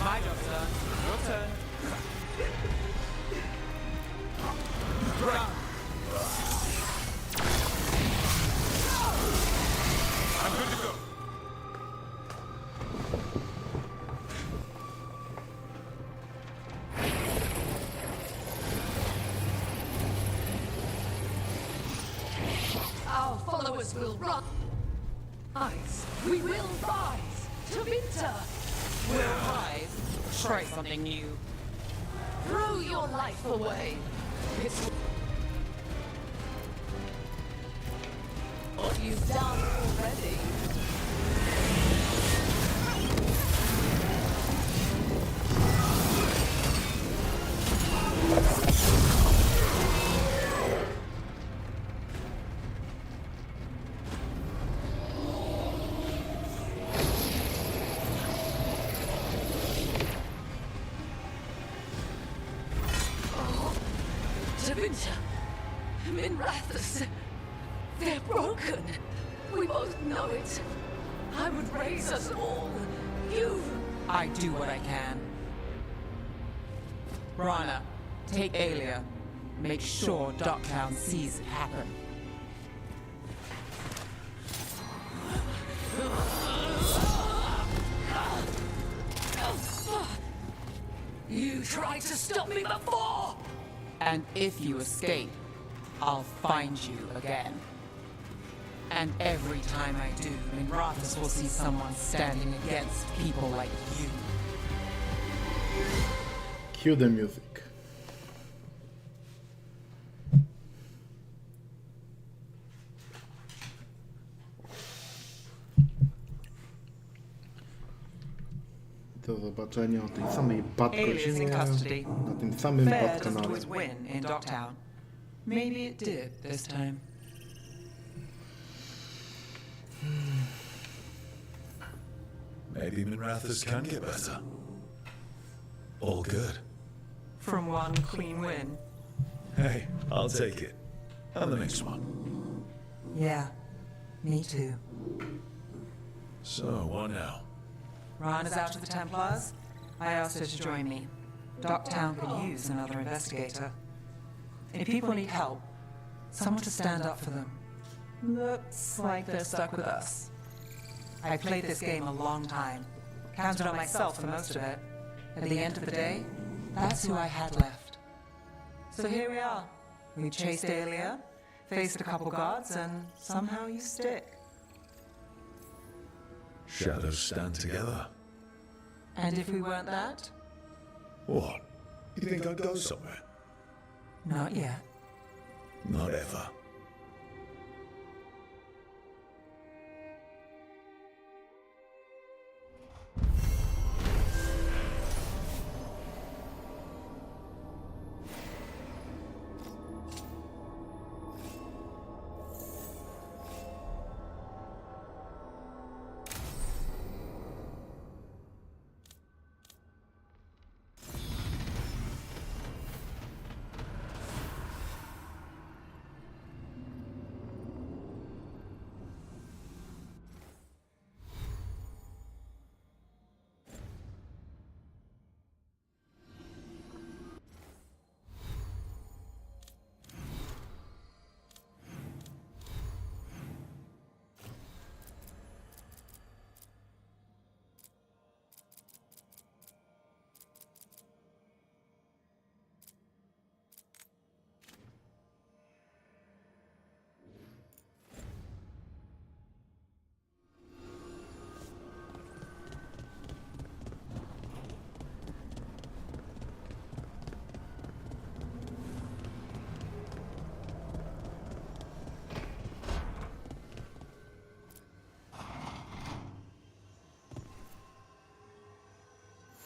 My doctor, your turn. Run. I'm good to go. Our followers will run. We will rise to winter. We'll rise. Try something new. Throw your life away. It's what you've done already. Winter, Minrathus, they're broken. We both know it. I would raise us all. You. I do what I can. Rana, take Alia. Make sure Dogtown sees it happen. You tried to stop me before! And if you escape, I'll find you again. And every time I do, Minrathus will see someone standing against people like you. Cue the music. Do zobaczenia o tej samej Alias in custody. na tym samym Fair doesn't kanale. always win in Dogtown. Maybe it did this time. Maybe Minrathus can get better. All good. From one clean win. Hey, I'll take it. And the next one. Yeah, me too. So, what now? Ron is out to the Templars. I asked her to join me. Dogtown could use another investigator. If people need help, someone to stand up for them. Looks like they're stuck with us. I played this game a long time. Counted on myself for most of it. At the end of the day, that's who I had left. So here we are. We chased Alia, faced a couple guards, and somehow you stick. Shadows stand together. And if we weren't that? What? You think I'd go somewhere? Not yet. Not ever.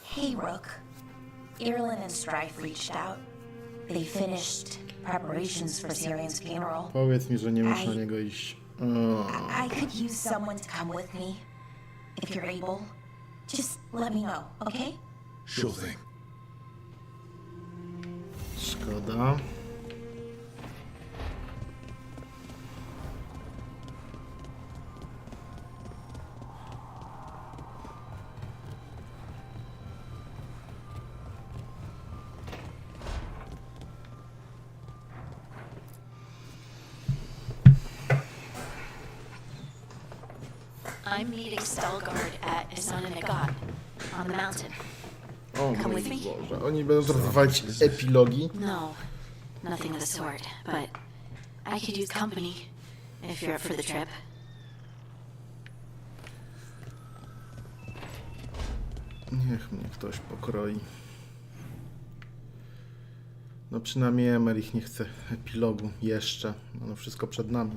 Hey, Rook. Irlin and Strife reached out. They finished preparations for Syrian's funeral. Powiedz mi, że nie muszę na niego iść I could use someone to come with me, if you're able. Just let me know, okay? Sure thing. Szkoda. I'm meeting Veilguard at Isananegat on the mountain. O Come mój with me? Boże, oni będą trwać epilogi. No, nothing of the sort, but I could use company if you're up for the trip. Niech mnie ktoś pokroi. No przynajmniej Emerich nie chce epilogu jeszcze. No wszystko przed nami.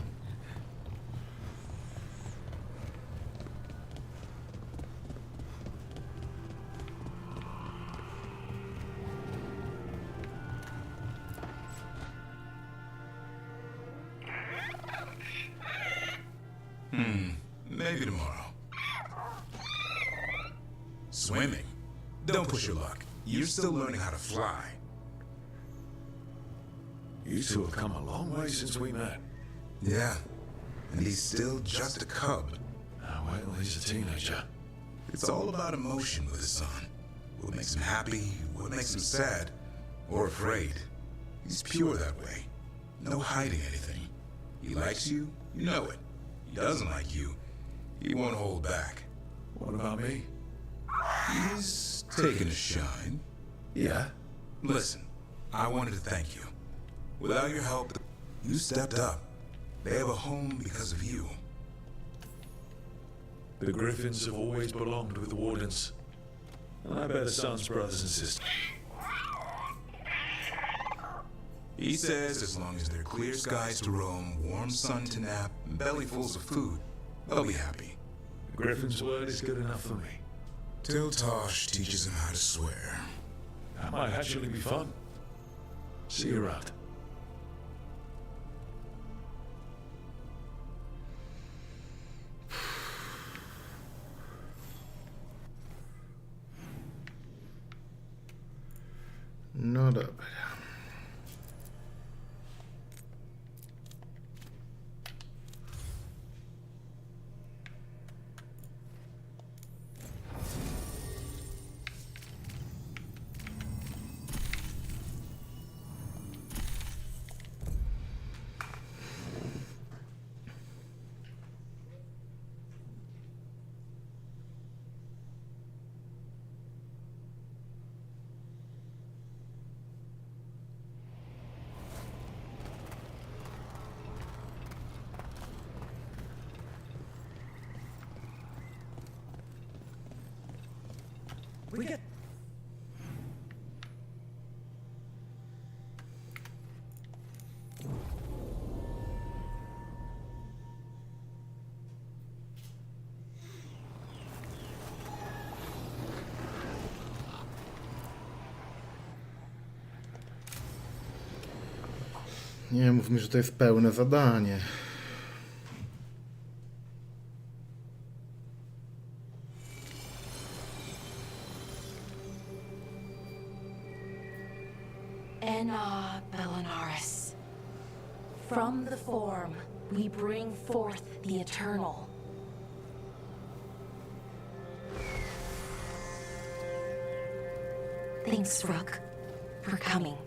Maybe tomorrow. Swimming? Don't push your luck. You're still learning how to fly. You two have come a long way since we met. Yeah, and he's still just a cub. Well, he's a teenager. It's all about emotion with his son. What makes him happy, what makes him sad, or afraid. He's pure that way. No hiding anything. He likes you, you know it. He doesn't like you, he won't hold back. What about me? He's taking a shine. Yeah? Listen, I wanted to thank you. Without your help, you stepped up. They have a home because of you. The Griffins have always belonged with the Wardens. And I bet the Sun's brothers and sisters. He says as long as there are clear skies to roam, warm sun to nap, and bellyfuls of food, they'll be happy. The Griffin's word is good enough for me. Till Tosh teaches him how to swear. That might actually be fun. See you around. No dobra. We get. Nie mów mi, że to jest pełne zadanie. Belanaris. From the form, we bring forth the eternal. Thanks, Rook, for coming.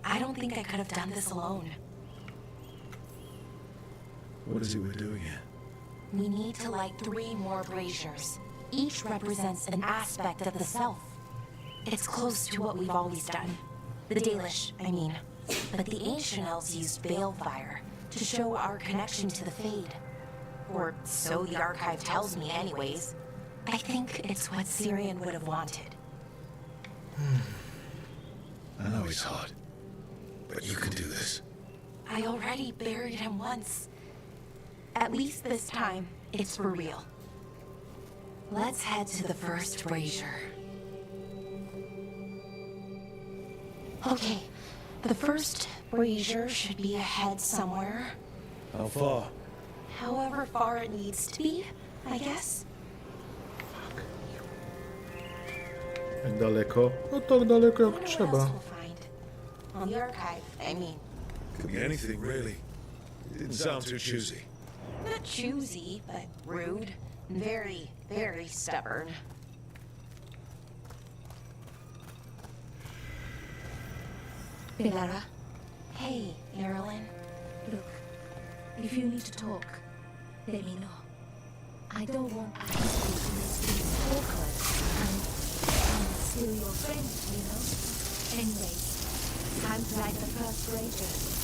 I don't think I could have done this alone. What is it we're doing here? We need to light 3 more braziers. Each represents an aspect of the self. It's close to what we've always done. The Dalish, I mean. But the ancient elves used balefire to show our connection to the Fade. Or so the archive tells me anyways. I think it's what Syrian would have wanted. I know it's hard, but you can do this. I already buried him once. At least this time, it's for real. Let's head to the first brazier. Okay, the first brazier should be ahead somewhere. How far? however far it needs to be, I guess. Jak daleko? No tak daleko jak What trzeba. else we'll find? On the archive, I mean. Could be anything, really. It didn't sound too choosy. Not choosy, but rude. And very, very stubborn. Pilara, Hey, Marilyn. look, if you need to talk, let me know. I don't want our history to make things awkward, and I'm still your friend, you know? Anyways, time to light the first ranger.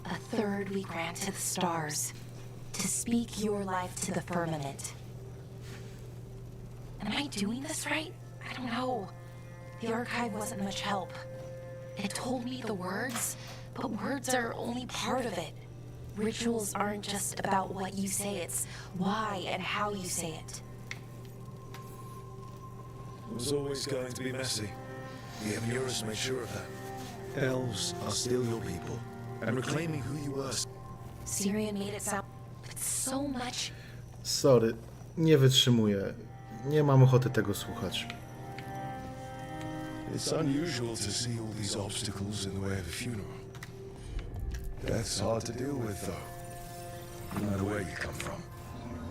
A third we grant to the stars, to speak your life to the firmament. Am I doing this right? I don't know. The archive wasn't much help. It told me the words, but words are only part of it. Rituals aren't just about what you say, it's why and how you say it. It was always going to be messy. The Emurus made sure of that. Elves are still your people, and reclaiming who you were. Syrian made it sound with so much. Sorry, nie wytrzymuję. Nie mam ochoty tego słuchać. It's unusual to see all these obstacles in the way of a funeral. Death's hard to deal with, though, no matter where you come from.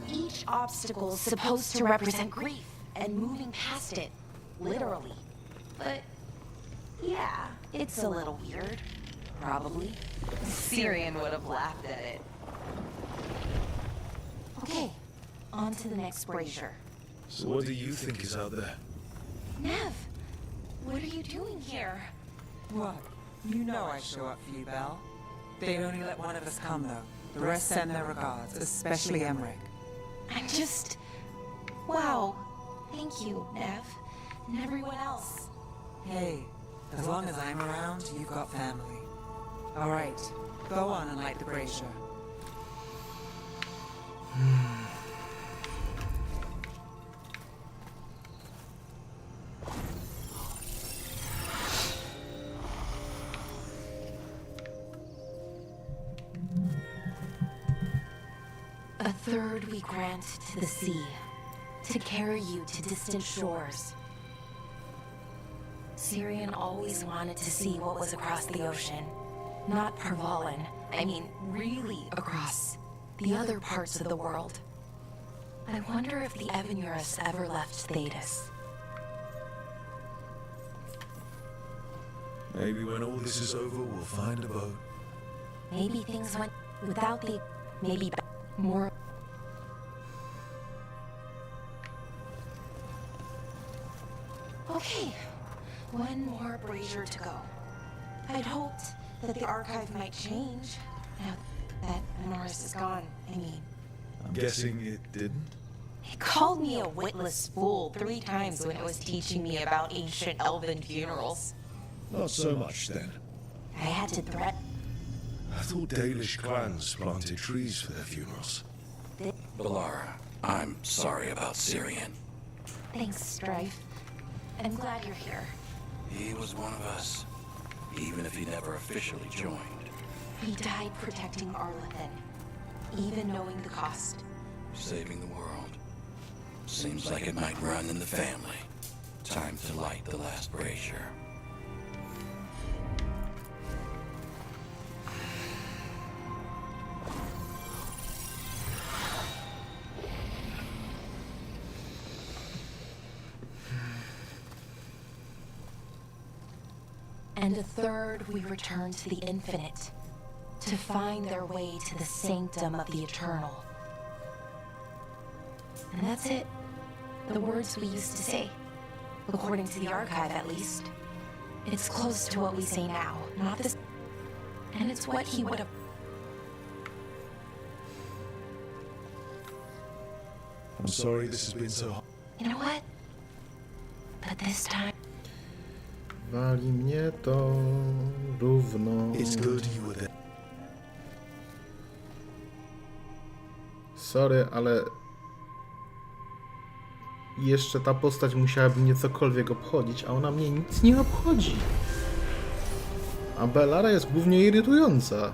Each obstacle is supposed to represent grief and moving past it, literally. But yeah, it's a little weird. Probably. Syrian would have laughed at it. Okay, on to the next brazier. So what do you think is out there? Nev, what are you doing here? What? You know I show up for you, Belle. They'd only let one of us come, though. The rest send their regards, especially Emmerich. I'm just... Wow. Thank you, Nev. And everyone else. Hey, as long as I'm around, you've got family. All right, go on and light the brazier. A third we grant to the sea, to carry you to distant shores. Syrian always wanted to see what was across the ocean. Not Parvalan, I mean really across the other parts of the world. I wonder if the Evanurus ever left Thetis. Maybe when all this is over, we'll find a boat. Maybe things went without the... maybe more... Okay, one more brazier to go. I'd hoped that the archive might change now that Norris is gone, I mean. I'm guessing it didn't? It called me a witless fool 3 times when it was teaching me about ancient elven funerals. Not so much, then. I had to threaten... I thought Dalish clans planted trees for their funerals. Balara, I'm sorry about Syrian. Thanks, Strife. I'm glad you're here. He was one of us, even if he never officially joined. He died protecting Arlathan, even knowing the cost. Saving the world. Seems like it might run in the family. Time to light the last brazier. And a third we return to the infinite, to find their way to the sanctum of the eternal. And that's it. The words we used to say. According to the archive, at least. It's close to what we say now, not this... And it's what he would have... I'm sorry this has been so hard. You know what? But this time... Wali mnie to, Równo. It's good you were there. Sorry, ale jeszcze ta postać musiałaby mnie cokolwiek obchodzić, a ona mnie nic nie obchodzi. A Bellara jest głównie irytująca.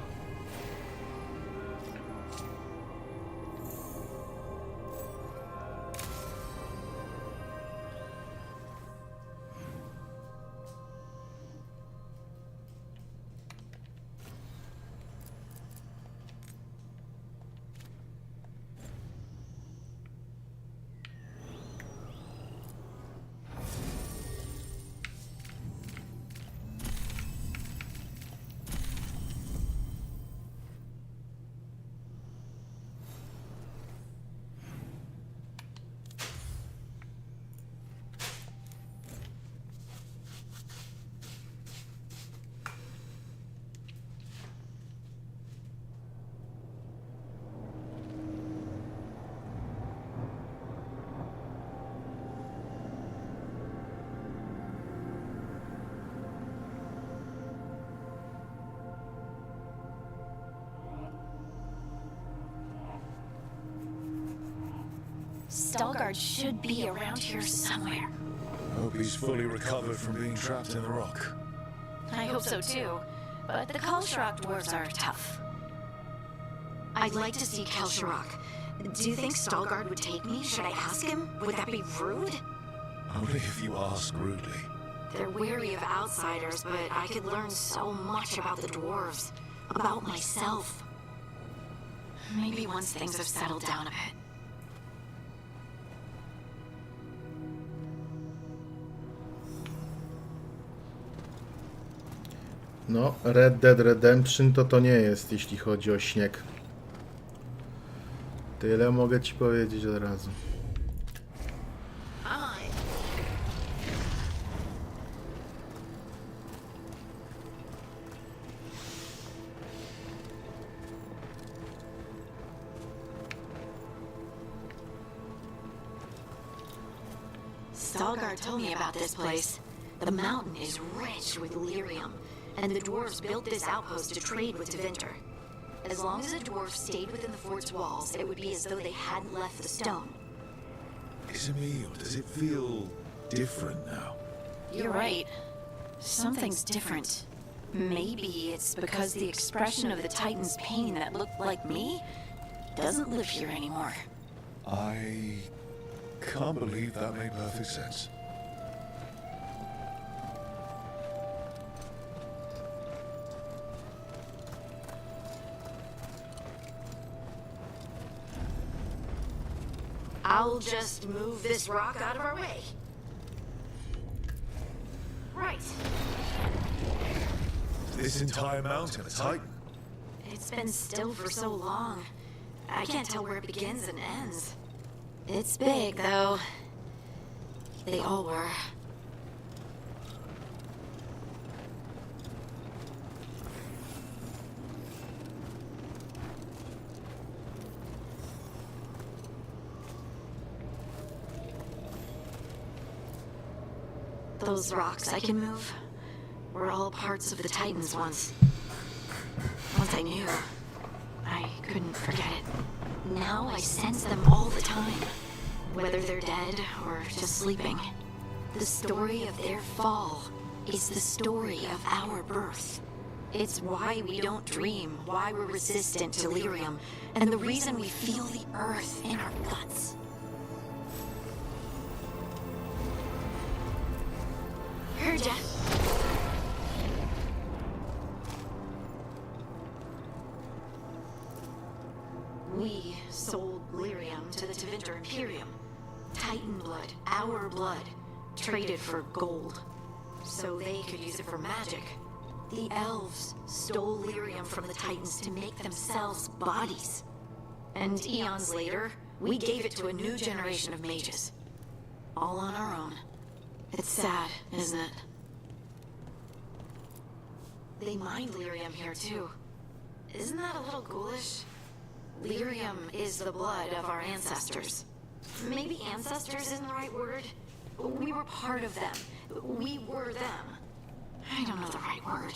Stalgard should be around here somewhere. Hope he's fully recovered from being trapped in the rock. I hope so too, but the Kalsharok dwarves are tough. I'd like to see Kalsharok. Do you think Stalgard would take me? Should I ask him? Would that be rude? Only if you ask rudely. They're wary of outsiders, but I could learn so much about the dwarves. About myself. Maybe once things have settled down a bit. No, Red Dead Redemption to nie jest, jeśli chodzi o śnieg. Tyle mogę ci powiedzieć od razu. Stalgard told me about this place. The mountain is rich with lyrium, and the dwarves built this outpost to trade with Tevinter. As long as the dwarves stayed within the fort's walls, it would be as though they hadn't left the stone. Is it me, or does it feel different now? You're right. Something's different. Maybe it's because the expression of the Titan's pain that looked like me doesn't live here anymore. I can't believe that made perfect sense. I'll just move this rock out of our way. Right. This entire mountain, a Titan. It's been still for so long. I can't tell where it begins and ends. It's big, though. They all were. Those rocks I can move were all parts of the Titans once. Once I knew, I couldn't forget it. Now I sense them all the time, whether they're dead or just sleeping. The story of their fall is the story of our birth. It's why we don't dream, why we're resistant to lyrium, and the reason we feel the earth in our guts. Heard ya. We sold lyrium to the Tevinter Imperium. Titan blood, our blood, traded for gold. So they could use it for magic. The elves stole lyrium from the Titans to make themselves bodies. And eons later, we gave it to a new generation of mages. All on our own. It's sad, isn't it? They mined lyrium here too. Isn't that a little ghoulish? Lyrium is the blood of our ancestors. Maybe ancestors isn't the right word. We were part of them. We were them. I don't know the right word.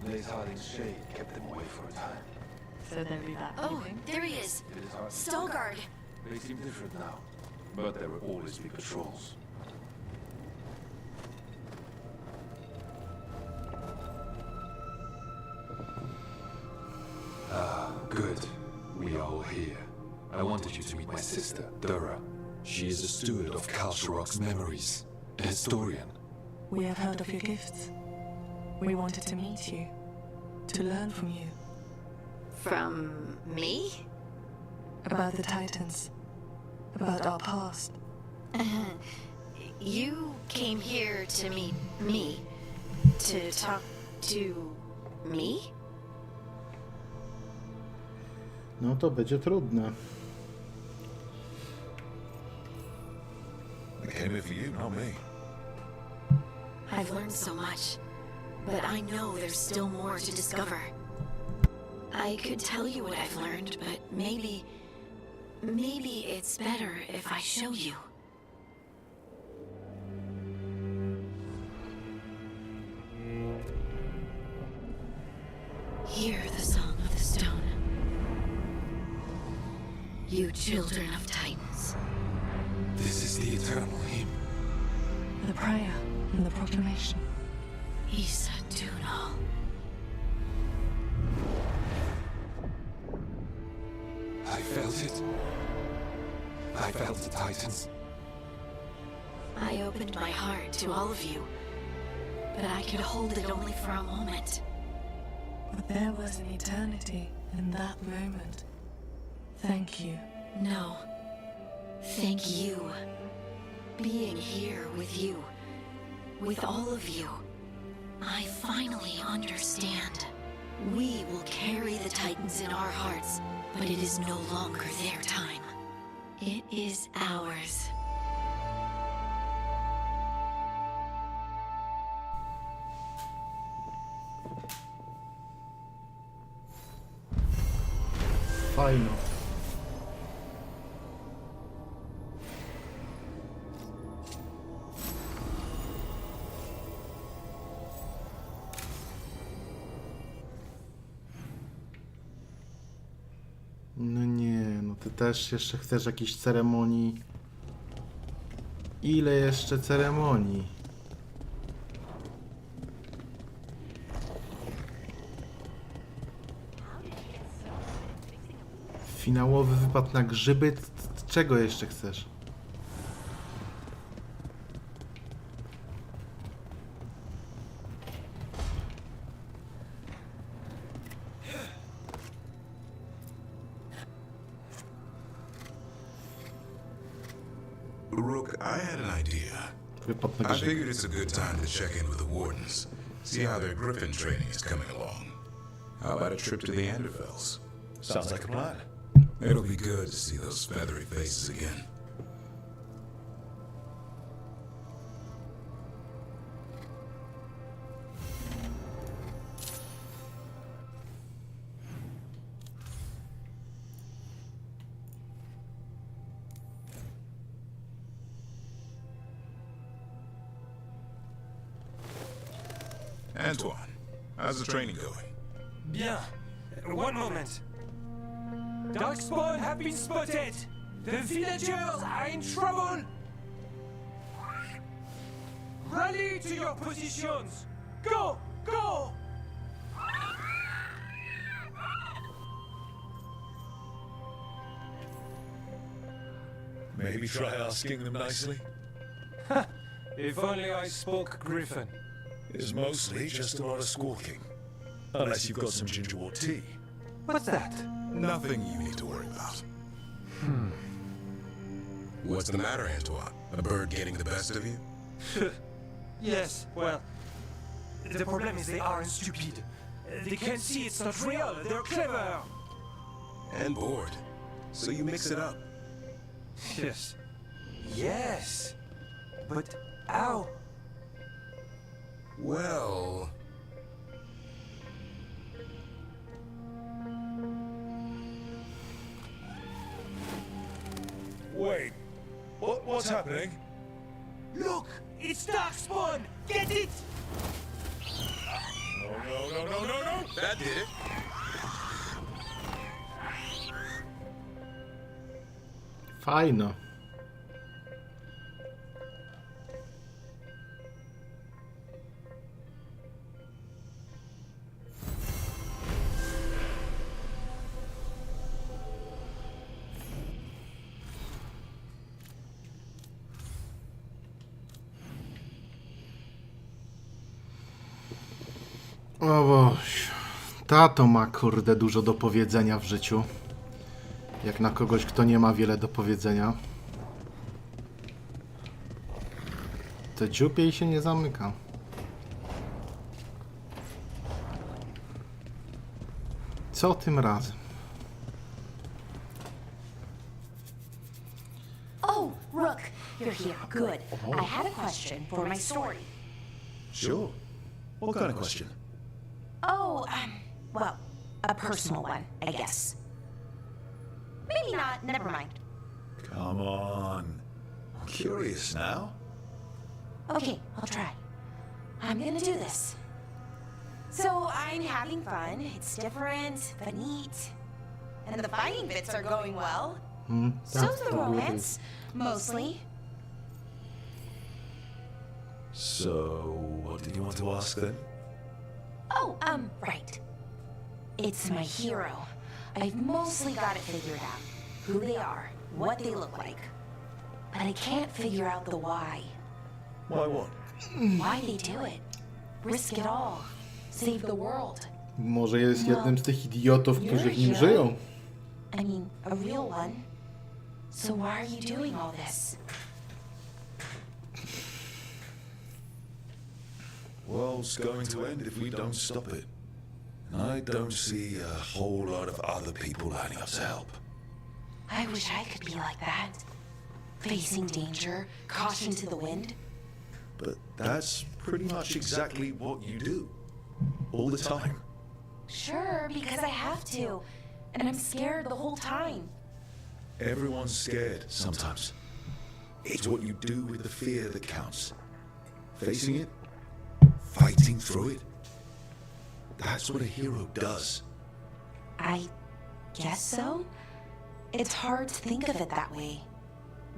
Blaze Harding's shade kept them away for a time. So they'll be back. Oh, there he is. It is hard to Stalguard. They seem different now, but there will always be patrols. Ah, good. We are all here. I wanted you to meet my sister, Dura. She is a steward of Kalsharok's memories, a historian. We have heard of your gifts. We wanted to meet you, to learn from you. From me? About the Titans, about our past. You came here to meet me? To talk to me? No to będzie trudne. I came here for you, not me. I've learned so much, but I know there's still more to discover. I could tell you what I've learned, but maybe it's better if I show you. Hear the song of the stone. You children of Titans. This is the eternal hymn. The prayer and the proclamation. Isa Dunal. I felt it. I felt the Titans. I opened my heart to all of you, but I could hold it only for a moment. But there was an eternity in that moment. Thank you. No. Thank you. Being here with you, with all of you, I finally understand. We will carry the Titans in our hearts, but it is no longer their time. It is ours. Fajno. No nie, no ty też jeszcze chcesz jakiejś ceremonii. Ile jeszcze ceremonii? Finałowy wypad na grzyby? Czego jeszcze chcesz? Rook, I had an idea. Wypad na I grzyby. figured it's a good time to check in with the wardens, see how their griffin training is coming along. How about a trip to the Anderfells? Sounds like a plan. It'll be good to see those feathery faces again. Antoine, how's the training going? Bien. One moment. Darkspawn have been spotted. The villagers are in trouble. Rally to your positions. Go! Go! Maybe try asking them nicely. If only I spoke Griffin. It's mostly just a lot of squawking. Unless you've got some gingerwort tea. What's that? Nothing you need to worry about. What's the matter, Antoine? A bird getting the best of you? Yes, well, the problem is they aren't stupid. They can't see it's not real. They're clever. And bored. So you mix it up. Yes. Yes. But how? Well... Wait, what's happening? Look! It's Darkspawn! Get it! No, no, no, no, no, That did it. Fajno. O Boże, tato ma kurde dużo do powiedzenia w życiu. Jak na kogoś, kto nie ma wiele do powiedzenia. To dziób jej się nie zamyka. Co tym razem? Oh, Rook, you're here. Good. I had a question for my story. Sure. What kind of question? Oh, well, a personal one, I guess. Maybe not. Never mind. Come on. I'm curious now. Okay, I'll try. I'm gonna do this. So I'm having fun. It's different, but neat. And the fighting bits are going well. So's the romance, mostly. So, what did you want to ask then? Oh, right. It's my hero. I've mostly got it figured out. Who they are, what they look like. But I can't figure out the why. Why what? Why they do it. Risk it all. Save the world. Może jest jednym z tych idiotów, którzy w nim żyją. I mean, a real one. So why are you doing all this? World's going to end if we don't stop it. I don't see a whole lot of other people lining up to help. I wish I could be like that. Facing danger, caution to the wind. But that's pretty much exactly what you do. All the time. Sure, because I have to. And I'm scared the whole time. Everyone's scared sometimes. It's what you do with the fear that counts. Facing it, fighting through it. That's what a hero does. I guess so. It's hard to think of it that way.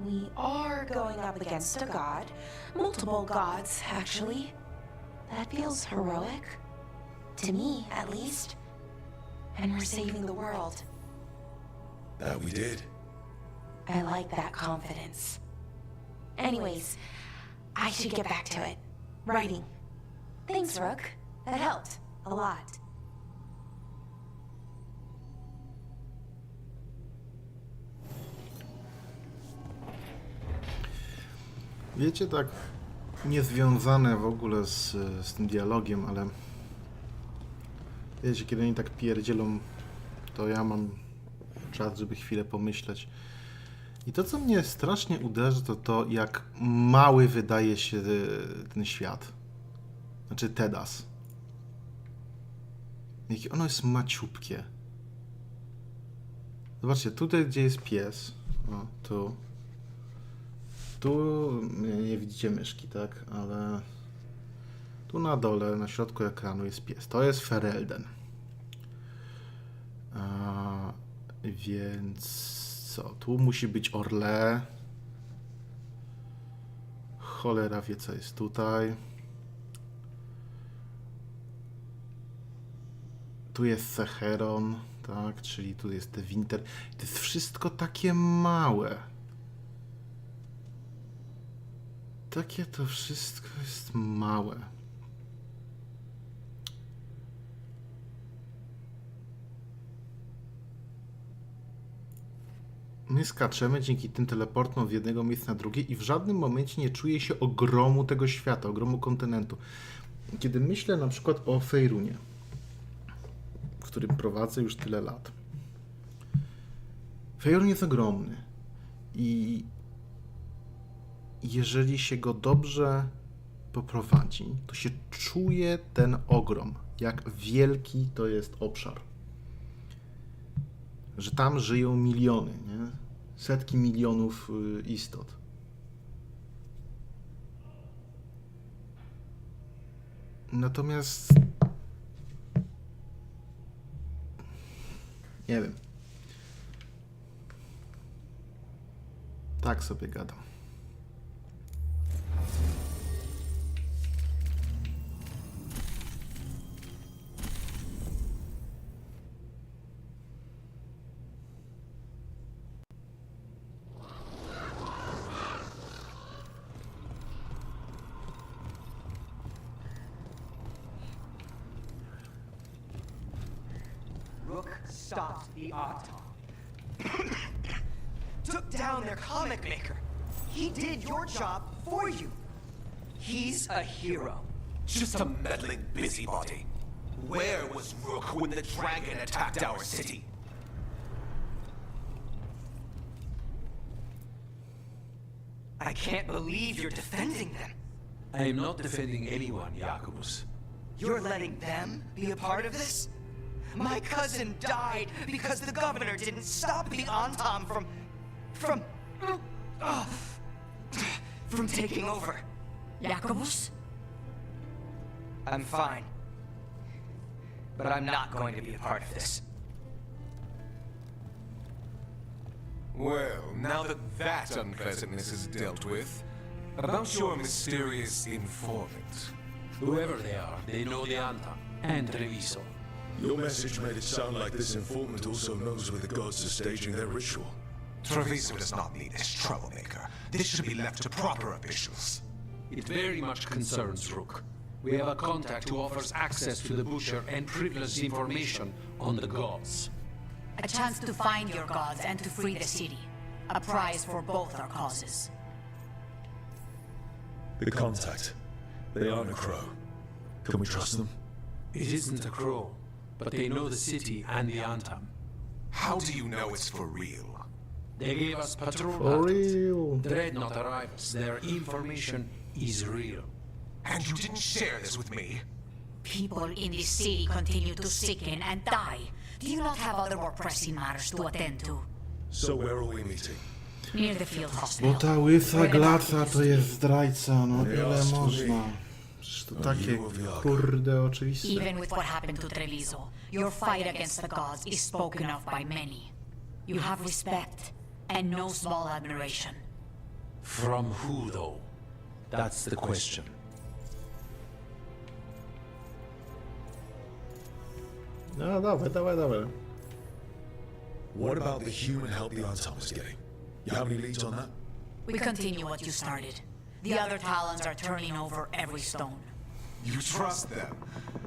We are going up against a god. Multiple gods, actually. That feels heroic. To me, at least. And we're saving the world. That we did. I like that confidence. Anyways, I should get back to it. Writing. Thanks, Rook. That helped. A lot. Wiecie, tak niezwiązane w ogóle z tym dialogiem, ale wiecie, kiedy oni tak pierdzielą, to ja mam czas, żeby chwilę pomyśleć. I to, co mnie strasznie uderzy, to to, jak mały wydaje się ten świat. Znaczy Tedas. Jakie ono jest maciupkie. Zobaczcie, tutaj gdzie jest pies, o, tu. Tu nie widzicie myszki, tak? Ale tu na dole, na środku ekranu jest pies. To jest Ferelden. Więc co? Tu musi być Orle. Cholera wie, co jest tutaj. Tu jest Secheron, tak? Czyli tu jest te Winter. To jest wszystko takie małe. Takie to wszystko jest małe. My skaczemy dzięki tym teleportom z jednego miejsca na drugie i w żadnym momencie nie czuję się ogromu tego świata, ogromu kontynentu. Kiedy myślę na przykład o Fejrunie, w którym prowadzę już tyle lat. Fejrun jest ogromny i jeżeli się go dobrze poprowadzi, to się czuje ten ogrom, jak wielki to jest obszar. Że tam żyją miliony, nie? Setki milionów istot. Natomiast Nie wiem. Tak sobie gadam. Rook stopped the Autom. Took down their comic maker. He did your job for you. He's a hero. Just a meddling busybody. Where was Rook when the dragon attacked our city? I can't believe you're defending them. I am not defending anyone, Jacobus. You're letting them be a part of this? My cousin died because the governor didn't stop the Antam from taking over. Jacobus? I'm fine. But I'm not going to be a part of this. Well, now that unpleasantness is dealt with, about your mysterious informant. Whoever they are, they know the Antam and Treviso. Your message made it sound like this informant also knows where the gods are staging their ritual. Treviso does not need this troublemaker. This should be left to proper officials. It very much concerns Rook. We have a contact who offers access to the butcher and privileged information on the gods. A chance to find your gods and to free the city. A prize for both our causes. The contact. They aren't a crow. Can we trust them? It isn't a crow, but they know the city and the Antam. How do you know it's for real? They gave us patrol For patterns. real. Dreadnought arrivals. Their information is real. And you didn't share this with me? People in this city continue to sicken and die. Do you not have other more pressing matters to attend to? So where are we meeting? Near the field Bo hospital. ta łysa Where the glaca doctor to jest zdrajca, no Nie ile ask można. me. Przecież to takie kurde oczywiste. Even with what happened to Treviso, your fight against the gods is spoken of by many. You have respect and no small admiration. From who, though? That's the question. No dawaj. What about the human help the Antam is getting? You have any leads on that? We continue what you started. The other Talons are turning over every stone. You trust them?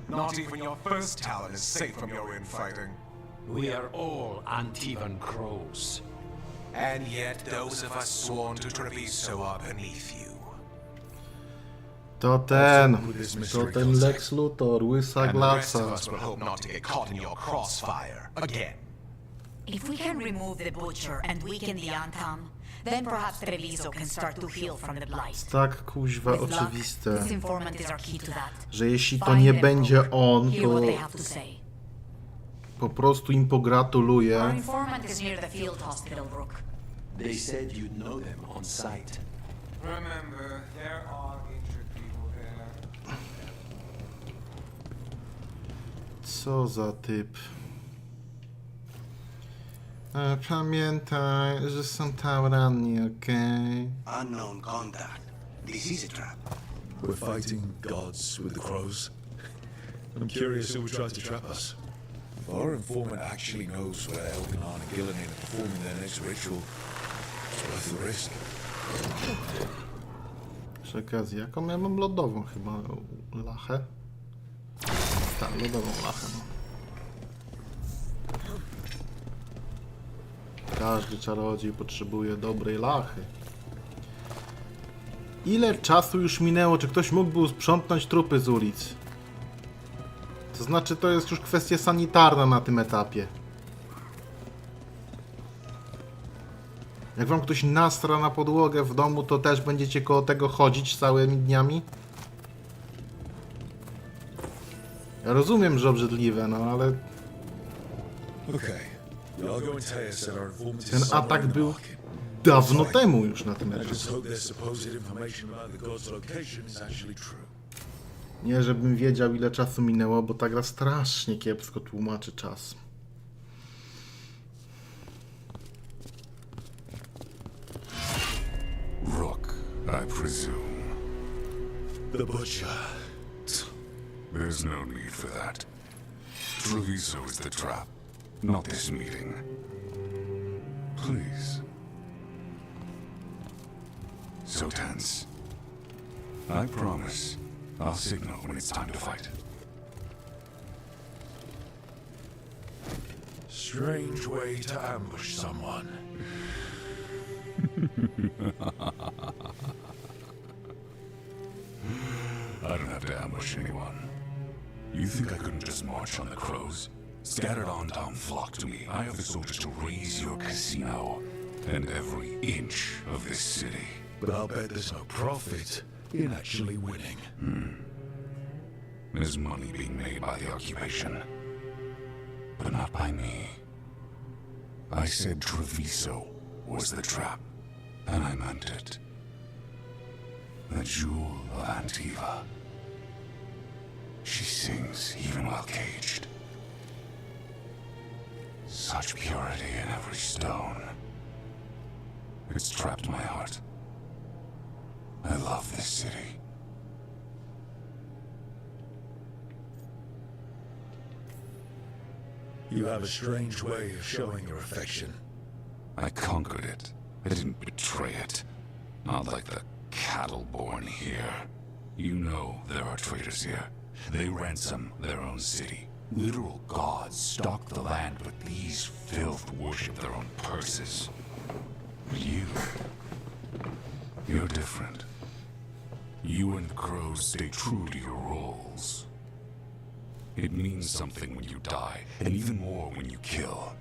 Not even your first talent is safe from your infighting. We are all Antivan crows. And yet those of us sworn to Treviso are beneath you. To ten Lex Luthor, łysa And the rest of glaca. us will hope not to get caught in your crossfire again. If we can remove the Butcher and weaken the Antam, then perhaps Treviso can start to heal from the blight. Tak kuźwa With luck, oczywiste, this informant is our key to that. że jeśli to Find nie them, będzie on, Hear to what they have to say. po prostu im pogratuluję. Our informant is near the field hospital, Rook. They said you'd know them on sight. Remember, there are injured people there. Co za typ. Pamiętaj, że są tam ranni, okej? Unknown contact. This is a trap. We're fighting gods with the crows. I'm curious who would try to trap us. If our informant actually knows where Elkanan and Gillinan are performing their next ritual, it's worth the risk. Przy okazji, jaką ja mam lodową chyba lachę? Tak, lodową lachę, no. Każdy czarodziej potrzebuje dobrej lachy. Ile czasu już minęło? Czy ktoś mógłby sprzątnąć trupy z ulic? To znaczy, to jest już kwestia sanitarna na tym etapie. Jak wam ktoś nastra na podłogę w domu, to też będziecie koło tego chodzić całymi dniami? Ja rozumiem, że obrzydliwe, no ale... Ten atak był dawno temu już na tym etapie. Nie, żebym wiedział, ile czasu minęło, bo ta gra strasznie kiepsko tłumaczy czas. I presume. The butcher. There's no need for that. Treviso is the trap, not this meeting. Please. So tense. I promise I'll signal when it's time to fight. Strange way to ambush someone. I don't have to ambush anyone. You think I couldn't just march on the crows? Scattered on town flock to me. I have the soldiers to raise your casino and every inch of this city. But I'll bet there's no profit in actually winning. There's money being made by the occupation, but not by me. I said Treviso was the trap, and I meant it. The jewel of Antiva. She sings even while caged. Such purity in every stone. It's trapped my heart. I love this city. You have a strange way of showing your affection. I conquered it. I didn't betray it. Not like the cattle born here. You know there are traitors here. They ransom their own city. Literal gods stalk the land, but these filth worship their own purses. You're different. You and the crows stay true to your roles. It means something when you die, and even more when you kill.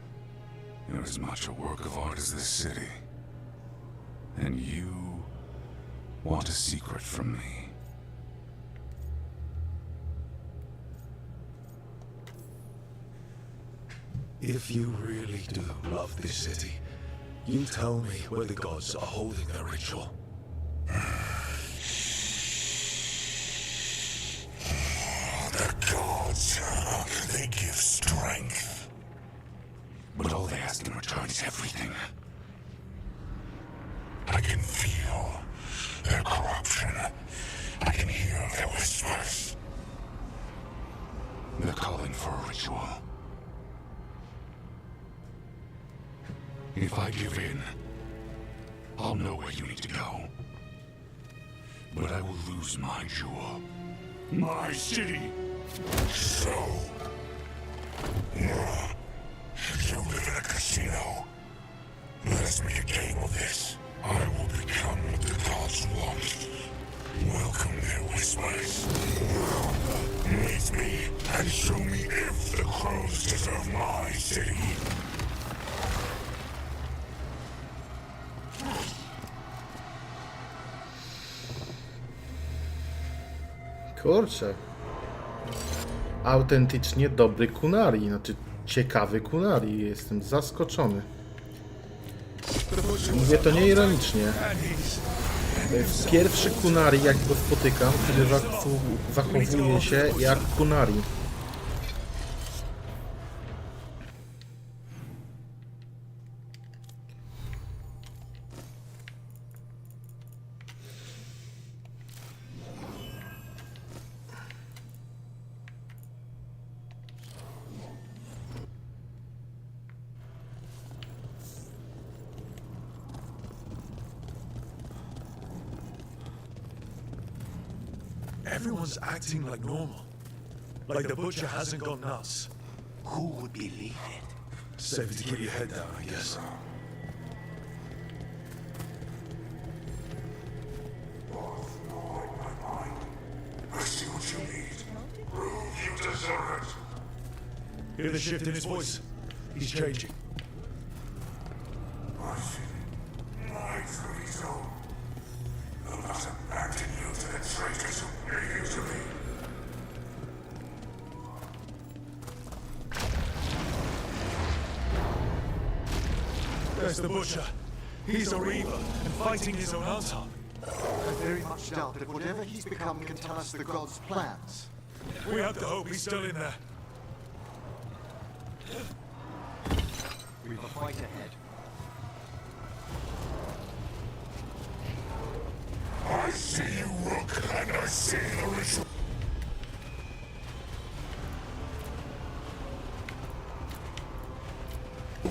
You're as much a work of art as this city. And you want a secret from me. If you really do love this city, you tell me where the gods are holding their ritual. The gods, they give strength. But all they ask in return is everything. I can feel their corruption. I can hear their whispers. They're calling for a ritual. If I give in, I'll know where you need to go. But I will lose my jewel. My city! So... you live in a casino. Let us make a game of this. I will become what the gods want. Welcome their whispers. Meet me and show me if the crows deserve my city. Kurczę. Autentycznie dobry kunari, znaczy ciekawy kunari. Jestem zaskoczony. Mówię to nieironicznie. To jest pierwszy kunari, jak go spotykam, który zachowuje się jak kunari. Everyone's acting like normal. Like the butcher hasn't gone nuts. Who would believe it? Save it to keep your head down, I guess. I see what you need. Prove you deserve it. Hear the shift in his voice. He's changing. My Treviso. Will not abandon you to the traitors who gave you to me. There's the butcher. He's a reaver and fighting his own altar. I very much doubt that whatever he's become can tell us the gods' plans. We have to hope he's still in there. We've a fight ahead.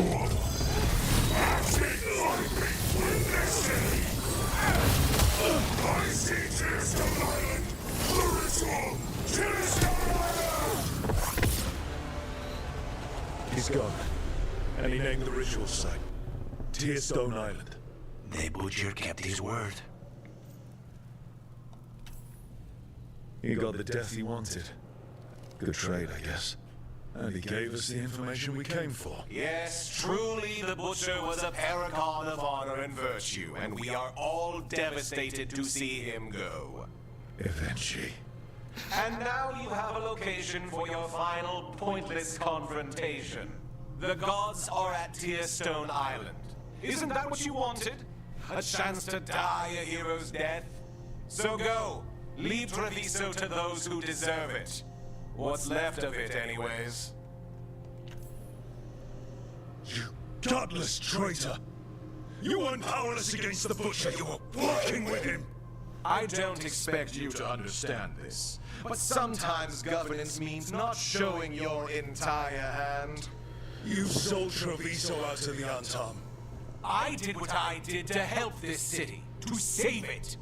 Acting lightly with destiny. I see Tearstone Island. The ritual. Tearstone Island. He's gone. And he named the ritual site Tearstone Island. The butcher kept his word. He got the death he wanted. Good trade, I guess. And he gave us the information we came for. Yes, truly the Butcher was a paragon of honor and virtue, and we are all devastated to see him go. Eventually. And now you have a location for your final pointless confrontation. The gods are at Tearstone Island. Isn't that what you wanted? A chance to die a hero's death? So go. Leave Treviso to those who deserve it. What's left of it, anyways. You godless traitor! You weren't powerless against the Butcher, you were working with him! I don't expect you to understand this, but sometimes governance means not showing your entire hand. You sold Treviso out to the Antam. I did what I did to help this city, to save it,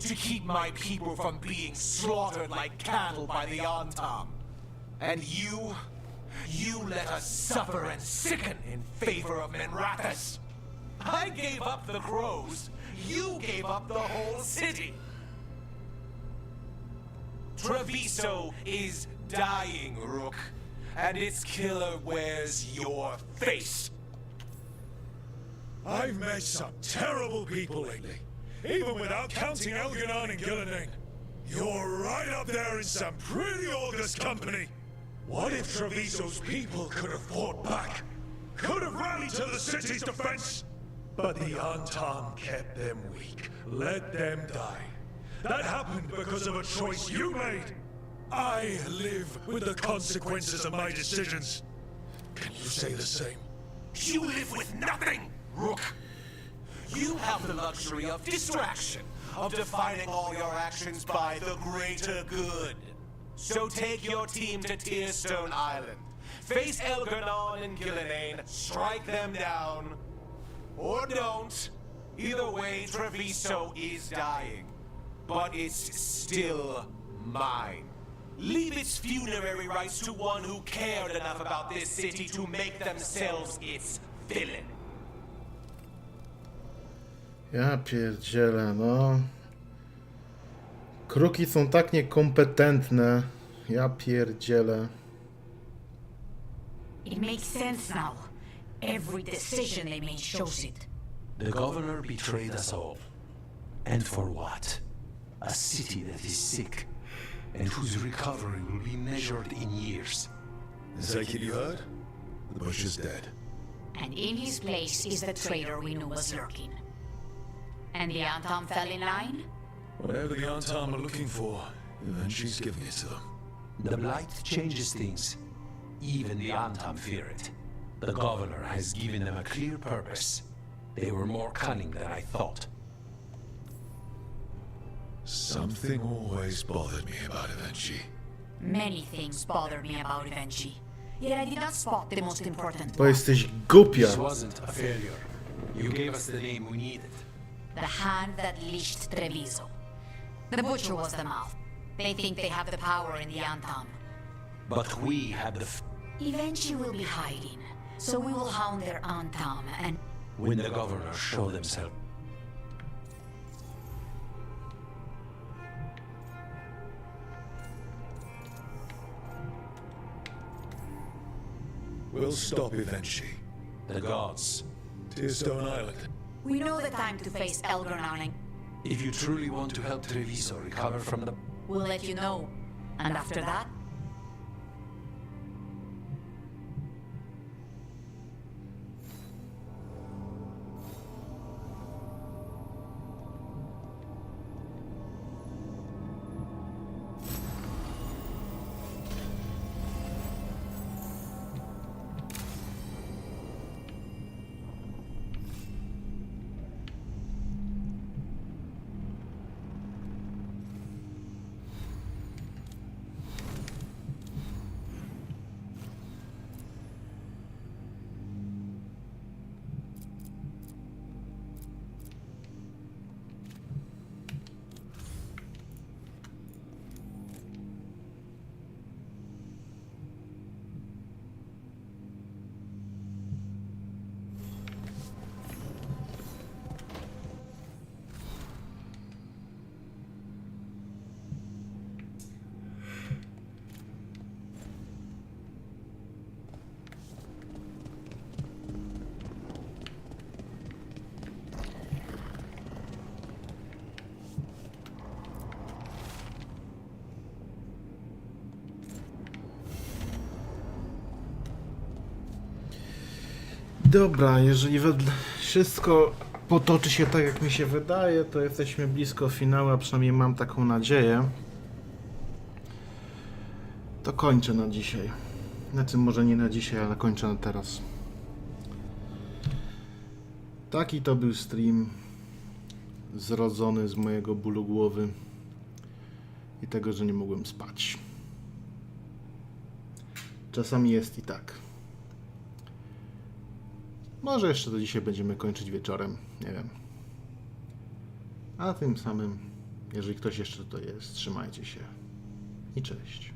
to keep my people from being slaughtered like cattle by the Antam. And you let us suffer and sicken in favor of Minrathous. I gave up the crows, you gave up the whole city. Treviso is dying, Rook, and its killer wears your face. I've met some terrible people lately, even without counting Elganon and Gillenane. You're right up there in some pretty august company. What if Treviso's people could have fought back? Could have rallied to the city's defense? But the Antam kept them weak, let them die. That happened because of a choice you made. I live with the consequences of my decisions. Can you say the same? You live with nothing, Rook. You have the luxury of distraction, of defining all your actions by the greater good. So take your team to Tearstone Island. Face Elganon and Gillenane, strike them down. Or don't. Either way, Treviso is dying. But it's still mine. Leave its funerary rites to one who cared enough about this city to make themselves its villain. Ja pierdzielę, no. Kruki są tak niekompetentne. Ja pierdzielę. It makes sense now. Every decision they made shows it. The governor betrayed us all. And for what? A city that is sick, and whose recovery will be measured in years. Zekil, you heard? The Butcher's dead. And in his place is the traitor we knew was lurking. And the Antam fell in line? Whatever the Antam are looking for, Eventually's giving it to them. The Blight changes things. Even the Antam fear it. The governor has given them a clear purpose. They were more cunning than I thought. Something always bothered me about Eventually. Many things bothered me about Eventually. Yet I did not spot the most important Bo one. jesteś głupia. This wasn't a failure. You gave us the name we needed. The hand that leashed Treviso. The Butcher was the mouth. They think they have the power in the Antam. But we had the Eventually we'll be hiding. So we will hound their Antam and... when the governor showed himself. We'll stop Eventually. The gods. Tearstone Island. We know the time to face Elganon. If you truly want to help Treviso recover from the... We'll let you know. And after that... Dobra, jeżeli wszystko potoczy się tak, jak mi się wydaje, to jesteśmy blisko finału, a przynajmniej mam taką nadzieję. To kończę na dzisiaj. Znaczy, może nie na dzisiaj, ale kończę na teraz. Taki to był stream zrodzony z mojego bólu głowy i tego, że nie mogłem spać. Czasami jest i tak. Może jeszcze do dzisiaj będziemy kończyć wieczorem, nie wiem. A tym samym, jeżeli ktoś jeszcze tutaj jest, trzymajcie się i cześć.